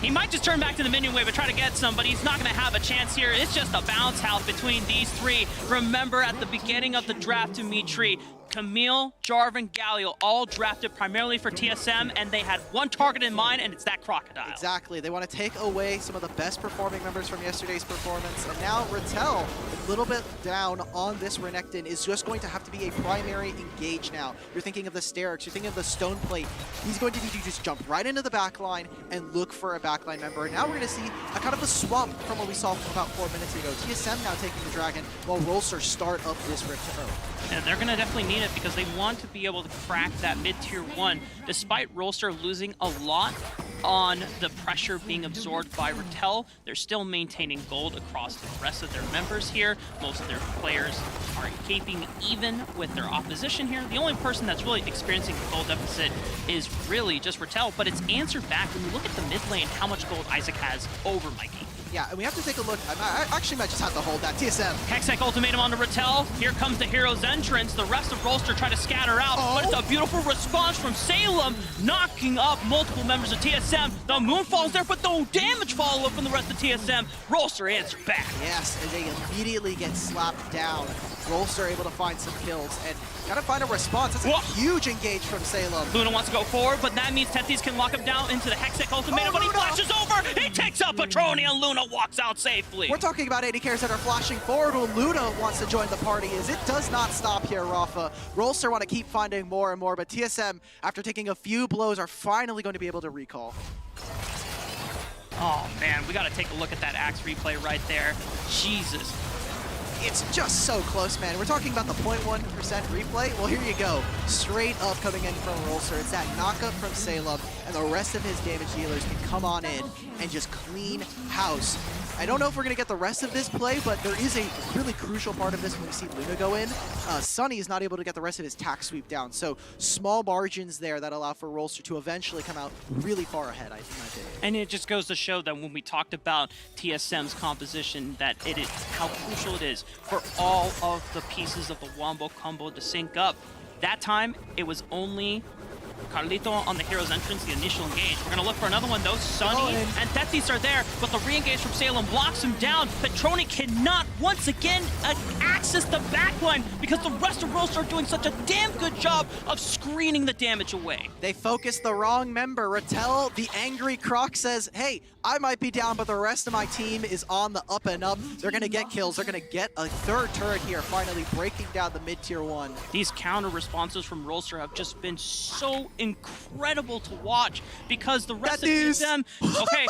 Speaker 23: he might just turn back to the minion wave and try to get some, but he's not going to have a chance here. It's just a bounce house between these three. Remember at the beginning of the draft, Dimitri, Camille, Jarvan, Galio, all drafted primarily for TSM, and they had one target in mind, and it's that Crocodile.
Speaker 24: Exactly. They want to take away some of the best performing members from yesterday's performance, and now Rattel, a little bit down on this Renekton, is just going to have to be a primary engage now. You're thinking of the Sterix, you're thinking of the Stone Plate. He's going to need to just jump right into the backline and look for a backline member. Now we're going to see a kind of a swamp from what we saw about 4 minutes ago. TSM now taking the Dragon, while Rolster start up this Rift to Earth.
Speaker 23: And they're going to definitely need it because they want to be able to crack that mid-tier 1. Despite Rolster losing a lot on the pressure being absorbed by Rattel, they're still maintaining gold across the rest of their members here. Most of their players are keeping even with their opposition here. The only person that's really experiencing a gold deficit is really just Rattel, but it's answered back when you look at the mid lane, how much gold Isaac has over Mikey.
Speaker 24: Yeah, and we have to take a look. I actually might just have to hold that. TSM.
Speaker 23: Hextech ultimatum onto Rattel. Here comes the hero's entrance. The rest of Rolster try to scatter out, but it's a beautiful response from Salem, knocking up multiple members of TSM. The Moonfall's there, but no damage follow-up from the rest of TSM. Rolster answers back.
Speaker 24: Yes, and they immediately get slapped down. Rolster able to find some kills and gotta find a response. That's a huge engage from Salem.
Speaker 23: Luna wants to go forward, but that means Tethys can lock him down into the Hextech ultimatum, but he flashes over. He takes out Petroni, and Luna walks out safely.
Speaker 24: We're talking about AD carries that are flashing forward when Luna wants to join the party, as it does not stop here, Rafa. Rolster want to keep finding more and more, but TSM, after taking a few blows, are finally going to be able to recall.
Speaker 23: Oh man, we gotta take a look at that Axe replay right there. Jesus.
Speaker 24: It's just so close, man. We're talking about the 0.1% replay. Well, here you go. Straight up coming in from Rolster. It's that knockup from Salem, and the rest of his damage dealers can come on in and just clean house. I don't know if we're going to get the rest of this play, but there is a really crucial part of this when we see Luna go in. Sunny is not able to get the rest of his tack sweep down, so small margins there that allow for Rolster to eventually come out really far ahead, I think, in my opinion.
Speaker 23: And it just goes to show that when we talked about TSM's composition, that it is how crucial it is for all of the pieces of the Wombo combo to sync up. That time, it was only Carlito on the hero's entrance, the initial engage. We're going to look for another one, though. Sunny and Tethys are there, but the re-engage from Salem blocks him down. Petroni cannot, once again, access the backline because the rest of Rolster are doing such a damn good job of screening the damage away.
Speaker 24: They focused the wrong member. Rattel, the angry Croc, says, hey, I might be down, but the rest of my team is on the up and up. They're going to get kills. They're going to get a third turret here, finally breaking down the mid-tier 1.
Speaker 23: These counter responses from Rolster have just been so incredible to watch because the rest of them. Okay.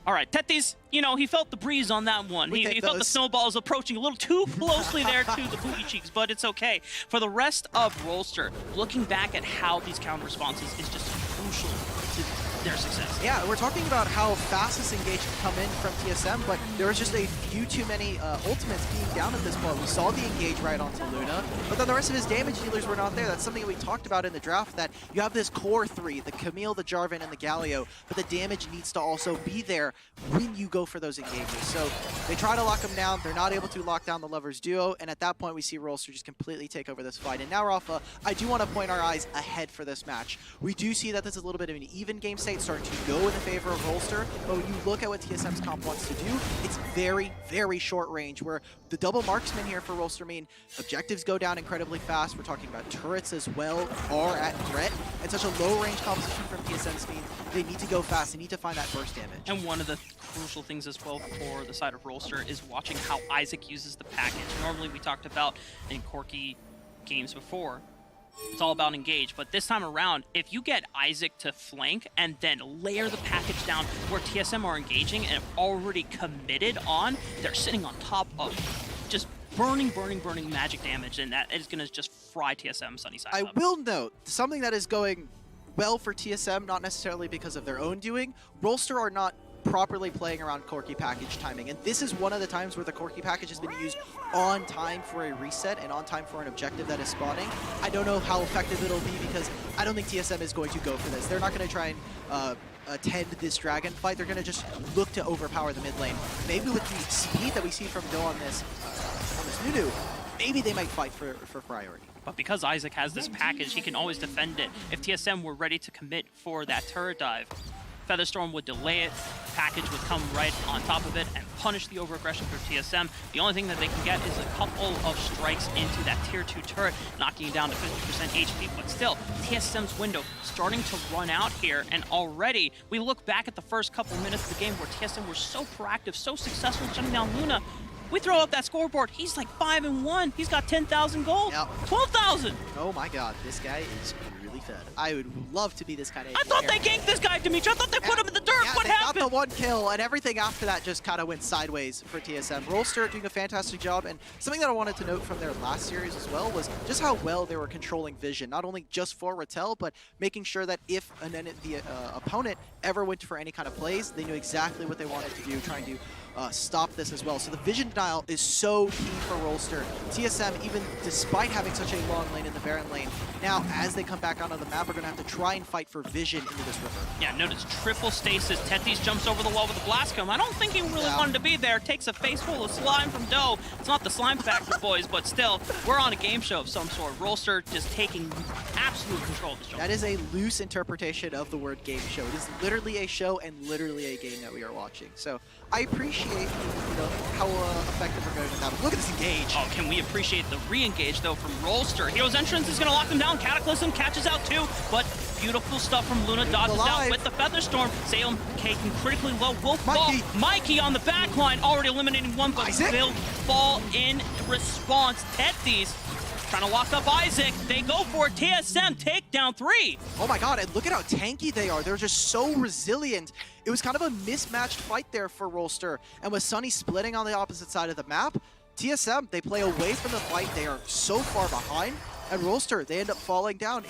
Speaker 23: All right, Tethys, you know, he felt the breeze on that one. He felt the snowballs approaching a little too closely there to the booty cheeks, but it's okay. For the rest of Rolster, looking back at how these counter responses is just crucial to their success.
Speaker 24: Yeah, we're talking about how fast this engage can come in from TSM, but there was just a few too many ultimates being down at this point. We saw the engage right onto Luna, but then the rest of his damage dealers were not there. That's something that we talked about in the draft, that you have this core 3, the Camille, the Jarvan, and the Galio, but the damage needs to also be there when you go for those engages. So they try to lock him down. They're not able to lock down the Lovers duo, and at that point we see Rolster just completely take over this fight. And now, Rafa, I do want to point our eyes ahead for this match. We do see that this is a little bit of an even game set. state starting to go in the favor of Rolster, but when you look at what TSM's comp wants to do, it's very, very short range, where the double marksman here for Rolster mean objectives go down incredibly fast. We're talking about turrets as well are at threat, and such a low range composition from TSM's mean they need to go fast, they need to find that burst damage.
Speaker 23: And one of the crucial things as well for the side of Rolster is watching how Isaac uses the package. Normally we talked about in Corki games before, it's all about engage, but this time around, if you get Isaac to flank and then layer the package down where TSM are engaging and have already committed on, they're sitting on top of just burning magic damage, and that is going to just fry TSM sunny side
Speaker 24: I
Speaker 23: up.
Speaker 24: will note, something that is going well for TSM, not necessarily because of their own doing, Rolster are not properly playing around Corki package timing, and this is one of the times where the Corki package has been used on time for a reset and on time for an objective that is spawning. I don't know how effective it'll be because I don't think TSM is going to go for this. They're not going to try and attend this dragon fight. They're going to just look to overpower the mid lane. Maybe with the speed that we see from Do on this Nunu, maybe they might fight for priority.
Speaker 23: But because Isaac has this package, he can always defend it. If TSM were ready to commit for that turret dive, Featherstorm would delay it, package would come right on top of it and punish the overaggression for TSM. The only thing that they can get is a couple of strikes into that tier 2 turret, knocking it down to 50% HP, but still, TSM's window starting to run out here, and already we look back at the first couple minutes of the game where TSM were so proactive, so successful shutting down Luna. We throw up that scoreboard, he's like 5-1, he's got 10,000 gold, 12,000!
Speaker 24: Oh my god, this guy is really fed. I would love to be this kind of
Speaker 23: I thought they ganked this guy, Dimitri. I thought they put him in the dirt.
Speaker 24: Yeah,
Speaker 23: What
Speaker 24: they
Speaker 23: happened?
Speaker 24: got the one kill, and everything after that just kind of went sideways for TSM. Rolster doing a fantastic job, and something that I wanted to note from their last series as well was just how well they were controlling vision, not only just for Rattel, but making sure that if the opponent ever went for any kind of plays, they knew exactly what they wanted to do, trying to stop this as well. So the vision denial is so key for Rolster. TSM, even despite having such a long lane in the Baron lane, now as they come back onto the map, are going to have to try and fight for vision into this river.
Speaker 23: Yeah, notice triple stasis. Tetis jumps over the wall with a blast cone. I don't think he really wanted to be there. Takes a face full of slime from Doe. It's not the slime factor, boys, but still, we're on a game show of some sort. Rolster just taking absolute control of this jump.
Speaker 24: That is a loose interpretation of the word game show. It is literally a show and literally a game that we are watching. So I appreciate how effective we're going with that. But look at this engage.
Speaker 23: Oh, can we appreciate the re-engage, though, from Rolster? Hero's Entrance is going to lock them down. Cataclysm catches out, too, but beautiful stuff from Luna. Dodges out with the Featherstorm. Salem taken critically low. Will fall. Mikey on the back line, already eliminating one, but will fall in response. Tetis trying to lock up Isaac. They go for it. TSM take down 3.
Speaker 24: Oh my god, and look at how tanky they are. They're just so resilient. It was kind of a mismatched fight there for Rolster. And with Sunny splitting on the opposite side of the map, TSM, they play away from the fight. They are so far behind. And Rolster, they end up falling down.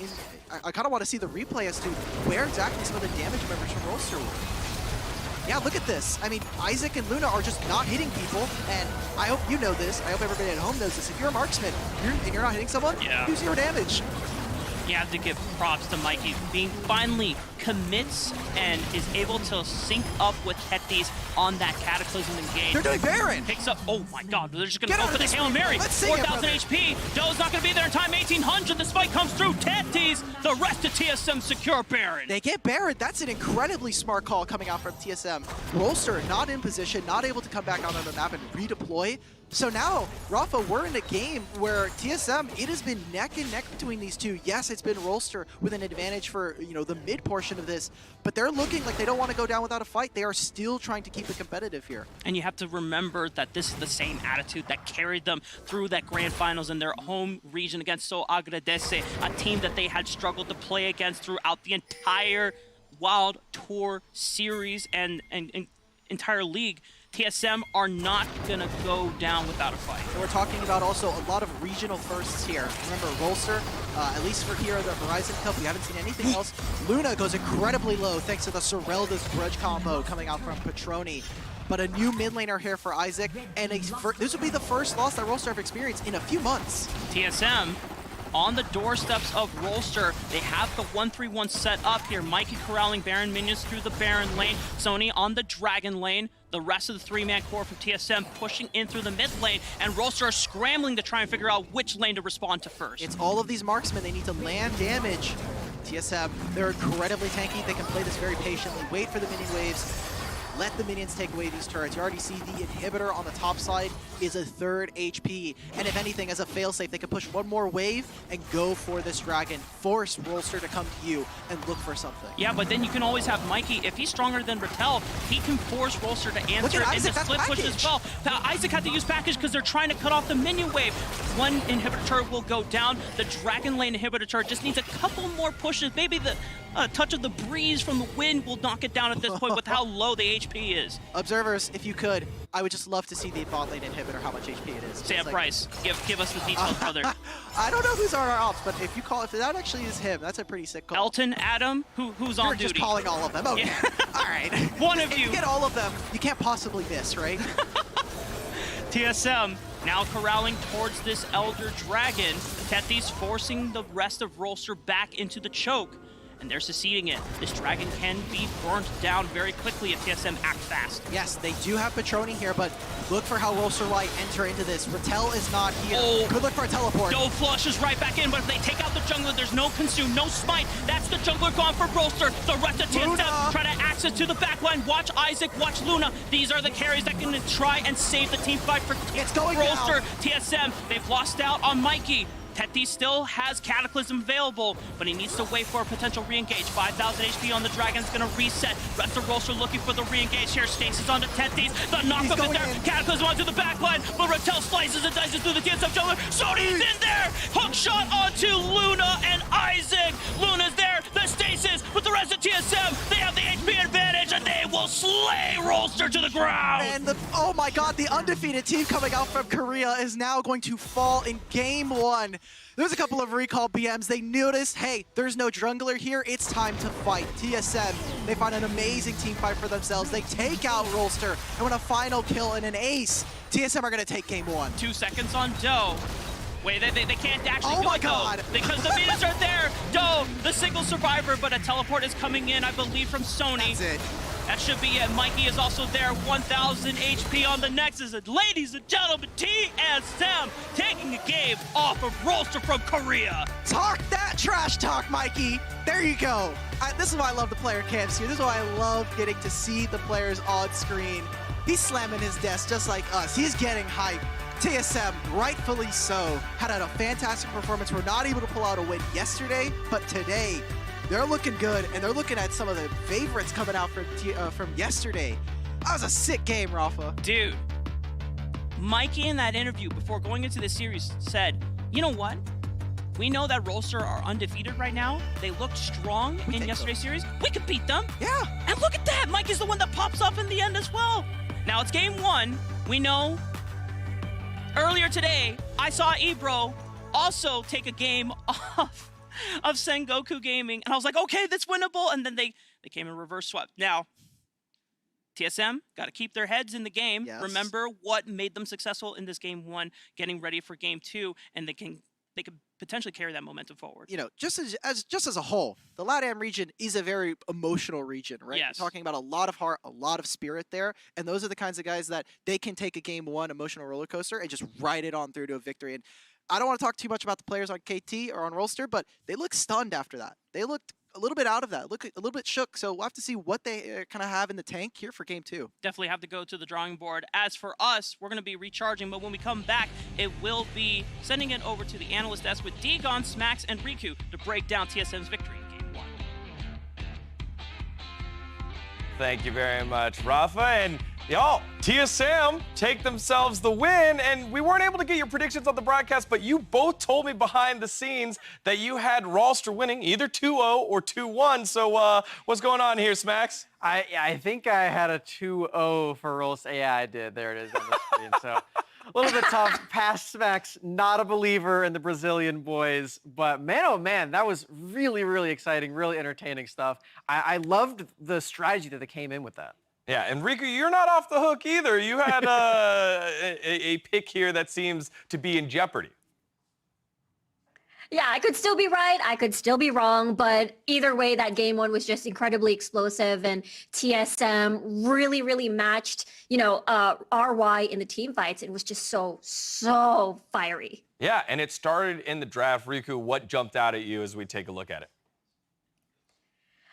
Speaker 24: I kind of want to see the replay as to where exactly some of the damage members from Rolster were. Yeah, look at this. I mean, Isaac and Luna are just not hitting people, and I hope you know this. I hope everybody at home knows this. If you're a marksman and you're not hitting someone, do 0 damage.
Speaker 23: You have to give props to Mikey being finally commits and is able to sync up with Tetis on that Cataclysm engage.
Speaker 24: They're doing Baron!
Speaker 23: Picks up, oh my god, they're just going to go for the Hail Mary. 4,000 HP. Doe's not going to be there in time. 1,800. The spike comes through. Tetis, the rest of TSM secure Baron.
Speaker 24: They get Baron. That's an incredibly smart call coming out from TSM. Rolster not in position, not able to come back out on the map and redeploy. So now, Rafa, we're in a game where TSM, it has been neck and neck between these two. Yes, it's been Rolster with an advantage for, the mid portion of this, but they're looking like they don't want to go down without a fight. They are still trying to keep it competitive here.
Speaker 23: And you have to remember that this is the same attitude that carried them through that grand finals in their home region against So Agradece, a team that they had struggled to play against throughout the entire Wild Tour series and entire league. TSM are not going to go down without a fight.
Speaker 24: And we're talking about also a lot of regional firsts here. Remember, Rolster, at least for here at the Horizon Cup, we haven't seen anything else. Luna goes incredibly low thanks to the Sorelda's grudge combo coming out from Petroni. But a new mid laner here for Isaac, and this would be the first loss that Rolster have experienced in a few months.
Speaker 23: TSM on the doorsteps of Rolster. They have the 1-3-1 set up here. Mikey corralling Baron minions through the Baron lane. Sony on the Dragon lane. The rest of the 3-man core from TSM pushing in through the mid lane, and Rolster are scrambling to try and figure out which lane to respond to first.
Speaker 24: It's all of these marksmen. They need to land damage. TSM, they're incredibly tanky. They can play this very patiently, wait for the minion waves, let the minions take away these turrets. You already see the inhibitor on the top side is a 3rd HP. And if anything, as a failsafe, they can push one more wave and go for this dragon. Force Rolster to come to you and look for something.
Speaker 23: Yeah, but then you can always have Mikey. If he's stronger than Rattel, he can force Rolster to answer in the split push as well. Now, Isaac had to use package because they're trying to cut off the minion wave. One inhibitor turret will go down. The Dragon Lane inhibitor turret just needs a couple more pushes. Maybe the touch of the breeze from the wind will knock it down at this point with how low the HP is.
Speaker 24: Observers, if you could, I would just love to see the bot lane inhibitor, how much HP it is.
Speaker 23: Sam Price, give us the details, brother.
Speaker 24: I don't know who's on our ops, but if that actually is him, that's a pretty sick call.
Speaker 23: Elton, Adam, who's on duty?
Speaker 24: You're just calling all of them. Okay. Yeah. All right.
Speaker 23: One of
Speaker 24: if
Speaker 23: you.
Speaker 24: You get all of them, you can't possibly miss, right?
Speaker 23: TSM now corralling towards this Elder Dragon. Tethys forcing the rest of Rolster back into the choke. And they're succeeding it. This dragon can be burnt down very quickly if TSM act fast.
Speaker 24: Yes, they do have Petroni here, but look for how Rolster Light enter into this. Rattel is not here.
Speaker 23: Oh,
Speaker 24: could look for a teleport.
Speaker 23: No flushes right back in, but if they take out the jungler, there's no consume, no smite. That's the jungler gone for Rolster. The rest of TSM try to access to the backline. Watch Isaac, watch Luna. These are the carries that can try and save the team fight for Rolster. TSM, they've lost out on Mikey. Tethys still has Cataclysm available, but he needs to wait for a potential re-engage. 5,000 HP on the Dragon's gonna reset. Rest of Rolster looking for the re-engage here. Stasis onto Tethys. The knock-up is there. Cataclysm onto the backline, but Rattel slices and dices through the TSM jungler. Sony's in there! Hook shot onto Luna and Isaac. Luna's there. The Stasis with the rest of TSM. They have the HP advantage, and they will slay Rolster to the ground.
Speaker 24: And oh my god, the undefeated team coming out from Korea is now going to fall in game 1. There's a couple of recall BMs. They noticed, hey, there's no jungler here. It's time to fight. TSM, they find an amazing team fight for themselves. They take out Rolster and win a final kill and an ace. TSM are going to take game 1.
Speaker 23: 2 seconds on Doe. Wait, they can't actually
Speaker 24: oh
Speaker 23: do
Speaker 24: my
Speaker 23: it,
Speaker 24: god.
Speaker 23: though, because the meters are there. Doe, the single survivor, but a teleport is coming in, I believe, from Sony.
Speaker 24: That's it.
Speaker 23: That should be it. Mikey is also there, 1,000 HP on the Nexus. And ladies and gentlemen, TSM taking a game off of Rolster from Korea.
Speaker 24: Talk that trash talk, Mikey. There you go. This is why I love the player camps here. This is why I love getting to see the players on screen. He's slamming his desk just like us. He's getting hyped. TSM, rightfully so, had a fantastic performance. We're not able to pull out a win yesterday, but today, they're looking good, and they're looking at some of the favorites coming out from yesterday. That was a sick game, Rafa.
Speaker 23: Dude, Mikey in that interview before going into the series said, you know what? We know that Rolster are undefeated right now. They looked strong in yesterday's series. We could beat them.
Speaker 24: Yeah.
Speaker 23: And look at that. Mike is the one that pops up in the end as well. Now it's game 1. We know earlier today, I saw EBRO also take a game off of Sengoku Gaming, and I was like, okay, that's winnable, and then they came in reverse swept. Now, TSM got to keep their heads in the game.
Speaker 24: Yes.
Speaker 23: Remember what made them successful in this game 1, getting ready for game 2, and they can potentially carry that momentum forward.
Speaker 24: You know, just as a whole, the LATAM region is a very emotional region, right?
Speaker 23: Yes.
Speaker 24: We're talking about a lot of heart, a lot of spirit there, and those are the kinds of guys that they can take a game 1 emotional roller coaster and just ride it on through to a victory. And I don't want to talk too much about the players on KT or on Rolster, but they look stunned after that. They looked a little bit out of that, look a little bit shook. So we'll have to see what they kind of have in the tank here for game 2.
Speaker 23: Definitely have to go to the drawing board. As for us, we're going to be recharging, but when we come back, it will be sending it over to the analyst desk with Digon, Smax, and Riku to break down TSM's victory in game 1.
Speaker 9: Thank you very much, Rafa. And y'all, TSM take themselves the win, and we weren't able to get your predictions on the broadcast, but you both told me behind the scenes that you had Rolster winning either 2-0 or 2-1. So what's going on here, Smax?
Speaker 14: I think I had a 2-0 for Rolster. Yeah, I did. There it is on the screen. So a little bit tough. Past Smax, not a believer in the Brazilian boys, but man, oh man, that was really, really exciting, really entertaining stuff. I loved the strategy that they came in with that.
Speaker 9: Yeah, and Riku, you're not off the hook either. You had a pick here that seems to be in jeopardy.
Speaker 5: Yeah, I could still be right, I could still be wrong, but either way, that game 1 was just incredibly explosive, and TSM really, really matched, you know, RY in the team fights. It was just so fiery.
Speaker 9: Yeah, and it started in the draft. Riku, what jumped out at you as we take a look at it?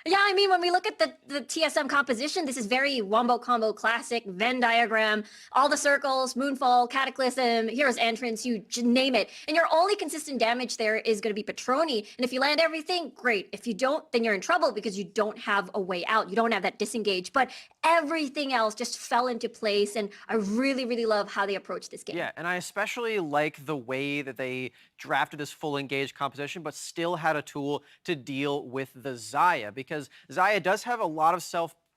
Speaker 5: Yeah, I mean, when we look at the TSM composition, this is very Wombo Combo classic, Venn diagram, all the circles, Moonfall, Cataclysm, Hero's Entrance, you name it. And your only consistent damage there is going to be Petroni. And if you land everything, great. If you don't, then you're in trouble because you don't have a way out. You don't have that disengage. But everything else just fell into place. And I really, really love how they approach this game.
Speaker 14: Yeah, and I especially like the way that they drafted this full engage composition, but still had a tool to deal with the Xayah, because Xayah does have a lot of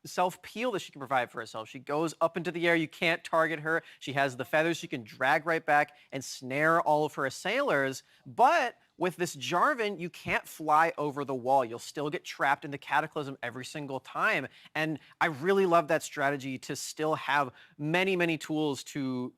Speaker 14: self-peel that she can provide for herself. She goes up into the air, you can't target her. She has the feathers she can drag right back and snare all of her assailers, but with this Jarvan, you can't fly over the wall. You'll still get trapped in the Cataclysm every single time. And I really love that strategy to still have many, many tools to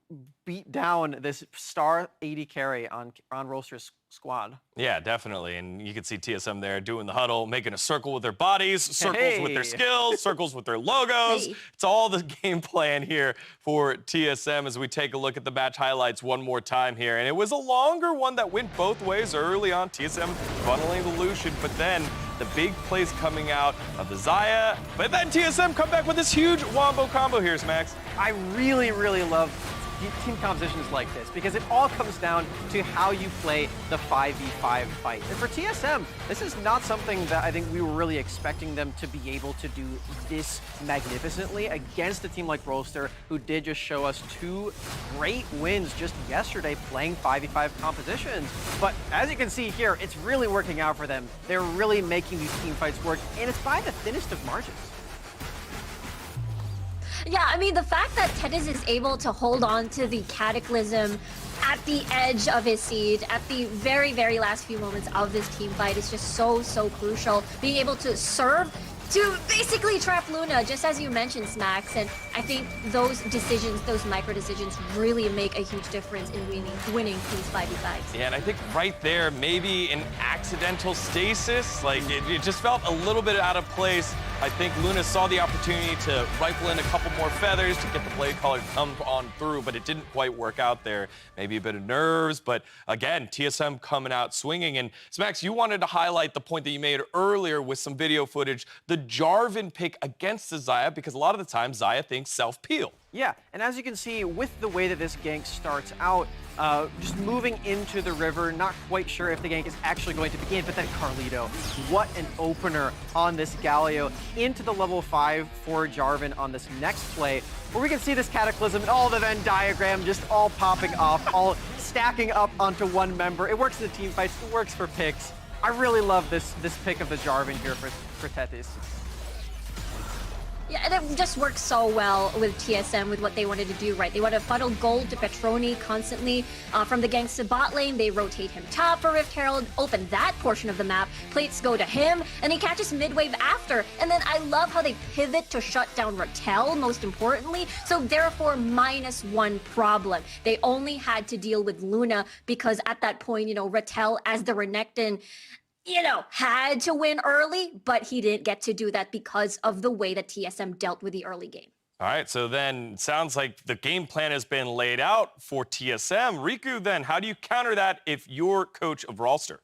Speaker 14: beat down this star 80 carry on Rolster's squad.
Speaker 9: Yeah, definitely. And you can see TSM there doing the huddle, making a circle with their bodies, circles with their skills, circles with their logos. It's all the game plan here for TSM as we take a look at the match highlights one more time here. And it was a longer one that went both ways early on. TSM funneling the Lucian, but then the big plays coming out of the Xayah. But then TSM come back with this huge wombo combo here, Max.
Speaker 14: I really, really love team compositions like this because it all comes down to how you play the 5v5 fight. And for TSM, this is not something that I think we were really expecting them to be able to do this magnificently against a team like Rolster, who did just show us 2 great wins just yesterday playing 5v5 compositions. But as you can see here, it's really working out for them. They're really making these team fights work, and it's by the thinnest of margins.
Speaker 5: Yeah, I mean, the fact that Tennis is able to hold on to the Cataclysm at the edge of his seed, at the very, very last few moments of this team fight is just so, so crucial. Being able to serve to basically trap Luna, just as you mentioned, Smax. And I think those decisions, those micro decisions, really make a huge difference in winning these 5v5s.
Speaker 9: Yeah, and I think right there, maybe an accidental stasis. Like, it just felt a little bit out of place. I think Luna saw the opportunity to rifle in a couple more feathers to get the blade caller to come on through, but it didn't quite work out there. Maybe a bit of nerves, but again, TSM coming out swinging. And Smax, you wanted to highlight the point that you made earlier with some video footage, the Jarvan pick against the Xayah, because a lot of the time Xayah thinks self-peel.
Speaker 14: Yeah, and as you can see, with the way that this gank starts out, just moving into the river, not quite sure if the gank is actually going to begin, but then Carlito, what an opener on this Galio into the level 5 for Jarvan on this next play, where we can see this Cataclysm and all the Venn diagram just all popping off, all stacking up onto one member. It works in the team fights, it works for picks. I really love this pick of the Jarvan here for Tethys.
Speaker 5: Yeah, and it just works so well with TSM with what they wanted to do, right? They want to funnel gold to Petroni constantly. From the ganks to bot lane, they rotate him top for Rift Herald, open that portion of the map, plates go to him, and he catches mid-wave after. And then I love how they pivot to shut down Rattel, most importantly. So therefore, -1 problem. They only had to deal with Luna because at that point, you know, Rattel as the Renekton, you know, had to win early, but he didn't get to do that because of the way that TSM dealt with the early game.
Speaker 9: All right, so then sounds like the game plan has been laid out for TSM. Riku, then, how do you counter that if you're coach of Rolster?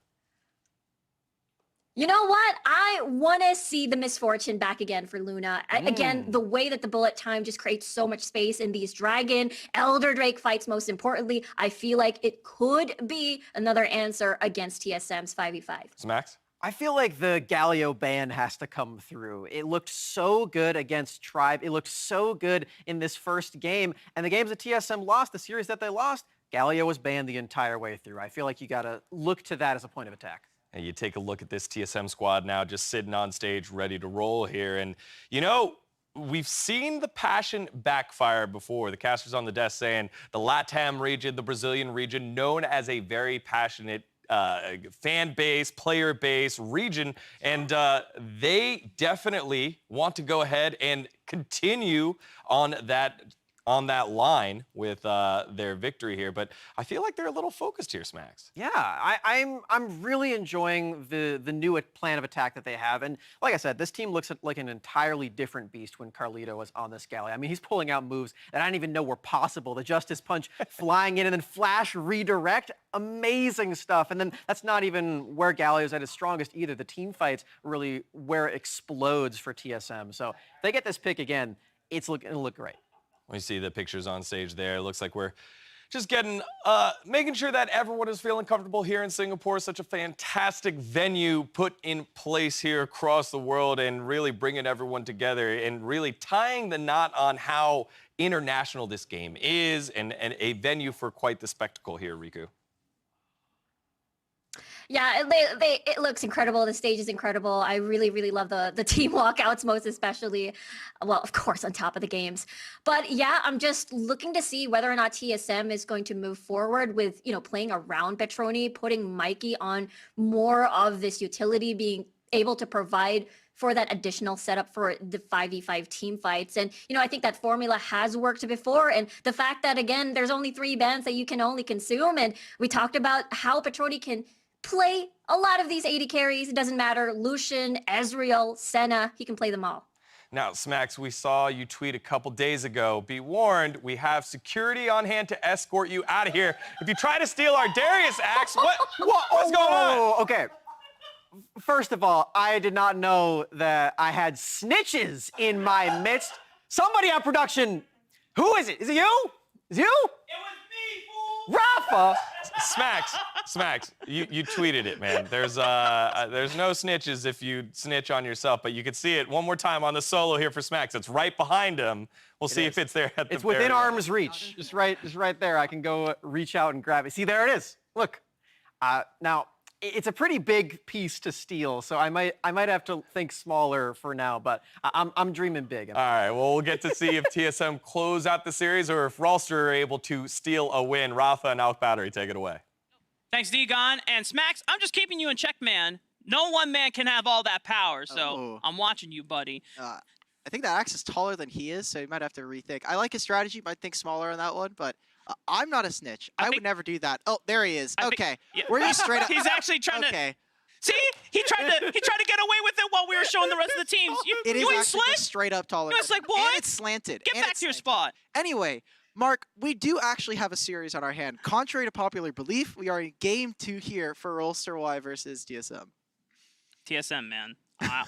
Speaker 5: You know what? I want to see the misfortune back again for Luna. Again, the way that the bullet time just creates so much space in these Dragon, Elder Drake fights, most importantly, I feel like it could be another answer against TSM's 5v5.
Speaker 9: Max?
Speaker 14: I feel like the Galio ban has to come through. It looked so good against Tribe. It looked so good in this first game. And the games that TSM lost, the series that they lost, Galio was banned the entire way through. I feel like you got to look to that as a point of attack.
Speaker 9: And you take a look at this TSM squad now just sitting on stage ready to roll here. And, you know, we've seen the passion backfire before. The casters on the desk saying the LATAM region, the Brazilian region, known as a very passionate fan base, player base, region. And they definitely want to go ahead and continue on that on that line with their victory here, but I feel like they're a little focused here, Smacks.
Speaker 14: Yeah, I'm really enjoying the new plan of attack that they have, and like I said, this team looks like an entirely different beast when Carlito was on this galley. I mean, he's pulling out moves that I didn't even know were possible. The Justice Punch flying in and then flash redirect, amazing stuff. And then that's not even where Galio is at his strongest either. The team fights really where it explodes for TSM. So if they get this pick again, it'll look great.
Speaker 9: We see the pictures on stage there. It looks like we're just getting, making sure that everyone is feeling comfortable here in Singapore. Such a fantastic venue put in place here across the world and really bringing everyone together and really tying the knot on how international this game is and a venue for quite the spectacle here, Riku.
Speaker 5: Yeah, it looks incredible. The stage is incredible. I really, really love the team walkouts, most especially. Well, of course, on top of the games. But yeah, I'm just looking to see whether or not TSM is going to move forward with, playing around Petroni, putting Mikey on more of this utility, being able to provide for that additional setup for the 5v5 team fights. And, I think that formula has worked before. And the fact that, again, there's only 3 bans that you can only consume. And we talked about how Petroni can play a lot of these 80 carries. It doesn't matter. Lucian, Ezreal, Senna, he can play them all.
Speaker 9: Now, Smacks, we saw you tweet a couple days ago. Be warned, we have security on hand to escort you out of here. If you try to steal our Darius axe, what's going on?
Speaker 14: Okay. First of all, I did not know that I had snitches in my midst. Somebody on production, who is it? Is it you? Is it you? It was me, fool! Rafa!
Speaker 9: Smacks, you tweeted it, man. There's no snitches if you snitch on yourself, but you can see it one more time on the solo here for Smacks. It's right behind him. We'll see if it's there at the
Speaker 14: It's within arm's reach. Just right there. I can go reach out and grab it. See, there it is. Look. Now, it's a pretty big piece to steal, so I might have to think smaller for now, but I'm dreaming big.
Speaker 9: All right, well, we'll get to see if TSM close out the series or if Rolster are able to steal a win. Rafa and Alk Battery, take it away.
Speaker 23: Thanks, Degon. And Smacks, I'm just keeping you in check, man. No one man can have all that power, so I'm watching you, buddy.
Speaker 24: I think that axe is taller than he is, so he might have to rethink. I like his strategy, might think smaller on that one, but I'm not a snitch. I would never do that. Oh, there he is. Okay. Were you straight up?
Speaker 23: He's actually trying to... See? He tried to get away with it while we were showing the rest of the teams. You ain't slick?
Speaker 24: Straight up taller.
Speaker 23: You ain't slick, boy.
Speaker 24: And it's slanted.
Speaker 23: Get back to your spot.
Speaker 24: Anyway, Mark, we do actually have a series on our hand. Contrary to popular belief, we are in game 2 here for Rolster Y versus TSM.
Speaker 23: TSM, man.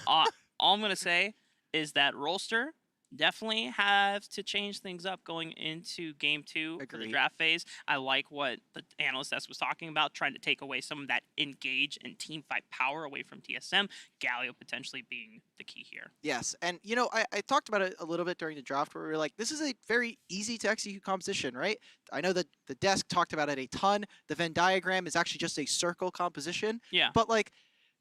Speaker 23: All I'm going to say is that Rolster definitely have to change things up going into game 2 for the draft phase. I like what the analyst was talking about, trying to take away some of that engage and team fight power away from TSM. Galio potentially being the key here.
Speaker 24: Yes, and I talked about it a little bit during the draft where we were like, this is a very easy to execute composition, right? I know that the desk talked about it a ton. The Venn diagram is actually just a circle composition.
Speaker 23: Yeah.
Speaker 24: But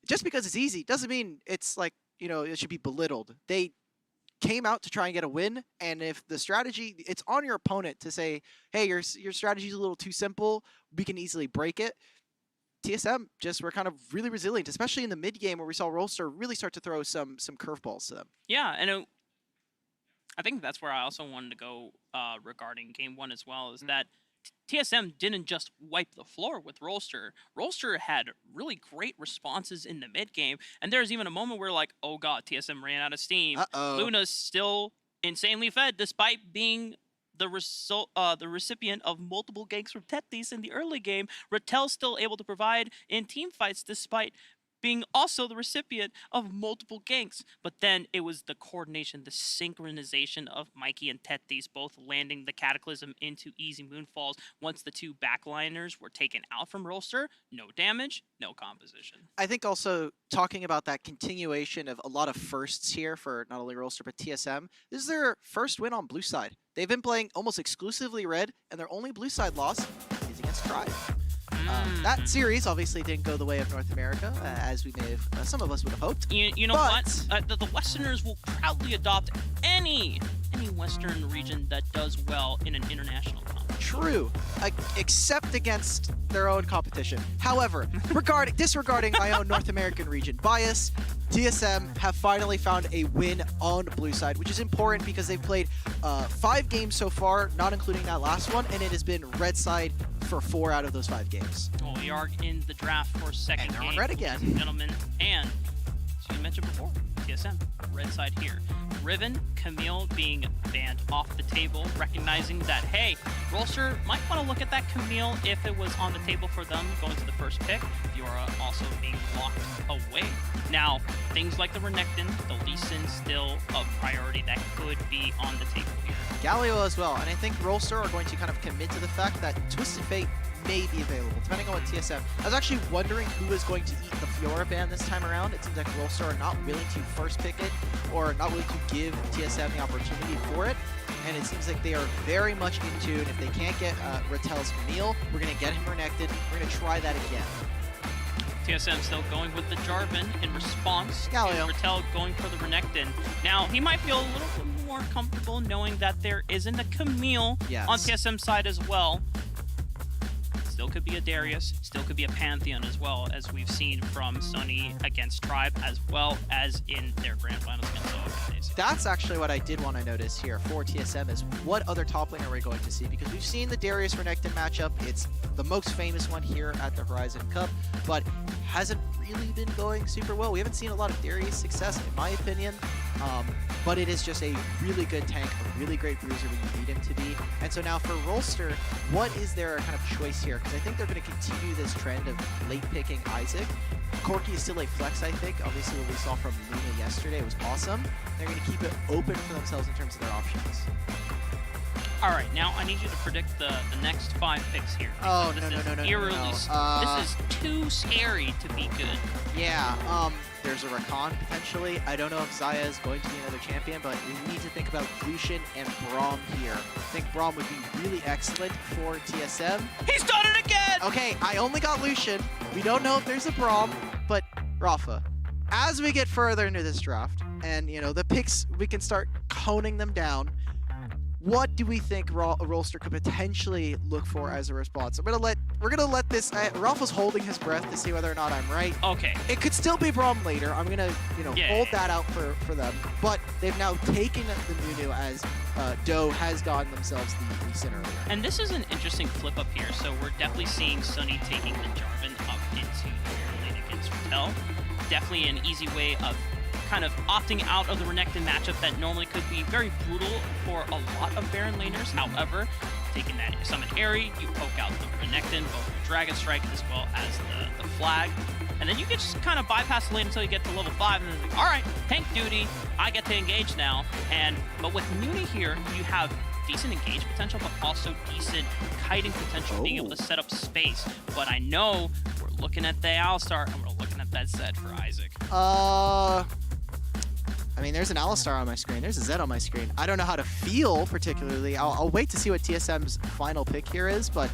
Speaker 24: just because it's easy doesn't mean it's it should be belittled. They came out to try and get a win, and if the strategy, it's on your opponent to say, hey, your strategy is a little too simple, we can easily break it. TSM were kind of really resilient, especially in the mid game where we saw Rolster really start to throw some curveballs to them.
Speaker 23: Yeah, and I think that's where I also wanted to go regarding game 1 as well, is that TSM didn't just wipe the floor with Rolster. Rolster had really great responses in the mid game, and there's even a moment where oh god, TSM ran out of steam. Luna's still insanely fed despite being the recipient of multiple ganks from Tethys in the early game. Rattel's still able to provide in team fights despite being also the recipient of multiple ganks. But then it was the coordination, the synchronization of Mikey and Tethys both landing the Cataclysm into easy moonfalls. Once the 2 backliners were taken out from Rolster, no damage, no composition.
Speaker 24: I think also talking about that continuation of a lot of firsts here for not only Rolster but TSM, this is their first win on blue side. They've been playing almost exclusively red, and their only blue side loss is against Tribe. That series obviously didn't go the way of North America, as we may have, some of us would have hoped.
Speaker 23: You know what? The Westerners will proudly adopt any Western region that does well in an international competition.
Speaker 24: True, except against their own competition. However, disregarding my own North American region bias, TSM have finally found a win on the blue side, which is important because they've played 5 games so far, not including that last one, and it has been red side for 4 out of those 5 games.
Speaker 23: Well, we are in the draft for second
Speaker 24: And they're
Speaker 23: game,
Speaker 24: on red again.
Speaker 23: ladies and gentlemen, and as you mentioned before, TSM, red side here. Riven, Camille being banned off the table, recognizing that, hey, Rolster might want to look at that Camille if it was on the table for them going to the first pick. Fiora also being locked away. Now, things like the Renekton, the Lee Sin still a priority that could be on the table here.
Speaker 24: Galio as well, and I think Rolster are going to kind of commit to the fact that Twisted Fate may be available, depending on what TSM. I was actually wondering who is going to eat the Fiora ban this time around. It seems like Rolster are not willing to first pick it, or not willing to give TSM the opportunity for it. And it seems like they are very much in tune. If they can't get Ratel's Camille, we're going to get him Renekton. We're going to try that again.
Speaker 23: TSM still going with the Jarvan in response.
Speaker 24: Galio.
Speaker 23: Ratel going for the Renekton. Now, he might feel a little bit more comfortable knowing that there isn't a Camille on TSM side as well. Still could be a Darius, still could be a Pantheon as well, as we've seen from Sunny against Tribe, as well as in their grand finals against OFAs.
Speaker 24: That's actually what I did want to notice here for TSM is what other top lane are we going to see? Because we've seen the Darius Renekton matchup. It's the most famous one here at the Horizon Cup, but hasn't really been going super well. We haven't seen a lot of Darius success, in my opinion. But it is just a really good tank, a really great bruiser when you need him to be. And so now for Rolster, what is their kind of choice here? Because I think they're going to continue this trend of late picking Isaac. Corki is still a flex, I think. Obviously, what we saw from Luna yesterday was awesome. They're going to keep it open for themselves in terms of their options.
Speaker 23: All right, now I need you to predict the next 5 picks here.
Speaker 24: Oh,
Speaker 23: This
Speaker 24: no.
Speaker 23: is too scary to be good.
Speaker 24: Yeah, there's a Rakan potentially. I don't know if Xayah is going to be another champion, but we need to think about Lucian and Braum here. I think Braum would be really excellent for TSM.
Speaker 23: He's done it again!
Speaker 24: Okay, I only got Lucian. We don't know if there's a Braum, but Rafa, as we get further into this draft, and you know, the picks, we can start honing them down. What do we think Rolster could potentially look for as a response? We're gonna let this. Ralph was holding his breath to see whether or not I'm right.
Speaker 23: Okay.
Speaker 24: It could still be Braum later. I'm gonna, hold that out for them. But they've now taken the Nunu as Doe has gotten themselves the Sin earlier.
Speaker 23: And this is an interesting flip up here. So we're definitely seeing Sunny taking the Jarvan up into the lane against Ratel. Definitely an easy way of kind of opting out of the Renekton matchup that normally could be very brutal for a lot of Baron laners. However, taking that Summon Aerie, you poke out the Renekton, both the Dragon Strike as well as the Flag. And then you can just kind of bypass the lane until you get to level 5, and then like, all right, tank duty, I get to engage now. But with Nuni here, you have decent engage potential, but also decent kiting potential, being able to set up space. But I know we're looking at the Alistar, and we're looking at that Zed for Isaac.
Speaker 24: I mean, there's an Alistar on my screen. There's a Zed on my screen. I don't know how to feel particularly. I'll wait to see what TSM's final pick here is, but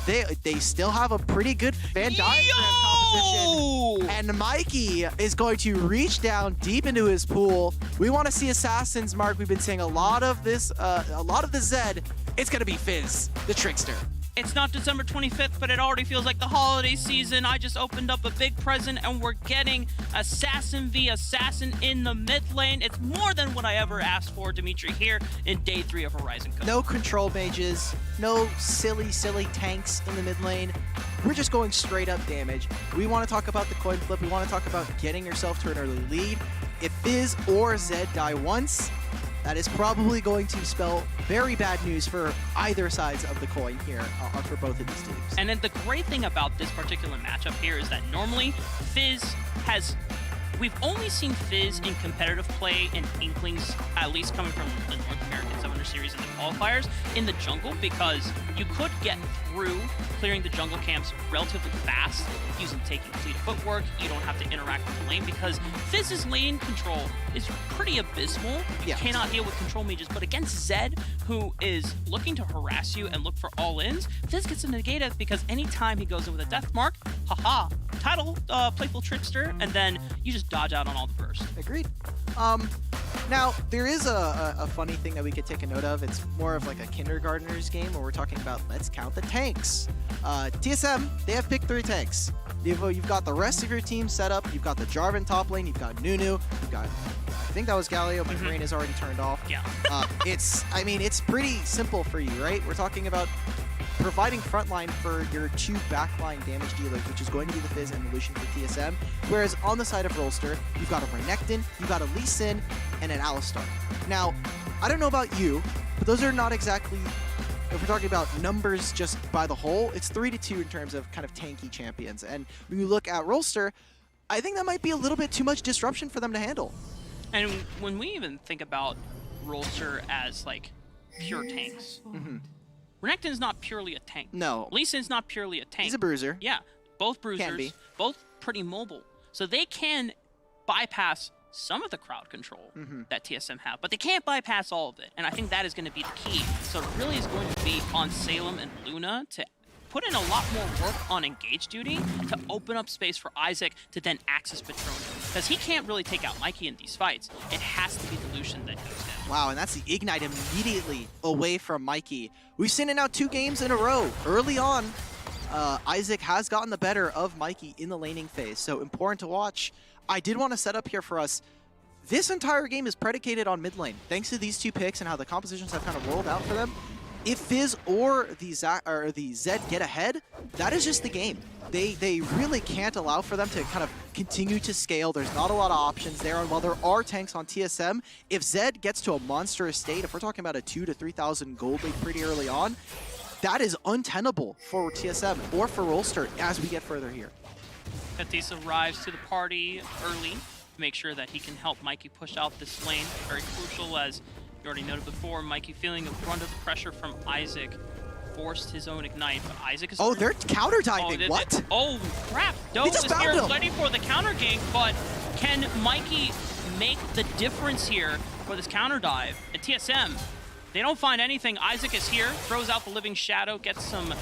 Speaker 24: they still have a pretty good Van Diagram competition. And Mikey is going to reach down deep into his pool. We want to see Assassins, Mark. We've been seeing a lot of this, a lot of the Zed. It's going to be Fizz, the trickster.
Speaker 23: It's not December 25th, but it already feels like the holiday season. I just opened up a big present, and we're getting Assassin v Assassin in the mid lane. It's more than what I ever asked for, Dimitri, here in day 3 of Horizon Cup.
Speaker 24: No control mages, no silly tanks in the mid lane. We're just going straight up damage. We want to talk about the coin flip. We want to talk about getting yourself to an early lead. If Fizz or Zed die once, that is probably going to spell very bad news for either sides of the coin here for both of these teams.
Speaker 23: And then the great thing about this particular matchup here is that normally Fizz has... We've only seen Fizz in competitive play and Inklings, at least coming from the North American 700 Series and the qualifiers, in the jungle, because you could get through clearing the jungle camps relatively fast using taking fleet of footwork. You don't have to interact with the lane because Fizz's lane control is pretty abysmal. You cannot deal with control mages, but against Zed, who is looking to harass you and look for all-ins, Fizz gets to negate it because anytime he goes in with a death mark, haha, title, Playful Trickster, and then you just dodge out on all the burst.
Speaker 24: Agreed. Now, there is a funny thing that we could take a note of. It's more of like a kindergartner's game where we're talking about let's count the tanks. TSM, they have picked 3 tanks. You've got the rest of your team set up. You've got the Jarvan top lane. You've got Nunu. You've got, I think that was Galio. My brain is already turned off.
Speaker 23: Yeah.
Speaker 24: It's pretty simple for you, right? We're talking about providing frontline for your 2 backline damage dealers, which is going to be the Fizz and the Lucian for TSM. Whereas on the side of Rolster, you've got a Renekton, you've got a Lee Sin, and an Alistar. Now, I don't know about you, but those are not exactly, if we're talking about numbers just by the whole, it's 3-2 in terms of kind of tanky champions. And when you look at Rolster, I think that might be a little bit too much disruption for them to handle.
Speaker 23: And when we even think about Rolster as like pure tanks, Renekton's not purely a tank.
Speaker 24: No.
Speaker 23: Lee Sin's not purely a tank.
Speaker 24: He's a bruiser.
Speaker 23: Yeah, both
Speaker 24: Can
Speaker 23: bruisers,
Speaker 24: be.
Speaker 23: both pretty mobile. So they can bypass some of the crowd control that TSM have, but they can't bypass all of it. And I think that is going to be the key. So it really is going to be on Salem and Luna to put in a lot more work on engage duty to open up space for Isaac to then access Petroni. Because he can't really take out Mikey in these fights. It has to be the Lucian that goes down.
Speaker 24: Wow, and that's the Ignite immediately away from Mikey. We've seen it now 2 games in a row. Early on, Isaac has gotten the better of Mikey in the laning phase, so important to watch. I did want to set up here for us, this entire game is predicated on mid lane. Thanks to these 2 picks and how the compositions have kind of rolled out for them, if Fizz or the Zed get ahead, that is just the game. They really can't allow for them to kind of continue to scale. There's not a lot of options there, and while there are tanks on TSM, if Zed gets to a monstrous state, if we're talking about a 2,000 to 3,000 gold lead pretty early on, that is untenable for TSM or for Rolster as we get further here.
Speaker 23: Tetis arrives to the party early to make sure that he can help Mikey push out this lane. Very crucial, as you already noted before. Mikey feeling a brunt of the pressure from Isaac, forced his own ignite, but Isaac is...
Speaker 24: Oh, they're counter diving. What?
Speaker 23: Oh, crap. Doe is here ready for the counter gank, but can Mikey make the difference here for this counter dive? At TSM, they don't find anything. Isaac is here, throws out the Living Shadow, gets some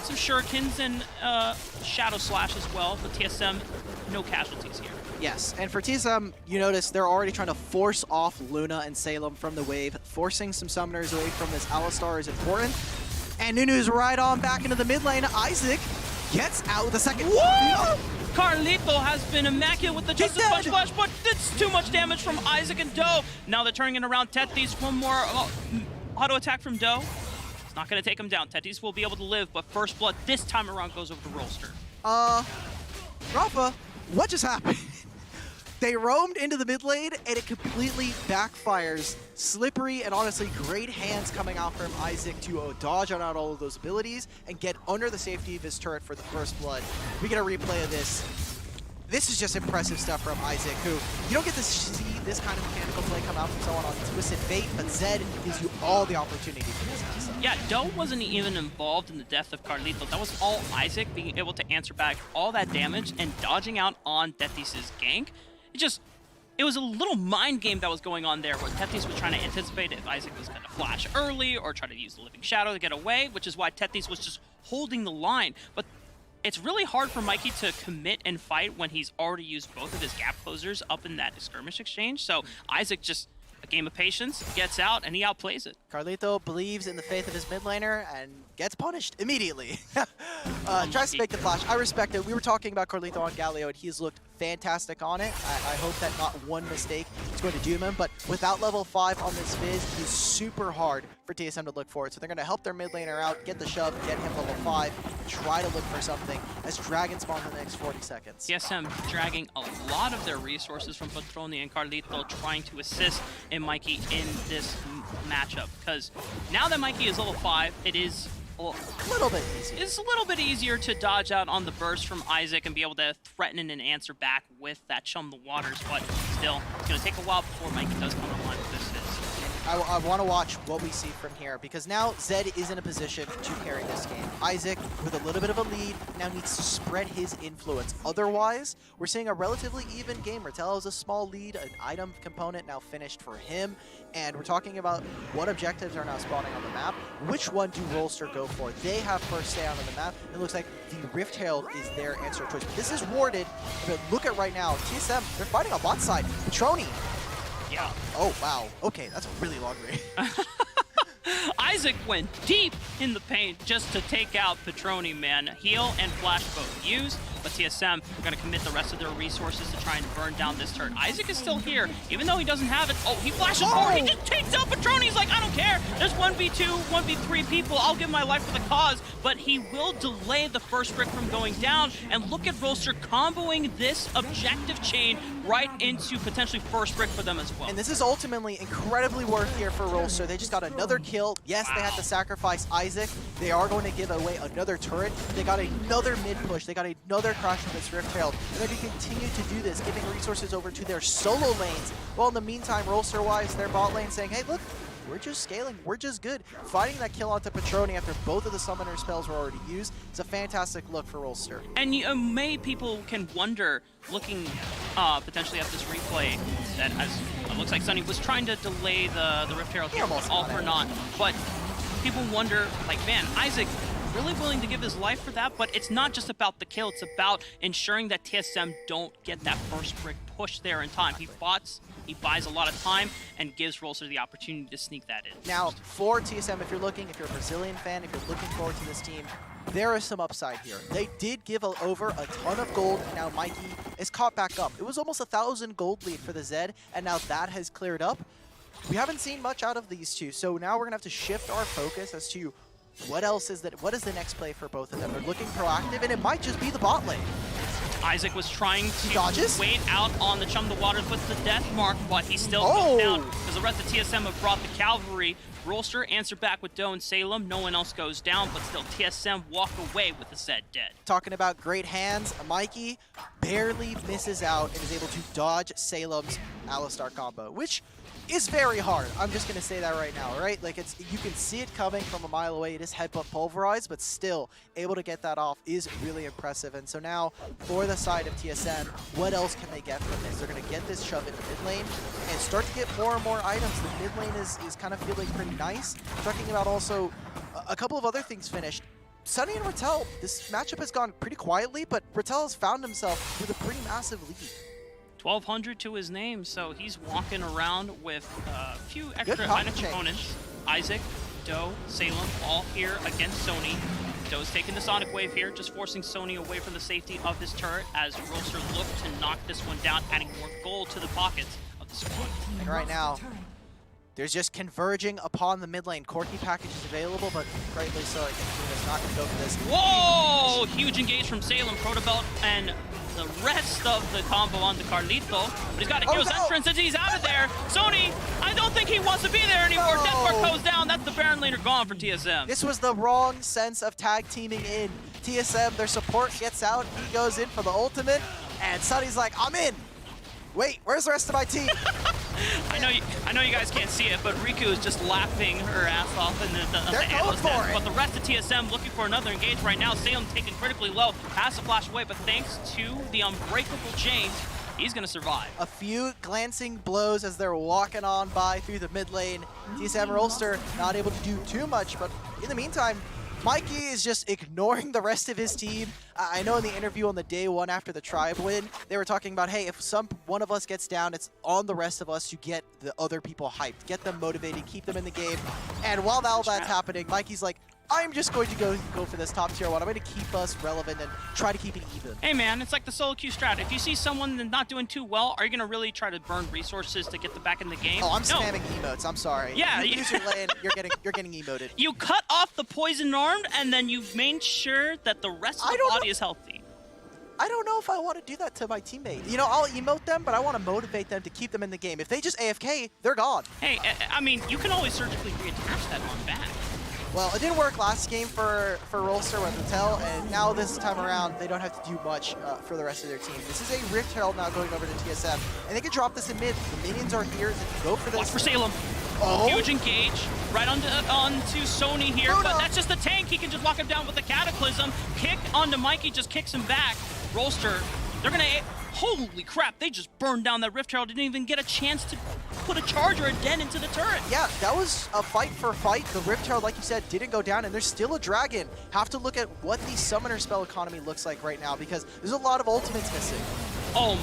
Speaker 23: shurikens and Shadow Slash as well, but TSM, no casualties here.
Speaker 24: Yes, and for TSM, you notice they're already trying to force off Luna and Salem from the wave. Forcing some summoners away from this Alistar is important. And Nunu's right on back into the mid lane. Isaac gets out with a second.
Speaker 23: Whoa! Carlito has been immaculate with the Justice Punch Flash, but it's too much damage from Isaac and Doe. Now they're turning it around. Tetis, one more auto attack from Doe. It's not going to take him down. Tetis will be able to live, but First Blood this time around goes over to Rolster.
Speaker 24: Rafa, what just happened? They roamed into the mid lane, and it completely backfires. Slippery and honestly great hands coming out from Isaac to dodge on out all of those abilities and get under the safety of his turret for the First Blood. We get a replay of this. This is just impressive stuff from Isaac, who you don't get to see this kind of mechanical play come out from someone on Twisted Fate, but Zed gives you all the opportunity for this asset.
Speaker 23: Yeah, Doe wasn't even involved in the death of Carlito. That was all Isaac being able to answer back all that damage and dodging out on Tetis' gank. It was a little mind game that was going on there where Tetis was trying to anticipate if Isaac was going to flash early or try to use the Living Shadow to get away, which is why Tetis was just holding the line. But it's really hard for Mikey to commit and fight when he's already used both of his gap closers up in that skirmish exchange. So Isaac just, a game of patience, gets out and he outplays it.
Speaker 24: Carlito believes in the faith of his mid laner and gets punished immediately. Tries to make the flash. I respect it. We were talking about Carlito on Galio, and he's looked fantastic on it. I hope that not one mistake is going to doom him, but without level 5 on this Fizz, he's super hard for TSM to look for it. So they're going to help their mid laner out, get the shove, get him level 5, try to look for something as Dragon spawns in the next 40 seconds.
Speaker 23: TSM dragging a lot of their resources from Petroni and Carlito, trying to assist in Mikey in this matchup, because now that Mikey is level 5, it is a
Speaker 24: little bit easier.
Speaker 23: It's a little bit easier to dodge out on the burst from Isaac and be able to threaten and answer back with that Chum the Waters, but still, it's going to take a while before Mikey does come online with this Fizz.
Speaker 24: I want to watch what we see from here, because now Zed is in a position to carry this game. Isaac, with a little bit of a lead, now needs to spread his influence. Otherwise, we're seeing a relatively even game. Rattel has a small lead, an item component now finished for him, and we're talking about what objectives are now spawning on the map. Which one do Rolster go for? They have first stand on the map. It looks like the Rift Herald is their answer choice. This is warded, but look at right now, TSM, they're fighting on bot side. Petroni.
Speaker 23: Yeah.
Speaker 24: Oh, wow. Okay, that's a really long range.
Speaker 23: Isaac went deep in the paint just to take out Petroni, man. Heal and flash both used, but TSM are going to commit the rest of their resources to try and burn down this turret. Isaac is still here, even though he doesn't have it. Oh, he flashes forward. He just takes out Petroni. He's like, I don't care. There's 1v2, 1v3 people. I'll give my life for the cause, but he will delay the first brick from going down. And look at Rolster comboing this objective chain right into potentially first brick for them as well.
Speaker 24: And this is ultimately incredibly worth here for Rolster. They just got another kill. Yes, they had to sacrifice Isaac. They are going to give away another turret. They got another mid push. They got another crash from this Rift Herald. And they're going to continue to do this, giving resources over to their solo lanes. Well, in the meantime, Rolster-wise, their bot lane saying, hey, look, we're just scaling. We're just good. Finding that kill onto Petroni after both of the summoner spells were already used is a fantastic look for Rolster.
Speaker 23: And many people can wonder, looking potentially at this replay, that as it looks like Sunny was trying to delay the Rift Herald here, but all for naught. But people wonder, like, man, Isaac really willing to give his life for that, but it's not just about the kill, it's about ensuring that TSM don't get that first brick push there in time. He buys a lot of time and gives Rolster the opportunity to sneak that in.
Speaker 24: Now, for TSM, if you're a Brazilian fan, if you're looking forward to this team, there is some upside here. They did give over a ton of gold, and now Mikey is caught back up. It was almost 1,000 gold lead for the Zed, and now that has cleared up. We haven't seen much out of these two, so now we're gonna have to shift our focus as to what else is that? What is the next play for both of them? They're looking proactive, and it might just be the bot lane.
Speaker 23: Isaac was trying to wait out on the Chum the Waters with the death mark, but he still goes down because the rest of TSM have brought the cavalry. Rolster answer back with Doe and Salem. No one else goes down, but still TSM walk away with the Zed dead.
Speaker 24: Talking about great hands, Mikey barely misses out and is able to dodge Salem's Alistar combo, which is very hard. I'm just going to say that right now, right? Like, you can see it coming from a mile away. It is headbutt pulverized, but still able to get that off is really impressive. And so now, for the side of TSM, what else can they get from this? They're going to get this shove into mid lane and start to get more and more items. The mid lane is kind of feeling pretty nice. Talking about also a couple of other things finished. Sunny and Rattel, this matchup has gone pretty quietly, but Rattel has found himself with a pretty massive lead.
Speaker 23: 1,200 to his name, so he's walking around with a few extra opponents. Isaac, Doe, Salem, all here against Sony. Doe's taking the Sonic Wave here, just forcing Sony away from the safety of his turret as Rolster look to knock this one down, adding more gold to the pockets of the squad.
Speaker 24: And right now, there's just converging upon the mid lane. Corky package is available, but rightly so. I think Kuna's not going to go for this.
Speaker 23: Whoa! Huge engage from Salem, Protobelt, and the rest of the combo onto Carlito. But he's got a Hero's entrance and he's out of there. Sony, I don't think he wants to be there anymore. Deathmark goes down. That's the Baron laner gone for TSM.
Speaker 24: This was the wrong sense of tag teaming in. TSM, their support gets out. He goes in for the ultimate, and Sunny's like, I'm in. Wait, where's the rest of my team?
Speaker 23: I know you guys can't see it, but Riku is just laughing her ass off in the analyst desk. But the rest of TSM looking for another engage right now. Salem taken critically low, has to flash away, but thanks to the unbreakable chains, he's gonna survive.
Speaker 24: A few glancing blows as they're walking on by through the mid lane. TSM Rolster not able to do too much, but in the meantime, Mikey is just ignoring the rest of his team. I know in the interview on the day one after the Tribe win, they were talking about, hey, if one of us gets down, it's on the rest of us to get the other people hyped, get them motivated, keep them in the game. And while all that's happening, Mikey's like, I'm just going to go for this top tier one. I'm going to keep us relevant and try to keep it even.
Speaker 23: Hey man, it's like the solo queue strat. If you see someone not doing too well, are you going to really try to burn resources to get them back in the game?
Speaker 24: Oh, I'm spamming emotes. I'm sorry.
Speaker 23: Yeah,
Speaker 24: you use your lane, you're getting emoted.
Speaker 23: You cut off the poison armed, and then you made sure that the rest of the body is healthy.
Speaker 24: I don't know if I want to do that to my teammate. You know, I'll emote them, but I want to motivate them to keep them in the game. If they just AFK, they're gone.
Speaker 23: Hey, I mean, you can always surgically reattach that on back.
Speaker 24: Well, it didn't work last game for Rolster with Rattel, and now this time around, they don't have to do much for the rest of their team. This is a Rift Herald now going over to TSM, and they can drop this in mid. The minions are here, they can go for this.
Speaker 23: Watch for Salem.
Speaker 24: Oh.
Speaker 23: Huge engage right onto Sony here, but that's just the tank. He can just lock him down with the Cataclysm. Kick onto Mikey, just kicks him back. Rolster, they're gonna... Holy crap, they just burned down that Rift Herald. Didn't even get a chance to put a charge or a dent into the turret.
Speaker 24: Yeah, that was a fight for fight. The Rift Herald, like you said, didn't go down, and there's still a dragon. Have to look at what the summoner spell economy looks like right now, because there's a lot of ultimates missing.
Speaker 23: Oh,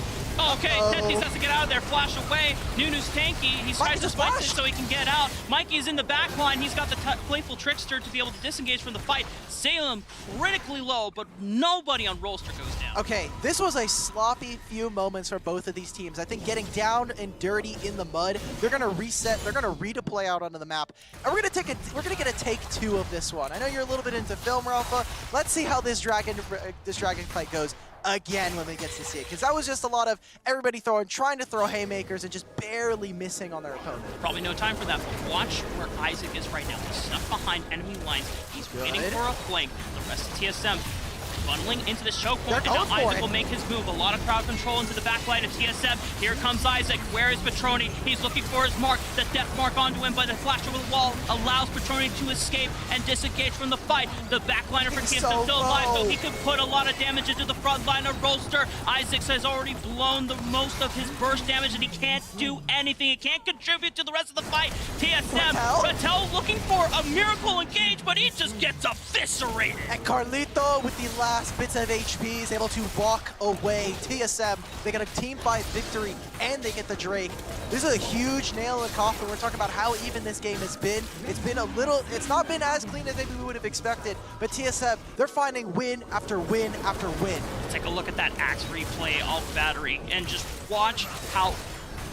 Speaker 23: Okay, Tethys has to get out of there, flash away. Nunu's tanky. He tries to spice it so he can get out. Mikey's in the back line. He's got the playful trickster to be able to disengage from the fight. Salem critically low, but nobody on Rolster goes down.
Speaker 24: Okay, this was a sloppy few moments for both of these teams. I think getting down and dirty in the mud, they're gonna reset, they're gonna redeploy out onto the map. And we're gonna get a take 2 of this one. I know you're a little bit into film, Ralpha. Let's see how this dragon fight goes again when we get to see it, because that was just a lot of everybody trying to throw haymakers and just barely missing on their opponent.
Speaker 23: Probably no time for that, but watch where Isaac is right now. He's snuck behind enemy lines. He's waiting for a flank. The rest of TSM funneling into the choke point, and now Isaac will make his move. A lot of crowd control into the back line of TSM. Here comes Isaac. Where is Petroni? He's looking for his mark, the death mark onto him, but the flash over the wall allows Petroni to escape and disengage from the fight. The backliner for TSM still alive, so he can put a lot of damage into the front line of Rolster. Isaac has already blown the most of his burst damage, and he can't do anything. He can't contribute to the rest of the fight. TSM, Ratel looking for a miracle engage, but he just gets eviscerated.
Speaker 24: And Carlito with the last bits of HP is able to walk away. TSM, they get a team fight victory and they get the Drake. This is a huge nail in the coffin. We're talking about how even this game has been. It's not been as clean as maybe we would have expected, but TSM, they're finding win after win after win.
Speaker 23: Take a look at that Axe replay off battery and just watch how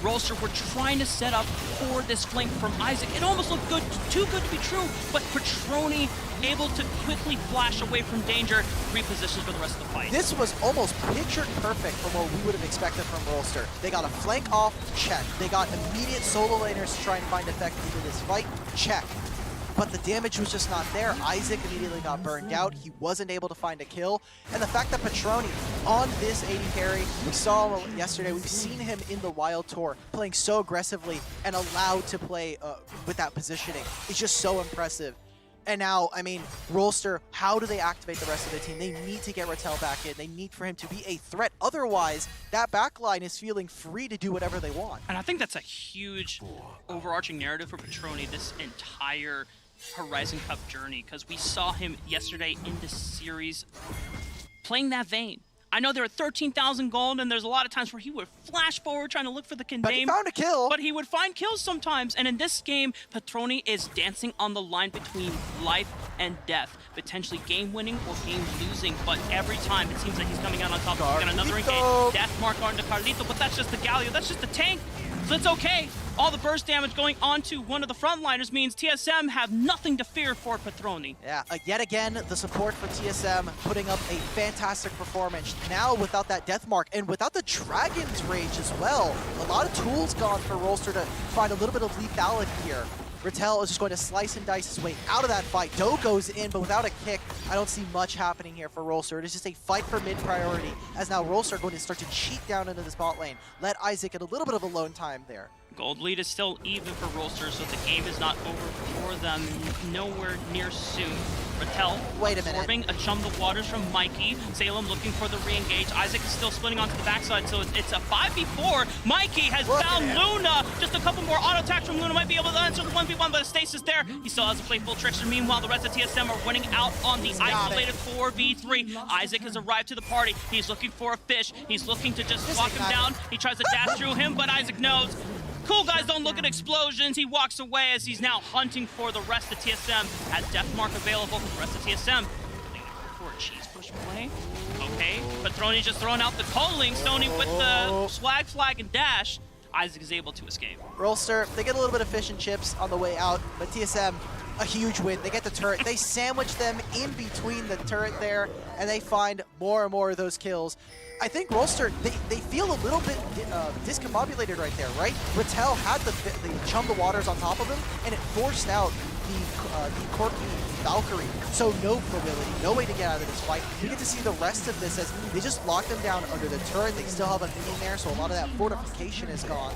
Speaker 23: Rolster were trying to set up for this flank from Isaac. It almost looked good, too good to be true, but Petroni able to quickly flash away from danger, repositions for the rest of the fight.
Speaker 24: This was almost picture perfect from what we would have expected from Rolster. They got a flank off, check. They got immediate solo laners to try and find effect into this fight, check. But the damage was just not there. Isaac immediately got burned out. He wasn't able to find a kill. And the fact that Petroni on this AD carry, we saw him yesterday, we've seen him in the Wild Tour playing so aggressively and allowed to play with that positioning. It's just so impressive. And now, I mean, Rolster, how do they activate the rest of the team? They need to get Ratel back in. They need for him to be a threat. Otherwise, that backline is feeling free to do whatever they want.
Speaker 23: And I think that's a huge overarching narrative for Petroni this entire Horizon Cup journey, because we saw him yesterday in this series playing that vein. I know there are 13,000 gold, and there's a lot of times where he would flash forward trying to look for the condemn.
Speaker 24: But he found a kill.
Speaker 23: But he would find kills sometimes. And in this game, Petroni is dancing on the line between life and death. Potentially game-winning or game-losing. But every time, it seems like he's coming out on top. He's got another engage. Death mark onto Carlito, but that's just the Galio. That's just the tank. So it's okay. All the burst damage going onto one of the frontliners means TSM have nothing to fear for Petroni.
Speaker 24: Yeah, yet again, the support for TSM putting up a fantastic performance. Now without that death mark and without the Dragon's Rage as well. A lot of tools gone for Rolster to find a little bit of lethality here. Ratel is just going to slice and dice his way out of that fight. Doe goes in, but without a kick, I don't see much happening here for Rolster. It is just a fight for mid priority, as now Rolster are going to start to cheat down into the spot lane. Let Isaac get a little bit of alone time there.
Speaker 23: Gold lead is still even for Rolster, so the game is not over for them nowhere near soon. Ratel absorbing a chum the waters from Mikey. Salem looking for the re-engage. Isaac is still splitting onto the backside, so it's a 5v4. Mikey has found Luna. Just a couple more auto attacks from Luna might be able to answer the 1v1, but the stasis there. He still has a playful trickster. Meanwhile, the rest of TSM are winning out on the isolated 4v3. Isaac has arrived to the party. He's looking for a fish. He's looking to just lock him down. He tries to dash through him, but Isaac knows. Cool guys don't look at explosions. He walks away as he's now hunting for the rest of TSM. Has Death Mark available for the rest of TSM. For a cheese push play. Okay, Petroni just throwing out the culling. Stoney with the swag flag and dash. Isaac is able to escape.
Speaker 24: Rolster, they get a little bit of fish and chips on the way out, but TSM, a huge win. They get the turret. They sandwich them in between the turret there, and they find more and more of those kills. I think Rolster, they feel a little bit discombobulated right there, right? Ratel had the chum the waters on top of him, and it forced out the Corky Valkyrie. So no mobility, no way to get out of this fight. We get to see the rest of this as they just lock them down under the turret. They still have a minion there, so a lot of that fortification is gone.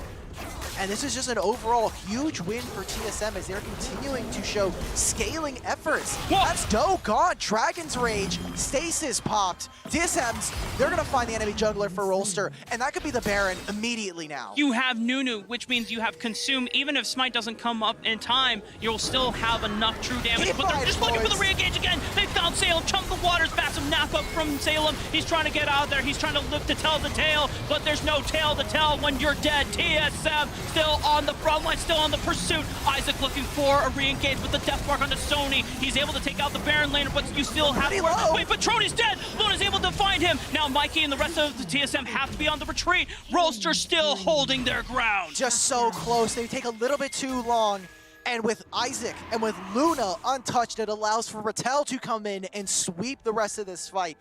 Speaker 24: And this is just an overall huge win for TSM as they're continuing to show scaling efforts. That's Do gone. Dragon's Rage. Stasis popped. TSM's, they're going to find the enemy jungler for Rolster, and that could be the Baron immediately now.
Speaker 23: You have Nunu, which means you have Consume. Even if Smite doesn't come up in time, you'll still have enough true damage. But they're just looking for the re-engage again. They found Salem. Chunk the waters. Massive nap up from Salem. He's trying to get out of there. He's trying to live to tell the tale, but there's no tale to tell when you're dead. TSM still on the front line, still on the pursuit. Isaac looking for a re-engage with the death mark onto Sony. He's able to take out the Baron laner, but you still have to work. Wait, Patroni's dead. Luna's able to find him. Now Mikey and the rest of the TSM have to be on the retreat. Rolster still holding their ground.
Speaker 24: Just so close. They take a little bit too long. And with Isaac and with Luna untouched, it allows for Rattel to come in and sweep the rest of this fight.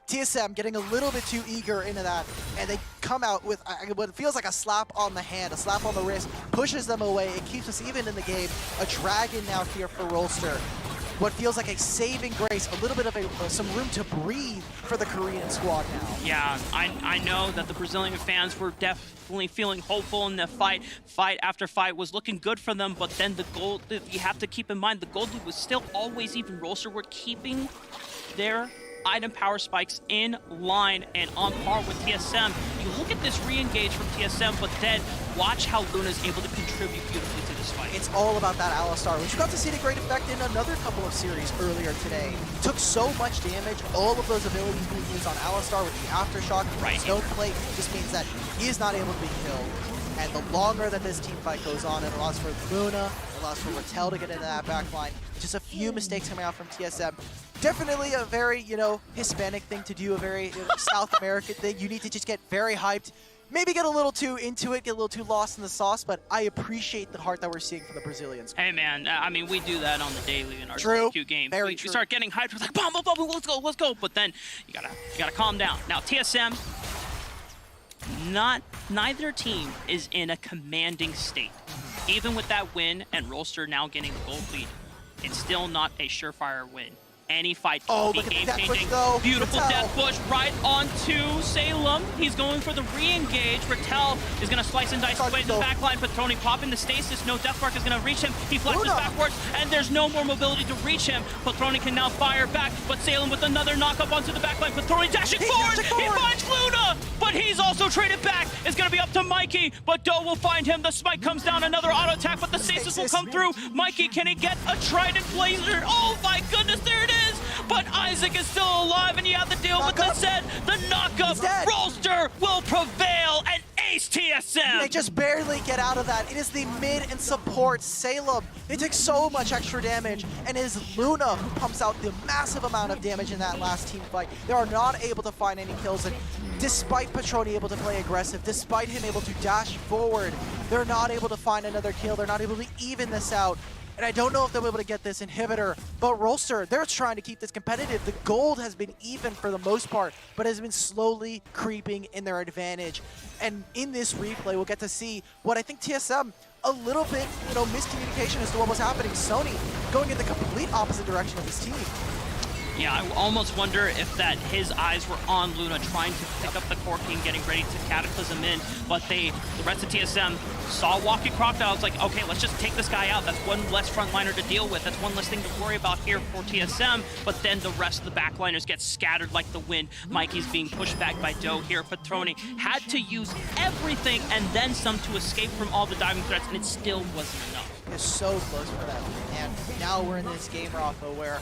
Speaker 24: TSM getting a little bit too eager into that, and they come out with what feels like a slap on the hand, a slap on the wrist, pushes them away. It keeps us even in the game. A dragon now here for Rolster. What feels like a saving grace, a little bit of some room to breathe for the Korean squad now.
Speaker 23: Yeah, I know that the Brazilian fans were definitely feeling hopeful in the fight. Fight after fight was looking good for them, but then the gold, you have to keep in mind, the gold lead was still always even. Rolster were keeping their item power spikes in line and on par with TSM. You look at this re-engage from TSM, but then watch how Luna's able to contribute beautifully to this fight.
Speaker 24: It's all about that Alistar, which you got to see to great effect in another couple of series earlier today. Took so much damage, all of those abilities being used on Alistar with the Aftershock. Stone Plate just means that he is not able to be killed. And the longer that this team fight goes on, it allows for Luna, it allows for Rattel to get into that back line. Just a few mistakes coming out from TSM. Definitely a very, Hispanic thing to do, a very South American thing. You need to just get very hyped, maybe get a little too into it, get a little too lost in the sauce, but I appreciate the heart that we're seeing from the Brazilians.
Speaker 23: Hey man, I mean, we do that on the daily in our Q games.
Speaker 24: Very
Speaker 23: we
Speaker 24: true.
Speaker 23: start getting hyped, we're like, boom, boom, boom, let's go. But then you gotta calm down. Now TSM, neither team is in a commanding state. Even with that win and Rolster now getting the gold lead, it's still not a surefire win. Any fight can be game-changing. Beautiful death push right onto Salem. He's going for the re-engage. Rattel is going to slice and dice his way to the backline. Patroni popping the stasis. No death mark is going to reach him. He flexes backwards, and there's no more mobility to reach him. Patroni can now fire back, but Salem with another knock-up onto the backline. Patroni dashing forward. He finds Luna, but he's also traded back. It's going to be up to Mikey, but Doe will find him. The smite comes down, another auto attack, but the stasis will come through. Mikey, can he get a Trident Blazer? Oh my goodness, there it is. But Isaac is still alive, and you have to deal with this set. The knockup, Rolster will prevail and ace TSM.
Speaker 24: They just barely get out of that. It is the mid and support Salem. They take so much extra damage, and it is Luna who pumps out the massive amount of damage in that last team fight. They are not able to find any kills, and despite Patroni able to play aggressive, despite him able to dash forward, they're not able to find another kill. They're not able to even this out. And I don't know if they'll be able to get this inhibitor, but Rolster, they're trying to keep this competitive. The gold has been even for the most part, but has been slowly creeping in their advantage. And in this replay, we'll get to see what I think TSM, a little bit, miscommunication as to what was happening. Sony going in the complete opposite direction of his team.
Speaker 23: Yeah, I almost wonder if that his eyes were on Luna trying to pick up the Corking, getting ready to Cataclysm in, but the rest of TSM saw Walking Crocodile. It's like, okay, let's just take this guy out. That's one less frontliner to deal with. That's one less thing to worry about here for TSM, but then the rest of the backliners get scattered like the wind. Mikey's being pushed back by Doe here. Patroni had to use everything and then some to escape from all the diving threats, and it still wasn't enough.
Speaker 24: It's so close for them. And now we're in this game, Rafa, where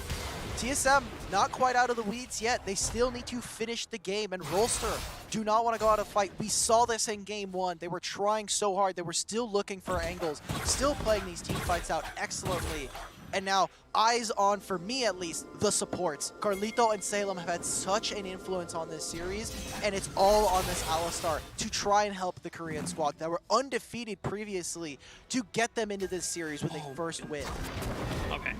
Speaker 24: TSM not quite out of the weeds yet. They still need to finish the game, and Rolster do not want to go out of fight. We saw this in game one. They were trying so hard. They were still looking for angles, still playing these team fights out excellently. And now, eyes on, for me at least, the supports. Carlito and Salem have had such an influence on this series, and it's all on this Alistar to try and help the Korean squad that were undefeated previously to get them into this series when they first win.
Speaker 23: Okay.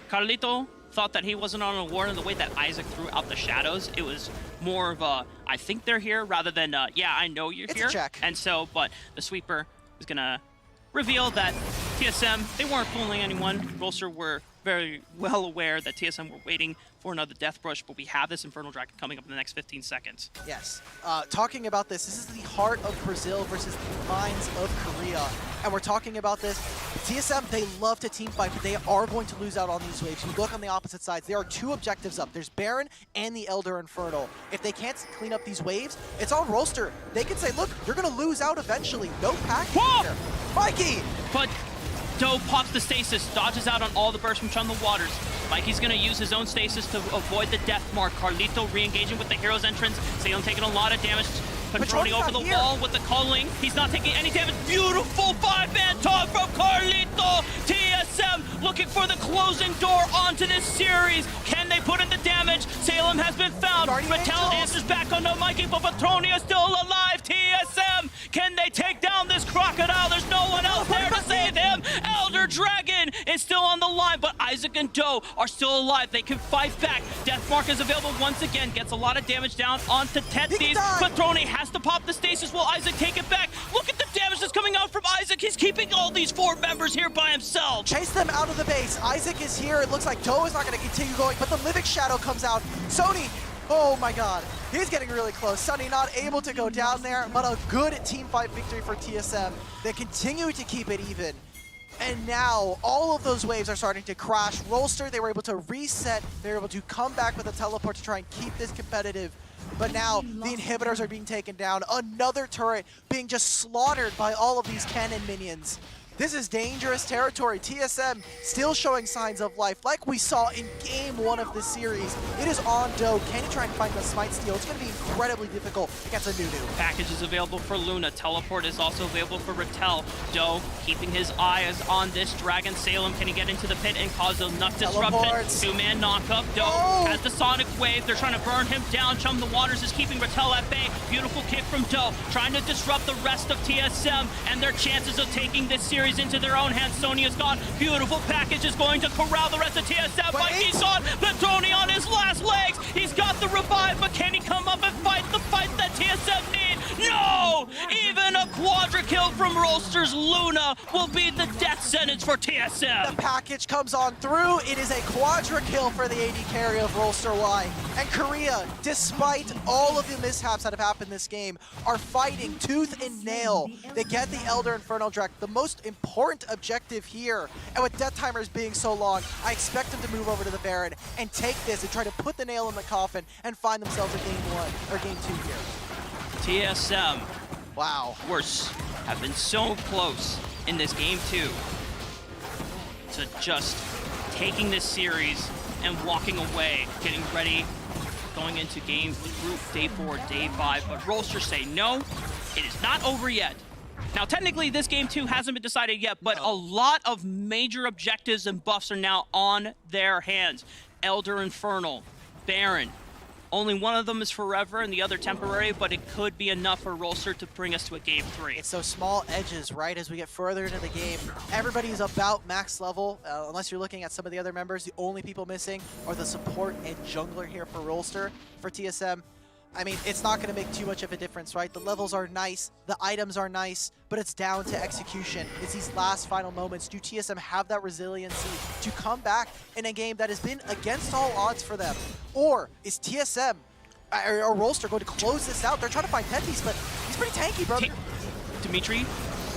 Speaker 23: Carlito thought that he wasn't on a war in the way that Isaac threw out the shadows. It was more of a, I think they're here, rather than, yeah, I know you're here.
Speaker 24: It's a check.
Speaker 23: And so, but the sweeper is going to reveal that TSM, they weren't fooling anyone. Rolster were very well aware that TSM were waiting for another Death Brush, but we have this Infernal Dragon coming up in the next 15 seconds.
Speaker 24: Yes. Talking about this is the heart of Brazil versus the minds of Korea. And we're talking about this. TSM, they love to team fight, but they are going to lose out on these waves. You look on the opposite sides, there are 2 objectives up. There's Baron and the Elder Infernal. If they can't clean up these waves, it's on Rolster. They can say, look, you're going to lose out eventually. No pack here. Mikey!
Speaker 23: But Doe pops the stasis, dodges out on all the bursts from Chum the Waters. Mikey's gonna use his own stasis to avoid the death mark. Carlito re-engaging with the hero's entrance. Salem taking a lot of damage. Patroni over the wall with the culling. He's not taking any damage. Beautiful 5-man taunt from Carlito. TSM looking for the closing door onto this series. Can they put in the damage? Salem has been found. Mattel answers back on no Mikey, but Patroni is still alive. TSM, can they take down this crocodile? There's no one else there to save him. Elder Dragon is still on the line, but Isaac and Doe are still alive. They can fight back. Deathmark is available once again. Gets a lot of damage down onto Tetsis. Patroni has to pop the stasis. Will Isaac take it back? Look at the damage that's coming out from Isaac. He's keeping all these 4 members here by himself.
Speaker 24: Chase them out of the base. Isaac is here. It looks like Doe is not going to continue going, but the Living Shadow comes out. Sony, oh my god, he's getting really close. Sunny not able to go down there, but a good team fight victory for TSM. They continue to keep it even. And now all of those waves are starting to crash. Rolster, they were able to reset. They were able to come back with a teleport to try and keep this competitive. But now the inhibitors are being taken down. Another turret being just slaughtered by all of these cannon minions. This is dangerous territory. TSM still showing signs of life like we saw in game 1 of this series. It is on Doe. Can he try and find the smite steal? It's going to be incredibly difficult against a Nunu.
Speaker 23: Package is available for Luna. Teleport is also available for Rattel. Doe keeping his eyes on this Dragon. Salem, can he get into the pit and cause enough disruption? 2-man knockup. Doe has the Sonic Wave. They're trying to burn him down. Chum the Waters is keeping Rattel at bay. Beautiful kick from Doe, trying to disrupt the rest of TSM and their chances of taking this series into their own hands. Sony is gone. Beautiful package is going to corral the rest of TSM. Mikey's gone. Patroni on his last legs. He's got the revive, but can he come up and fight the fight that TSM need? No! Even a quadra kill from Rolster's Luna will be the death sentence for TSM.
Speaker 24: The package comes on through. It is a quadra kill for the AD carry of Rolster Y. And Korea, despite all of the mishaps that have happened this game, are fighting tooth and nail. They get the Elder Infernal Drac, the most important objective here. And with death timers being so long, I expect them to move over to the Baron and take this and try to put the nail in the coffin and find themselves in game 1 or game 2 here.
Speaker 23: TSM,
Speaker 24: wow,
Speaker 23: have been so close in this game 2 to just taking this series and walking away, getting ready, going into game group day 4, day 5. But Rolster say no, it is not over yet. Now, technically, this game 2 hasn't been decided yet, but a lot of major objectives and buffs are now on their hands. Elder Infernal, Baron. Only one of them is forever and the other temporary, but it could be enough for Rolster to bring us to a game 3.
Speaker 24: It's those small edges, right, as we get further into the game. Everybody's about max level, unless you're looking at some of the other members. The only people missing are the support and jungler here for Rolster. For TSM, I mean, it's not going to make too much of a difference, right? The levels are nice, the items are nice, but it's down to execution. It's these last final moments. Do TSM have that resiliency to come back in a game that has been against all odds for them? Or is TSM or Rolster going to close this out? They're trying to find Tetsis, but he's pretty tanky, brother.
Speaker 23: Dimitri,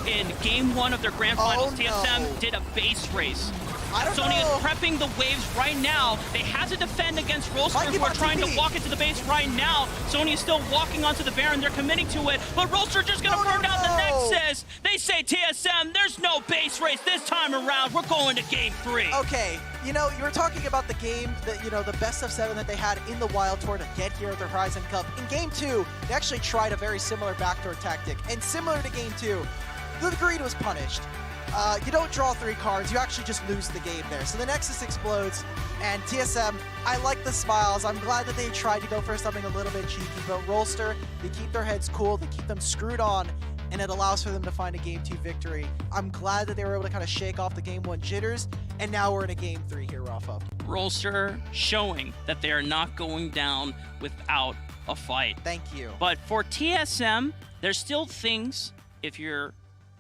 Speaker 23: in game 1 of their grand finals, TSM did a base race. Sony is prepping the waves right now. They have to defend against Rolster, who are trying to walk into the base right now. Sony is still walking onto the Baron. They're committing to it, but Rolster just going to burn down the Nexus. They say, TSM, there's no base race this time around. We're going to game 3.
Speaker 24: Okay, you know, you were talking about the game, that the best of 7 that they had in the Wild Tour to get here at the Horizon Cup. In game 2, they actually tried a very similar backdoor tactic, and similar to game 2, the Greed was punished. You don't draw 3 cards, you actually just lose the game there. So the Nexus explodes, and TSM, I like the smiles. I'm glad that they tried to go for something a little bit cheeky, but Rolster, they keep their heads cool, they keep them screwed on, and it allows for them to find a game 2 victory. I'm glad that they were able to kind of shake off the game 1 jitters, and now we're in a game 3 here, Rafa.
Speaker 23: Rolster showing that they are not going down without a fight.
Speaker 24: Thank you.
Speaker 23: But for TSM, there's still things, if you're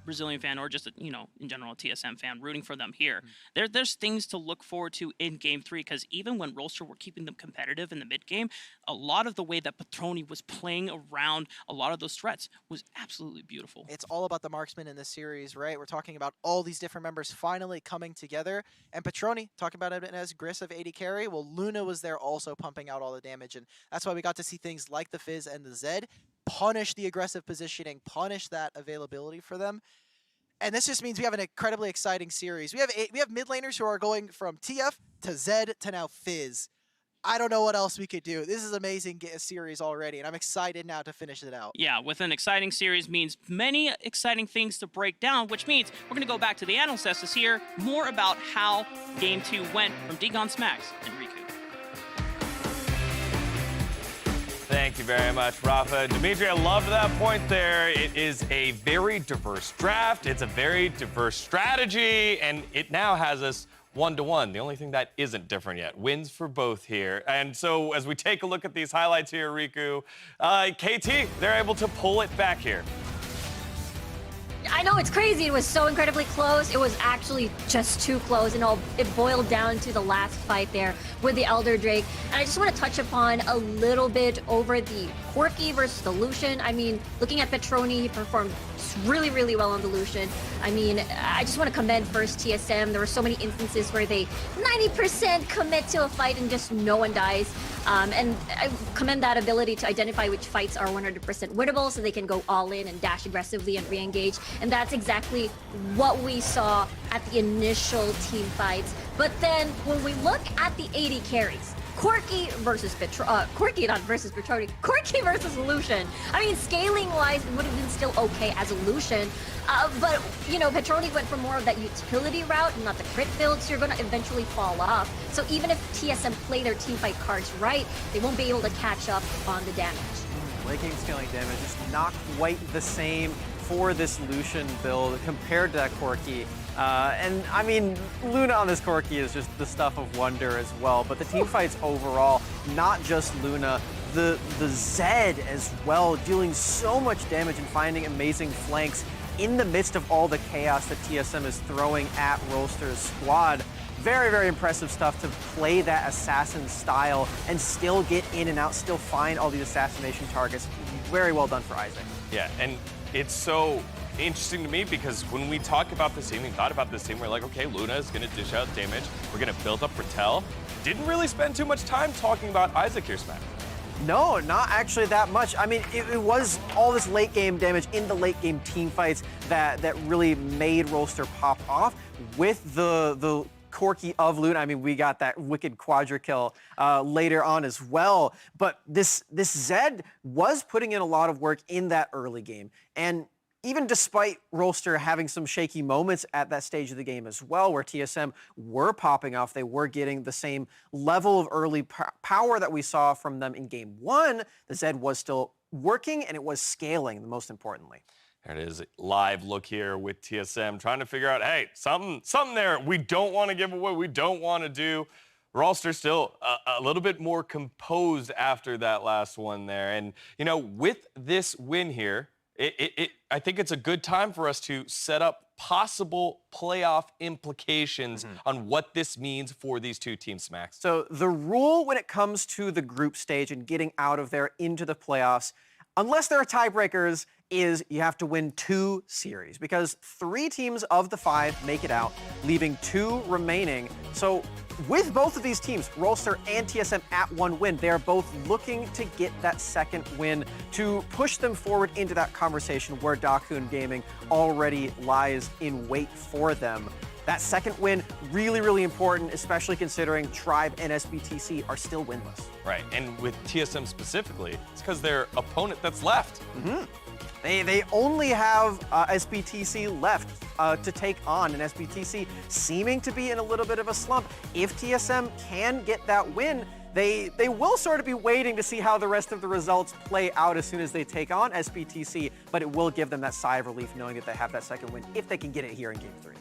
Speaker 23: Brazilian fan or just a, in general a TSM fan rooting for them here, there's things to look forward to in Game 3, because even when Rolster were keeping them competitive in the mid game, a lot of the way that Petroni was playing around a lot of those threats was absolutely beautiful.
Speaker 24: It's all about the marksman in this series, right? We're talking about all these different members finally coming together. And Petroni, talking about it as aggressive AD carry, well, Luna was there also pumping out all the damage. And that's why we got to see things like the Fizz and the Zed punish the aggressive positioning, punish that availability for them. And this just means we have an incredibly exciting series. We have mid laners who are going from TF to Zed to now Fizz. I don't know what else we could do. This is amazing series already, and I'm excited now to finish it out.
Speaker 23: Yeah, with an exciting series means many exciting things to break down, which means we're going to go back to the analyst desk to hear more about how Game 2 went from Digon, Smacks, and Riku.
Speaker 9: Thank you very much, Rafa. Dimitri, I loved that point there. It is a very diverse draft. It's a very diverse strategy, and it now has us 1-1. The only thing that isn't different yet. Wins for both here. And so as we take a look at these highlights here, Riku, KT, they're able to pull it back here.
Speaker 5: I know, it's crazy. It was so incredibly close. It was actually just too close, and it boiled down to the last fight there with the Elder Drake. And I just want to touch upon a little bit over the Quirky versus the Lucian. I mean, looking at Petroni, he performed really, really well on the Lucian. I mean, I just want to commend first TSM. There were so many instances where they 90% commit to a fight and just no one dies. And I commend that ability to identify which fights are 100% winnable so they can go all in and dash aggressively and re-engage. And that's exactly what we saw at the initial team fights. But then when we look at the AD carries, Quirky versus Quirky versus Lucian. I mean, scaling-wise, it would have been still okay as a Lucian. But, Petroni went for more of that utility route, not the crit build, so you're going to eventually fall off. So even if TSM play their teamfight cards right, they won't be able to catch up on the damage.
Speaker 14: Late game scaling damage is not quite the same for this Lucian build compared to that Quirky. And I mean, Luna on this Quirky is just the stuff of wonder as well. But the team fights overall, not just Luna, the Zed as well, dealing so much damage and finding amazing flanks in the midst of all the chaos that TSM is throwing at Rolster's squad. Very, very impressive stuff to play that assassin style and still get in and out, still find all these assassination targets. Very well done for Isaac.
Speaker 9: Yeah, and it's so interesting to me because when we talk about this team and thought about this team, we're like, okay, Luna is going to dish out damage. We're going to build up Ratel. Didn't really spend too much time talking about Isaac here, Smack.
Speaker 14: No, not actually that much. I mean, it was all this late game damage in the late game team fights that really made Rolster pop off with the Quirky of Luna. I mean, we got that wicked quadra kill later on as well. But this Zed was putting in a lot of work in that early game. And even despite Rolster having some shaky moments at that stage of the game as well, where TSM were popping off, they were getting the same level of early power that we saw from them in Game 1, the Zed was still working and it was scaling, most importantly.
Speaker 9: There it is, live look here with TSM, trying to figure out, hey, something there we don't want to give away, we don't want to do. Rolster still a little bit more composed after that last one there. And, with this win here, I think it's a good time for us to set up possible playoff implications on what this means for these two teams, Max.
Speaker 14: So the rule when it comes to the group stage and getting out of there into the playoffs, unless there are tiebreakers, is you have to win 2 series because 3 teams of the 5 make it out, leaving 2 remaining. So with both of these teams, Rolster and TSM at 1 win, they are both looking to get that second win to push them forward into that conversation where Dakun Gaming already lies in wait for them. That second win, really, really important, especially considering Tribe and SBTC are still winless.
Speaker 9: Right, and with TSM specifically, it's because their opponent that's left.
Speaker 14: They only have SBTC left to take on, and SBTC seeming to be in a little bit of a slump. If TSM can get that win, they will sort of be waiting to see how the rest of the results play out as soon as they take on SBTC, but it will give them that sigh of relief knowing that they have that second win if they can get it here in Game 3.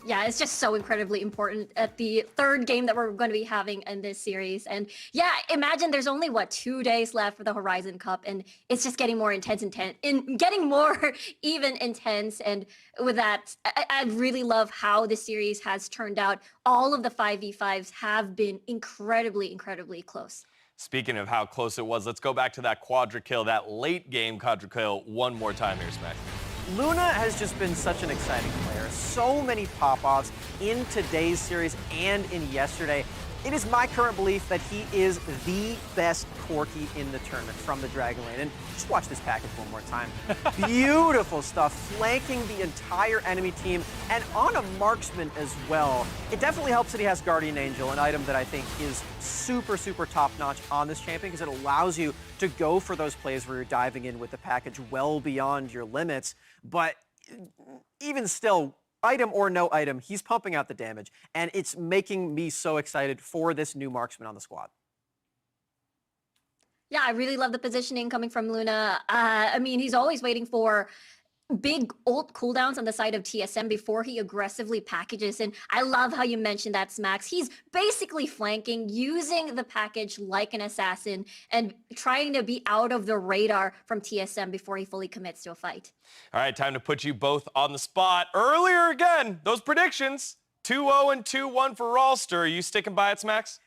Speaker 5: Yeah, it's just so incredibly important at the third game that we're going to be having in this series. And yeah, imagine there's only, 2 days left for the Horizon Cup, and it's just getting more intense, getting more even intense. And with that, I really love how the series has turned out. All of the 5v5s have been incredibly close.
Speaker 9: Speaking of how close it was, let's go back to that quadra kill, that late game quadra kill one more time here, Smack.
Speaker 14: Luna has just been such an exciting player. So many pop-offs in today's series and in yesterday. It is my current belief that he is the best Corki in the tournament from the Dragon Lane. And just watch this package one more time. Beautiful stuff, flanking the entire enemy team and on a marksman as well. It definitely helps that he has Guardian Angel, an item that I think is super top-notch on this champion because it allows you to go for those plays where you're diving in with the package well beyond your limits. But even still, item or no item, he's pumping out the damage, and it's making me so excited for this new marksman on the squad.
Speaker 5: Yeah, I really love the positioning coming from Luna. I mean, he's always waiting for big ult cooldowns on the side of TSM before he aggressively packages. And I love how you mentioned that, Smax. He's basically flanking, using the package like an assassin and trying to be out of the radar from TSM before he fully commits to a fight.
Speaker 9: All right, time to put you both on the spot. Earlier again, those predictions, 2-0 and 2-1 for Rolster. Are you sticking by it, Smax?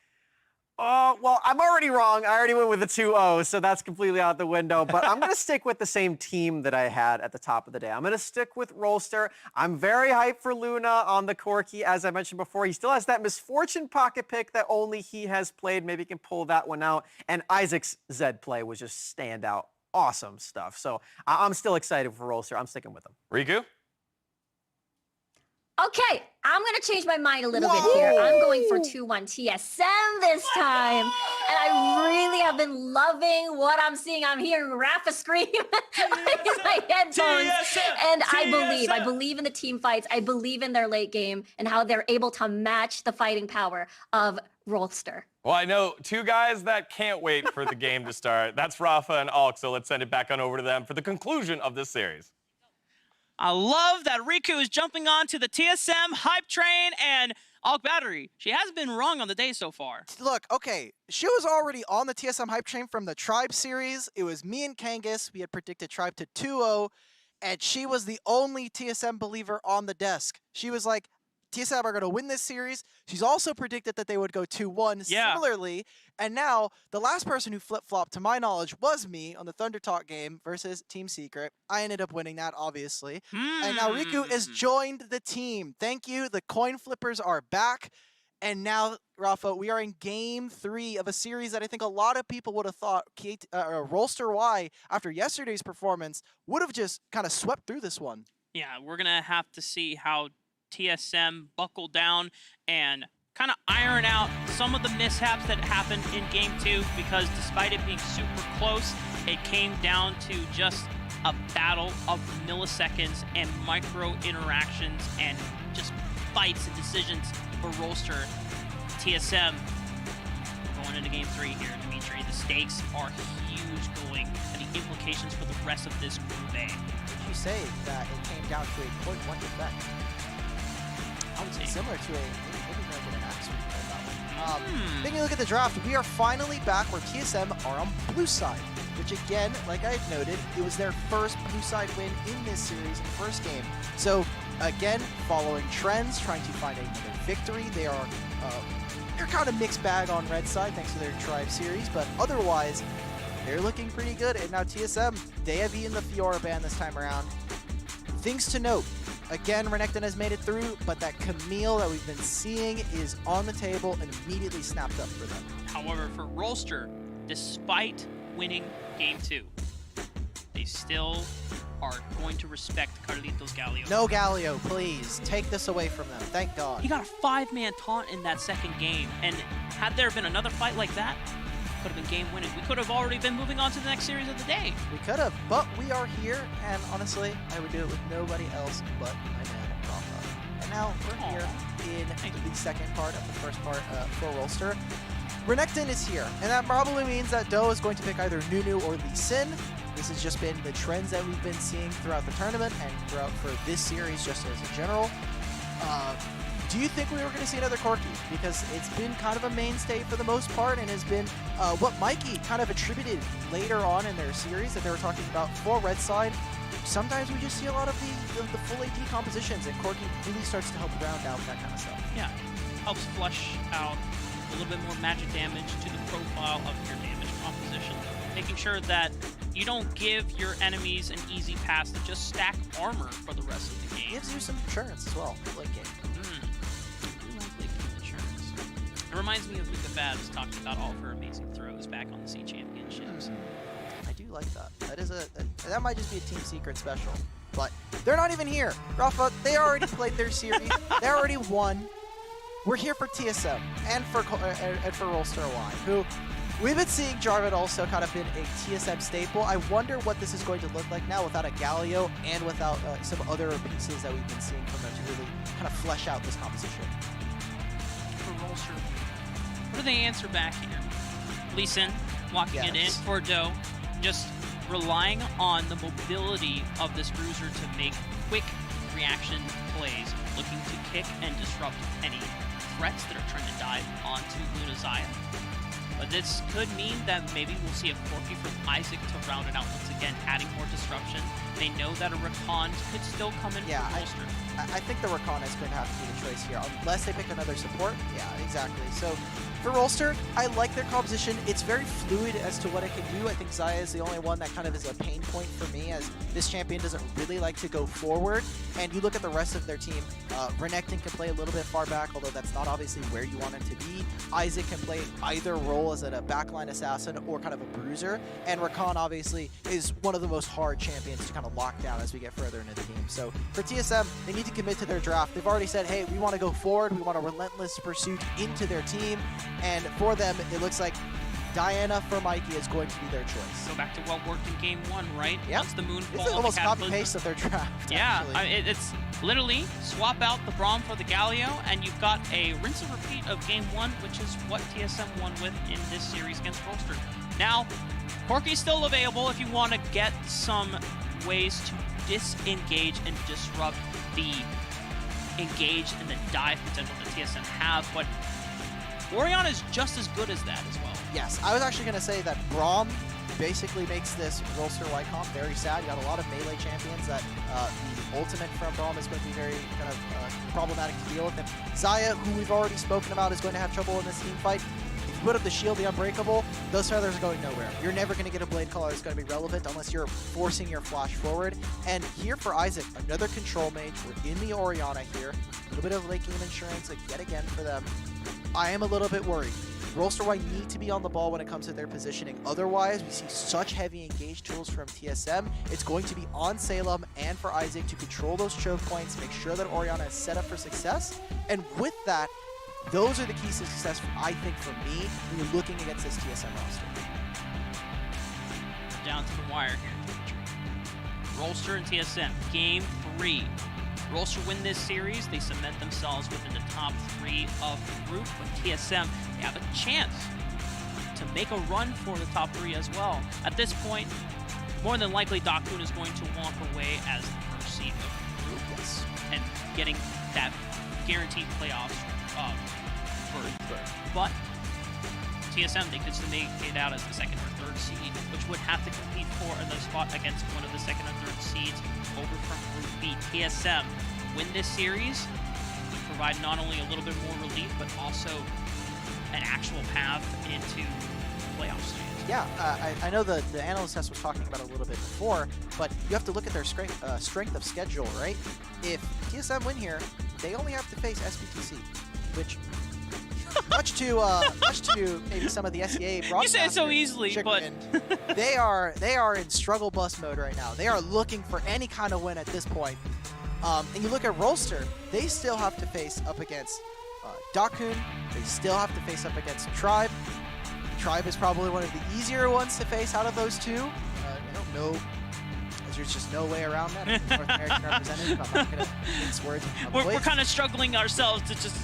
Speaker 14: Well, I'm already wrong. I already went with the 2-0, so that's completely out the window. But I'm going to stick with the same team that I had at the top of the day. I'm going to stick with Rolster. I'm very hyped for Luna on the Corki. As I mentioned before, he still has that Misfortune pocket pick that only he has played. Maybe he can pull that one out. And Isaac's Zed play was just standout. Awesome stuff. So I'm still excited for Rolster. I'm sticking with him.
Speaker 9: Riku?
Speaker 5: Okay, I'm going to change my mind a little bit here. I'm going for 2-1 TSM this time. And I really have been loving what I'm seeing. I'm hearing Rafa scream in my headphones. And I believe in the team fights. I believe in their late game and how they're able to match the fighting power of Rolster.
Speaker 9: Well, I know two guys that can't wait for the game to start. That's Rafa and Alk, so let's send it back on over to them for the conclusion of this series.
Speaker 23: I love that Riku is jumping on to the TSM hype train, and Alk Battery, she hasn't been wrong on the day so far.
Speaker 24: Look, okay, she was already on the TSM hype train from the Tribe series. It was me and Kangas. We had predicted Tribe to 2-0, and she was the only TSM believer on the desk. She was like, TSM are going to win this series. She's also predicted that they would go 2-1 similarly. And now, the last person who flip-flopped, to my knowledge, was me on the Thunder Talk game versus Team Secret. I ended up winning that, obviously. And now Riku has joined the team. Thank you. The coin flippers are back. And now, Rafa, we are in Game 3 of a series that I think a lot of people would have thought Rolster Y, after yesterday's performance, would have just kind of swept through this one.
Speaker 23: Yeah, we're going to have to see how TSM buckle down and kind of iron out some of the mishaps that happened in Game 2, because despite it being super close, it came down to just a battle of milliseconds and micro interactions and just fights and decisions for Rolster. TSM going into Game 3 here, Dimitri. The stakes are huge going, and the implications for the rest of this Group A.
Speaker 22: Would you say that it came down to a point blank effect?
Speaker 23: I would say
Speaker 22: similar to maybe like an axe.
Speaker 24: Taking a look at the draft, we are finally back where TSM are on blue side, which again, like I had noted, it was their first blue side win in this series in the first game. So again, following trends, trying to find another victory. They're kind of mixed bag on red side thanks to their Tribe series, but otherwise, they're looking pretty good. And now TSM, they have eaten the Fiora ban this time around. Things to note. Again, Renekton has made it through, but that Camille that we've been seeing is on the table and immediately snapped up for them.
Speaker 23: However, for Rolster, despite winning Game 2, they still are going to respect Carlitos Galio.
Speaker 24: No Galio, please. Take this away from them. Thank God.
Speaker 23: He got a 5-man taunt in that second game, and had there been another fight like that, could have been game winning. We could have already been moving on to the next series of the day.
Speaker 24: We could have, but we are here, and honestly, I would do it with nobody else but my man, Rafa. And now we're here in the second part of the first part for Rolster. Renekton is here, and that probably means that Do is going to pick either Nunu or Lee Sin. This has just been the trends that we've been seeing throughout the tournament and throughout for this series just as a general. Do you think we were going to see another Corki? Because it's been kind of a mainstay for the most part and has been what Mikey kind of attributed later on in their series that they were talking about for Red Side. Sometimes we just see a lot of the full AD compositions, and Corki really starts to help round out that kind of stuff.
Speaker 23: Yeah, helps flush out a little bit more magic damage to the profile of your damage composition, making sure that you don't give your enemies an easy pass to just stack armor for the rest of the game.
Speaker 24: Gives you some insurance as well, late game.
Speaker 23: I do like late game insurance. It reminds me of Luka Babs talking about all of her amazing throws back on the C Championships.
Speaker 24: I do like that. That might just be a team secret special, but they're not even here. Rafa, they already played their series. They already won. We're here for TSM and for Rolster Y, who we've been seeing Jarvan also kind of been a TSM staple. I wonder what this is going to look like now without a Galio and without some other pieces that we've been seeing from them to really kind of flesh out this composition.
Speaker 23: For Rolster, what do they answer back here? Lee Sin walking it in for Doe, just relying on the mobility of this bruiser to make quick reaction plays, looking to kick and disrupt any threats that are trying to dive onto Luna Xayah. But this could mean that maybe we'll see a Corki from Isaac to round it out once again, adding more disruption. They know that a Rakan could still come in for Rolster.
Speaker 24: I think the Rakan is going to have to be the choice here, unless they pick another support. Yeah, exactly. So for Rolster, I like their composition. It's very fluid as to what it can do. I think Xayah is the only one that kind of is a pain point for me, as this champion doesn't really like to go forward. And you look at the rest of their team, Renekton can play a little bit far back, although that's not obviously where you want him to be. Isaac can play either role as a backline assassin or kind of a bruiser. And Rakan obviously is one of the most hard champions to kind of lock down as we get further into the game. So for TSM, they need to commit to their draft. They've already said, hey, we want to go forward. We want a relentless pursuit into their team. And for them, it looks like Diana for Mikey is going to be their choice.
Speaker 23: Go back to what worked in game one, right?
Speaker 24: Yep.
Speaker 23: Once the moon
Speaker 24: This
Speaker 23: fall,
Speaker 24: is almost
Speaker 23: the
Speaker 24: copy-paste of their draft,
Speaker 23: Yeah,
Speaker 24: actually.
Speaker 23: it's literally swap out the Braum for the Galio, and you've got a rinse and repeat of game one, which is what TSM won with in this series against Rolster. Now, Corki's still available if you want to get some ways to disengage and disrupt the engage and the dive potential that TSM have, but Orianna is just as good as that as well.
Speaker 24: Yes, I was actually going to say that Braum basically makes this Rolster Y comp very sad. You got a lot of melee champions that the ultimate from Braum is going to be very kind of problematic to deal with. And Xayah, who we've already spoken about, is going to have trouble in this team fight. If you put up the shield, the Unbreakable, those feathers are going nowhere. You're never going to get a blade color that's going to be relevant unless you're forcing your flash forward. And here for Isaac, another control mage. We're in the Orianna here. A little bit of late game insurance yet again for them. I am a little bit worried. Rolster Y need to be on the ball when it comes to their positioning. Otherwise, we see such heavy engage tools from TSM. It's going to be on Salem and for Isaac to control those choke points, make sure that Orianna is set up for success. And with that, those are the keys to success, I think, for me, when you're looking against this TSM roster.
Speaker 23: Down to the wire here. Rolster and TSM, game 3. Rolster win this series, they cement themselves within the top 3 of the group. But TSM, they have a chance to make a run for the top 3 as well. At this point, more than likely, Dakun is going to walk away as the first seed of the group.
Speaker 24: Yes.
Speaker 23: And getting that guaranteed playoffs berth. But TSM, they could still make it out as the second or third seed, which would have to compete for another spot against one of the second or third seeds over from Group B. TSM win this series, you provide not only a little bit more relief, but also an actual path into playoff stage.
Speaker 24: Yeah, I know the analyst test was talking about it a little bit before, but you have to look at their strength of schedule, right? If TSM win here, they only have to face SBTC, which much to maybe some of the SEA broadcasters.
Speaker 23: You say it so easily,
Speaker 24: chagrin, but they are in struggle bus mode right now. They are looking for any kind of win at this point. And you look at Rolster, they still have to face up against Dakun. They still have to face up against Tribe. Tribe is probably one of the easier ones to face out of those two. There's just no way around that. As a North American representative, I'm not going to mince words.
Speaker 23: We're kind of struggling ourselves to just,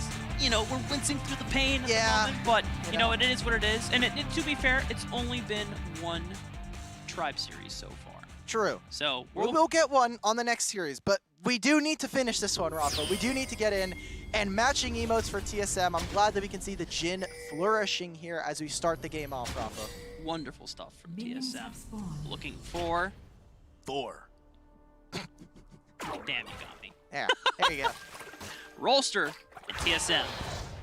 Speaker 23: we're wincing through the pain at the moment, but, it is what it is. And to be fair, it's only been one Tribe series so far.
Speaker 24: True.
Speaker 23: So
Speaker 24: we'll get one on the next series, but we do need to finish this one, Rafa. We do need to get in. And matching emotes for TSM. I'm glad that we can see the Jhin flourishing here as we start the game off, Rafa.
Speaker 23: Wonderful stuff from TSM. Looking for
Speaker 24: Thor.
Speaker 23: Damn, you got me.
Speaker 24: Yeah, there you go.
Speaker 23: Rolster and TSM.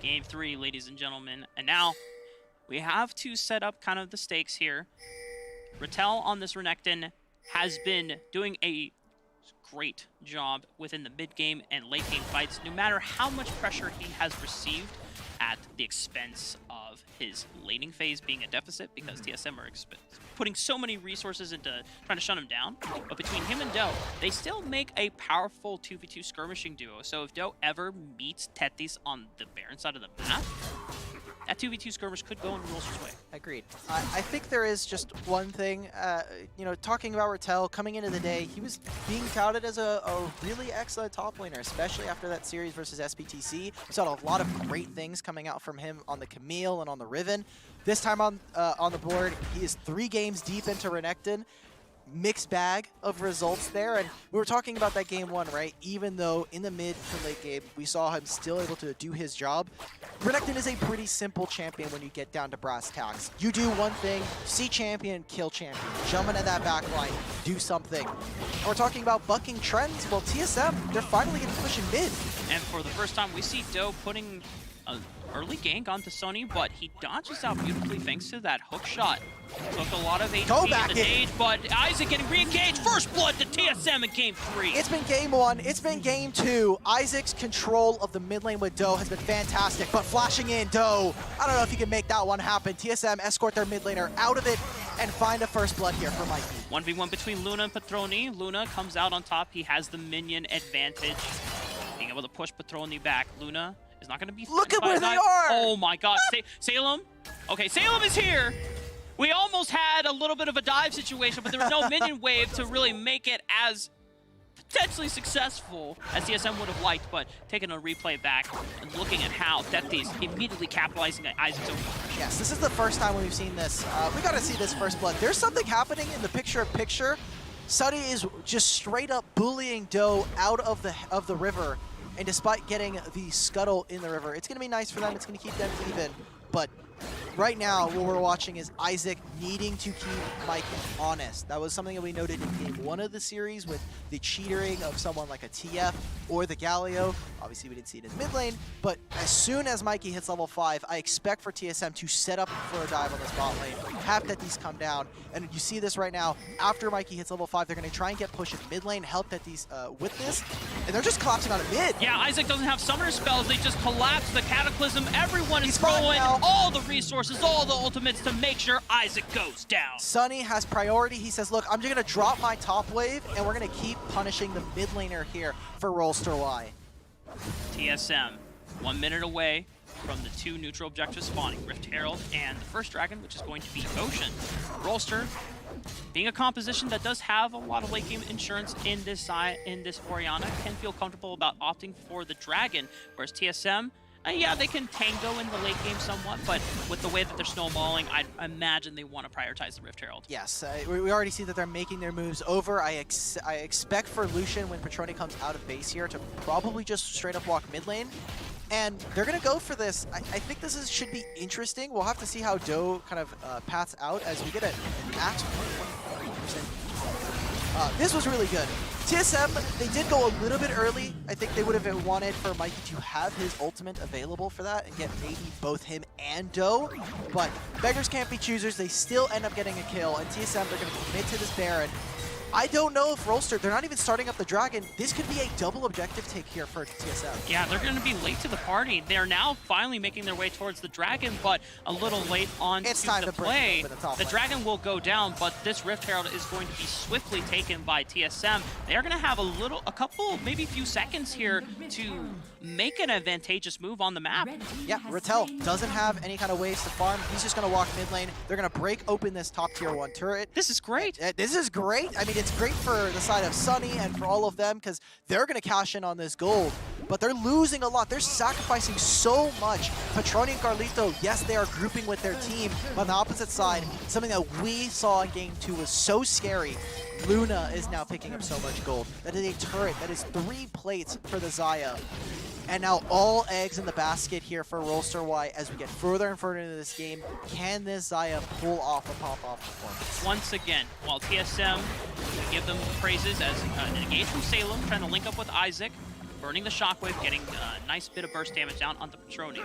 Speaker 23: Game 3, ladies and gentlemen. And now we have to set up kind of the stakes here. Rattel on this Renekton has been doing a great job within the mid-game and late-game fights, no matter how much pressure he has received at the expense of his laning phase being a deficit, because TSM are putting so many resources into trying to shut him down. But between him and Doe, they still make a powerful 2v2 skirmishing duo. So if Doe ever meets Tethys on the Baron side of the map, that 2v2 skirmish could go in Rolster's way.
Speaker 24: Agreed. I think there is just one thing, you know, talking about Rattel, coming into the day, he was being touted as a really excellent top laner, especially after that series versus SPTC. We saw a lot of great things coming out from him on the Camille and on the Riven. This time on the board, he is 3 games deep into Renekton. Mixed bag of results there, and we were talking about that game 1, right? Even though in the mid to late game we saw him still able to do his job, Renekton is a pretty simple champion when you get down to brass tacks. You do one thing, see champion, kill champion, jump into that back line, do something. And we're talking about bucking trends. Well, TSM, they're finally getting pushing mid.
Speaker 23: And for the first time, we see Doe putting an early gank onto Sony, but he dodges out beautifully thanks to that hook shot. Took a lot of HP in the stage, but Isaac getting re-engaged. First blood to TSM in game 3.
Speaker 24: It's been game 1, it's been game 2. Isaac's control of the mid lane with Doe has been fantastic, but flashing in Doe, I don't know if he can make that one happen. TSM escort their mid laner out of it and find a first blood here for Mikey.
Speaker 23: 1v1 between Luna and Patroni. Luna comes out on top. He has the minion advantage, being able to push Patroni back. Luna is not going to be...
Speaker 24: Look at where they are!
Speaker 23: Oh my god. Salem? Okay, Salem is here. We almost had a little bit of a dive situation, but there was no minion wave to really make it as potentially successful as TSM would have liked, but taking a replay back and looking at how Tethys immediately capitalizing on Isaac's own pressure.
Speaker 24: Yes, this is the first time we've seen this. We got to see this first blood. There's something happening in the picture-in-picture. Sunny is just straight up bullying Doe out of the river, and despite getting the scuttle in the river, it's going to be nice for them. It's going to keep them even, but right now, what we're watching is Isaac needing to keep Mike honest. That was something that we noted in game 1 of the series with the cheatering of someone like a TF or the Galio. Obviously, we didn't see it in mid lane, but as soon as Mikey hits level 5, I expect for TSM to set up for a dive on this bot lane, have Tethys come down, and you see this right now. After Mikey hits level 5, they're going to try and get push in mid lane, help Tethys with this, and they're just collapsing on a mid.
Speaker 23: Yeah, Isaac doesn't have summoner spells. They just collapse the Cataclysm. Everyone is throwing all the resources, all the ultimates to make sure Isaac goes down.
Speaker 24: Sunny has priority. He says, look, I'm just going to drop my top wave, and we're going to keep punishing the mid laner here for Rolster Y.
Speaker 23: TSM, 1 minute away from the 2 neutral objectives spawning, Rift Herald and the first dragon, which is going to be Ocean. Rolster, being a composition that does have a lot of late game insurance in this Orianna, can feel comfortable about opting for the dragon, whereas TSM, yeah, they can tango in the late game somewhat, but with the way that they're snowballing, I imagine they want to prioritize the Rift Herald.
Speaker 24: Yes, we already see that they're making their moves over. I expect for Lucian, when Patroni comes out of base here, to probably just straight up walk mid lane. And they're going to go for this. I think this should be interesting. We'll have to see how Doe kind of paths out as we get an max 20%. This was really good. TSM, they did go a little bit early. I think they would have wanted for Mikey to have his ultimate available for that and get maybe both him and Doe. But beggars can't be choosers. They still end up getting a kill. And TSM, they're going to commit to this Baron. I don't know if Rolster, they're not even starting up the Dragon. This could be a double objective take here for TSM.
Speaker 23: Yeah, they're going to be late to the party. They're now finally making their way towards the Dragon, but a little late on
Speaker 24: it's time to
Speaker 23: play.
Speaker 24: The
Speaker 23: Dragon will go down, but this Rift Herald is going to be swiftly taken by TSM. They're going to have a couple, maybe few seconds here to make an advantageous move on the map.
Speaker 24: Yeah, Rattel doesn't have any kind of waves to farm. He's just going to walk mid lane. They're going to break open this top tier 1 turret.
Speaker 23: This is great.
Speaker 24: This is great. I mean, it's great for the side of Sunny and for all of them because they're going to cash in on this gold. But they're losing a lot. They're sacrificing so much. Petroni and Carlito, yes, they are grouping with their team, but on the opposite side, something that we saw in Game 2 was so scary. Luna is now picking up so much gold. That is a turret. That is 3 plates for the Xayah. And now all eggs in the basket here for Rolster Y as we get further and further into this game. Can this Xayah pull off a pop-off performance?
Speaker 23: Once again, while TSM, we give them praises as an engage from Salem, trying to link up with Isaac, burning the Shockwave, getting a nice bit of burst damage down onto Petroni.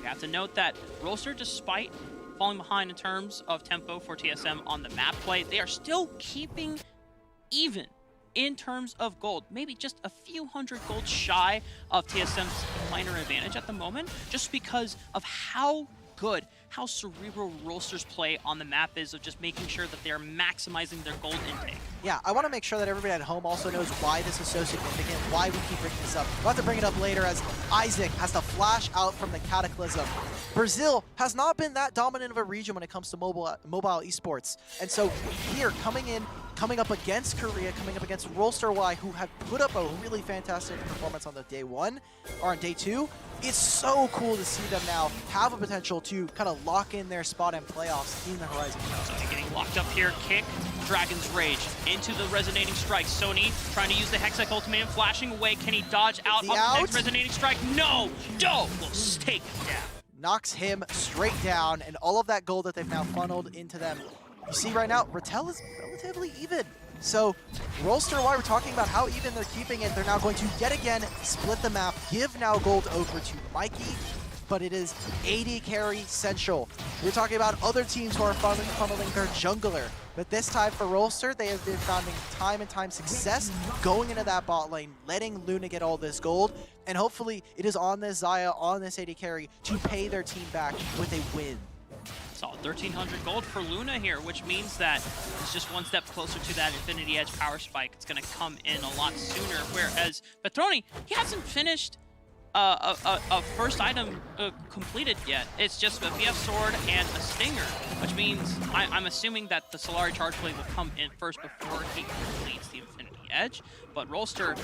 Speaker 23: We have to note that Rolster, despite falling behind in terms of tempo for TSM on the map play, they are still keeping even in terms of gold, maybe just a few hundred gold shy of TSM's minor advantage at the moment, just because of how good, how cerebral Rolster's play on the map is of just making sure that they're maximizing their gold intake.
Speaker 24: Yeah, I want to make sure that everybody at home also knows why this is so significant, why we keep bringing this up. We'll have to bring it up later as Isaac has to flash out from the Cataclysm. Brazil has not been that dominant of a region when it comes to mobile esports. And so here, coming up against Korea, coming up against Rolster Y, who have put up a really fantastic performance on the day 1, or on day 2, it's so cool to see them now have a potential to kind of lock in their spot in playoffs in the Horizon Cup.
Speaker 23: Sony getting locked up here, kick, Dragon's Rage into the Resonating Strike. Sony trying to use the Hextech Ultimatum, flashing away. Can he dodge out of the next Resonating Strike? No! Doe will take him down.
Speaker 24: Knocks him straight down, and all of that gold that they've now funneled into them. You see right now, Rattel is relatively even. So, Rolster Y, we're talking about how even they're keeping it. They're now going to, yet again, split the map, give now gold over to Mikey, but it is AD carry central. We're talking about other teams who are funneling their jungler. But this time for Rolster, they have been finding time and time success going into that bot lane, letting Luna get all this gold, and hopefully it is on this Xayah, on this AD carry, to pay their team back with a win.
Speaker 23: Solid 1,300 gold for Luna here, which means that it's just one step closer to that Infinity Edge power spike. It's going to come in a lot sooner, whereas Petroni, he hasn't finished a first item completed yet. It's just a BF Sword and a Stinger, which means I'm assuming that the Solari Charge Blade will come in first before he completes the Infinity Edge. But Rolster,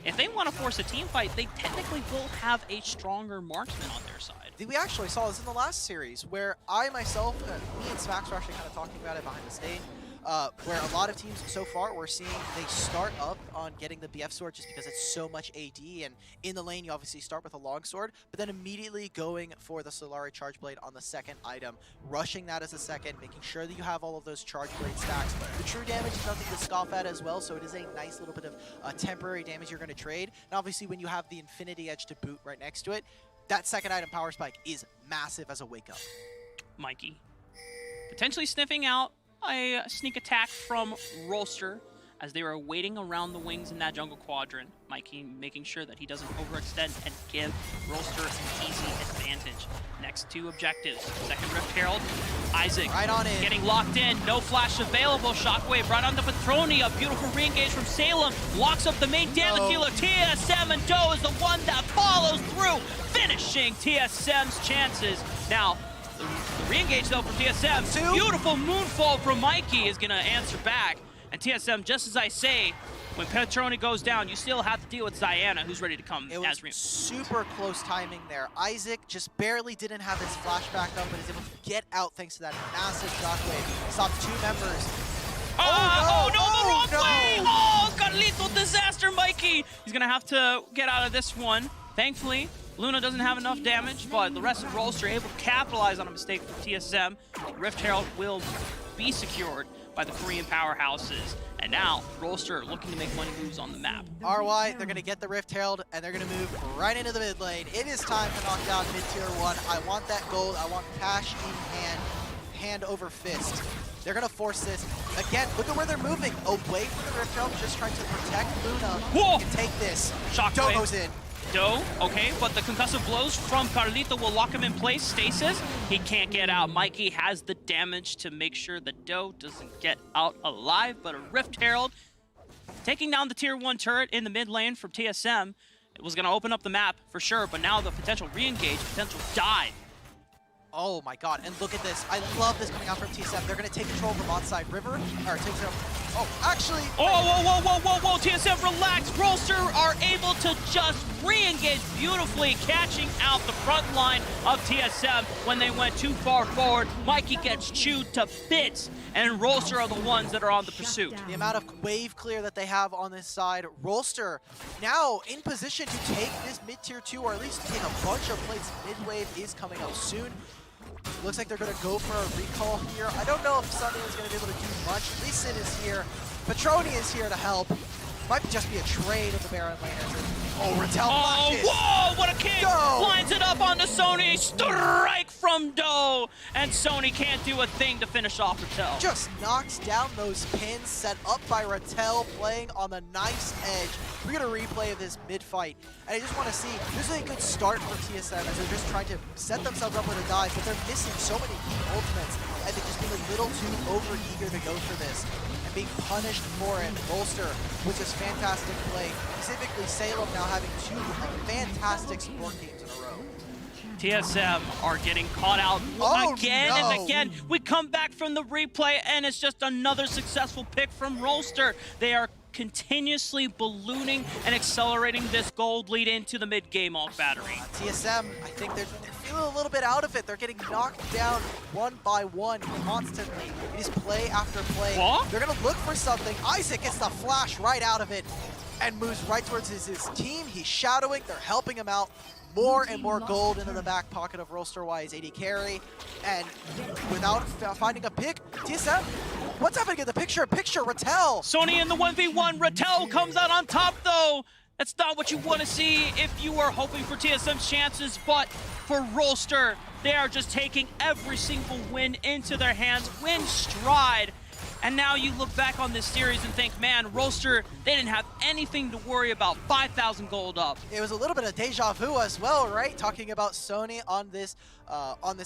Speaker 23: if they want to force a team fight, they technically will have a stronger marksman on their side.
Speaker 24: We actually saw this in the last series, where I myself, me and Smax were actually kind of talking about it behind the stage, where a lot of teams so far we're seeing they start up on getting the BF Sword just because it's so much AD, and in the lane you obviously start with a longsword, but then immediately going for the Solari Charge Blade on the second item, rushing that as a second, making sure that you have all of those Charge Blade stacks. The true damage is nothing to scoff at as well, so it is a nice little bit of temporary damage you're going to trade. And obviously when you have the Infinity Edge to boot right next to it, that second item power spike is massive as a wake up.
Speaker 23: Mikey potentially sniffing out a sneak attack from Rolster as they were waiting around the wings in that jungle quadrant. Mikey making sure that he doesn't overextend and give Rolster an easy advantage. Next 2 objectives. Second Rift Herald. Isaac
Speaker 24: right on in.
Speaker 23: Getting locked in. No flash available. Shockwave right onto Petroni. A beautiful re-engage from Salem. Locks up the main damage dealer. TSM, and Doe is the one that follows through, finishing TSM's chances. Now, the re-engage though from TSM. Beautiful moonfall from Mikey is going to answer back. And TSM, just as I say, when Petroni goes down, you still have to deal with Diana, who's ready to come
Speaker 24: as reinforcement. Super close timing there. Isaac just barely didn't have his flashback up, but is able to get out thanks to that massive shockwave. Stopped 2 members.
Speaker 23: The wrong way! Oh, Carlito disaster, Mikey! He's gonna have to get out of this one. Thankfully, Luna doesn't have enough damage, but the rest of Rolster able to capitalize on a mistake from TSM. Rift Herald will be secured by the Korean powerhouses. And now, Rolster looking to make money moves on the map.
Speaker 24: RY, they're going to get the Rift Herald, and they're going to move right into the mid lane. It is time to knock down mid-tier 1. I want that gold. I want cash in hand, hand over fist. They're going to force this. Again, look at where they're moving. Away from the Rift Herald, just trying to protect Luna.
Speaker 23: Whoa!
Speaker 24: Can take this.
Speaker 23: Shockwave.
Speaker 24: Doe goes in.
Speaker 23: Doe, okay, but the concussive blows from Carlito will lock him in place. Stasis, he can't get out. Mikey has the damage to make sure that Doe doesn't get out alive, but a Rift Herald taking down the tier 1 turret in the mid lane from TSM. It was going to open up the map for sure, but now the potential re-engage, potential die.
Speaker 24: Oh my god, and look at this. I love this coming out from TSM. They're going to take control from onside river, or take control Oh, actually.
Speaker 23: Whoa, TSM, relax. Rolster are able to just re-engage beautifully, catching out the front line of TSM when they went too far forward. Mikey gets chewed to bits, and Rolster are the ones that are on the pursuit.
Speaker 24: The amount of wave clear that they have on this side, Rolster now in position to take this mid-tier 2, or at least take a bunch of plates. Mid-wave is coming up soon. Looks like they're going to go for a recall here. I don't know if Sunny is going to be able to do much. Lee Sin is here. Petroni is here to help. Might just be a trade of the Baron laners. Oh, Rattel flashes.
Speaker 23: Whoa, what a kick!
Speaker 24: Go!
Speaker 23: Lines it up onto Sony. Strike from Doe. And Sony can't do a thing to finish off Rattel.
Speaker 24: Just knocks down those pins set up by Rattel, playing on the nice edge. We're going to replay of this mid-fight. And I just want to see, this is a good start for TSM as they're just trying to set themselves up with a dive, but they're missing so many key ultimates, and they're just being a little too over-eager to go for this. Being punished for it. Rolster with this fantastic play. Specifically, Salem now having 2 fantastic support games in a row.
Speaker 23: TSM are getting caught out again and again. We come back from the replay, and it's just another successful pick from Rolster. They are continuously ballooning and accelerating this gold lead into the mid-game off battery.
Speaker 24: TSM, I think they're feeling a little bit out of it. They're getting knocked down one by one constantly. It is play after play.
Speaker 23: What?
Speaker 24: They're going to look for something. Isaac gets the flash right out of it and moves right towards his team. He's shadowing. They're helping him out. More and more gold into the back pocket of Rolster Y's AD carry. And without finding a pick, TSM, what's happening in the picture? Rattel.
Speaker 23: Sony in the 1v1. Rattel comes out on top, though. That's not what you want to see if you are hoping for TSM's chances, but for Rolster, they are just taking every single win into their hands, win stride. And now you look back on this series and think, man, Rolster, they didn't have anything to worry about. 5,000 gold up.
Speaker 24: It was a little bit of deja vu as well, right? Talking about Sony on this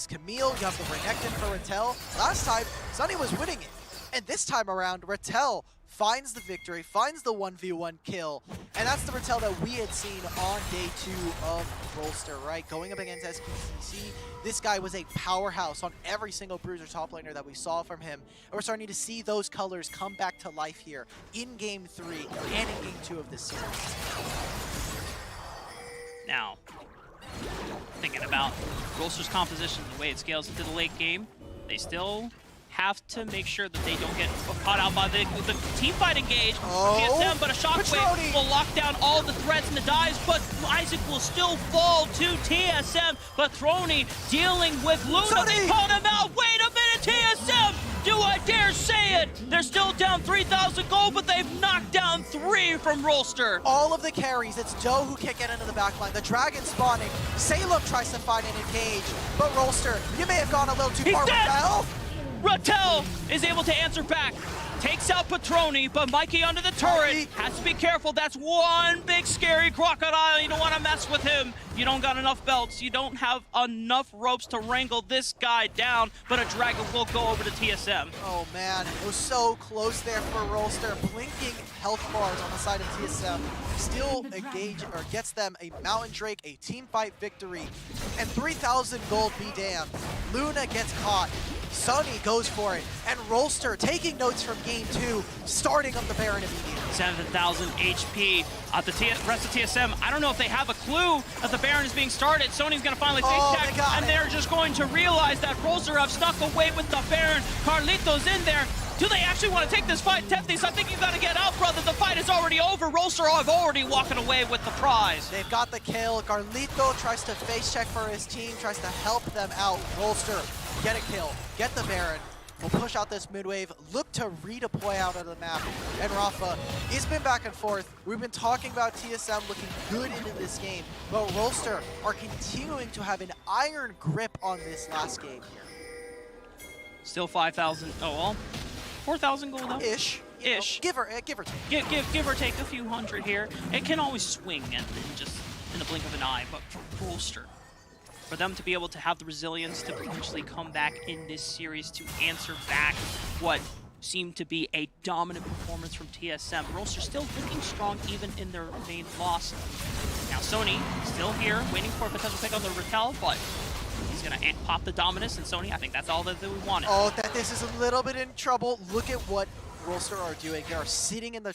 Speaker 24: Camille. You have the Renekton for Rattel. Last time, Sony was winning it. And this time around, Rattel finds the victory, finds the 1v1 kill, and that's the Rattel that we had seen on day 2 of Rolster, right? Going up against SPCC, this guy was a powerhouse on every single bruiser top laner that we saw from him. And we're starting to see those colors come back to life here in Game 3 and in Game 2 of this series.
Speaker 23: Now, thinking about Rolster's composition, the way it scales into the late game, they still have to make sure that they don't get caught out by the team fight engage. TSM, but a shockwave will lock down all the threats and the dives, but Isaac will still fall to TSM. But Throny dealing with Luna.
Speaker 24: Sony!
Speaker 23: They called him out. Wait a minute, TSM! Do I dare say it? They're still down 3,000 gold, but they've knocked down 3 from Rolster.
Speaker 24: All of the carries, it's Doe who can't get into the backline. The Dragon spawning. Salem tries to find an engage, but Rolster, you may have gone a little too far with that.
Speaker 23: Rattel is able to answer back. Takes out Petroni, but Mikey under the turret has to be careful. That's one big scary crocodile. You don't want to mess with him. You don't got enough belts. You don't have enough ropes to wrangle this guy down, but a dragon will go over to TSM.
Speaker 24: Oh man, it was so close there for Rolster. Blinking health bars on the side of TSM. Still engage or gets them a Mountain Drake, a team fight victory, and 3,000 gold be damned. Luna gets caught. Sunny goes for it, and Rolster taking notes from Game 2, starting up the Baron immediately.
Speaker 23: 7,000 HP. The rest of TSM, I don't know if they have a clue that the Baron is being started. Sony's going to finally face check, and they're just going to realize that Rolster have snuck away with the Baron. Carlito's in there. Do they actually want to take this fight? Tethys, I think you got to get out, brother. The fight is already over. Rolster are already walking away with the prize.
Speaker 24: They've got the kill. Carlito tries to face check for his team, tries to help them out. Rolster, get a kill, get the Baron. We'll push out this mid wave, look to redeploy out of the map. And Rafa, it's been back and forth. We've been talking about TSM looking good into this game, but Rolster are continuing to have an iron grip on this last game here.
Speaker 23: Still 5,000, oh well, 4,000 gold up.
Speaker 24: Ish.
Speaker 23: Ish.
Speaker 24: Give or take.
Speaker 23: Give or take a few hundred here. It can always swing and just in the blink of an eye, but for Rolster, for them to be able to have the resilience to potentially come back in this series to answer back what seemed to be a dominant performance from TSM. Rolster still looking strong even in their main loss. Now Sony still here, waiting for a potential pick on the Rattel, but he's gonna pop the Dominus, and Sony, I think that's all that we wanted.
Speaker 24: Oh, that this is a little bit in trouble. Look at what Rolster are doing, they are sitting in the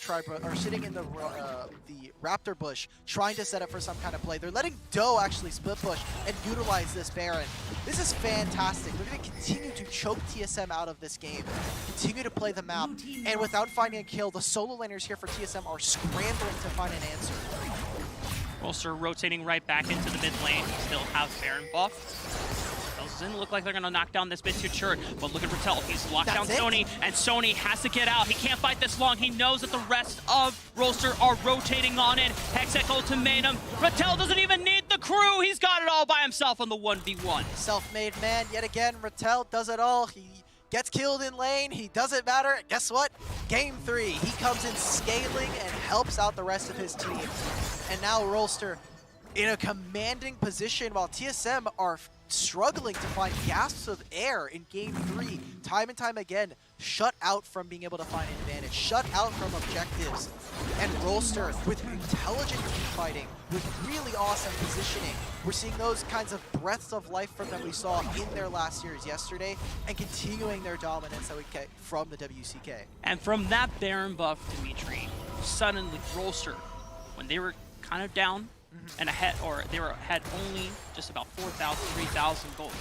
Speaker 24: the Raptor bush, trying to set up for some kind of play. They're letting Doe actually split push and utilize this Baron. This is fantastic. They're going to continue to choke TSM out of this game, continue to play the map, and without finding a kill, the solo laners here for TSM are scrambling to find an answer.
Speaker 23: Rolster rotating right back into the mid lane. Still have Baron buff. Doesn't look like they're gonna knock down this mid tier turret, but look at Rattel. He's locked down Sony, and Sony has to get out. He can't fight this long. He knows that the rest of Rolster are rotating on in. Hextech ultimatum. Rattel doesn't even need the crew. He's got it all by himself on the 1v1.
Speaker 24: Self-made man, yet again, Rattel does it all. He gets killed in lane, he doesn't matter. Guess what? Game 3, he comes in scaling and helps out the rest of his team. And now Rolster in a commanding position while TSM are struggling to find gasps of air in Game 3. Time and time again, shut out from being able to find an advantage, shut out from objectives. And Rolster with intelligent team fighting, with really awesome positioning. We're seeing those kinds of breaths of life from them we saw in their last series yesterday, and continuing their dominance that we get from the WCK.
Speaker 23: And from that Baron buff, Dimitri, suddenly Rolster, when they were kind of down and ahead, or they were ahead only just about 4,000, 3,000 gold,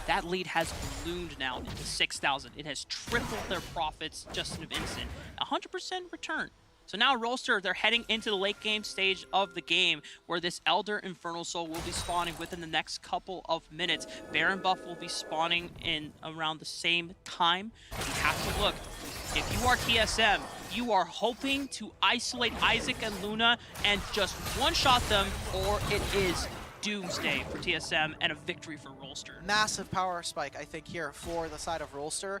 Speaker 23: that lead has ballooned now into 6,000. It has tripled their profits just in an instant. 100% return. So now Rolster, they're heading into the late game stage of the game where this Elder Infernal Soul will be spawning within the next couple of minutes. Baron buff will be spawning in around the same time. You have to look. If you are TSM, you are hoping to isolate Isaac and Luna and just one-shot them, or it is doomsday for TSM and a victory for Rolster.
Speaker 24: Massive power spike, I think, here for the side of Rolster.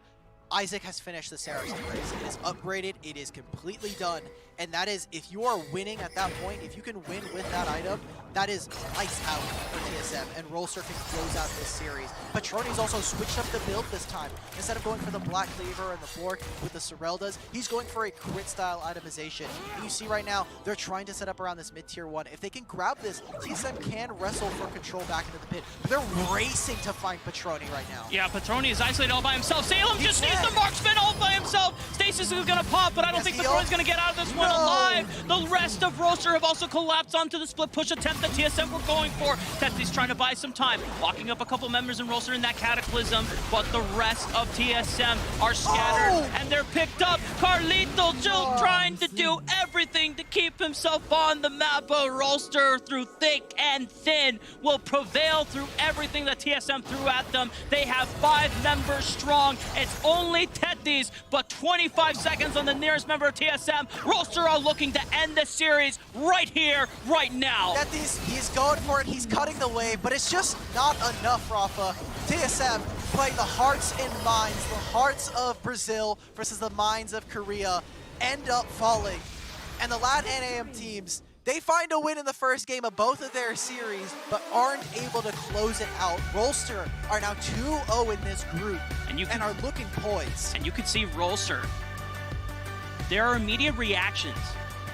Speaker 24: Isaac has finished the Saracen race. It is upgraded, it is completely done, and that is, if you are winning at that point, if you can win with that item, that is lights out for TSM, and Rolster can close out this series. Patroni's also switched up the build this time. Instead of going for the Black Cleaver and the Bork with the Soreldas, he's going for a crit-style itemization. And you see right now, they're trying to set up around this mid-tier 1. If they can grab this, TSM can wrestle for control back into the pit. But they're racing to find Patroni right now.
Speaker 23: Yeah, Patroni is isolated all by himself. Salem just needs the marksman all by himself. Stasis is gonna pop, but I don't think Patroni's gonna get out of this one alive. The rest of Rolster have also collapsed onto the split push attempt that TSM were going for. Tethy's trying to buy some time, locking up a couple members in Rolster in that Cataclysm, but the rest of TSM are scattered and they're picked up. Carlito still trying to do everything to keep himself on the map, but Rolster through thick and thin will prevail through everything that TSM threw at them. They have 5 members strong. It's only Tethy's, but 25 seconds on the nearest member of TSM. Rolster are looking to end the series right here, right now.
Speaker 24: He's going for it, he's cutting the wave, but it's just not enough, Rafa. TSM playing the hearts and minds, the hearts of Brazil versus the minds of Korea, end up falling. And the LAT and AM teams, they find a win in the first game of both of their series, but aren't able to close it out. Rolster are now 2-0 in this group and are looking poised.
Speaker 23: And you can see Rolster. There are immediate reactions.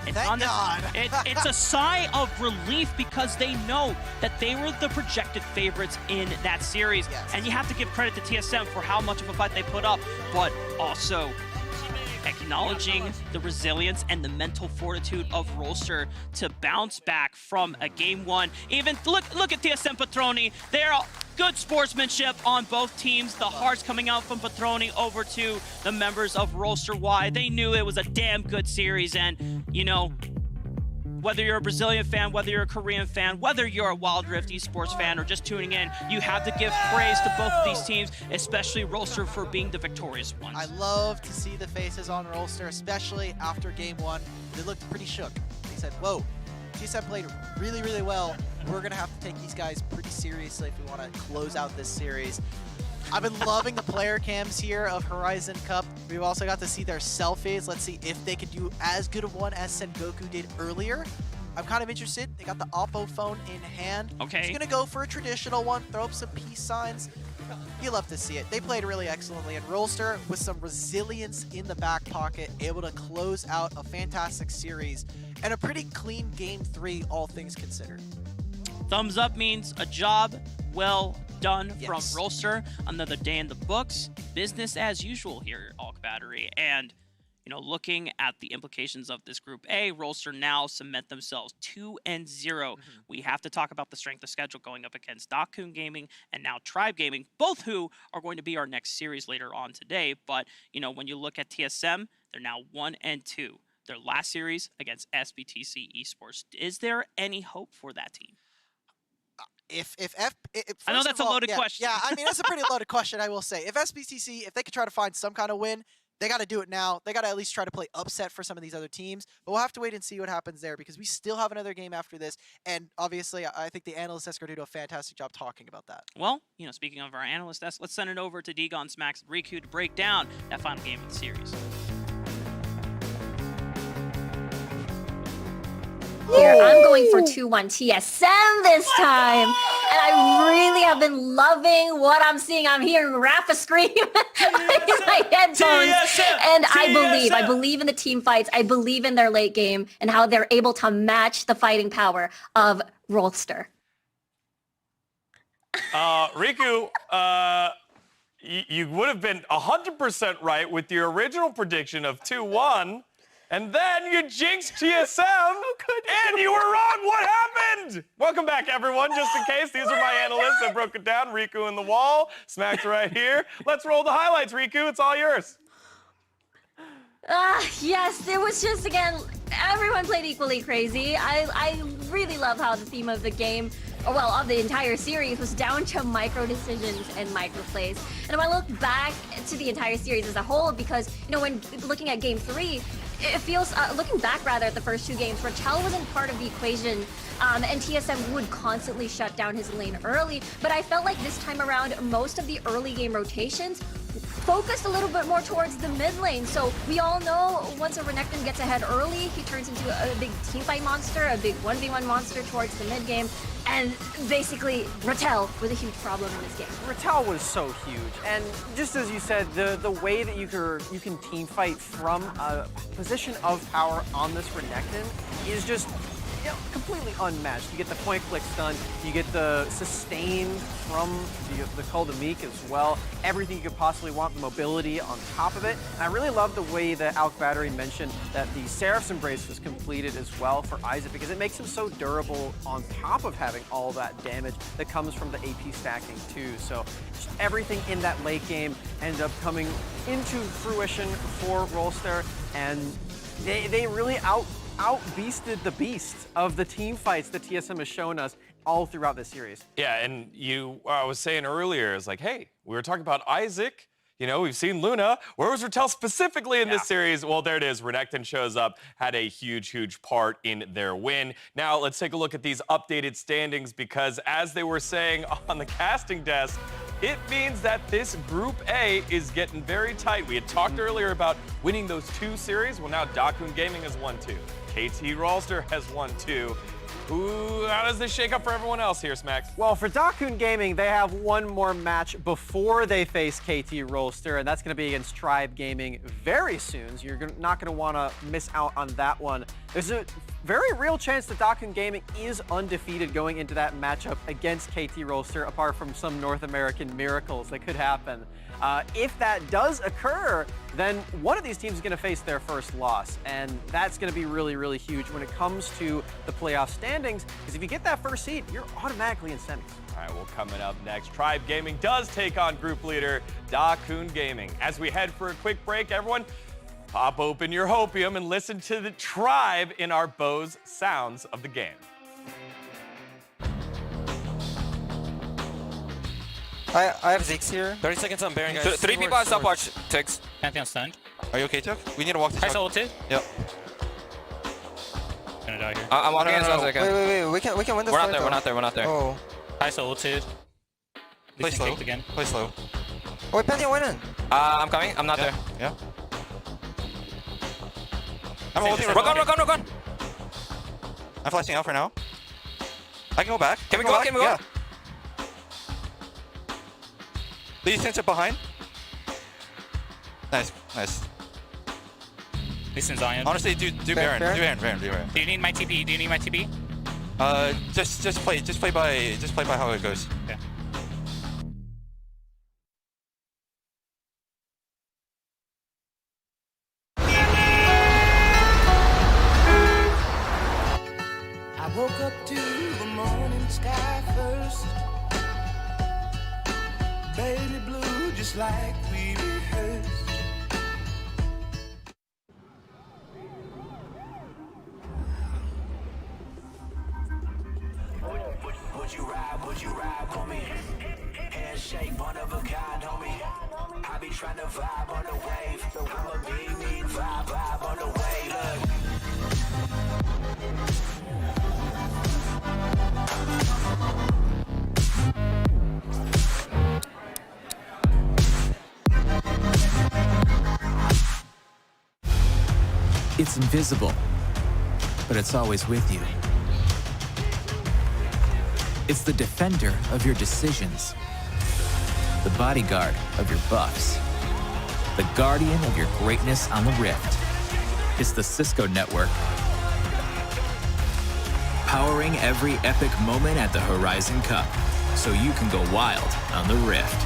Speaker 24: Thank God.
Speaker 23: It's a sigh of relief because they know that they were the projected favorites in that series.
Speaker 24: Yes.
Speaker 23: And you have to give credit to TSM for how much of a fight they put up, but also acknowledging the resilience and the mental fortitude of Rolster to bounce back from a game 1. Even look at TSM Patroni. They're good sportsmanship on both teams. The hearts coming out from Patroni over to the members of Rolster Y. They knew it was a damn good series, and you know, whether you're a Brazilian fan, whether you're a Korean fan, whether you're a Wild Rift Esports fan or just tuning in, you have to give praise to both of these teams, especially Rolster for being the victorious ones.
Speaker 24: I love to see the faces on Rolster, especially after game 1. They looked pretty shook. They said, whoa, TSM played really, really well. We're going to have to take these guys pretty seriously if we want to close out this series. I've been loving the player cams here of Horizon Cup. We've also got to see their selfies. Let's see if they can do as good of one as Sengoku did earlier. I'm kind of interested. They got the Oppo phone in hand.
Speaker 23: Okay.
Speaker 24: He's going to go for a traditional one, throw up some peace signs. You love to see it. They played really excellently, and Rolster, with some resilience in the back pocket, able to close out a fantastic series and a pretty clean game 3, all things considered.
Speaker 23: Thumbs up means a job well done from Rolster. Another day in the books. Business as usual here at Alk Battery. And, looking at the implications of this Group A, Rolster now cement themselves 2-0. We have to talk about the strength of schedule going up against Dakun Gaming and now Tribe Gaming, both who are going to be our next series later on today. But, when you look at TSM, they're now 1-2. Their last series against SBTC Esports. Is there any hope for that team?
Speaker 24: I know that's a loaded question. Yeah, I mean, that's a pretty loaded question, I will say. If SBTC, if they could try to find some kind of win, they got to do it now. They got to at least try to play upset for some of these other teams. But we'll have to wait and see what happens there because we still have another game after this. And obviously, I think the analyst desk are going to do a fantastic job talking about that.
Speaker 23: Well, speaking of our analyst desk, let's send it over to Digon, Smacks, and Riku to break down that final game of the series.
Speaker 5: Here, I'm going for 2-1 TSM this time. And I really have been loving what I'm seeing. I'm hearing Rafa scream in my headphones. And I believe in the team fights. I believe in their late game and how they're able to match the fighting power of Rolster.
Speaker 9: Riku, you would have been 100% right with your original prediction of 2-1. And then you jinxed TSM, and you were wrong. What happened? Welcome back, everyone. Just in case, these are my analysts that broke it down. Riku in the wall, Smacks right here. Let's roll the highlights, Riku. It's all yours.
Speaker 5: Yes, it was just, again, everyone played equally crazy. I really love how the theme of the game, of the entire series, was down to micro decisions and micro plays. And if I look back to the entire series as a whole, because, when looking at Game 3, it feels, looking back rather at the first two games, Rattel wasn't part of the equation, and TSM would constantly shut down his lane early, but I felt like this time around, most of the early game rotations focused a little bit more towards the mid lane. So we all know once a Renekton gets ahead early, he turns into a big teamfight monster, a big 1v1 monster towards the mid game. And basically, Rattel was a huge problem in this game.
Speaker 14: Rattel was so huge. And just as you said, the way that you can team fight from a position of power on this Renekton is just completely unmatched. You get the point click stun, you get the sustain from the Call to Meek as well, everything you could possibly want, the mobility on top of it. And I really love the way that Alk Battery mentioned that the Seraph's Embrace was completed as well for Isaac because it makes him so durable on top of having all that damage that comes from the AP stacking too. So just everything in that late game ended up coming into fruition for Rolster, and they really out-beasted the beast of the team fights that TSM has shown us all throughout this series.
Speaker 9: Yeah, and I was saying earlier, it's like, hey, we were talking about Isaac. We've seen Luna. Where was Rattel specifically in this series? Well, there it is. Renekton shows up, had a huge, huge part in their win. Now, let's take a look at these updated standings because as they were saying on the casting desk, it means that this Group A is getting very tight. We had talked earlier about winning those two series. Well, now Dakun Gaming has won 2. KT Rolster has won 2. How does this shake up for everyone else here, Smacks?
Speaker 14: Well, for Dakun Gaming, they have one more match before they face KT Rolster, and that's going to be against Tribe Gaming very soon. So you're not going to want to miss out on that one. There's a very real chance that Dakun Gaming is undefeated going into that matchup against KT Rolster, apart from some North American miracles that could happen. If that does occur, then one of these teams is going to face their first loss, and that's going to be really, really huge when it comes to the playoff standings, because if you get that first seed, you're automatically in semis.
Speaker 9: All right, well, coming up next, Tribe Gaming does take on group leader Dakun Gaming. As we head for a quick break, everyone, pop open your hopium and listen to the Tribe in our Bose Sounds of the Game.
Speaker 8: I have Ziggs here. 30 seconds on Baron, guys. 3 people have stopwatch. Ticks.
Speaker 10: Pantheon stunned.
Speaker 8: Are you okay, Tuck? We need to walk this
Speaker 10: I ulted.
Speaker 8: Yep.
Speaker 10: Gonna die here.
Speaker 8: I'm walking as fast as I can.
Speaker 22: Wait, we can win this.
Speaker 8: We're not there.
Speaker 22: Oh.
Speaker 10: I ulted.
Speaker 8: Play slow.
Speaker 10: Again.
Speaker 8: Play slow.
Speaker 22: Oh, wait, Pantheon winning.
Speaker 8: I'm coming. I'm not there. Yeah. I'm ulting. Rock on. I'm flashing out for now. I can go back. Can we go? Yeah. Lee Sin's behind. Nice.
Speaker 10: Lee Sin's Zion.
Speaker 8: Honestly, do Baron.
Speaker 10: Do you need my TP?
Speaker 8: Just play by how it goes.
Speaker 10: Yeah.
Speaker 1: just like we rehearsed. Would you ride for me? Handshake, one of a kind, homie. I be trying to vibe on the wave. I'ma be me, vibe on the wave.
Speaker 11: It's invisible, but it's always with you. It's the defender of your decisions, the bodyguard of your buffs, the guardian of your greatness on the Rift. It's the Cisco network, powering every epic moment at the Horizon Cup, so you can go wild on the Rift.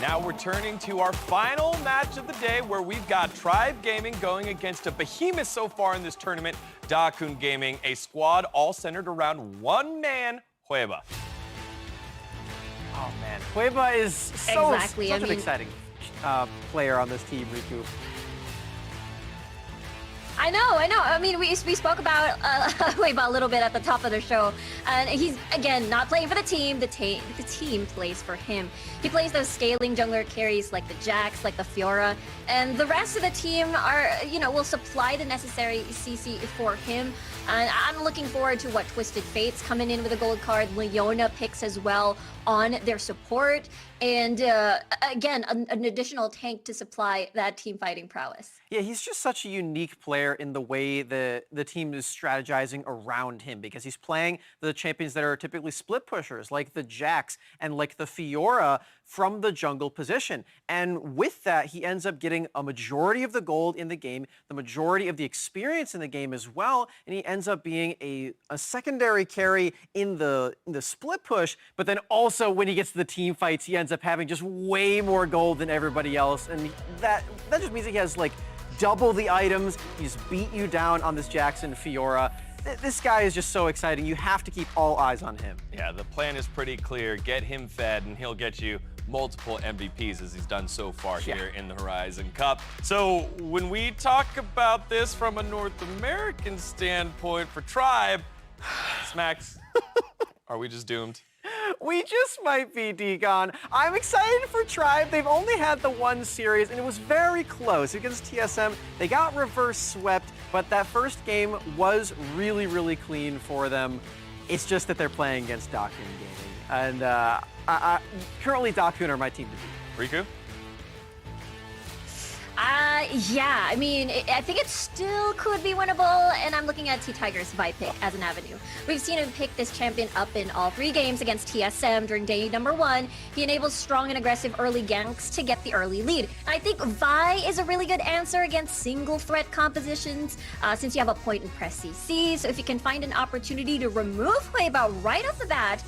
Speaker 9: Now we're turning to our final match of the day, where we've got Tribe Gaming going against a behemoth so far in this tournament, Dakun Gaming, a squad all centered around one man, Hueba.
Speaker 14: Oh man, Hueba is such an exciting player on this team, Riku.
Speaker 5: I know. I mean, we spoke about Hueba a little bit at the top of the show, and he's again not playing for the team. The team plays for him. He plays those scaling jungler carries like the Jax, like the Fiora, and the rest of the team are, will supply the necessary CC for him. And I'm looking forward to what Twisted Fates coming in with a gold card. Leona picks as well on their support, and again, an additional tank to supply that team fighting prowess.
Speaker 14: Yeah, he's just such a unique player in the way the team is strategizing around him, because he's playing the champions that are typically split pushers, like the Jax and like the Fiora from the jungle position. And with that, he ends up getting a majority of the gold in the game, the majority of the experience in the game as well, and he ends up being a secondary carry in the split push, but then also when he gets to the team fights, he ends up having just way more gold than everybody else, and that just means he has like double the items. He's beat you down on this Jackson Fiora. This guy is just so exciting. You have to keep all eyes on him.
Speaker 9: Yeah, the plan is pretty clear. Get him fed, and he'll get you multiple MVPs, as he's done so far here in the Horizon Cup. So when we talk about this from a North American standpoint for Tribe, Smacks, are we just doomed?
Speaker 14: We just might be, Degon. I'm excited for Tribe. They've only had the one series, and it was very close against TSM. They got reverse swept, But that first game was really, really clean for them. It's just that they're playing against Dakun Gaming. And currently Dakun are my team to beat.
Speaker 9: Riku?
Speaker 5: Yeah, I mean, I think it still could be winnable, and I'm looking at T-Tiger's Vi pick as an avenue. We've seen him pick this champion up in all 3 games against TSM during day number 1. He enables strong and aggressive early ganks to get the early lead. And I think Vi is a really good answer against single threat compositions, since you have a point and press CC. So if you can find an opportunity to remove Hueba right off the bat,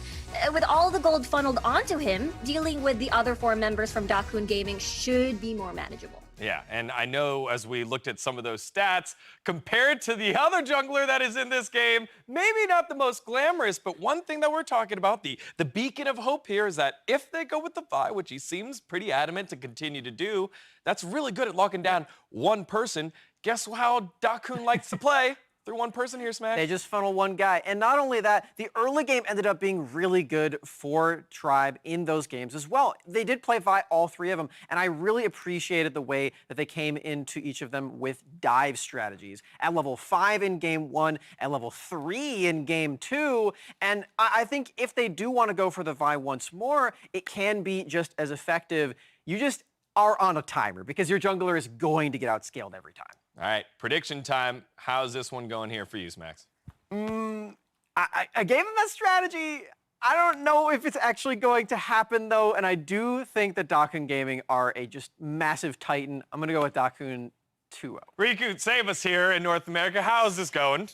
Speaker 5: with all the gold funneled onto him, dealing with the other 4 members from Dakun Gaming should be more manageable.
Speaker 9: Yeah, and I know as we looked at some of those stats, compared to the other jungler that is in this game, maybe not the most glamorous, but one thing that we're talking about, the beacon of hope here is that if they go with the Vi, which he seems pretty adamant to continue to do, that's really good at locking down one person. Guess how Dakun likes to play? Through one person here, Smack.
Speaker 14: They just funnel one guy. And not only that, the early game ended up being really good for Tribe in those games as well. They did play Vi all 3 of them, and I really appreciated the way that they came into each of them with dive strategies. At level 5 in game 1, at level 3 in game 2, and I think if they do want to go for the Vi once more, it can be just as effective. You just are on a timer because your jungler is going to get outscaled every time.
Speaker 9: All right, prediction time. How's this one going here for you, Smacks?
Speaker 14: I gave him that strategy. I don't know if it's actually going to happen, though, and I do think that Dakun Gaming are a just massive titan. I'm going to go with Dakun 2-0.
Speaker 9: Riku, save us here in North America. How's this going?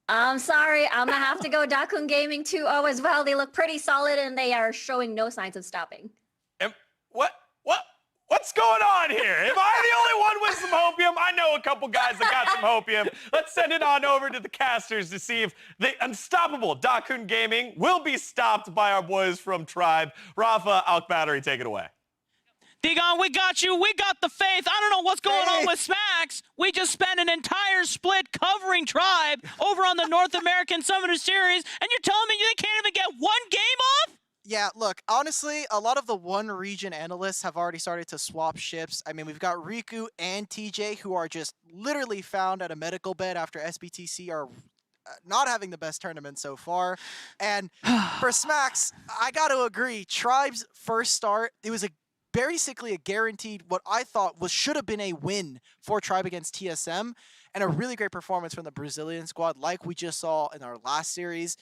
Speaker 5: I'm sorry, I'm going to have to go Dakun Gaming 2-0 as well. They look pretty solid, and they are showing no signs of stopping.
Speaker 9: What's going on here? Am I the only one with some hopium? I know a couple guys that got some hopium. Let's send it on over to the casters to see if the unstoppable Dakun Gaming will be stopped by our boys from Tribe. Rafa, Alk Battery, take it away.
Speaker 23: Digon, we got you. We got the faith. I don't know what's going on with Smacks. We just spent an entire split covering Tribe over on the North American Summoner Series, and you're telling me they can't even get one game off?
Speaker 24: Yeah, look, honestly, a lot of the one region analysts have already started to swap ships. I mean, we've got Riku and TJ who are just literally found at a medical bed after SBTC are not having the best tournament so far. And for Smacks, I got to agree, Tribe's first start, it was basically a guaranteed, what I thought should have been a win for Tribe against TSM, and a really great performance from the Brazilian squad like we just saw in our last series.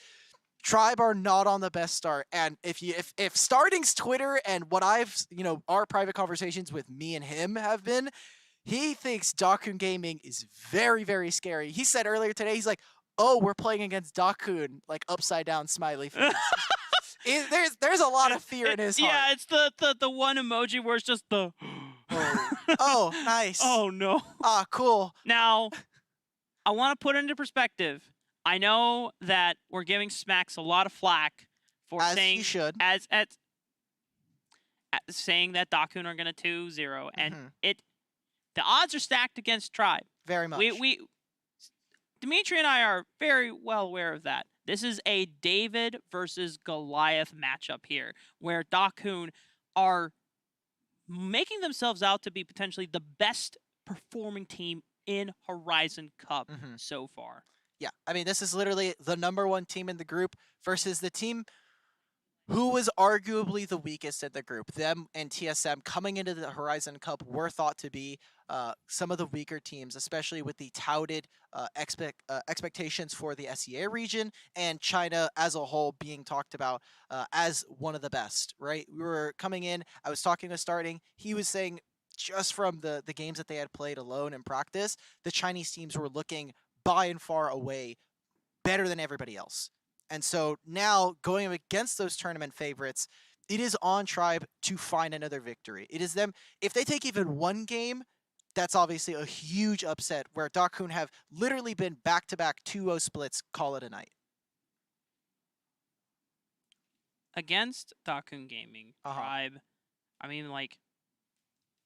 Speaker 24: Tribe are not on the best start, and if Starting's Twitter and what I've, our private conversations with me and him have been, he thinks Dakun Gaming is very, very scary. He said earlier today, he's like, oh, we're playing against Dakun, like upside down smiley face. There's a lot of fear in his heart.
Speaker 23: Yeah, it's the one emoji where it's just the
Speaker 24: oh, nice.
Speaker 23: Oh no.
Speaker 24: Ah, cool.
Speaker 23: Now, I want to put it into perspective. I know that we're giving Smacks a lot of flack for saying saying that Dakun are going to 2-0, and the odds are stacked against Tribe.
Speaker 24: Very much.
Speaker 23: Dimitri and I are very well aware of that. This is a David versus Goliath matchup here, where Dakun are making themselves out to be potentially the best performing team in Horizon Cup so far.
Speaker 24: Yeah, I mean, this is literally the #1 team in the group versus the team who was arguably the weakest in the group. Them and TSM coming into the Horizon Cup were thought to be some of the weaker teams, especially with the touted expectations for the SEA region and China as a whole being talked about as one of the best, right? We were coming in, I was talking with Starting, he was saying just from the games that they had played alone in practice, the Chinese teams were looking by and far away better than everybody else. And so now going against those tournament favorites, it is on Tribe to find another victory. It is them. If they take even one game, that's obviously a huge upset where Dakun have literally been back-to-back 2-0 splits, call it a night.
Speaker 23: Against Dakun Gaming, Tribe, I mean, like,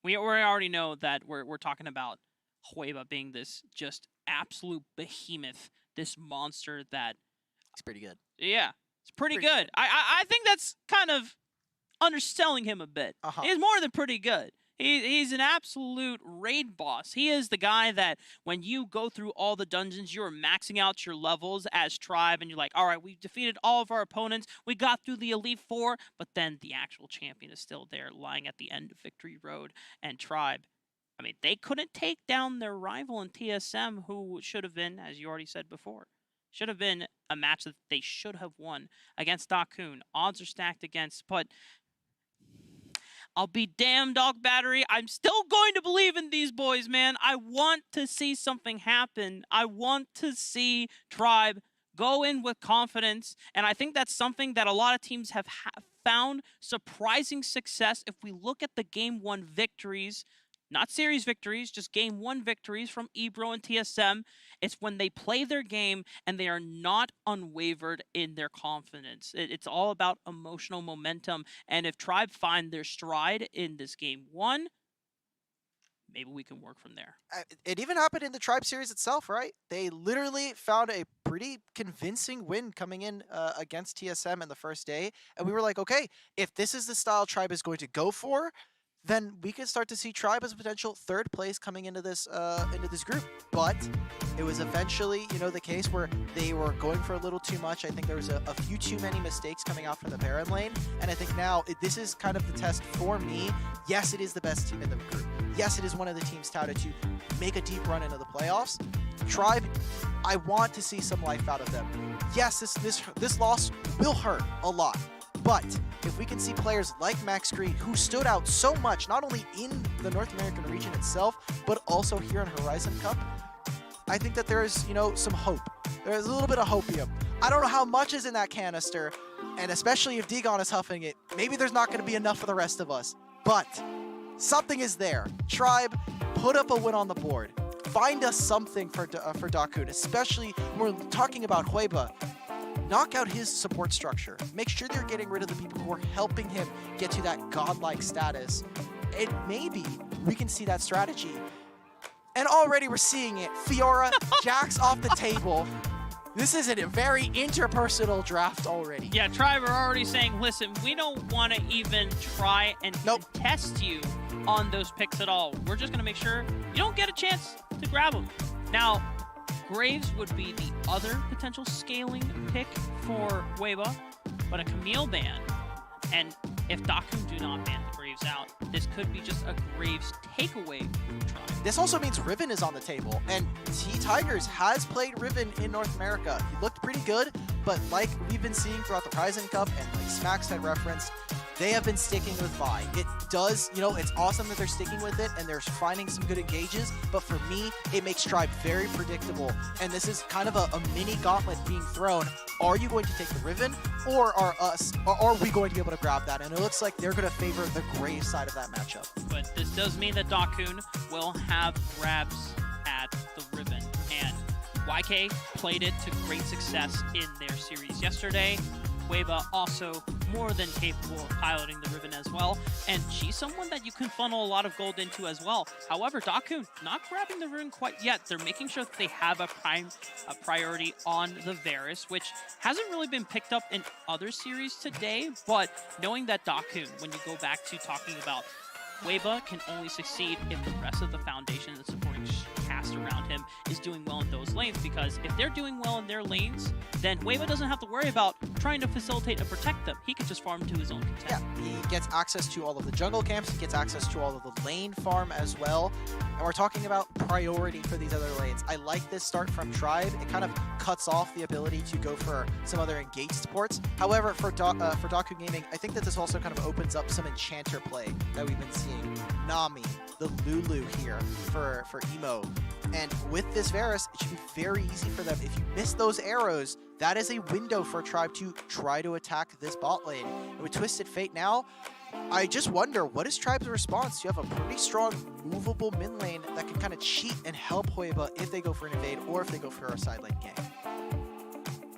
Speaker 23: we already know that we're talking about Hueba being this just absolute behemoth, this monster that...
Speaker 24: He's pretty good.
Speaker 23: Yeah, it's pretty good. I think that's kind of underselling him a bit. He's more than pretty good. He's an absolute raid boss. He is the guy that when you go through all the dungeons, you're maxing out your levels as Tribe, and you're like, all right, we've defeated all of our opponents. We got through the Elite Four, but then the actual champion is still there, lying at the end of Victory Road. And Tribe, I mean, they couldn't take down their rival in TSM, who should have been, as you already said before, should have been a match that they should have won against Dakun. Odds are stacked against, but I'll be damned, Dog Battery. I'm still going to believe in these boys, man. I want to see something happen. I want to see Tribe go in with confidence, and I think that's something that a lot of teams have found surprising success. If we look at the Game 1 victories, not series victories, just Game 1 victories from EBRO and TSM, it's when they play their game and they are not unwavered in their confidence. It's all about emotional momentum. And if Tribe find their stride in this Game 1, maybe we can work from there.
Speaker 24: It even happened in the Tribe series itself, right? They literally found a pretty convincing win coming in against TSM in the first day. And we were like, okay, if this is the style Tribe is going to go for, then we can start to see Tribe as a potential third place coming into this group. But it was eventually, the case where they were going for a little too much. I think there was a few too many mistakes coming out from the Baron lane. And I think now this is kind of the test for me. Yes, it is the best team in the group. Yes, it is one of the teams touted to make a deep run into the playoffs. Tribe, I want to see some life out of them. Yes, this loss will hurt a lot. But if we can see players like Max Green, who stood out so much, not only in the North American region itself, but also here in Horizon Cup, I think that there is, some hope. There's a little bit of hopium. I don't know how much is in that canister, and especially if Digon is huffing it, maybe there's not going to be enough for the rest of us. But something is there. Tribe, put up a win on the board. Find us something for Dakun, especially when we're talking about Hueba. Knock out his support structure. Make sure they're getting rid of the people who are helping him get to that godlike status. And maybe we can see that strategy. And already we're seeing it. Fiora, Jax off the table. This is a very interpersonal draft already.
Speaker 23: Yeah, Tribe are already saying, listen, we don't want to even try and test you on those picks at all. We're just going to make sure you don't get a chance to grab them. Now, Graves would be the other potential scaling pick for Hueba, but a Camille ban. And if Dakun do not ban the Graves out, this could be just a Graves takeaway from Tribe.
Speaker 24: This also means Riven is on the table, and T-Tigers has played Riven in North America. He looked pretty good, but like we've been seeing throughout the Horizon Cup, and like Smacks had referenced, they have been sticking with Vi. It does, it's awesome that they're sticking with it and they're finding some good engages, but for me, it makes Tribe very predictable. And this is kind of a mini gauntlet being thrown. Are you going to take the Riven, or are we going to be able to grab that? And it looks like they're going to favor the Grave side of that matchup.
Speaker 23: But this does mean that Dakun will have grabs at the Riven. And YK played it to great success in their series yesterday. Hueba also more than capable of piloting the Riven as well, and she's someone that you can funnel a lot of gold into as well. However, Dakun not grabbing the rune quite yet. They're making sure that they have a priority on the Varus, which hasn't really been picked up in other series today, but knowing that Dakun, when you go back to talking about Hueba, can only succeed if the rest of the foundation and supporting cast around him is doing well in those lanes, because if they're doing well in their lanes, then Hueba doesn't have to worry about trying to facilitate and protect them. He can just farm to his own content.
Speaker 24: Yeah, he gets access to all of the jungle camps, he gets access to all of the lane farm as well, and we're talking about priority for these other lanes. I like this start from Tribe. It kind of cuts off the ability to go for some other engaged supports. However, for Dakun Gaming, I think that this also kind of opens up some enchanter play that we've been seeing. Nami, the Lulu here for Emo. And with this Varus, it should be very easy for them. If you miss those arrows, that is a window for Tribe to try to attack this bot lane. And with Twisted Fate now, I just wonder, what is Tribe's response? You have a pretty strong, movable mid lane that can kind of cheat and help Hueba if they go for an invade or if they go for a side lane gank.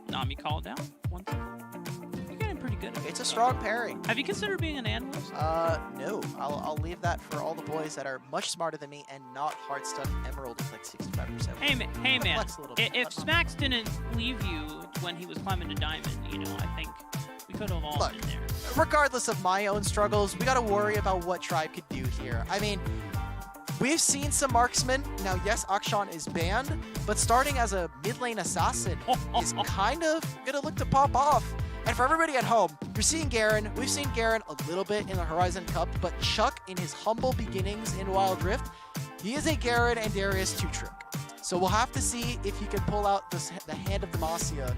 Speaker 23: Nami called down once. You're getting pretty good.
Speaker 24: It's a strong pairing.
Speaker 23: Have you considered being an analyst?
Speaker 24: No. I'll leave that for all the boys that are much smarter than me and not hard stuck Emerald with like 65%.
Speaker 23: Hey man, if Smacks didn't leave you when he was climbing to Diamond, I think we could have all been there.
Speaker 24: regardless of my own struggles, we got to worry about what Tribe could do here. I mean, we've seen some marksmen. Now, yes, Akshan is banned, but starting as a mid lane assassin is kind of going to look to pop off. And for everybody at home, you're seeing Garen. We've seen Garen a little bit in the Horizon Cup, but Chuck, in his humble beginnings in Wild Rift, he is a Garen and Darius 2-trick. So we'll have to see if he can pull out the hand of Demacia,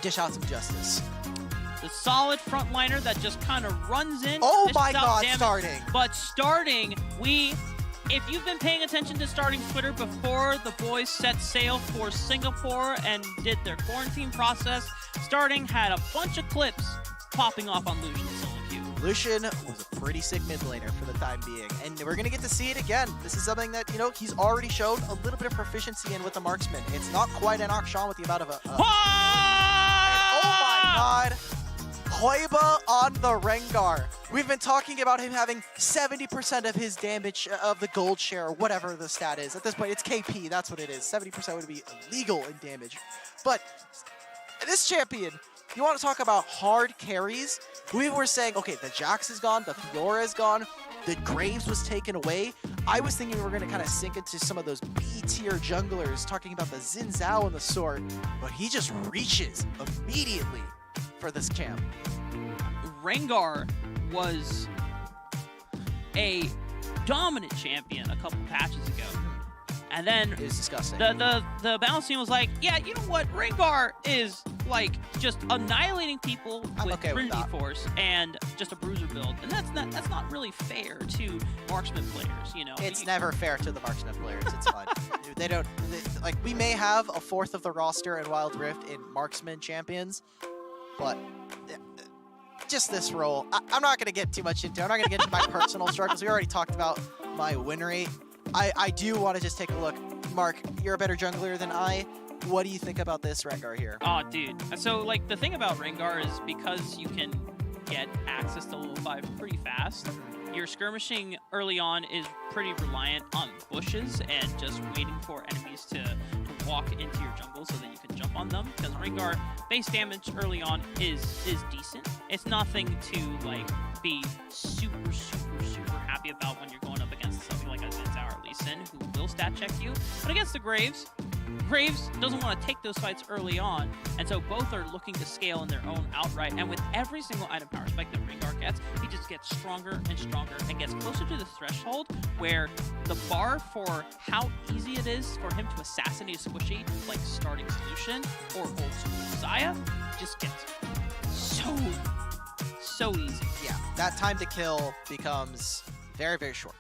Speaker 24: dish out some justice.
Speaker 23: The solid frontliner that just kind of runs in.
Speaker 24: Oh my
Speaker 23: dishes out
Speaker 24: god,
Speaker 23: damage.
Speaker 24: starting.
Speaker 23: But starting, if you've been paying attention to starting Twitter before the boys set sail for Singapore and did their quarantine process, starting had a bunch of clips popping off on Lucian and solo queue.
Speaker 24: Lucian was a pretty sick mid laner for the time being, and we're going to get to see it again. This is something that, you know, he's already shown a little bit of proficiency in with the marksman. It's not quite an Akshan with the amount of oh my god! Hoiba on the Rengar. We've been talking about him having 70% of his damage of the gold share, or whatever the stat is. At this point, it's KP, that's what it is. 70% would be illegal in damage. But this champion, you want to talk about hard carries? We were saying, okay, the Jax is gone, the Fiora is gone, the Graves was taken away. I was thinking we were going to kind of sink into some of those B-tier junglers, talking about the Xin Zhao and the sort, but he just reaches immediately for this champ.
Speaker 23: Rengar was a dominant champion a couple patches ago. And then
Speaker 24: it was disgusting.
Speaker 23: The balance team was like, yeah, you know what? Rengar is like just annihilating people with Trinity Force and just a bruiser build. And that's not really fair to marksman players, you know.
Speaker 24: It's never fair to the marksman players. It's fine. Like, we may have a fourth of the roster in Wild Rift in marksman champions, but just this role, I'm not going to get too much into it. I'm not going to get into my personal struggles. We already talked about my win rate. I do want to just take a look. Mark, you're a better jungler than I. What do you think about this Rengar here?
Speaker 23: Oh, dude. So, like, the thing about Rengar is because you can get access to level 5 pretty fast, your skirmishing early on is pretty reliant on bushes and just waiting for enemies to walk into your jungle so that you can jump on them. Because Rengar base damage early on is decent. It's nothing to, like, be super happy about when you're going up against something like a Xin Zhao or Lee Sin, who will stat check you. But against the Graves doesn't want to take those fights early on, and so both are looking to scale in their own outright. And with every single item power spike that Rengar gets, he just gets stronger and stronger and gets closer to the threshold where the bar for how easy it is for him to assassinate a squishy like starting Solution or old school Xayah just gets so easy.
Speaker 24: Yeah, that time to kill becomes very, very short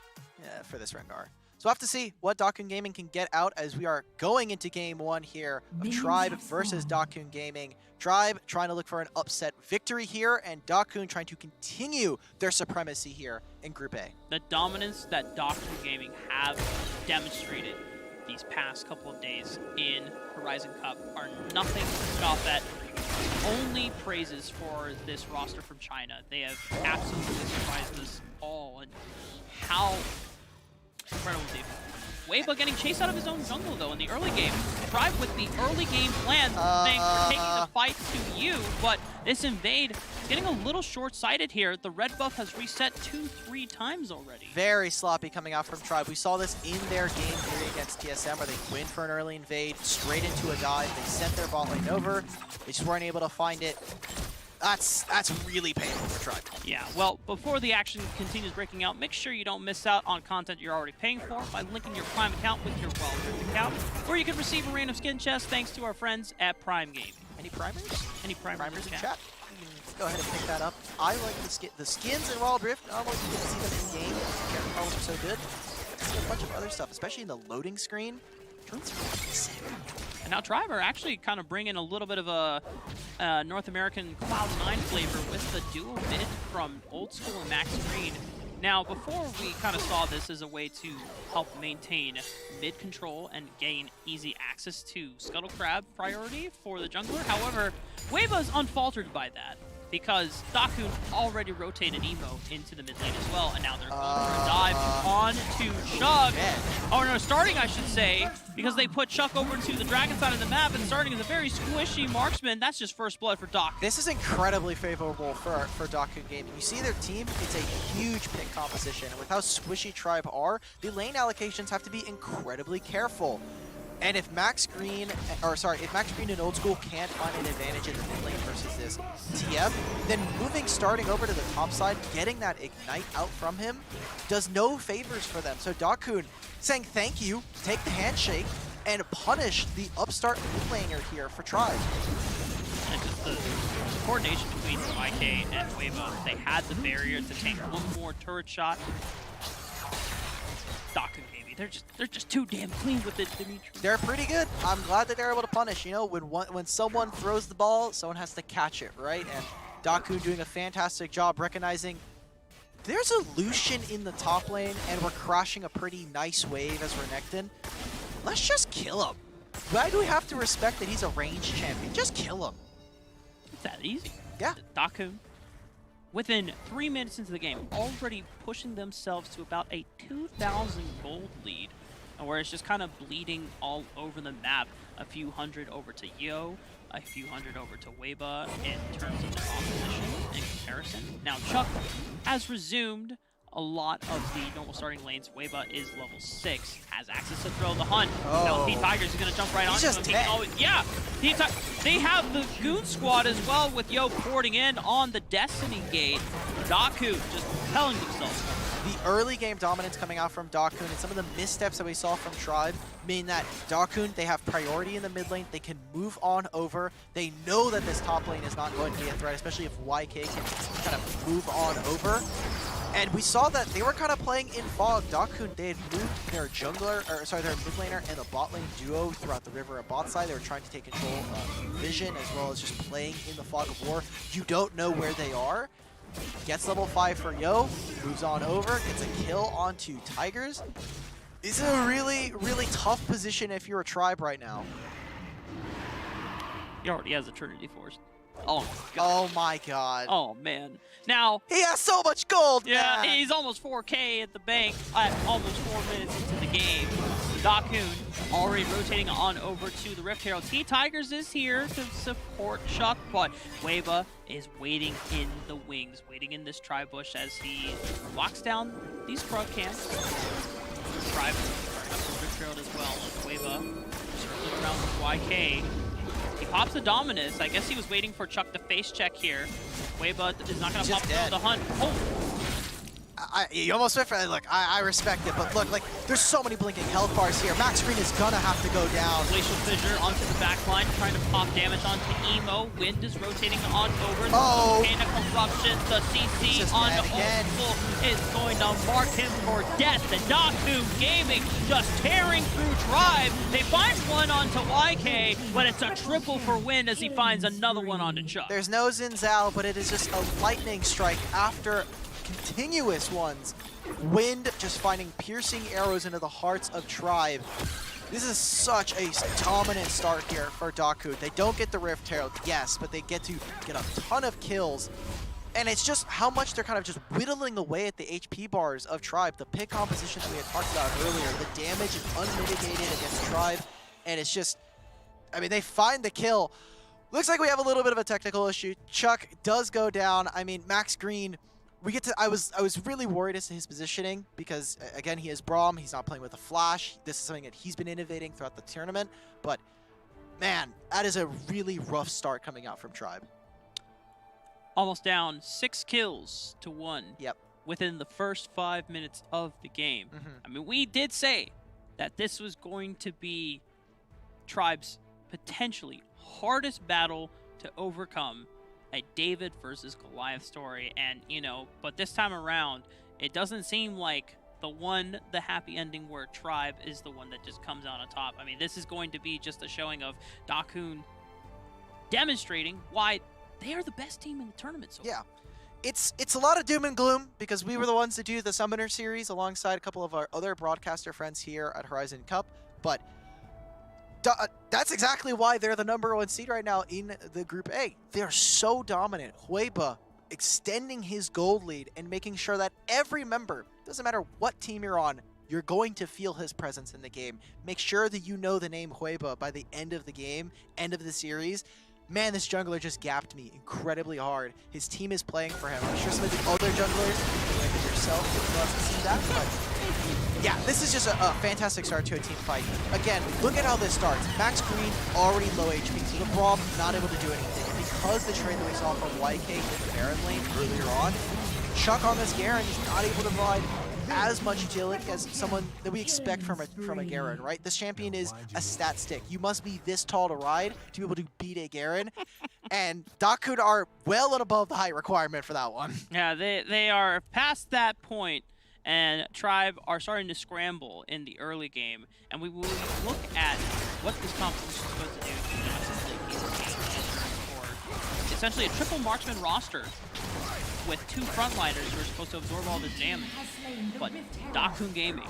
Speaker 24: for this Rengar. So we'll have to see what Dakun Gaming can get out as we are going into game one here of Tribe versus Dakun Gaming. Tribe trying to look for an upset victory here, and Dakun trying to continue their supremacy here in Group A.
Speaker 23: The dominance that Dakun Gaming have demonstrated these past couple of days in Horizon Cup are nothing to scoff at. Only praises for this roster from China. They have absolutely surprised us all, and how incredible they've been. Weibo getting chased out of his own jungle though in the early game. Tribe with the early game plan, thanks for taking the fight to you, but this invade is getting a little short-sighted here. The red buff has reset 2-3 times already.
Speaker 24: Very sloppy coming out from Tribe. We saw this in their game theory against TSM where they went for an early invade, straight into a dive. They sent their bot lane over. They just weren't able to find it. That's really painful for Tribe.
Speaker 23: Yeah, well, before the action continues breaking out, make sure you don't miss out on content you're already paying for by linking your Prime account with your Wild Rift account, where you can receive a random skin chest thanks to our friends at Prime Gaming.
Speaker 24: Any primers?
Speaker 23: Any primers
Speaker 24: in chat? Go ahead and pick that up. I like the skins in Wild Rift. Not only do you get to see them in game, the character models are so good, you get to see a bunch of other stuff, especially in the loading screen.
Speaker 23: And now Tribe are actually kind of bringing a little bit of a North American Cloud9 flavor with the dual mid from Old School and Max Green. Now, before we kind of saw this as a way to help maintain mid control and gain easy access to Scuttle Crab priority for the jungler. However, Weibo's unfaltered by that. because Dakun already rotated Emo into the mid lane as well, and now they're going for a dive on to Chuck. Oh no, starting I should say, because they put Chuck over to the dragon side of the map, and starting is a very squishy marksman. That's just first blood for Doc.
Speaker 24: This is incredibly favorable for Dakun Gaming. You see their team, it's a huge pick composition, and with how squishy Tribe are, the lane allocations have to be incredibly careful. And if Max Green and Old School can't find an advantage in the mid lane versus this TF, then starting over to the top side, getting that Ignite out from him, does no favors for them. So Dakun saying thank you, take the handshake, and punish the upstart mid laner here for Tribe.
Speaker 23: And just the coordination between YK and Hueva, they had the barrier to tank one more turret shot. Dakun Gaming, they're just too damn clean with it, Dimitri.
Speaker 24: They're pretty good. I'm glad that they're able to punish. You know, when someone throws the ball, someone has to catch it, right? And Dakun doing a fantastic job recognizing there's a Lucian in the top lane, and we're crashing a pretty nice wave as Renekton. Let's just kill him. Why do we have to respect that he's a ranged champion? Just kill him.
Speaker 23: It's that easy.
Speaker 24: Yeah.
Speaker 23: Dakun, within 3 minutes into the game, already pushing themselves to about a 2,000 gold lead, and where it's just kind of bleeding all over the map. A few hundred over to Yo, a few hundred over to Hueva in terms of their opposition in comparison. Now Chuck has resumed a lot of the normal starting lanes. Hueva is level 6, has access to throw the hunt. Now T-Tigers is going to jump right on him. Yeah, they have the Goon Squad as well, with Yo porting in on the Destiny Gate. Dakun just propelling themselves.
Speaker 24: The early game dominance coming out from Dakun and some of the missteps that we saw from Tribe mean that Dakun, they have priority in the mid lane. They can move on over. They know that this top lane is not going to be a threat, especially if YK can kind of move on over. And we saw that they were kind of playing in fog. Dakun, they had moved their their mid laner and the bot lane duo throughout the river and bot side. They were trying to take control of vision as well as just playing in the fog of war. You don't know where they are. Gets level 5 for Yo, moves on over, gets a kill onto Tigers. This is a really, really tough position if you're a Tribe right now.
Speaker 23: He already has a Trinity Force. Oh my god.
Speaker 24: Oh my god.
Speaker 23: Oh man. Now
Speaker 24: he has so much gold.
Speaker 23: Yeah,
Speaker 24: man.
Speaker 23: He's almost 4K at the bank at almost 4 minutes into the game. Dakun already rotating on over to the Rift Herald. T-Tigers is here to support Chuck, but Hueva is waiting in the wings, waiting in this tri-bush as he locks down these front camps. Tribe up the Rift Herald as well. Hueva circling around with YK. He pops the Dominus. I guess he was waiting for Chuck to face check here. Hueva is not going to pop the hunt. Oh!
Speaker 24: You almost went for it. Look, I respect it, but look, like, there's so many blinking health bars here. Max Green is gonna have to go down.
Speaker 23: Glacial Fissure onto the back line, trying to pop damage onto Emo. Wind is rotating on over. Volcanic Eruption, the CC on Old School is going to mark him for death. And Dakun Gaming just tearing through Tribe. They find one onto YK, but it's a triple for Wind as he finds another one onto Chuck.
Speaker 24: There's no Zinzal, but it is just a lightning strike after continuous ones. Wind just finding piercing arrows into the hearts of Tribe. This is such a dominant start here for Dakun. They don't get the Rift Herald, yes, but they get to get a ton of kills. And it's just how much they're kind of just whittling away at the HP bars of Tribe. The pick compositions we had talked about earlier, the damage is unmitigated against Tribe. And it's just, I mean, they find the kill. Looks like we have a little bit of a technical issue. Chuck does go down. I mean, Max Green, I was really worried as to his positioning because, again, he is Braum. He's not playing with a flash. This is something that he's been innovating throughout the tournament. But, man, that is a really rough start coming out from Tribe.
Speaker 23: Almost down 6 kills to 1.
Speaker 24: Yep.
Speaker 23: Within the first 5 minutes of the game. I mean, we did say that this was going to be Tribe's potentially hardest battle to overcome. A David versus Goliath story, and but this time around it doesn't seem like the happy ending where Tribe is the one that just comes out on top. I mean, this is going to be just a showing of Dakun demonstrating why they are the best team in the tournament so far.
Speaker 24: Yeah, it's a lot of doom and gloom because we were the ones to do the Summoner series alongside a couple of our other broadcaster friends here at Horizon Cup, but That's exactly why they're the #1 seed right now in the Group A. They're so dominant. Hueba extending his gold lead and making sure that every member, doesn't matter what team you're on, you're going to feel his presence in the game. Make sure that you know the name Hueba by the end of the game, end of the series. Man, this jungler just gapped me incredibly hard. His team is playing for him. I'm sure some of the other junglers, like yourself, would love to see that, but yeah, this is just a fantastic start to a team fight. Again, look at how this starts. Max Green already low HP, so the Braum not able to do anything. And because the trade that we saw from YK in the Baron lane earlier on, Chuck on this Garen is not able to provide as much utility as someone that we expect from a Garen, right? This champion is a stat stick. You must be this tall to ride to be able to beat a Garen, and Dakun are well and above the height requirement for that one.
Speaker 23: Yeah, they are past that point, and Tribe are starting to scramble in the early game, and we will look at what this competition is supposed to do for essentially a triple marksman roster with 2 frontliners who are supposed to absorb all this damage. But Dakun Gaming,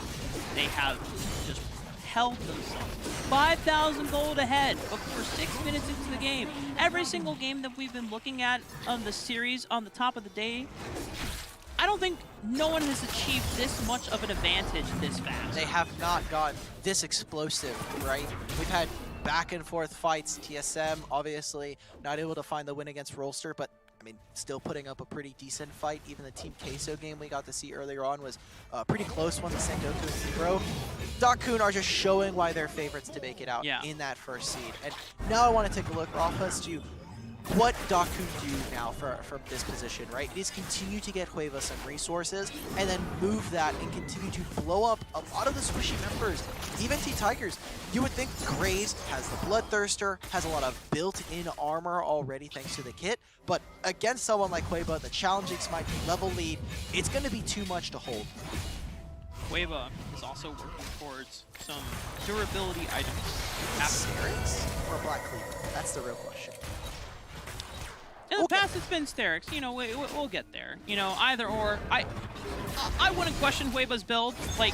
Speaker 23: they have just held themselves 5,000 gold ahead before 6 minutes into the game. Every single game that we've been looking at on the series on the top of the day, I don't think no one has achieved this much of an advantage this fast.
Speaker 24: They have not gotten this explosive, right? We've had back and forth fights. TSM, obviously, not able to find the win against Rolster, but I mean, still putting up a pretty decent fight. Even the Team Queso game we got to see earlier on was a pretty close one with Sengoku and EBRO. Dakun are just showing why they're favorites to make it out in that first seed. And now I want to take a look, Rafa, as to what Dakun do now from this position, right? It is continue to get Hueva some resources and then move that and continue to blow up a lot of the squishy members. Even T-Tigers, you would think Graves has the Bloodthirster, has a lot of built-in armor already thanks to the kit, but against someone like Hueva, the challenging smite level lead, it's going to be too much to hold.
Speaker 23: Hueva is also working towards some durability items.
Speaker 24: Sterix or Black Cleaver? That's the real question.
Speaker 23: In the past, it's been Sterix. You know, we'll get there. You know, either or. I wouldn't question Hueva's build, like,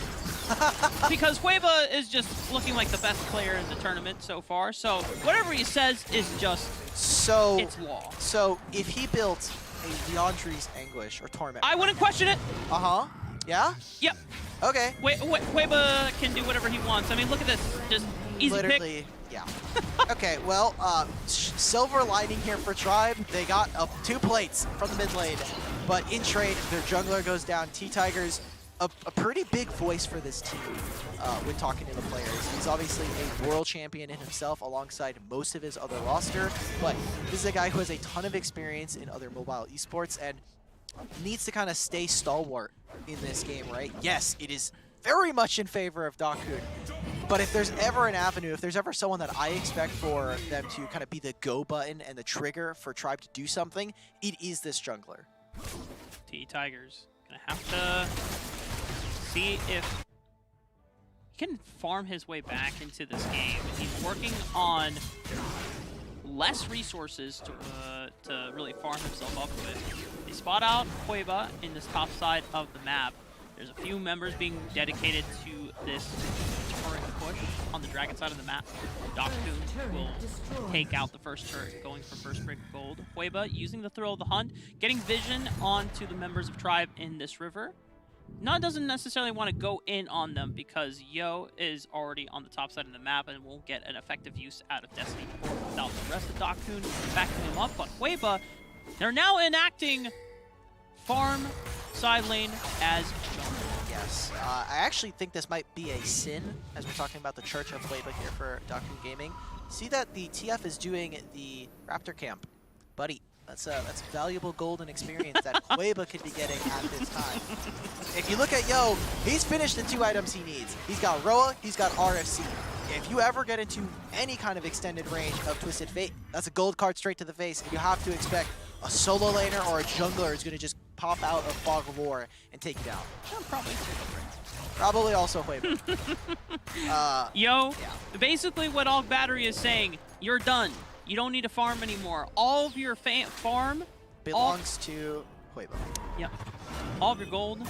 Speaker 23: because Hueva is just looking like the best player in the tournament so far. So whatever he says is just it's law.
Speaker 24: So if he built a Leandri's Anguish or Torment,
Speaker 23: I wouldn't question it.
Speaker 24: Yeah.
Speaker 23: Yep.
Speaker 24: Okay.
Speaker 23: Hueva can do whatever he wants. I mean, look at this. Just easy
Speaker 24: Literally,
Speaker 23: pick.
Speaker 24: yeah. Okay, well, silver lining here for Tribe. They got 2 plates from the mid lane, but in trade, their jungler goes down. T-Tigers, a pretty big voice for this team when talking to the players. He's obviously a world champion in himself alongside most of his other roster, but this is a guy who has a ton of experience in other mobile esports and needs to kind of stay stalwart in this game, right? Yes, it is very much in favor of Dakun. But if there's ever an avenue, if there's ever someone that I expect for them to kind of be the go button and the trigger for Tribe to do something, it is this jungler.
Speaker 23: T-Tigers gonna have to see if he can farm his way back into this game. He's working on less resources to really farm himself up with. They spot out Hueva in this top side of the map. There's a few members being dedicated to this turret push on the dragon side of the map. Dakun will take out the first turret, going for first break of gold. Hueva using the Thrill of the Hunt, getting vision onto the members of Tribe in this river. Nod doesn't necessarily want to go in on them because Yo is already on the top side of the map and won't get an effective use out of Destiny without the rest of Dakun backing him up. But Hueva, they're now enacting farm side lane as jungle.
Speaker 24: Yes, I actually think this might be a sin as we're talking about the Church of Hueva here for Dakun Gaming. See that the TF is doing the Raptor Camp. Buddy, that's valuable golden experience that Hueva could be getting at this time. If you look at Yo, he's finished the 2 items he needs. He's got Roa, he's got RFC. If you ever get into any kind of extended range of Twisted Fate, that's a gold card straight to the face. You have to expect a solo laner or a jungler is going to just pop out of Fog of War and take you down. Probably also Hueva.
Speaker 23: Basically what All Battery is saying, you're done. You don't need to farm anymore. All of your farm
Speaker 24: belongs to Huiba.
Speaker 23: Yep. All of your gold,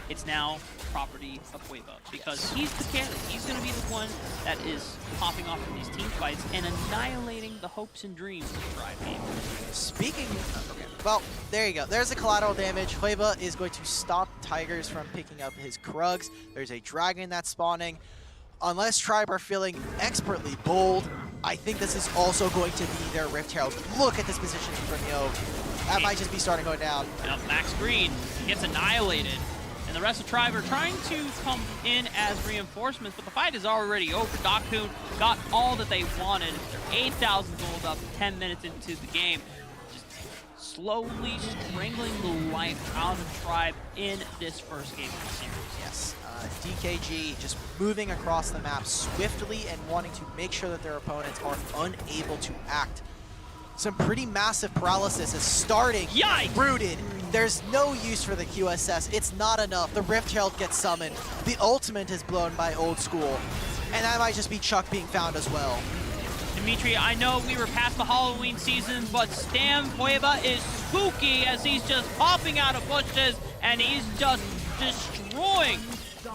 Speaker 23: it's now property of Queso because he's the candidate. He's going to be the one that is popping off in these team fights and annihilating the hopes and dreams of the Tribe game.
Speaker 24: Speaking okay, well, there you go. There's the collateral damage. Huiba is going to stop Tigers from picking up his Krugs. There's a dragon that's spawning. Unless Tribe are feeling expertly bold, I think this is also going to be their Rift Herald. Look at this positioning from Yo. That might just be starting going down.
Speaker 23: Yep, Max Green gets annihilated. And the rest of Tribe are trying to come in as reinforcements, but the fight is already over. Dakun got all that they wanted. They're 8,000 gold up 10 minutes into the game. Just slowly strangling the life out of Tribe in this first game of the series.
Speaker 24: Yes, DKG just moving across the map swiftly and wanting to make sure that their opponents are unable to act. Some pretty massive paralysis is starting.
Speaker 23: Yikes!
Speaker 24: Rooted. There's no use for the QSS. It's not enough. The Rift Herald gets summoned. The ultimate is blown by Old School. And that might just be Chuck being found as well.
Speaker 23: Dimitri, I know we were past the Halloween season, but Stam Huiba is spooky as he's just popping out of bushes and he's just destroying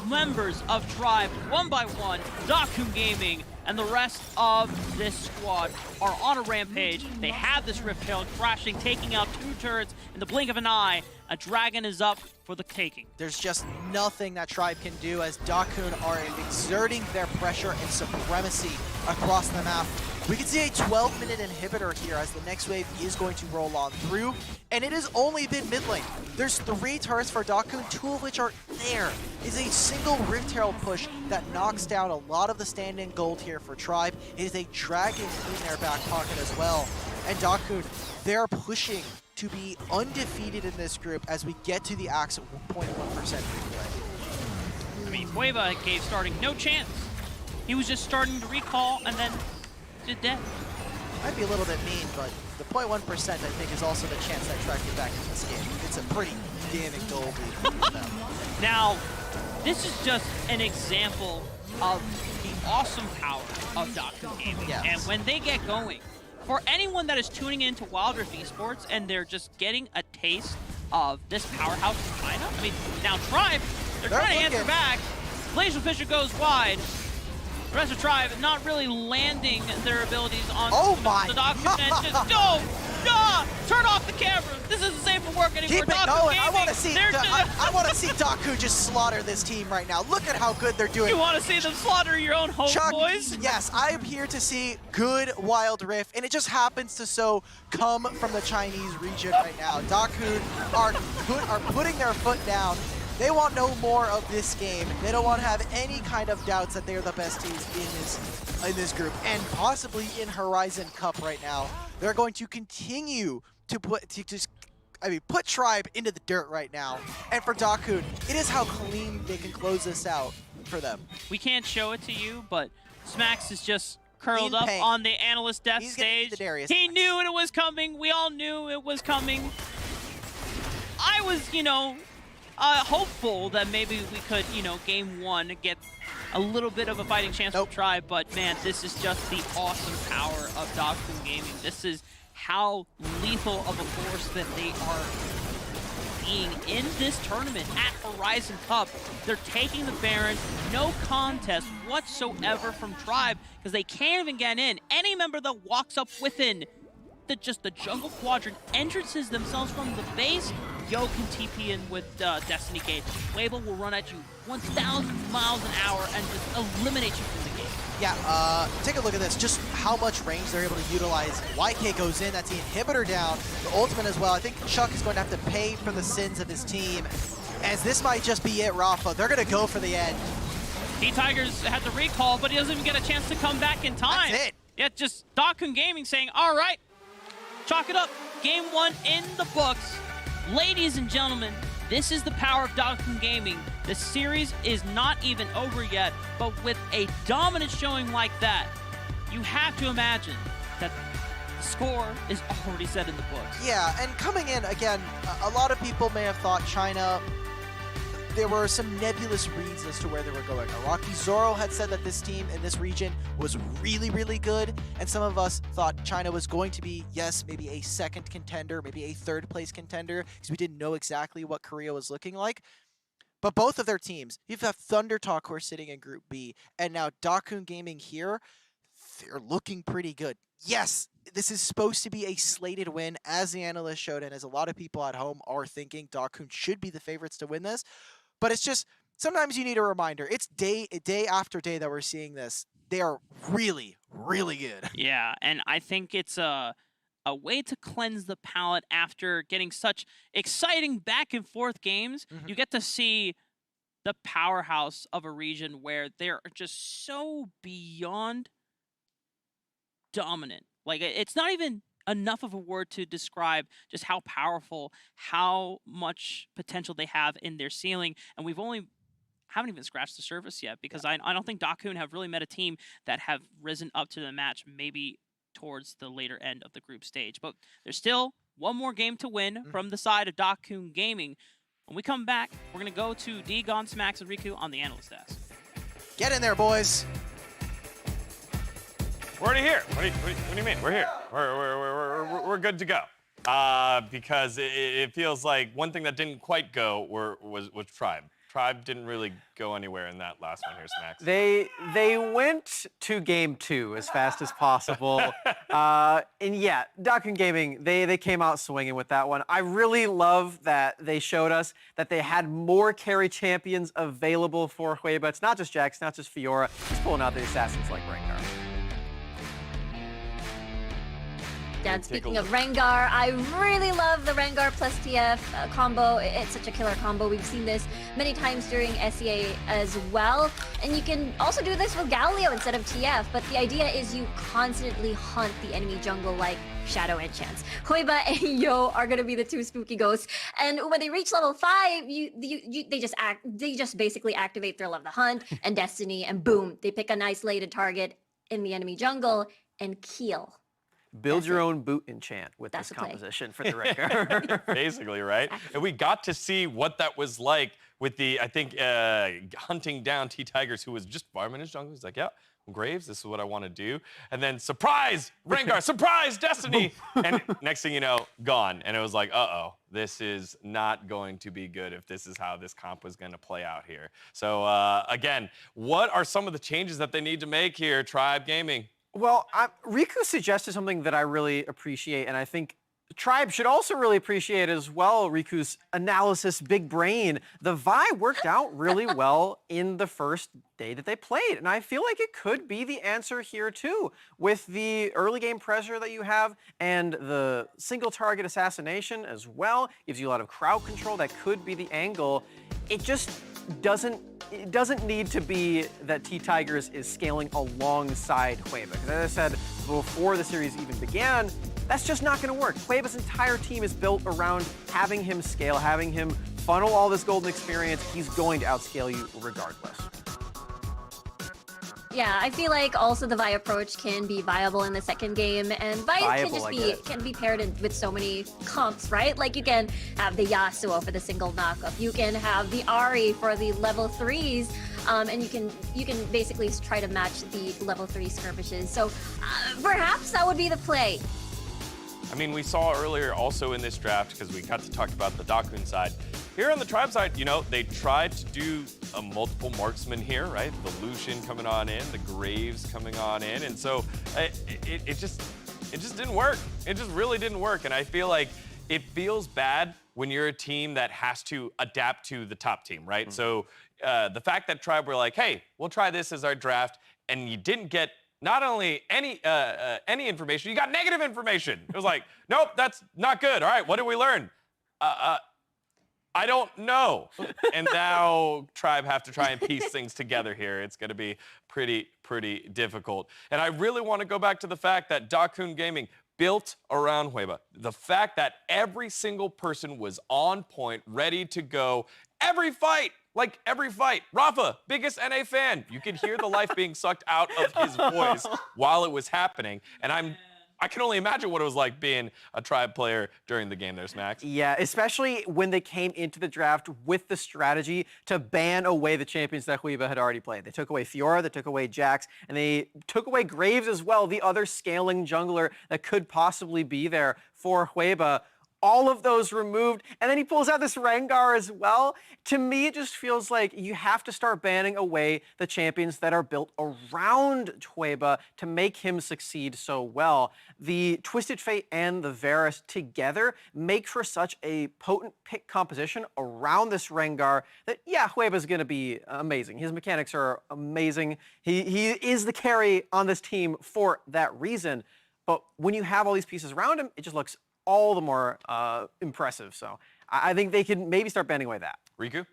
Speaker 23: members of Tribe one by one. Dakun Gaming and the rest of this squad are on a rampage. They have this Rift Herald crashing, taking out 2 turrets in the blink of an eye. A dragon is up for the taking.
Speaker 24: There's just nothing that Tribe can do as Dakun are exerting their pressure and supremacy across the map. We can see a 12-minute inhibitor here as the next wave is going to roll on through, and it has only been mid lane. There's 3 turrets for Dakun, 2 of which are there. It's a single Rift Herald push that knocks down a lot of the stand-in gold here for Tribe. It is a dragon in their back pocket as well. And Dakun, they're pushing to be undefeated in this group as we get to the axe at 1.1% replay.
Speaker 23: I mean, Huiba gave starting no chance. He was just starting to recall and then just dead.
Speaker 24: Might be a little bit mean, but the 0.1% I think is also the chance that Tribe get back into this game. It's a pretty damning goal lead for them.
Speaker 23: Now, this is just an example of the awesome power of Dakun Gaming.
Speaker 24: Yes.
Speaker 23: And when they get going, for anyone that is tuning into Wild Rift Esports and they're just getting a taste of this powerhouse in China, I mean, now Tribe, they're trying to answer back. Glacial Fisher goes wide. The rest of Tribe not really landing their abilities on the Dakun and just turn off the camera. This isn't safe for work anymore.
Speaker 24: Keep it
Speaker 23: Dakun
Speaker 24: going.
Speaker 23: Gaming,
Speaker 24: I want to see Dakun just slaughter this team right now. Look at how good they're doing.
Speaker 23: You want to see them slaughter your own homeboys?
Speaker 24: Yes, I am here to see good Wild Rift, and it just happens to come from the Chinese region right now. Dakun are putting their foot down. They want no more of this game. They don't want to have any kind of doubts that they're the best teams in this group, and possibly in Horizon Cup right now. They're going to continue to put Tribe into the dirt right now. And for Dakun, it is how clean they can close this out for them.
Speaker 23: We can't show it to you, but Smax is just curled up
Speaker 24: pain.
Speaker 23: on the analyst death stage. He knew it was coming. We all knew it was coming. I was, hopeful that maybe we could, game 1 get a little bit of a fighting chance to Tribe, but man, this is just the awesome power of Dakun Gaming. This is how lethal of a force that they are being in this tournament at Horizon Cup. They're taking the Baron, no contest whatsoever from Tribe, because they can't even get in. Any member that walks up within the jungle quadrant entrances themselves from the base, Yo can TP in with Destiny Gate. Wable will run at you 1,000 miles an hour and just eliminate you from the game.
Speaker 24: Yeah, take a look at this, just how much range they're able to utilize. YK goes in, that's the inhibitor down, the ultimate as well. I think Chuck is going to have to pay for the sins of his team, as this might just be it, Rafa. They're going to go for the end.
Speaker 23: T-Tigers had the recall, but he doesn't even get a chance to come back in time.
Speaker 24: That's it.
Speaker 23: Yeah, just Dakun Gaming saying, all right, chalk it up. Game 1 in the books. Ladies and gentlemen, this is the power of Dakun Gaming. The series is not even over yet, but with a dominant showing like that, you have to imagine that the score is already set in the books.
Speaker 24: Yeah, and coming in, again, a lot of people may have thought China, there were some nebulous reads as to where they were going. Iraqi Zoro had said that this team in this region was really, really good, and some of us thought China was going to be, yes, maybe a second contender, maybe a third place contender, because we didn't know exactly what Korea was looking like. But both of their teams, you have Thunder Talk who are sitting in Group B, and now Dakun Gaming here, they're looking pretty good. Yes, this is supposed to be a slated win, as the analyst showed, and as a lot of people at home are thinking Dakun should be the favorites to win this. But it's just, sometimes you need a reminder. It's day after day that we're seeing this. They are really, really good.
Speaker 23: Yeah, and I think it's a way to cleanse the palate after getting such exciting back and forth games. You get to see the powerhouse of a region where they're just so beyond dominant. Like, it's not even enough of a word to describe just how powerful, how much potential they have in their ceiling. And we've haven't even scratched the surface yet, because I don't think Dakun have really met a team that have risen up to the match, maybe towards the later end of the group stage. But there's still one more game to win from the side of Dakun Gaming. When we come back, we're going to go to D-Gon, Smax, and Riku on the analyst desk.
Speaker 24: Get in there, boys.
Speaker 12: We're already here. What do you mean? We're here. We're good to go. Because it feels like one thing that didn't quite go was Tribe. Tribe didn't really go anywhere in that last one here, Smax.
Speaker 14: They went to game 2 as fast as possible. And yeah, Dakun Gaming, they came out swinging with that one. I really love that they showed us that they had more carry champions available for Hueba. It's not just Jax, not just Fiora. He's pulling out the assassins like Rengar.
Speaker 5: And speaking of Rengar, I really love the Rengar plus TF combo. It's such a killer combo. We've seen this many times during SEA as well. And you can also do this with Galio instead of TF, but the idea is you constantly hunt the enemy jungle like Shadow and Chance. Hueba and Yo are gonna be the two spooky ghosts. And when they reach level 5, they just basically activate their Love the Hunt and Destiny, and boom, they pick an isolated target in the enemy jungle and kill.
Speaker 14: Build your own boot enchant with this composition for the Rengar.
Speaker 12: Basically, right? And we got to see what that was like with the, I think, hunting down T-Tigers, who was just farming his jungle. He's like, yeah, Graves, this is what I want to do. And then, surprise, Rengar, surprise, Destiny! And next thing you know, gone. And it was like, uh-oh, this is not going to be good if this is how this comp was going to play out here. So, again, what are some of the changes that they need to make here, Tribe Gaming?
Speaker 14: Well, Riku suggested something that I really appreciate, and I think Tribe should also really appreciate as well, Riku's analysis, big brain. The Vi worked out really well in the first day that they played, and I feel like it could be the answer here too. With the early game pressure that you have and the single target assassination as well, gives you a lot of crowd control. That could be the angle. It just doesn't need to be that T-Tigers is scaling alongside Hueba. Because as I said before the series even began, that's just not going to work. Hueba's entire team is built around having him scale, having him funnel all this golden experience. He's going to outscale you regardless.
Speaker 5: Yeah, I feel like also the Vi approach can be viable in the second game, and Vi can be paired with so many comps, right? Like you can have the Yasuo for the single knockup, you can have the Ahri for the level 3s, and you can basically try to match the level 3 skirmishes. So perhaps that would be the play.
Speaker 12: I mean, we saw earlier also in this draft, because we got to talk about the Dakun side. Here on the Tribe side, you know, they tried to do a multiple marksman here, right? The Lucian coming on in, the Graves coming on in, and so it just didn't work. It just really didn't work, and I feel like it feels bad when you're a team that has to adapt to the top team, right? Mm-hmm. So the fact that Tribe were like, hey, we'll try this as our draft, and you didn't get not only any information, you got negative information. It was like, nope, that's not good. All right, what did we learn? I don't know. And now Tribe have to try and piece things together here. It's going to be pretty difficult. And I really want to go back to the fact that Dakun Gaming built around Hueba. The fact that every single person was on point, ready to go. Every fight. Rafa, biggest NA fan. You could hear the life being sucked out of his voice while it was happening. And I can only imagine what it was like being a Tribe player during the game there, Smacks.
Speaker 14: Yeah, especially when they came into the draft with the strategy to ban away the champions that Huiba had already played. They took away Fiora, they took away Jax, and they took away Graves as well, the other scaling jungler that could possibly be there for Huiba. All of those removed, and then he pulls out this Rengar as well. To me, it just feels like you have to start banning away the champions that are built around Huiba to make him succeed so well. The Twisted Fate and the Varus together make for such a potent pick composition around this Rengar that, yeah, Huiba's going to be amazing. His mechanics are amazing. He is the carry on this team for that reason. But when you have all these pieces around him, it just looks all the more impressive. So I think they can maybe start banning away that.
Speaker 12: Riku?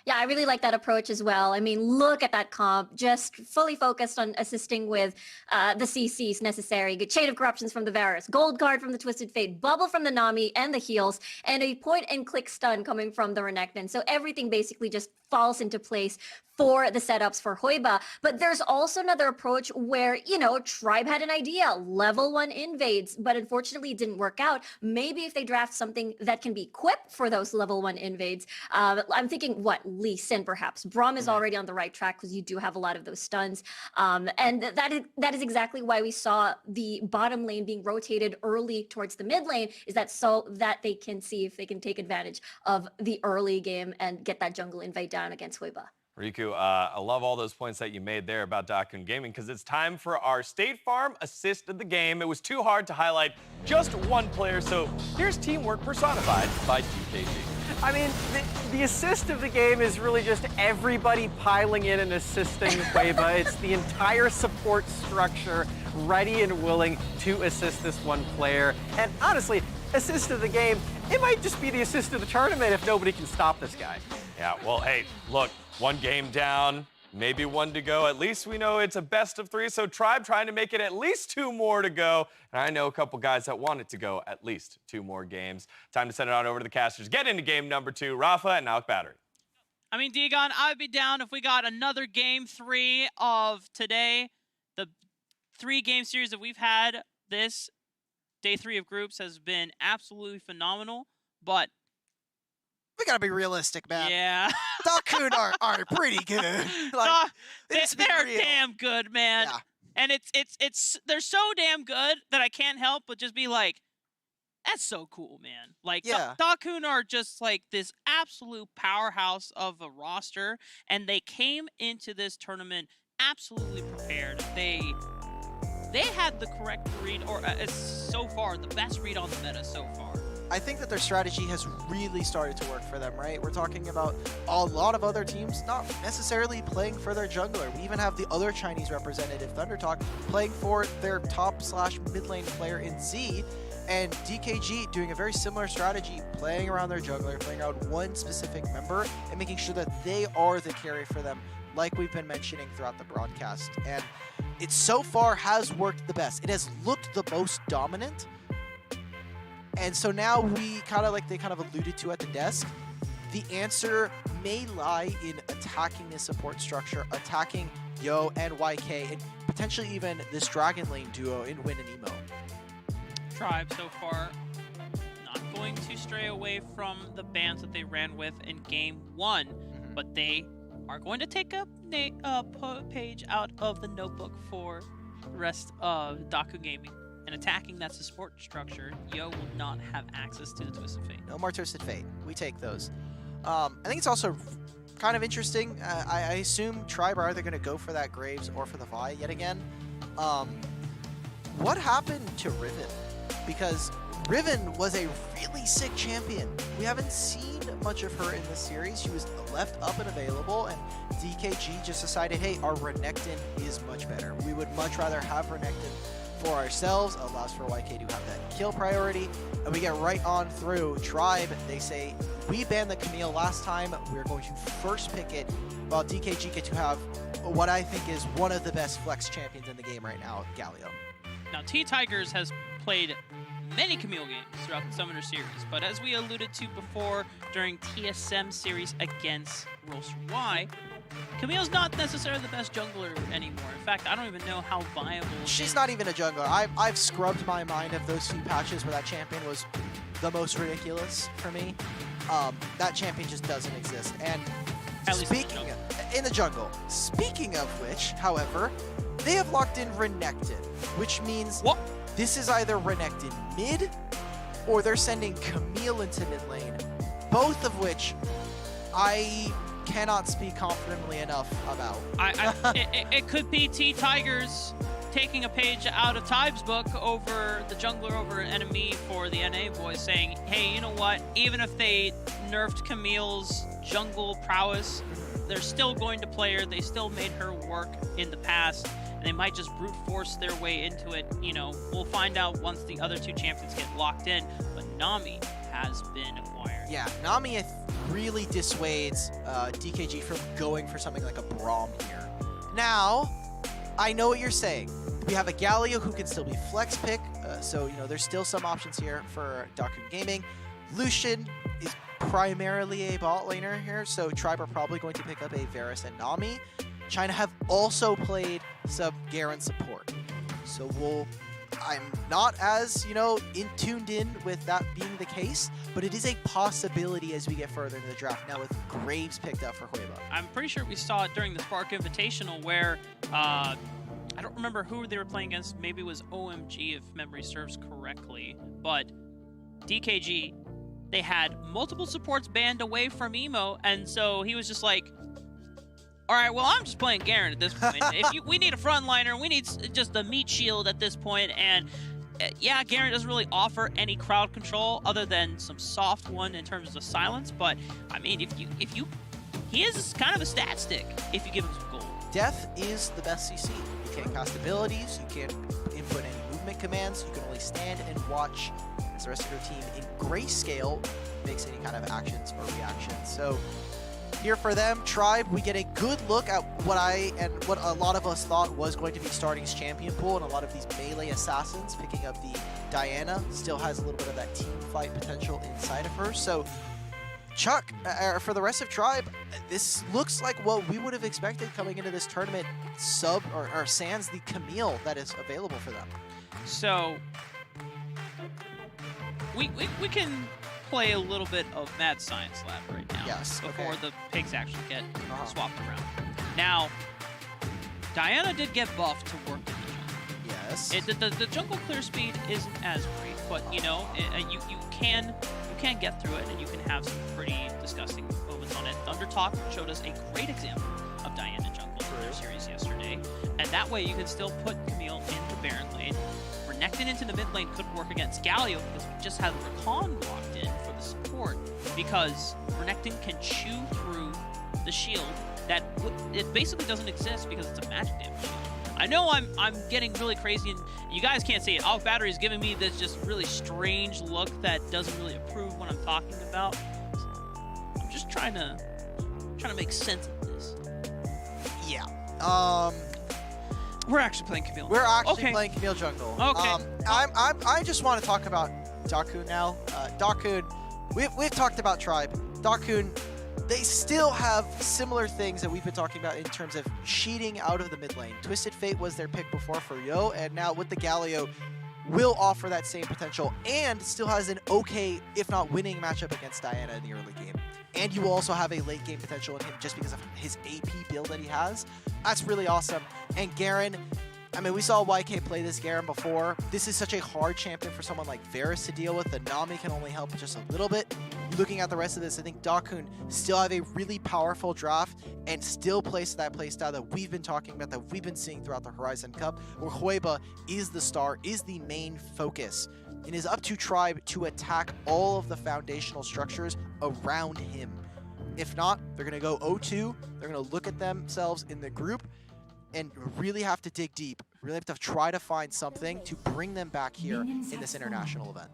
Speaker 5: Yeah, I really like that approach as well. I mean, look at that comp, just fully focused on assisting with the CCs necessary. Good Chain of Corruptions from the Varus, Gold Guard from the Twisted Fate, Bubble from the Nami and the heals, and a point-and-click stun coming from the Renekton. So everything basically just falls into place for the setups for Huiba. But there's also another approach where, you know, Tribe had an idea, level 1 invades, but unfortunately it didn't work out. Maybe if they draft something that can be equipped for those level 1 invades, I'm thinking, what, Lee Sin perhaps. Braum is already on the right track because you do have a lot of those stuns. And that is exactly why we saw the bottom lane being rotated early towards the mid lane, is that so that they can see if they can take advantage of the early game and get that jungle invade down against Huiba.
Speaker 12: Riku, I love all those points that you made there about Dakun Gaming, because it's time for our State Farm assist of the game. It was too hard to highlight just one player, so here's teamwork personified by DKG.
Speaker 14: I mean, the assist of the game is really just everybody piling in and assisting Huiba. It's the entire support structure ready and willing to assist this one player. And honestly, assist of the game, it might just be the assist of the tournament if nobody can stop this guy.
Speaker 12: Yeah, well, hey, look, one game down, maybe one to go. At least we know it's a best of 3, so Tribe trying to make it at least 2 more to go. And I know a couple guys that want it to go at least 2 more games. Time to send it on over to the casters. Get into game number 2, Rafa and Alec Battery.
Speaker 23: I mean, Digon, I'd be down if we got another game 3 of today. The 3-game series that we've had this day 3 of groups has been absolutely phenomenal, but
Speaker 24: we gotta be realistic, man.
Speaker 23: Yeah.
Speaker 24: Dakun are pretty good. Like,
Speaker 23: they're damn good, man.
Speaker 24: Yeah.
Speaker 23: And they're so damn good that I can't help but just be like, that's so cool, man. Like,
Speaker 24: yeah.
Speaker 23: Dakun are just like this absolute powerhouse of a roster, and they came into this tournament absolutely prepared. They had the correct read, or so far, the best read on the meta so far.
Speaker 24: I think that their strategy has really started to work for them, right? We're talking about a lot of other teams not necessarily playing for their jungler. We even have the other Chinese representative, Thundertalk, playing for their top/mid lane player in Z, and DKG doing a very similar strategy, playing around their jungler, playing around one specific member, and making sure that they are the carry for them, like we've been mentioning throughout the broadcast. And it so far has worked the best. It has looked the most dominant. And so now we kind of, like they kind of alluded to at the desk, the answer may lie in attacking the support structure, attacking Yo and YK, and potentially even this Dragon Lane duo in Win and Emo.
Speaker 23: Tribe so far not going to stray away from the bans that they ran with in game 1, but they are going to take a page out of the notebook for the rest of Dakun Gaming. And attacking that support structure, Yo will not have access to the Twisted Fate.
Speaker 24: No more Twisted Fate. We take those. I think it's also kind of interesting. I assume Tribe are either going to go for that Graves or for the Vi yet again. What happened to Riven? Because Riven was a really sick champion. We haven't seen much of her in this series. She was left up and available, and DKG just decided, hey, our Renekton is much better. We would much rather have Renekton for ourselves, allows for YK to have that kill priority, and we get right on through. Tribe, they say, we banned the Camille last time, we're going to first pick it, while DKG get to have what I think is one of the best flex champions in the game right now, Galio.
Speaker 23: Now, T-Tigers has played many Camille games throughout the Summoner series, but as we alluded to before during TSM series against Rolster Y, Camille's not necessarily the best jungler anymore. In fact, I don't even know how viable.
Speaker 24: She's not even a jungler. I've scrubbed my mind of those few patches where that champion was the most ridiculous for me. That champion just doesn't exist. And speaking in the jungle. Speaking of which, however, they have locked in Renekton, which means this is either Renekton mid or they're sending Camille into mid lane. Both of which I cannot speak confidently enough about.
Speaker 23: It could be T Tigers taking a page out of Tybe's book over the jungler over enemy for the NA boys, saying, hey, you know what? Even if they nerfed Camille's jungle prowess, they're still going to play her. They still made her work in the past. And they might just brute force their way into it. You know, we'll find out once the other two champions get locked in. But Nami has been acquired.
Speaker 24: Yeah, Nami really dissuades DKG from going for something like a Braum here. Now, I know what you're saying. We have a Galio who can still be flex pick, so you know there's still some options here for Dakun Gaming. Lucian is primarily a bot laner here, so Tribe are probably going to pick up a Varus and Nami. China have also played some Garen support, so I'm not as, you know, tuned in with that being the case, but it is a possibility as we get further into the draft now with Graves picked up for Hueba.
Speaker 23: I'm pretty sure we saw it during the Spark Invitational where, I don't remember who they were playing against, maybe it was OMG if memory serves correctly, but DKG, they had multiple supports banned away from Emo, and so he was just like, all right, well, I'm just playing Garen at this point. We need a frontliner, we need just a meat shield at this point, and yeah, Garen doesn't really offer any crowd control other than some soft one in terms of silence, but I mean, he is kind of a stat stick if you give him some gold.
Speaker 24: Death is the best CC. You can't cast abilities, you can't input any movement commands, you can only stand and watch as the rest of your team in grayscale makes any kind of actions or reactions. So here for them, Tribe, we get a good look at what a lot of us thought was going to be starting's champion pool, and a lot of these melee assassins picking up the Diana still has a little bit of that team fight potential inside of her. So Chuck, for the rest of Tribe, this looks like what we would have expected coming into this tournament, or sans the Camille that is available for them.
Speaker 23: So we can play a little bit of Mad Science Lab right now.
Speaker 24: Yes.
Speaker 23: Before the pigs actually get swapped around. Now, Diana did get buffed to work in the jungle.
Speaker 24: Yes.
Speaker 23: The jungle clear speed isn't as great, but you know, you can get through it, and you can have some pretty disgusting moments on it. Thunder Talk showed us a great example of Diana jungle in their series yesterday, and that way you can still put Camille in the Baron lane. Renekton into the mid lane could work against Galio because we just had Rakan locked in for the support, because Renekton can chew through the shield that it basically doesn't exist because it's a magic damage shield. I know I'm getting really crazy, and you guys can't see it. Alpha Battery is giving me this just really strange look that doesn't really approve what I'm talking about. I'm just trying to make sense of this.
Speaker 24: Yeah.
Speaker 23: We're actually playing Camille.
Speaker 24: We're actually playing Camille jungle.
Speaker 23: Okay.
Speaker 24: I just want to talk about Dakun now. Dakun, we've talked about Tribe. Dakun, they still have similar things that we've been talking about in terms of cheating out of the mid lane. Twisted Fate was their pick before for Yo, and now with the Galio, will offer that same potential and still has an okay, if not winning matchup against Diana in the early game. And you will also have a late game potential in him just because of his AP build that he has. That's really awesome. And Garen, I mean, we saw YK play this Garen before. This is such a hard champion for someone like Varus to deal with. The Nami can only help just a little bit. Looking at the rest of this, I think Dakun still have a really powerful draft and still plays that playstyle that we've been talking about, that we've been seeing throughout the Horizon Cup, where Hueba is the star, is the main focus. It is up to Tribe to attack all of the foundational structures around him. If not, they're going to go 0-2. They're going to look at themselves in the group and really have to dig deep. Really have to try to find something to bring them back here in this international event.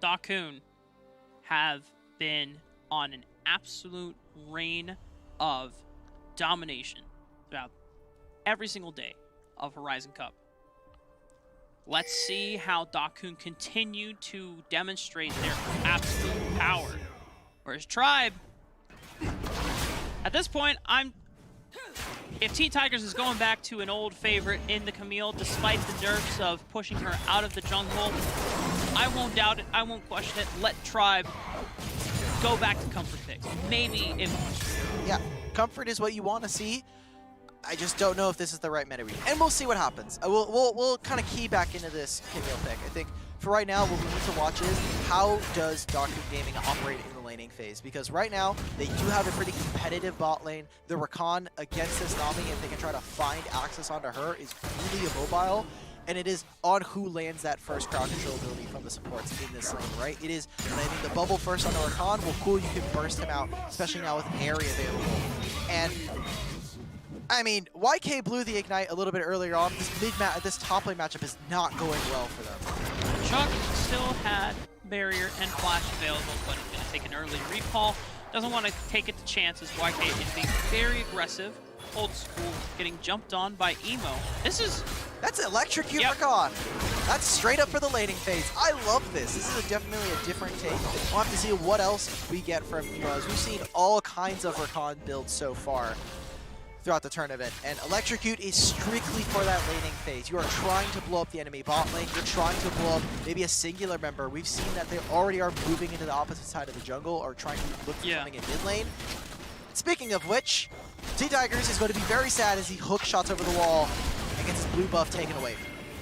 Speaker 23: Dakun have been on an absolute reign of domination throughout every single day of Horizon Cup. Let's see how Dakun continue to demonstrate their absolute power. Whereas Tribe, at this point, I'm if T Tigers is going back to an old favorite in the Camille, despite the nerfs of pushing her out of the jungle, I won't doubt it. I won't question it. Let Tribe go back to comfort picks. Maybe it won't.
Speaker 24: Yeah, comfort is what you want to see. I just don't know if this is the right meta read. And we'll see what happens. We'll kind of key back into this Camille pick. I think for right now, what we need to watch is how does Dakun Gaming operate in the laning phase? Because right now, they do have a pretty competitive bot lane. The Rakan against this Nami, if they can try to find access onto her, is really immobile. And it is on who lands that first crowd control ability from the supports in this lane, right? It is landing the bubble first on the Rakan. Well, cool, you can burst him out, especially now with Airy available. And I mean, YK blew the Ignite a little bit earlier on. This top lane matchup is not going well for them.
Speaker 23: Chuck still had Barrier and Flash available, but he's going to take an early recall. Doesn't want to take it to chances. YK is being very aggressive. Old school, getting jumped on by Emo.
Speaker 24: That's Electrocute Rakan. That's straight up for the laning phase. I love this. This is definitely a different take. We'll have to see what else we get from Emo, as we've seen all kinds of Rakan builds so far throughout the tournament. And Electrocute is strictly for that laning phase. You are trying to blow up the enemy bot lane. You're trying to blow up maybe a singular member. We've seen that they already are moving into the opposite side of the jungle or trying to look for something in mid lane. Speaking of which, T Tigers is going to be very sad as he hook shots over the wall and gets his blue buff taken away.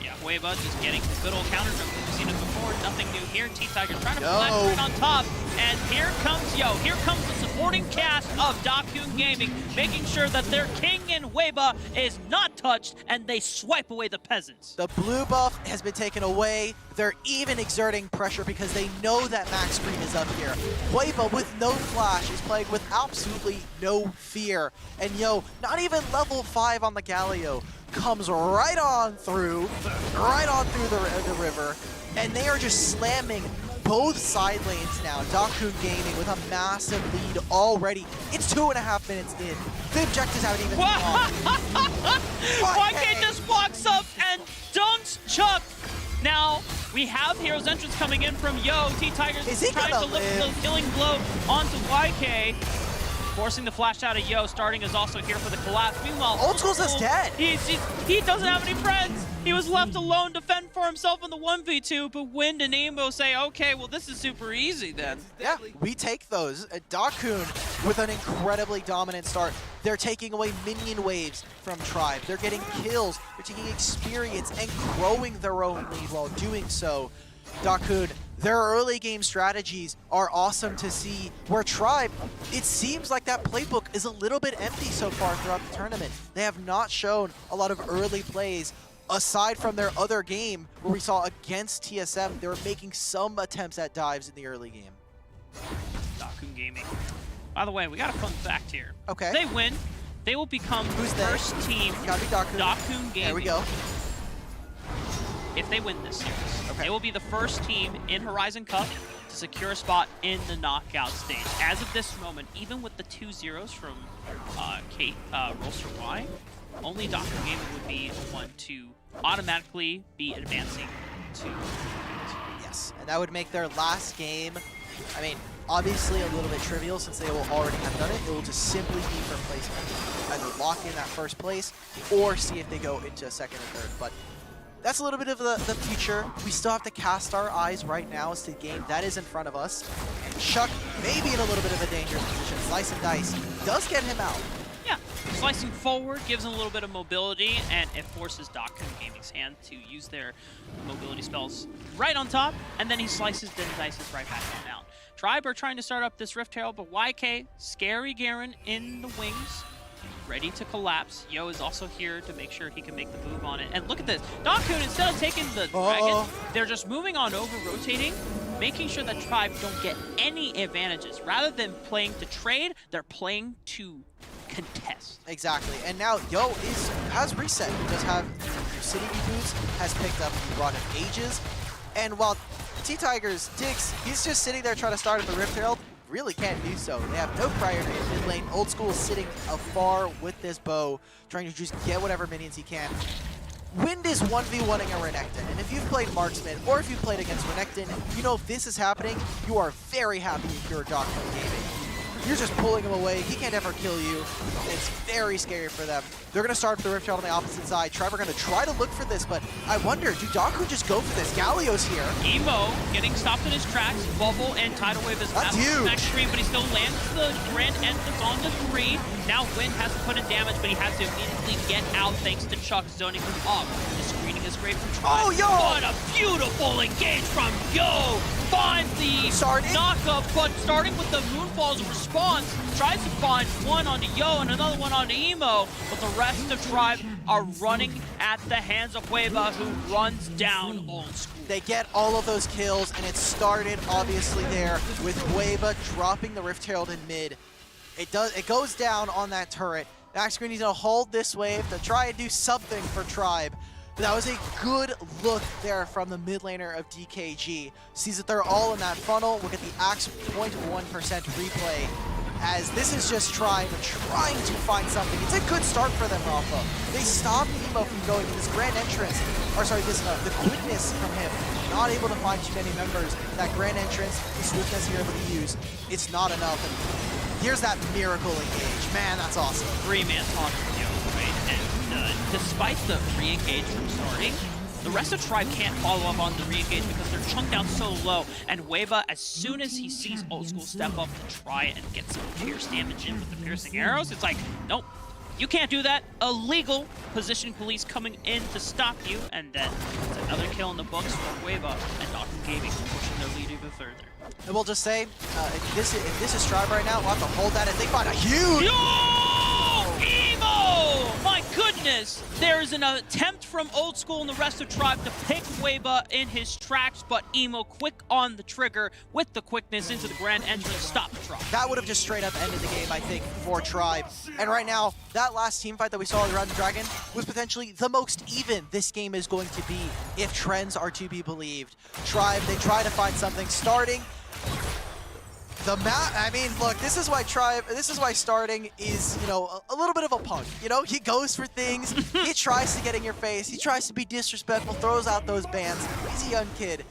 Speaker 23: Yeah, Hueva just getting good old counter jump. We've seen it before. Nothing new here. T Tigers trying to flash on top. And here comes Here comes the supporting cast of Dakun Gaming, making sure that their king in Hueva is not touched, and they swipe away the peasants.
Speaker 24: The blue buff has been taken away. They're even exerting pressure because they know that Max Scream is up here. Hueva with no flash is playing with absolutely no fear. And not even level 5 on the Galio comes right on through the river, and they are just slamming both side lanes now. Dakun Gaming with a massive lead already. It's 2.5 minutes in. The objectives haven't even gone.
Speaker 23: YK just walks up and dunks Chuck. Now, we have Hero's Entrance coming in from T Tigers trying to look for the killing blow onto YK. Forcing the flash out of starting is also here for the collapse. Meanwhile,
Speaker 24: Old School's is dead.
Speaker 23: He doesn't have any friends. He was left alone to fend for himself in the 1v2, but Wind and Amo say, okay, well, this is super easy then.
Speaker 24: Yeah, we take those. Dakun with an incredibly dominant start. They're taking away minion waves from Tribe. They're getting kills. They're taking experience and growing their own lead while doing so. Dakun, their early game strategies are awesome to see, where Tribe, it seems like that playbook is a little bit empty so far throughout the tournament. They have not shown a lot of early plays aside from their other game where we saw against TSM. They were making some attempts at dives in the early game.
Speaker 23: Dakun Gaming. By the way, we got a fun fact here.
Speaker 24: Okay.
Speaker 23: They win. They will become the first team.
Speaker 24: Gotta be
Speaker 23: Dakun Gaming.
Speaker 24: There we go.
Speaker 23: If they win this series, they will be the first team in Horizon Cup to secure a spot in the knockout stage. As of this moment, even with the 2-0s from Rolster Y, only Dakun Gaming would be the one to automatically be advancing to.
Speaker 24: Yes, and that would make their last game, I mean, obviously a little bit trivial since they will already have done it. It will just simply be for placement. Either lock in that first place or see if they go into second or third. But that's a little bit of the future. We still have to cast our eyes right now as to the game that is in front of us. And Chuck may be in a little bit of a dangerous position. Slice and Dice does get him out.
Speaker 23: Yeah, slicing forward gives him a little bit of mobility, and it forces Dakun Gaming's hand to use their mobility spells right on top, and then he slices, then dices right back on out. Tribe are trying to start up this Rift Herald, but YK, Scary Garen in the wings, ready to collapse. Is also here to make sure he can make the move on it. And look at this. Dakun, instead of taking the dragon, they're just moving on over, rotating, making sure that Tribe don't get any advantages. Rather than playing to trade, they're playing to contest.
Speaker 24: Exactly. And now has reset. He does have City Boots, has picked up Rod of Ages. And while T Tigers digs, he's just sitting there trying to start at the Rift Herald. Really can't do so. They have no priority in mid lane. Old School is sitting afar with this bow, trying to just get whatever minions he can. Wind is 1v1ing a Renekton, and if you've played Marksman, or if you've played against Renekton, if this is happening, you are very happy if you're Dakun Gaming. You're just pulling him away. He can't ever kill you. It's very scary for them. They're going to start the Rift Herald on the opposite side. Tribe are going to try to look for this, but I wonder, do Daku just go for this? Galio's here.
Speaker 23: Emo getting stopped in his tracks. Bubble and Tidal Wave is
Speaker 24: That's huge.
Speaker 23: Max screen, but he still lands the grand entrance on the 3. Now Wind has to put in damage, but he has to immediately get out thanks to Chuck zoning him up. The screening is great from Tribe.
Speaker 24: Oh, Yo!
Speaker 23: What a beautiful engage from Yo! Finds the knockup, but starting with the Moonfall's response, tries to find one onto Yo and another one onto Emo, but the rest of Tribe are running at the hands of Hueva, who runs down Old School.
Speaker 24: They get all of those kills, and it started obviously there with Hueva dropping the Rift Herald in mid. It goes down on that turret. Max Green, he's gonna hold this wave to try and do something for Tribe. But that was a good look there from the mid laner of DKG. Sees that they're all in that funnel. Look at the Axe 0.1% replay, as this is just trying to find something. It's a good start for them, Rafa. They stopped Emo from going to this grand entrance, or sorry, the quickness from him. Not able to find too many members. That grand entrance, the swiftness you're able to use, it's not enough. And here's that miracle engage. Man, that's awesome.
Speaker 23: 3-man talk from Yo, right? And despite the re-engage from starting, the rest of Tribe can't follow up on the re-engage because they're chunked down so low. And Hueva, as soon as he sees Old School step up to try and get some pierce damage in with the piercing arrows, it's like, nope, you can't do that. Illegal. Positioning police coming in to stop you. And then it's another kill in the books for Hueva and Dr. Gaming pushing their lead even further.
Speaker 24: And we'll just say, if this is Tribe right now, we'll have to hold that, and they find a huge...
Speaker 23: Yo! Emo! My goodness! There's an attempt from Old School and the rest of Tribe to pick Hueva in his tracks, but Emo quick on the trigger with the quickness into the grand entrance, stop the Tribe.
Speaker 24: That would have just straight up ended the game, I think, for Tribe. And right now, that last team fight that we saw around the Dragon was potentially the most even this game is going to be, if trends are to be believed. Tribe, they try to find something starting. The map, I mean, look, this is why starting is, you know, a little bit of a punk. You know, he goes for things, he tries to get in your face, he tries to be disrespectful, throws out those bans. He's a young kid,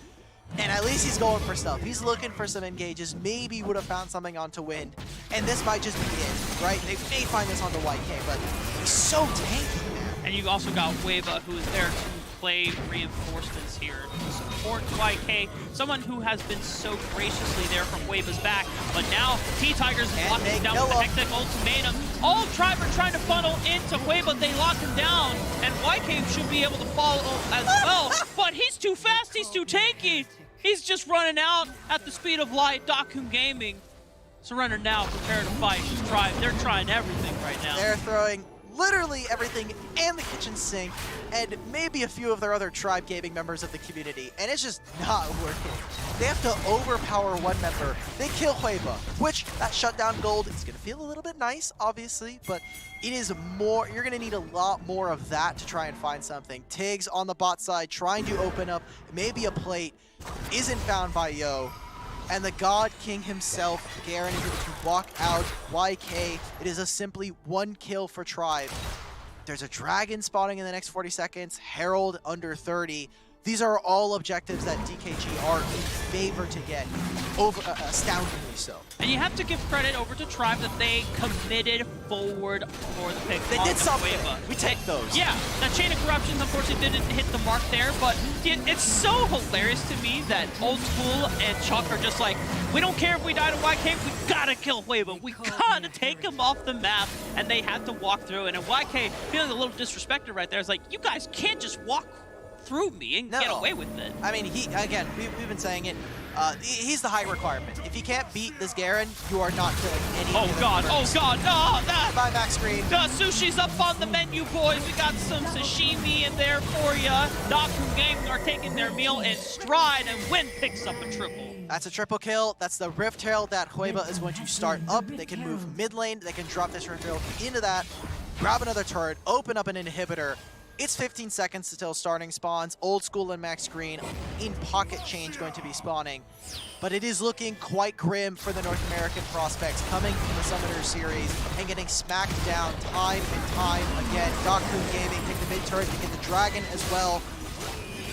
Speaker 24: and at least he's going for stuff. He's looking for some engages, maybe would have found something onto Wind, and this might just be it, right? They may find this onto YK, but he's so tanky, man.
Speaker 23: And you also got Hueva, who is there to play reinforcements here to support YK, someone who has been so graciously there from Hueva's back, but now T-Tigers is locking him down with the Hectic Ultimatum. All of Tribe are trying to funnel into Hueva, they lock him down, and YK should be able to follow as well, but he's too fast, he's too tanky. He's just running out at the speed of light. Dakun Gaming, surrender now, prepare to fight. Tribe, they're trying everything right now.
Speaker 24: They're throwing literally everything and the kitchen sink and maybe a few of their other Tribe Gaming members of the community, and it's just not working. They have to overpower one member. They kill Hueva, which that shutdown gold is going to feel a little bit nice, obviously, but it is more, you're going to need a lot more of that to try and find something. Tiggs on the bot side trying to open up maybe a plate, isn't found by Yo. And the God King himself, Garen, is able to walk out YK. It is a simply one kill for Tribe. There's a Dragon spawning in the next 40 seconds, Herald under 30. These are all objectives that DKG are in favor to get, astoundingly so.
Speaker 23: And you have to give credit over to Tribe that they committed forward for the pick.
Speaker 24: They did something.
Speaker 23: Hueva.
Speaker 24: We take those.
Speaker 23: Yeah, that Chain of Corruptions unfortunately didn't hit the mark there, but it's so hilarious to me that Old School and Chuck are just like, we don't care if we die to YK, we gotta kill Hueva. We gotta take him off the map, and they had to walk through it. And YK, feeling a little disrespected right there, is like, you guys can't just walk through me and get away with it.
Speaker 24: I mean, again, we've been saying it. He's the high requirement. If you can't beat this Garen, you are not killing any
Speaker 23: Oh god, no, that!
Speaker 24: Bye, back screen.
Speaker 23: The sushi's up on the menu, boys. We got some sashimi in there for ya. Dakun Gaming are taking their meal in stride, and Wind picks up a triple.
Speaker 24: That's a triple kill. That's the Rift Herald that Hueva is going to start up. They can move mid lane. They can drop this Rift Herald into that, grab another turret, open up an inhibitor. It's 15 seconds until starting spawns. Old School and Max Green in pocket change going to be spawning. But it is looking quite grim for the North American prospects coming from the Summoner Series and getting smacked down time and time again. Dakun Gaming take the mid turret to get the Dragon as well.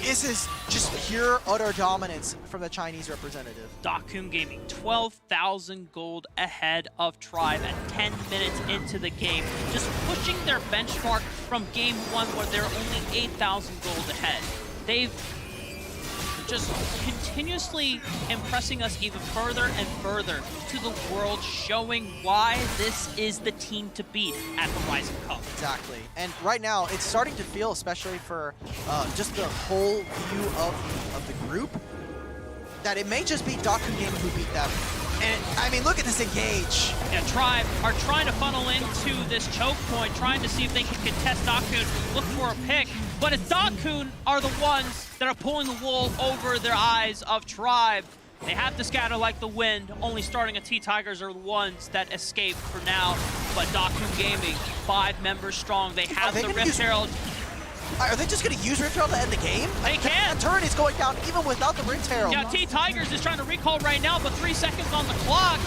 Speaker 24: This is just pure, utter dominance from the Chinese representative.
Speaker 23: Dakun Gaming, 12,000 gold ahead of Tribe at 10 minutes into the game. Just pushing their benchmark from game 1 where they're only 8,000 gold ahead. They've just continuously impressing us even further and further to the world, showing why this is the team to beat at Horizon Cup.
Speaker 24: Exactly. And right now, it's starting to feel, especially for just the whole view of the group, that it may just be Dakun Gaming who beat them. And, I mean, look at this engage.
Speaker 23: Yeah, Tribe are trying to funnel into this choke point, trying to see if they can contest Dakun, look for a pick. But it's Dakun are the ones that are pulling the wool over their eyes of Tribe. They have to scatter like the wind. Only starting at T-Tigers are the ones that escape for now. But Dakun Gaming, 5 members strong. They have the Rift Herald.
Speaker 24: Are they just going to use Rift Herald to end the game?
Speaker 23: They can.
Speaker 24: That turret is going down even without the Rift Herald.
Speaker 23: Yeah, T-Tigers is trying to recall right now, but 3 seconds on the clock.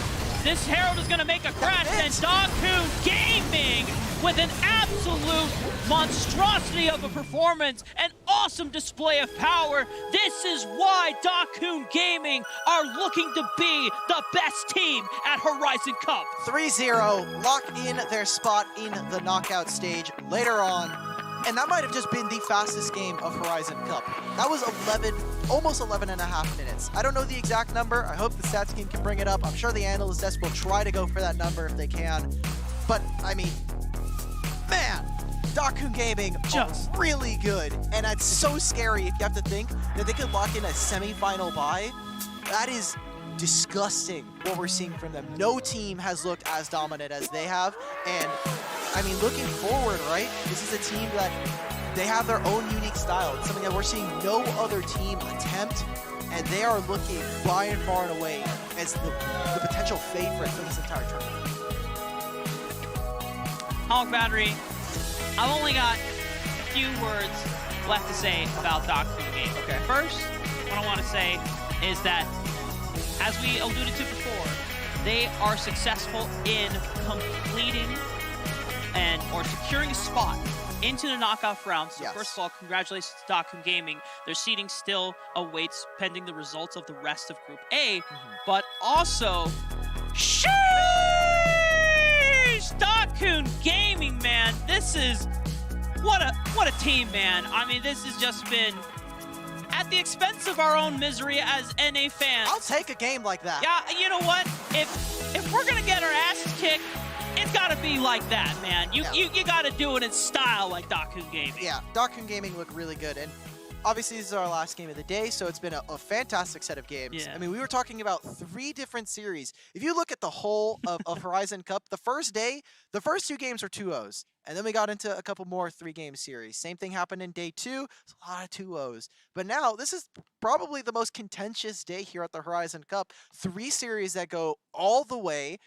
Speaker 23: This Herald is going to make a crash, and Dakun Gaming with an absolute monstrosity of a performance, an awesome display of power. This is why Dakun Gaming are looking to be the best team at Horizon Cup.
Speaker 24: 3-0, lock in their spot in the knockout stage later on. And that might have just been the fastest game of Horizon Cup. That was almost 11 and a half minutes. I don't know the exact number. I hope the stats team can bring it up. I'm sure the analyst desk will try to go for that number if they can. But, I mean, man, Dakun Gaming just really good. And it's so scary if you have to think that they could lock in a semi-final bye. That is disgusting what we're seeing from them. No team has looked as dominant as they have. And I mean, looking forward, right? This is a team that they have their own unique style. It's something that we're seeing no other team attempt, and they are looking by and far and away as the potential favorite for this entire tournament.
Speaker 23: Hog Battery, I've only got a few words left to say about Dakun Gaming. Okay. First, what I want to say is that, as we alluded to before, they are successful in completing or securing a spot into the knockout round. So first of all, congratulations to Dakun Gaming. Their seeding still awaits pending the results of the rest of Group A, but also, sheesh! Dakun Gaming, man, this is, what a team, man. I mean, this has just been at the expense of our own misery as NA fans.
Speaker 24: I'll take a game like that.
Speaker 23: Yeah, you know what? If we're gonna get our asses kicked, it's gotta be like that, man. You gotta do it in style like Dakun Gaming.
Speaker 24: Yeah, Dakun Gaming look really good. And obviously this is our last game of the day, so it's been a fantastic set of games.
Speaker 23: Yeah.
Speaker 24: I mean, we were talking about 3 different series. If you look at the whole of Horizon Cup, the first day, the first 2 games were 2-0s. And then we got into a couple more 3-game series. Same thing happened in day 2. It's a lot of 2-0s. But now, this is probably the most contentious day here at the Horizon Cup. 3 series that go all the way.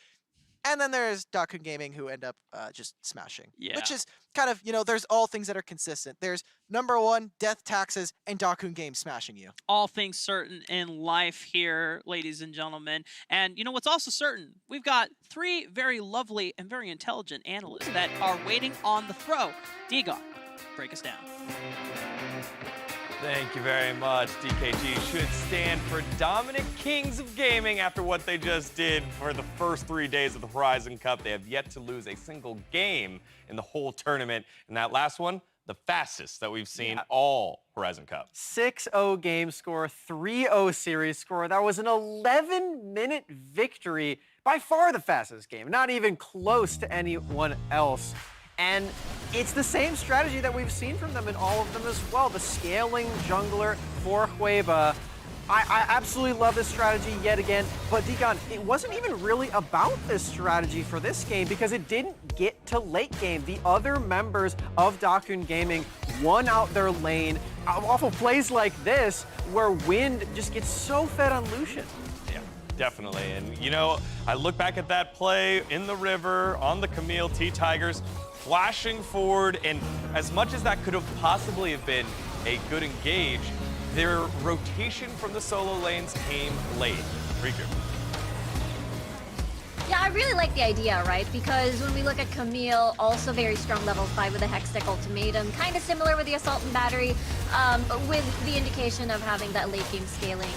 Speaker 24: And then there's Dakun Gaming who end up just smashing.
Speaker 23: Yeah.
Speaker 24: Which is kind of, there's all things that are consistent. There's number 1, death taxes, and Dakun Game smashing you.
Speaker 23: All things certain in life here, ladies and gentlemen. And you know what's also certain? We've got 3 very lovely and very intelligent analysts that are waiting on the throw. Digon, break us down.
Speaker 12: Thank you very much. DKG should stand for Dominant Kings of Gaming after what they just did for the first 3 days of the Horizon Cup. They have yet to lose a single game in the whole tournament. And that last one, the fastest that we've seen all Horizon Cup.
Speaker 14: 6-0 game score, 3-0 series score. That was an 11-minute victory. By far the fastest game, not even close to anyone else. And it's the same strategy that we've seen from them in all of them as well. The scaling jungler for Hueba. I absolutely love this strategy yet again. But Digon, it wasn't even really about this strategy for this game because it didn't get to late game. The other members of Dakun Gaming won out their lane off of plays like this where Wind just gets so fed on Lucian.
Speaker 12: Definitely. And, I look back at that play in the river, on the Camille, T-Tigers, flashing forward, and as much as that could have possibly have been a good engage, their rotation from the solo lanes came late. Riku.
Speaker 5: Yeah, I really like the idea, right? Because when we look at Camille, also very strong level 5 with the Hextech Ultimatum, kind of similar with the Assault and Battery, with the indication of having that late game scaling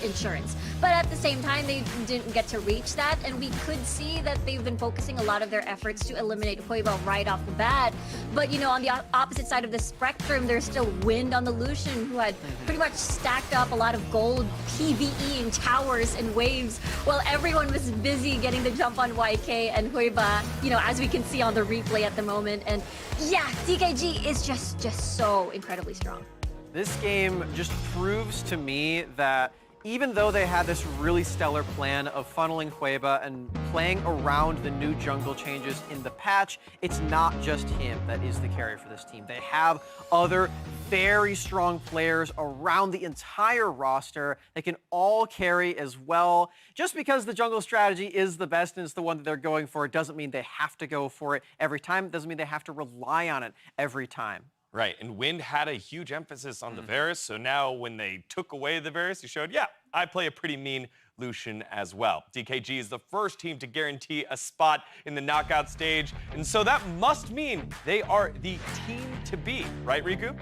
Speaker 5: insurance. But at the same time, they didn't get to reach that, and we could see that they've been focusing a lot of their efforts to eliminate Huiba right off the bat. But, you know, on the opposite side of the spectrum, there's still Wind on the Lucian, who had pretty much stacked up a lot of gold PvE in towers and waves, while everyone was busy getting the jump on YK and Huiba, you know, as we can see on the replay at the moment. And yeah, DKG is just so incredibly strong.
Speaker 14: This game just proves to me that even though they had this really stellar plan of funneling Huiba and playing around the new jungle changes in the patch, it's not just him that is the carry for this team. They have other very strong players around the entire roster. They can all carry as well. Just because the jungle strategy is the best and it's the one that they're going for, it doesn't mean they have to go for it every time. It doesn't mean they have to rely on it every time.
Speaker 12: Right, and Wind had a huge emphasis on the Varus, so now when they took away the Varus, he showed, yeah, I play a pretty mean Lucian as well. DKG is the first team to guarantee a spot in the knockout stage, and so that must mean they are the team to beat, right, Riku?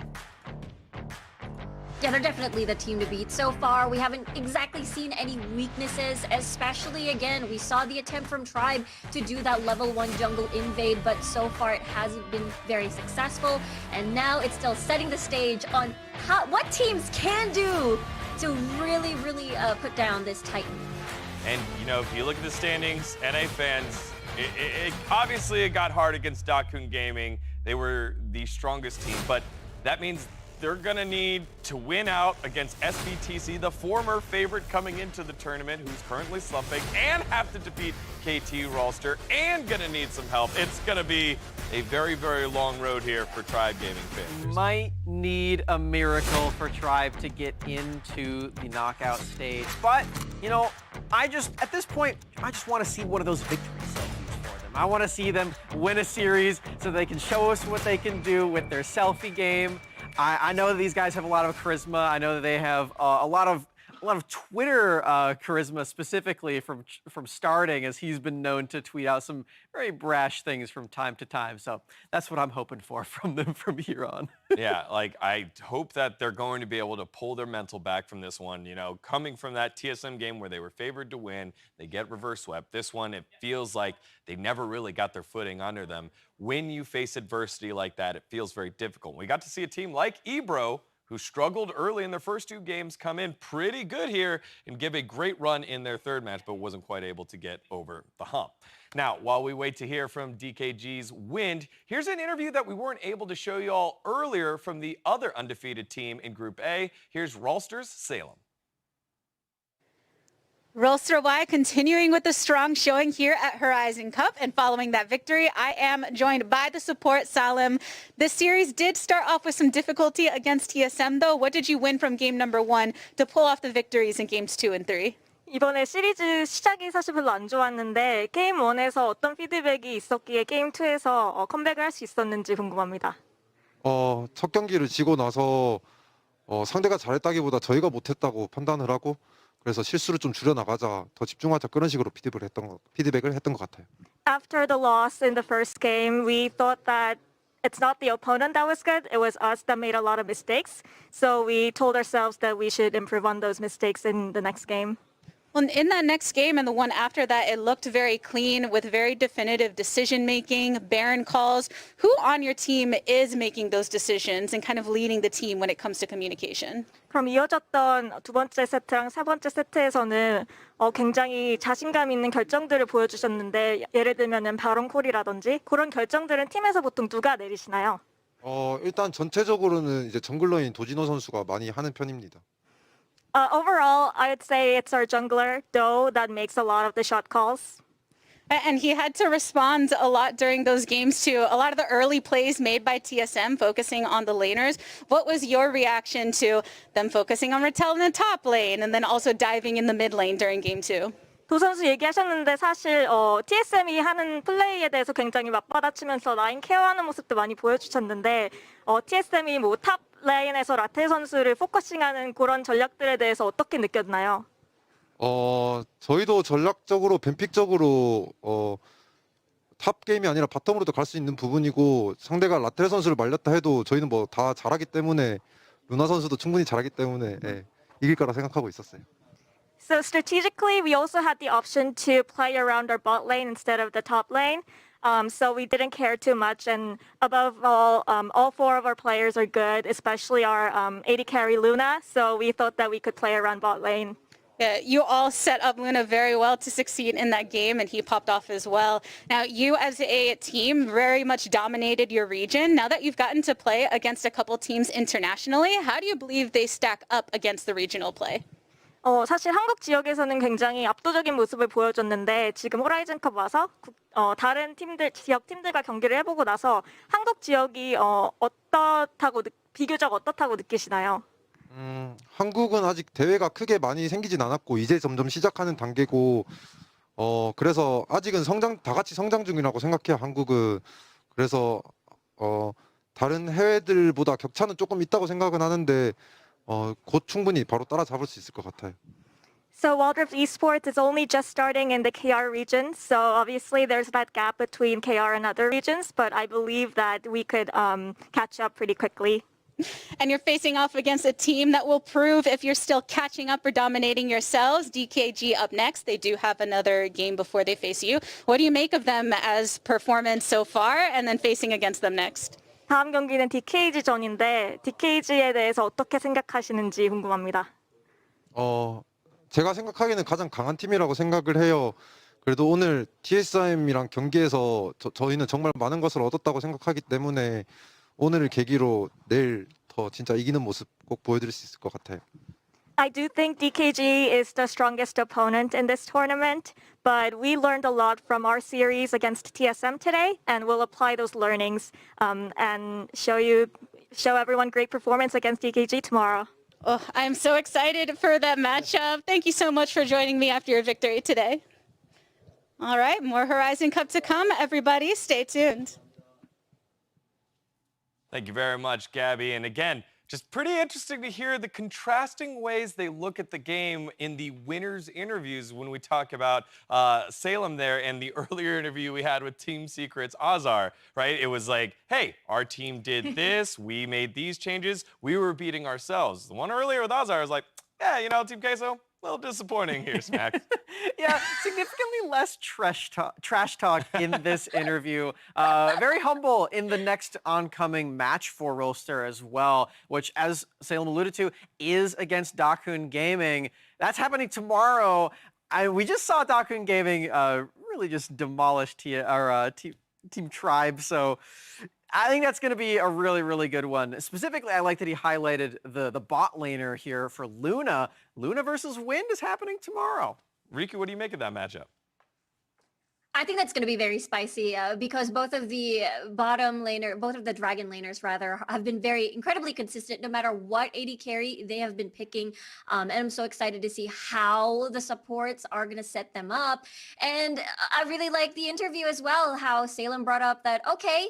Speaker 5: Yeah, they're definitely the team to beat. So far, we haven't exactly seen any weaknesses, especially, again, we saw the attempt from Tribe to do that level 1 jungle invade, but so far it hasn't been very successful. And now it's still setting the stage on what teams can do to really put down this Titan.
Speaker 12: And, you know, if you look at the standings, NA fans, obviously it got hard against Dakun Gaming. They were the strongest team, but that means they're going to need to win out against SBTC, the former favorite coming into the tournament, who's currently slumping, and have to defeat KT Rolster, and going to need some help. It's going to be a very long road here for Tribe Gaming fans.
Speaker 14: Might need a miracle for Tribe to get into the knockout stage. But, you know, at this point, I just want to see one of those victory selfies for them. I want to see them win a series so they can show us what they can do with their selfie game. I know that these guys have a lot of charisma. I know that they have a lot of Twitter charisma, specifically from starting, as he's been known to tweet out some very brash things from time to time. So that's what I'm hoping for from them from here on.
Speaker 12: Yeah, like I hope that they're going to be able to pull their mental back from this one. You know, coming from that TSM game where they were favored to win, they get reverse swept. This one, it feels like they never really got their footing under them. When you face adversity like that, it feels very difficult. We got to see a team like EBRO, who struggled early in their first 2 games, come in pretty good here and give a great run in their third match, but wasn't quite able to get over the hump. Now, while we wait to hear from DKG's Wind, here's an interview that we weren't able to show you all earlier from the other undefeated team in Group A. Here's Rolster's Salem.
Speaker 18: Rolster Y continuing with the strong showing here at Horizon Cup, and following that victory, I am joined by the support, Salem. This series did start off with some difficulty against TSM, though. What did you win from game number 1 to pull off the victories in games 2 and 3?
Speaker 15: 이번에 시리즈 시작이 사실 별로 안 좋았는데 게임 1에서 어떤 피드백이 있었기에 게임 2에서 컴백을 할 수 있었는지 궁금합니다.
Speaker 17: 첫 경기를 지고 나서 상대가 잘했다기보다 저희가 못했다고 판단을 하고, 그래서 실수를 좀 줄여나가자, 더 집중하자, 그런 식으로 피드백을 했던 것 같아요.
Speaker 15: After the loss in the first game, we thought that it's not the opponent that was good, it was us that made a lot of mistakes. So we told ourselves that we should improve on those mistakes in the next game.
Speaker 18: Well, in that next game and the one after that, it looked very clean with very definitive decision-making, Baron calls. Who on your team is making those decisions and kind of leading the team when it comes to communication?
Speaker 15: 그럼 이어졌던 두 번째 세트랑 세 번째 세트에서는 굉장히 자신감 있는 결정들을 보여주셨는데, 예를 들면은 바론 콜이라든지 그런 결정들은 팀에서 보통 누가 내리시나요?
Speaker 17: 일단 전체적으로는 이제 정글러인 도진호 선수가 많이 하는 편입니다.
Speaker 15: Overall, I'd say it's our jungler, Do, that makes a lot of the shot calls.
Speaker 18: And he had to respond a lot during those games to a lot of the early plays made by TSM, focusing on the laners. What was your reaction to them focusing on Rattel in the top lane and then also diving in the mid lane during game 2?
Speaker 15: 도 선수 얘기하셨는데 사실 TSM이 하는 플레이에 대해서 굉장히 맞받아치면서 라인 케어하는 모습도 많이 보여주셨는데 TSM이 뭐 탑 라인에서 라텔 선수를 포커싱하는 그런 전략들에 대해서 어떻게 느꼈나요?
Speaker 17: 저희도 전략적으로 뱀픽적으로 탑 게임이 아니라 바텀으로도 갈 수 있는 부분이고 상대가 라텔 선수를 말렸다 해도 저희는 뭐 다 잘하기 때문에 루나 선수도 충분히 잘하기 때문에 이길 거라 생각하고 있었어요.
Speaker 15: So strategically, we also had the option to play around our bot lane instead of the top lane. So we didn't care too much. And above all four of our players are good, especially our AD carry Luna. So we thought that we could play around bot lane.
Speaker 18: Yeah, you all set up Luna very well to succeed in that game, and he popped off as well. Now, you as a team very much dominated your region. Now that you've gotten to play against a couple teams internationally, how do you believe they stack up against the regional play?
Speaker 15: 사실 한국 지역에서는 굉장히 압도적인 모습을 보여줬는데 지금 호라이즌컵 와서 다른 팀들, 지역 팀들과 경기를 해보고 나서 한국 지역이 비교적 어떻다고 느끼시나요?
Speaker 17: 한국은 아직 대회가 크게 많이 생기진 않았고 이제 점점 시작하는 단계고 그래서 아직은 다 같이 성장 중이라고 생각해요. 한국은. 그래서 다른 해외들보다 격차는 조금 있다고 생각은 하는데 곧 충분히 바로 따라잡을 수 있을 것 같아요.
Speaker 15: So Wild Rift Esports is only just starting in the KR region, so obviously there's that gap between KR and other regions, but I believe that we could catch up pretty quickly.
Speaker 18: And you're facing off against a team that will prove if you're still catching up or dominating yourselves. DKG up next. They do have another game before they face you. What do you make of them as performance so far and then facing against them next?
Speaker 15: 다음 경기는 DKG전인데 DKG에 대해서 어떻게 생각하시는지 궁금합니다.
Speaker 17: 제가 생각하기에는 가장 강한 팀이라고 생각을 해요. 그래도 오늘 TSM이랑 경기에서 저희는 정말 많은 것을 얻었다고 생각하기 때문에 오늘을 계기로 내일 더 진짜 이기는 모습 꼭 보여드릴 수 있을 것 같아요.
Speaker 15: I do think DKG is the strongest opponent in this tournament, but we learned a lot from our series against TSM today, and we'll apply those learnings and show everyone great performance against DKG tomorrow.
Speaker 18: Oh, I'm so excited for that matchup. Thank you so much for joining me after your victory today. All right, more Horizon Cup to come. Everybody, stay tuned.
Speaker 12: Thank you very much, Gabby. And again, just pretty interesting to hear the contrasting ways they look at the game in the winners' interviews when we talk about Salem there and the earlier interview we had with Team Secret's Azar, right? It was like, hey, our team did this, we made these changes, we were beating ourselves. The one earlier with Azar was like, yeah, you know, Team Queso, a little disappointing here, Smack.
Speaker 14: Yeah, significantly less trash talk in this interview. Very humble in the next oncoming match for Rolster as well, which, as Salem alluded to, is against Dakun Gaming. That's happening tomorrow. We just saw Dakun Gaming really just demolish Team Tribe, so I think that's going to be a really, really good one. Specifically, I like that he highlighted the bot laner here for Luna. Luna versus Wind is happening tomorrow.
Speaker 12: Riku, what do you make of that matchup?
Speaker 5: I think that's going to be very spicy because both of the dragon laners rather, have been very incredibly consistent no matter what AD carry they have been picking. And I'm so excited to see how the supports are going to set them up. And I really like the interview as well, how Salem brought up that, okay,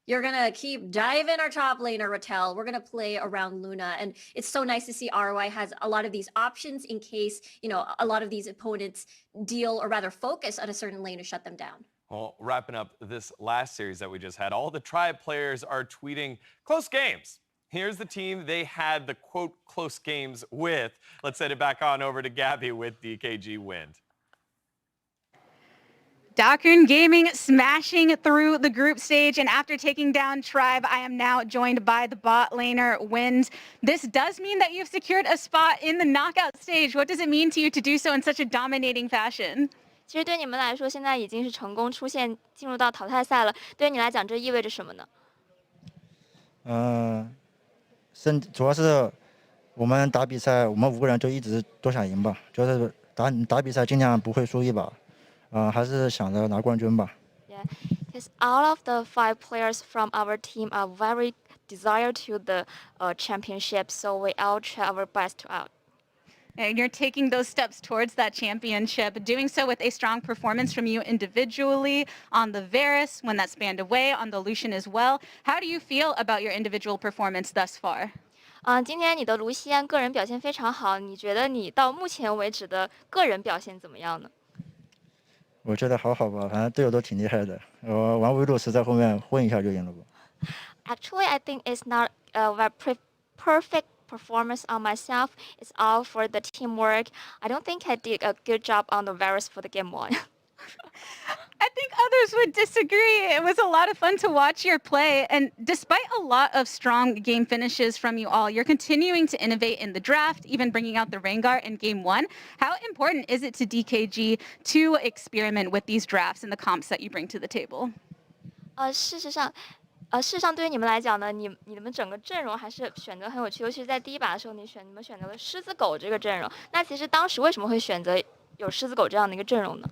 Speaker 5: you're going to keep diving our top laner, Rattel. We're going to play around Luna. And it's so nice to see ROI has a lot of these options in case, you know, a lot of these opponents deal or rather focus on a certain lane to shut them down.
Speaker 12: Well, wrapping up this last series that we just had, all the Tribe players are tweeting close games. Here's the team they had the, quote, close games with. Let's send it back on over to Gabby with DKG Wind.
Speaker 18: Dakun Gaming smashing through the group stage, and after taking down Tribe, I am now joined by the bot laner Wind. This does mean that you've secured a spot in the knockout stage. What does it mean to you to do so in such a dominating fashion?
Speaker 4: 其实对你们来说，现在已经是成功出现进入到淘汰赛了。对你来讲，这意味着什么呢？
Speaker 19: 主要是我们打比赛，我们5个人就一直都想赢吧，就是打比赛尽量不会输一把。还是想着拿冠军吧。
Speaker 4: Yeah, because all of the 5 players from our team are very desire to the championship, so we all try our best to out.
Speaker 18: And you're taking those steps towards that championship, doing so with a strong performance from you individually on the Varus, when that spanned away, on the Lucian as well. How do you feel about your individual performance thus far?
Speaker 4: 今天你的卢锡安个人表现非常好，你觉得你到目前为止的个人表现怎么样呢？
Speaker 19: 我觉得还好吧，反正队友都挺厉害的，我玩维鲁斯在后面混一下就赢了吧。
Speaker 4: Actually, I think it's not a very perfect performance on myself. It's all for the teamwork. I don't think I did a good job on the Varus for the game 1.
Speaker 18: I think others would disagree. It was a lot of fun to watch your play. And despite a lot of strong game finishes from you all, you're continuing to innovate in the draft, even bringing out the Rengar in game 1. How important is it to DKG to experiment with these drafts and the comps that you bring to the table?
Speaker 4: 事实上，对于你们来讲呢，你们整个阵容还是选择很有趣，尤其是在第一把的时候，你们选择了狮子狗这个阵容。那其实当时为什么会选择有狮子狗这样的一个阵容呢？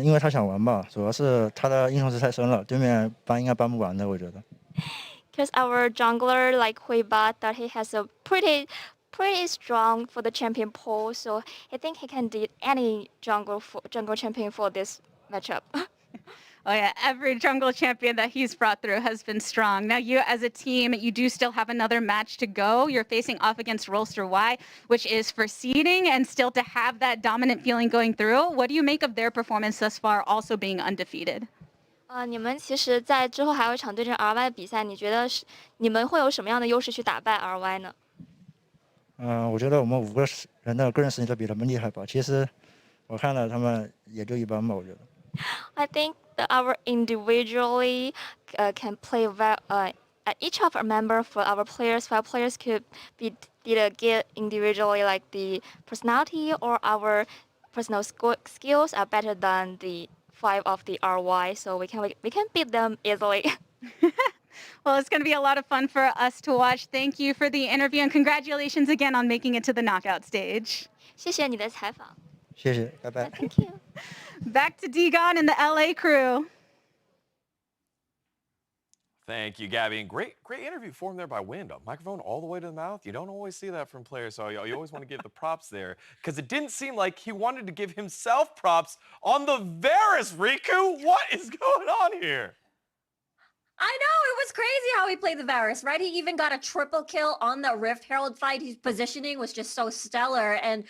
Speaker 19: 因为他想玩吧，主要是他的英雄池太深了，对面应该搬不完的，我觉得。
Speaker 4: Because our jungler like Huiba, that he has a pretty strong for the champion pool, so I think he can beat any jungle champion for this matchup.
Speaker 18: Oh yeah, every jungle champion that he's brought through has been strong. Now you as a team, you do still have another match to go. You're facing off against Rolster Y, which is for seeding, and still to have that dominant feeling going through. What do you make of their performance thus far, also being undefeated?
Speaker 4: 你们其实在之后还有一场对阵 RY 的比赛，你觉得你们会有什么样的优势去打败 RY 呢？
Speaker 19: 我觉得我们5个人的个人实力都比他们厉害吧。其实我看了他们也就一般吧，我觉得。
Speaker 4: I think that our individually can play well. Each of our member for our players, 5 players could be good individually, like the personality or our personal skills are better than the 5 of the RY, so we can beat them easily.
Speaker 18: Well, it's going to be a lot of fun for us to watch. Thank you for the interview and congratulations again on making it to the knockout stage.
Speaker 4: 谢谢你的采访。
Speaker 19: 谢谢，拜拜。
Speaker 4: Thank you.
Speaker 18: Back to Digon and the LA crew.
Speaker 12: Thank you, Gabby. And great interview formed there by Wind. A microphone all the way to the mouth. You don't always see that from players, so you always want to give the props there. Because it didn't seem like he wanted to give himself props on the Varus, Riku. What is going on here?
Speaker 5: I know, it was crazy how he played the Varus, right? He even got a triple kill on the Rift Herald fight. His positioning was just so stellar. And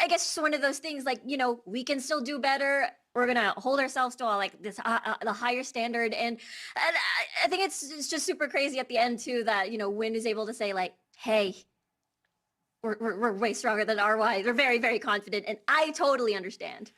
Speaker 5: I guess it's one of those things like, we can still do better. We're going to hold ourselves to like this, the higher standard. And I think it's just super crazy at the end too that, Win is able to say like, hey, we're way stronger than RY. They're very, very confident. And I totally understand.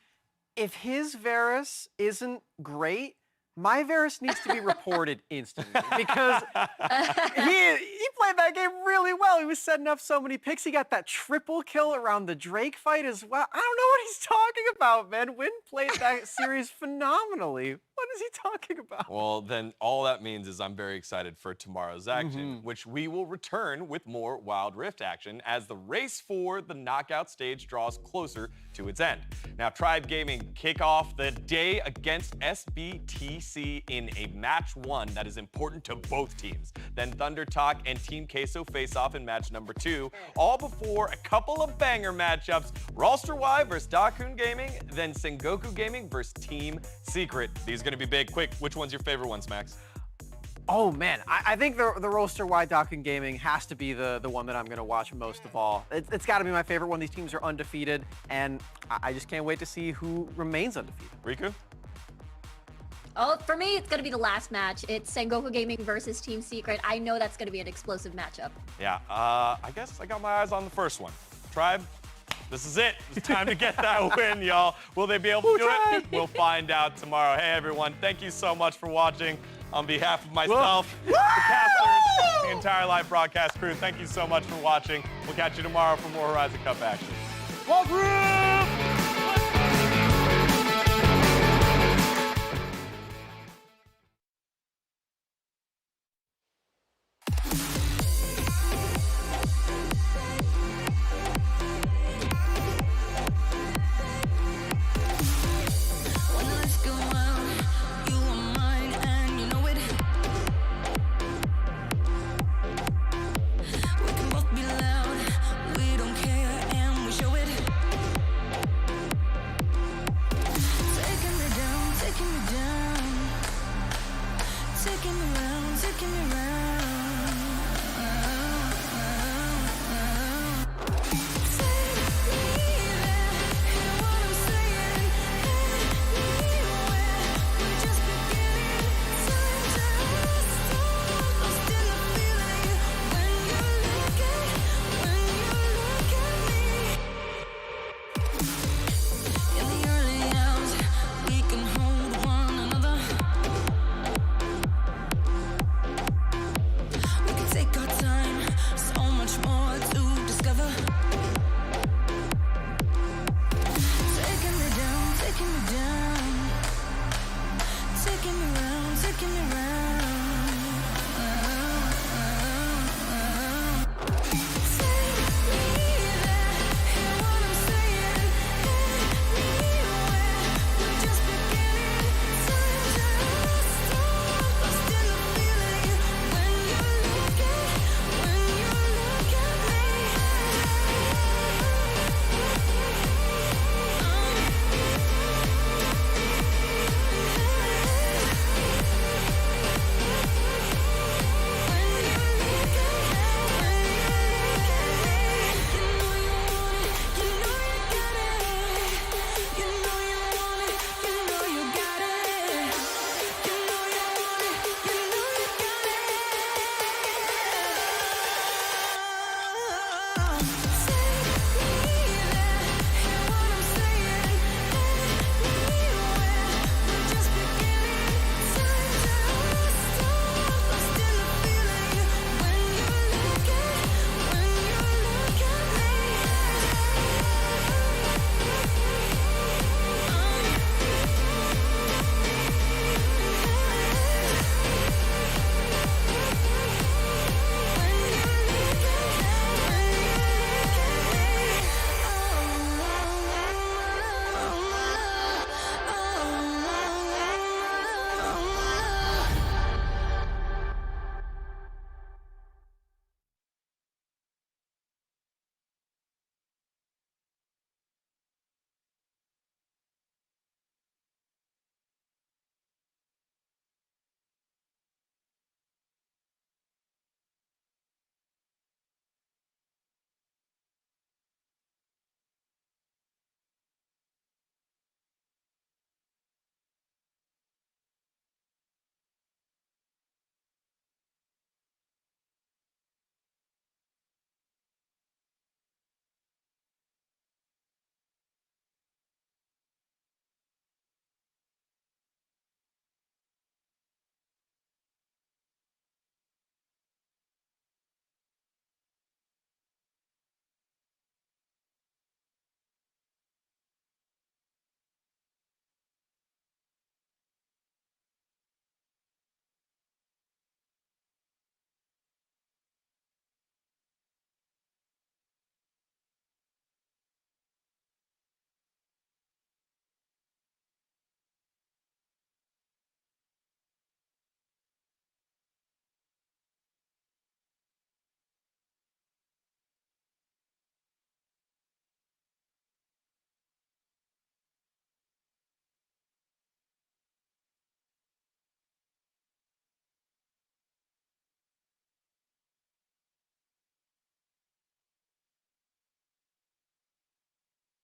Speaker 14: If his Varus isn't great, my Varus needs to be reported instantly because he played that game really well. He was setting up so many picks. He got that triple kill around the Drake fight as well. I don't know what he's talking about, man. Win played that series phenomenally. What is he talking about?
Speaker 12: Well, then all that means is I'm very excited for tomorrow's action, which we will return with more Wild Rift action as the race for the knockout stage draws closer to its end. Now, Tribe Gaming kick off the day against SBTC in a match 1 that is important to both teams. Then Thunder Talk and Team Queso face off in match number 2, all before a couple of banger matchups, Rolster Y versus Dakun Gaming, then Sengoku Gaming versus Team Secret. These are going to be big. Quick, which one's your favorite ones, Max?
Speaker 14: Oh man, I think the Rolster Y Dakun Gaming has to be the one that I'm going to watch most of all. It's got to be my favorite one. These teams are undefeated, and I just can't wait to see who remains undefeated.
Speaker 12: Riku?
Speaker 5: Oh, for me, it's going to be the last match. It's Sengoku Gaming versus Team Secret. I know that's going to be an explosive matchup.
Speaker 12: Yeah, I guess I got my eyes on the first one. Tribe, this is it. It's time to get that win, y'all. Will they be able to do it? We'll find out tomorrow. Hey, everyone, thank you so much for watching. On behalf of myself, the casters, the entire live broadcast crew, thank you so much for watching. We'll catch you tomorrow for more Horizon Cup action.
Speaker 9: Wild Rift!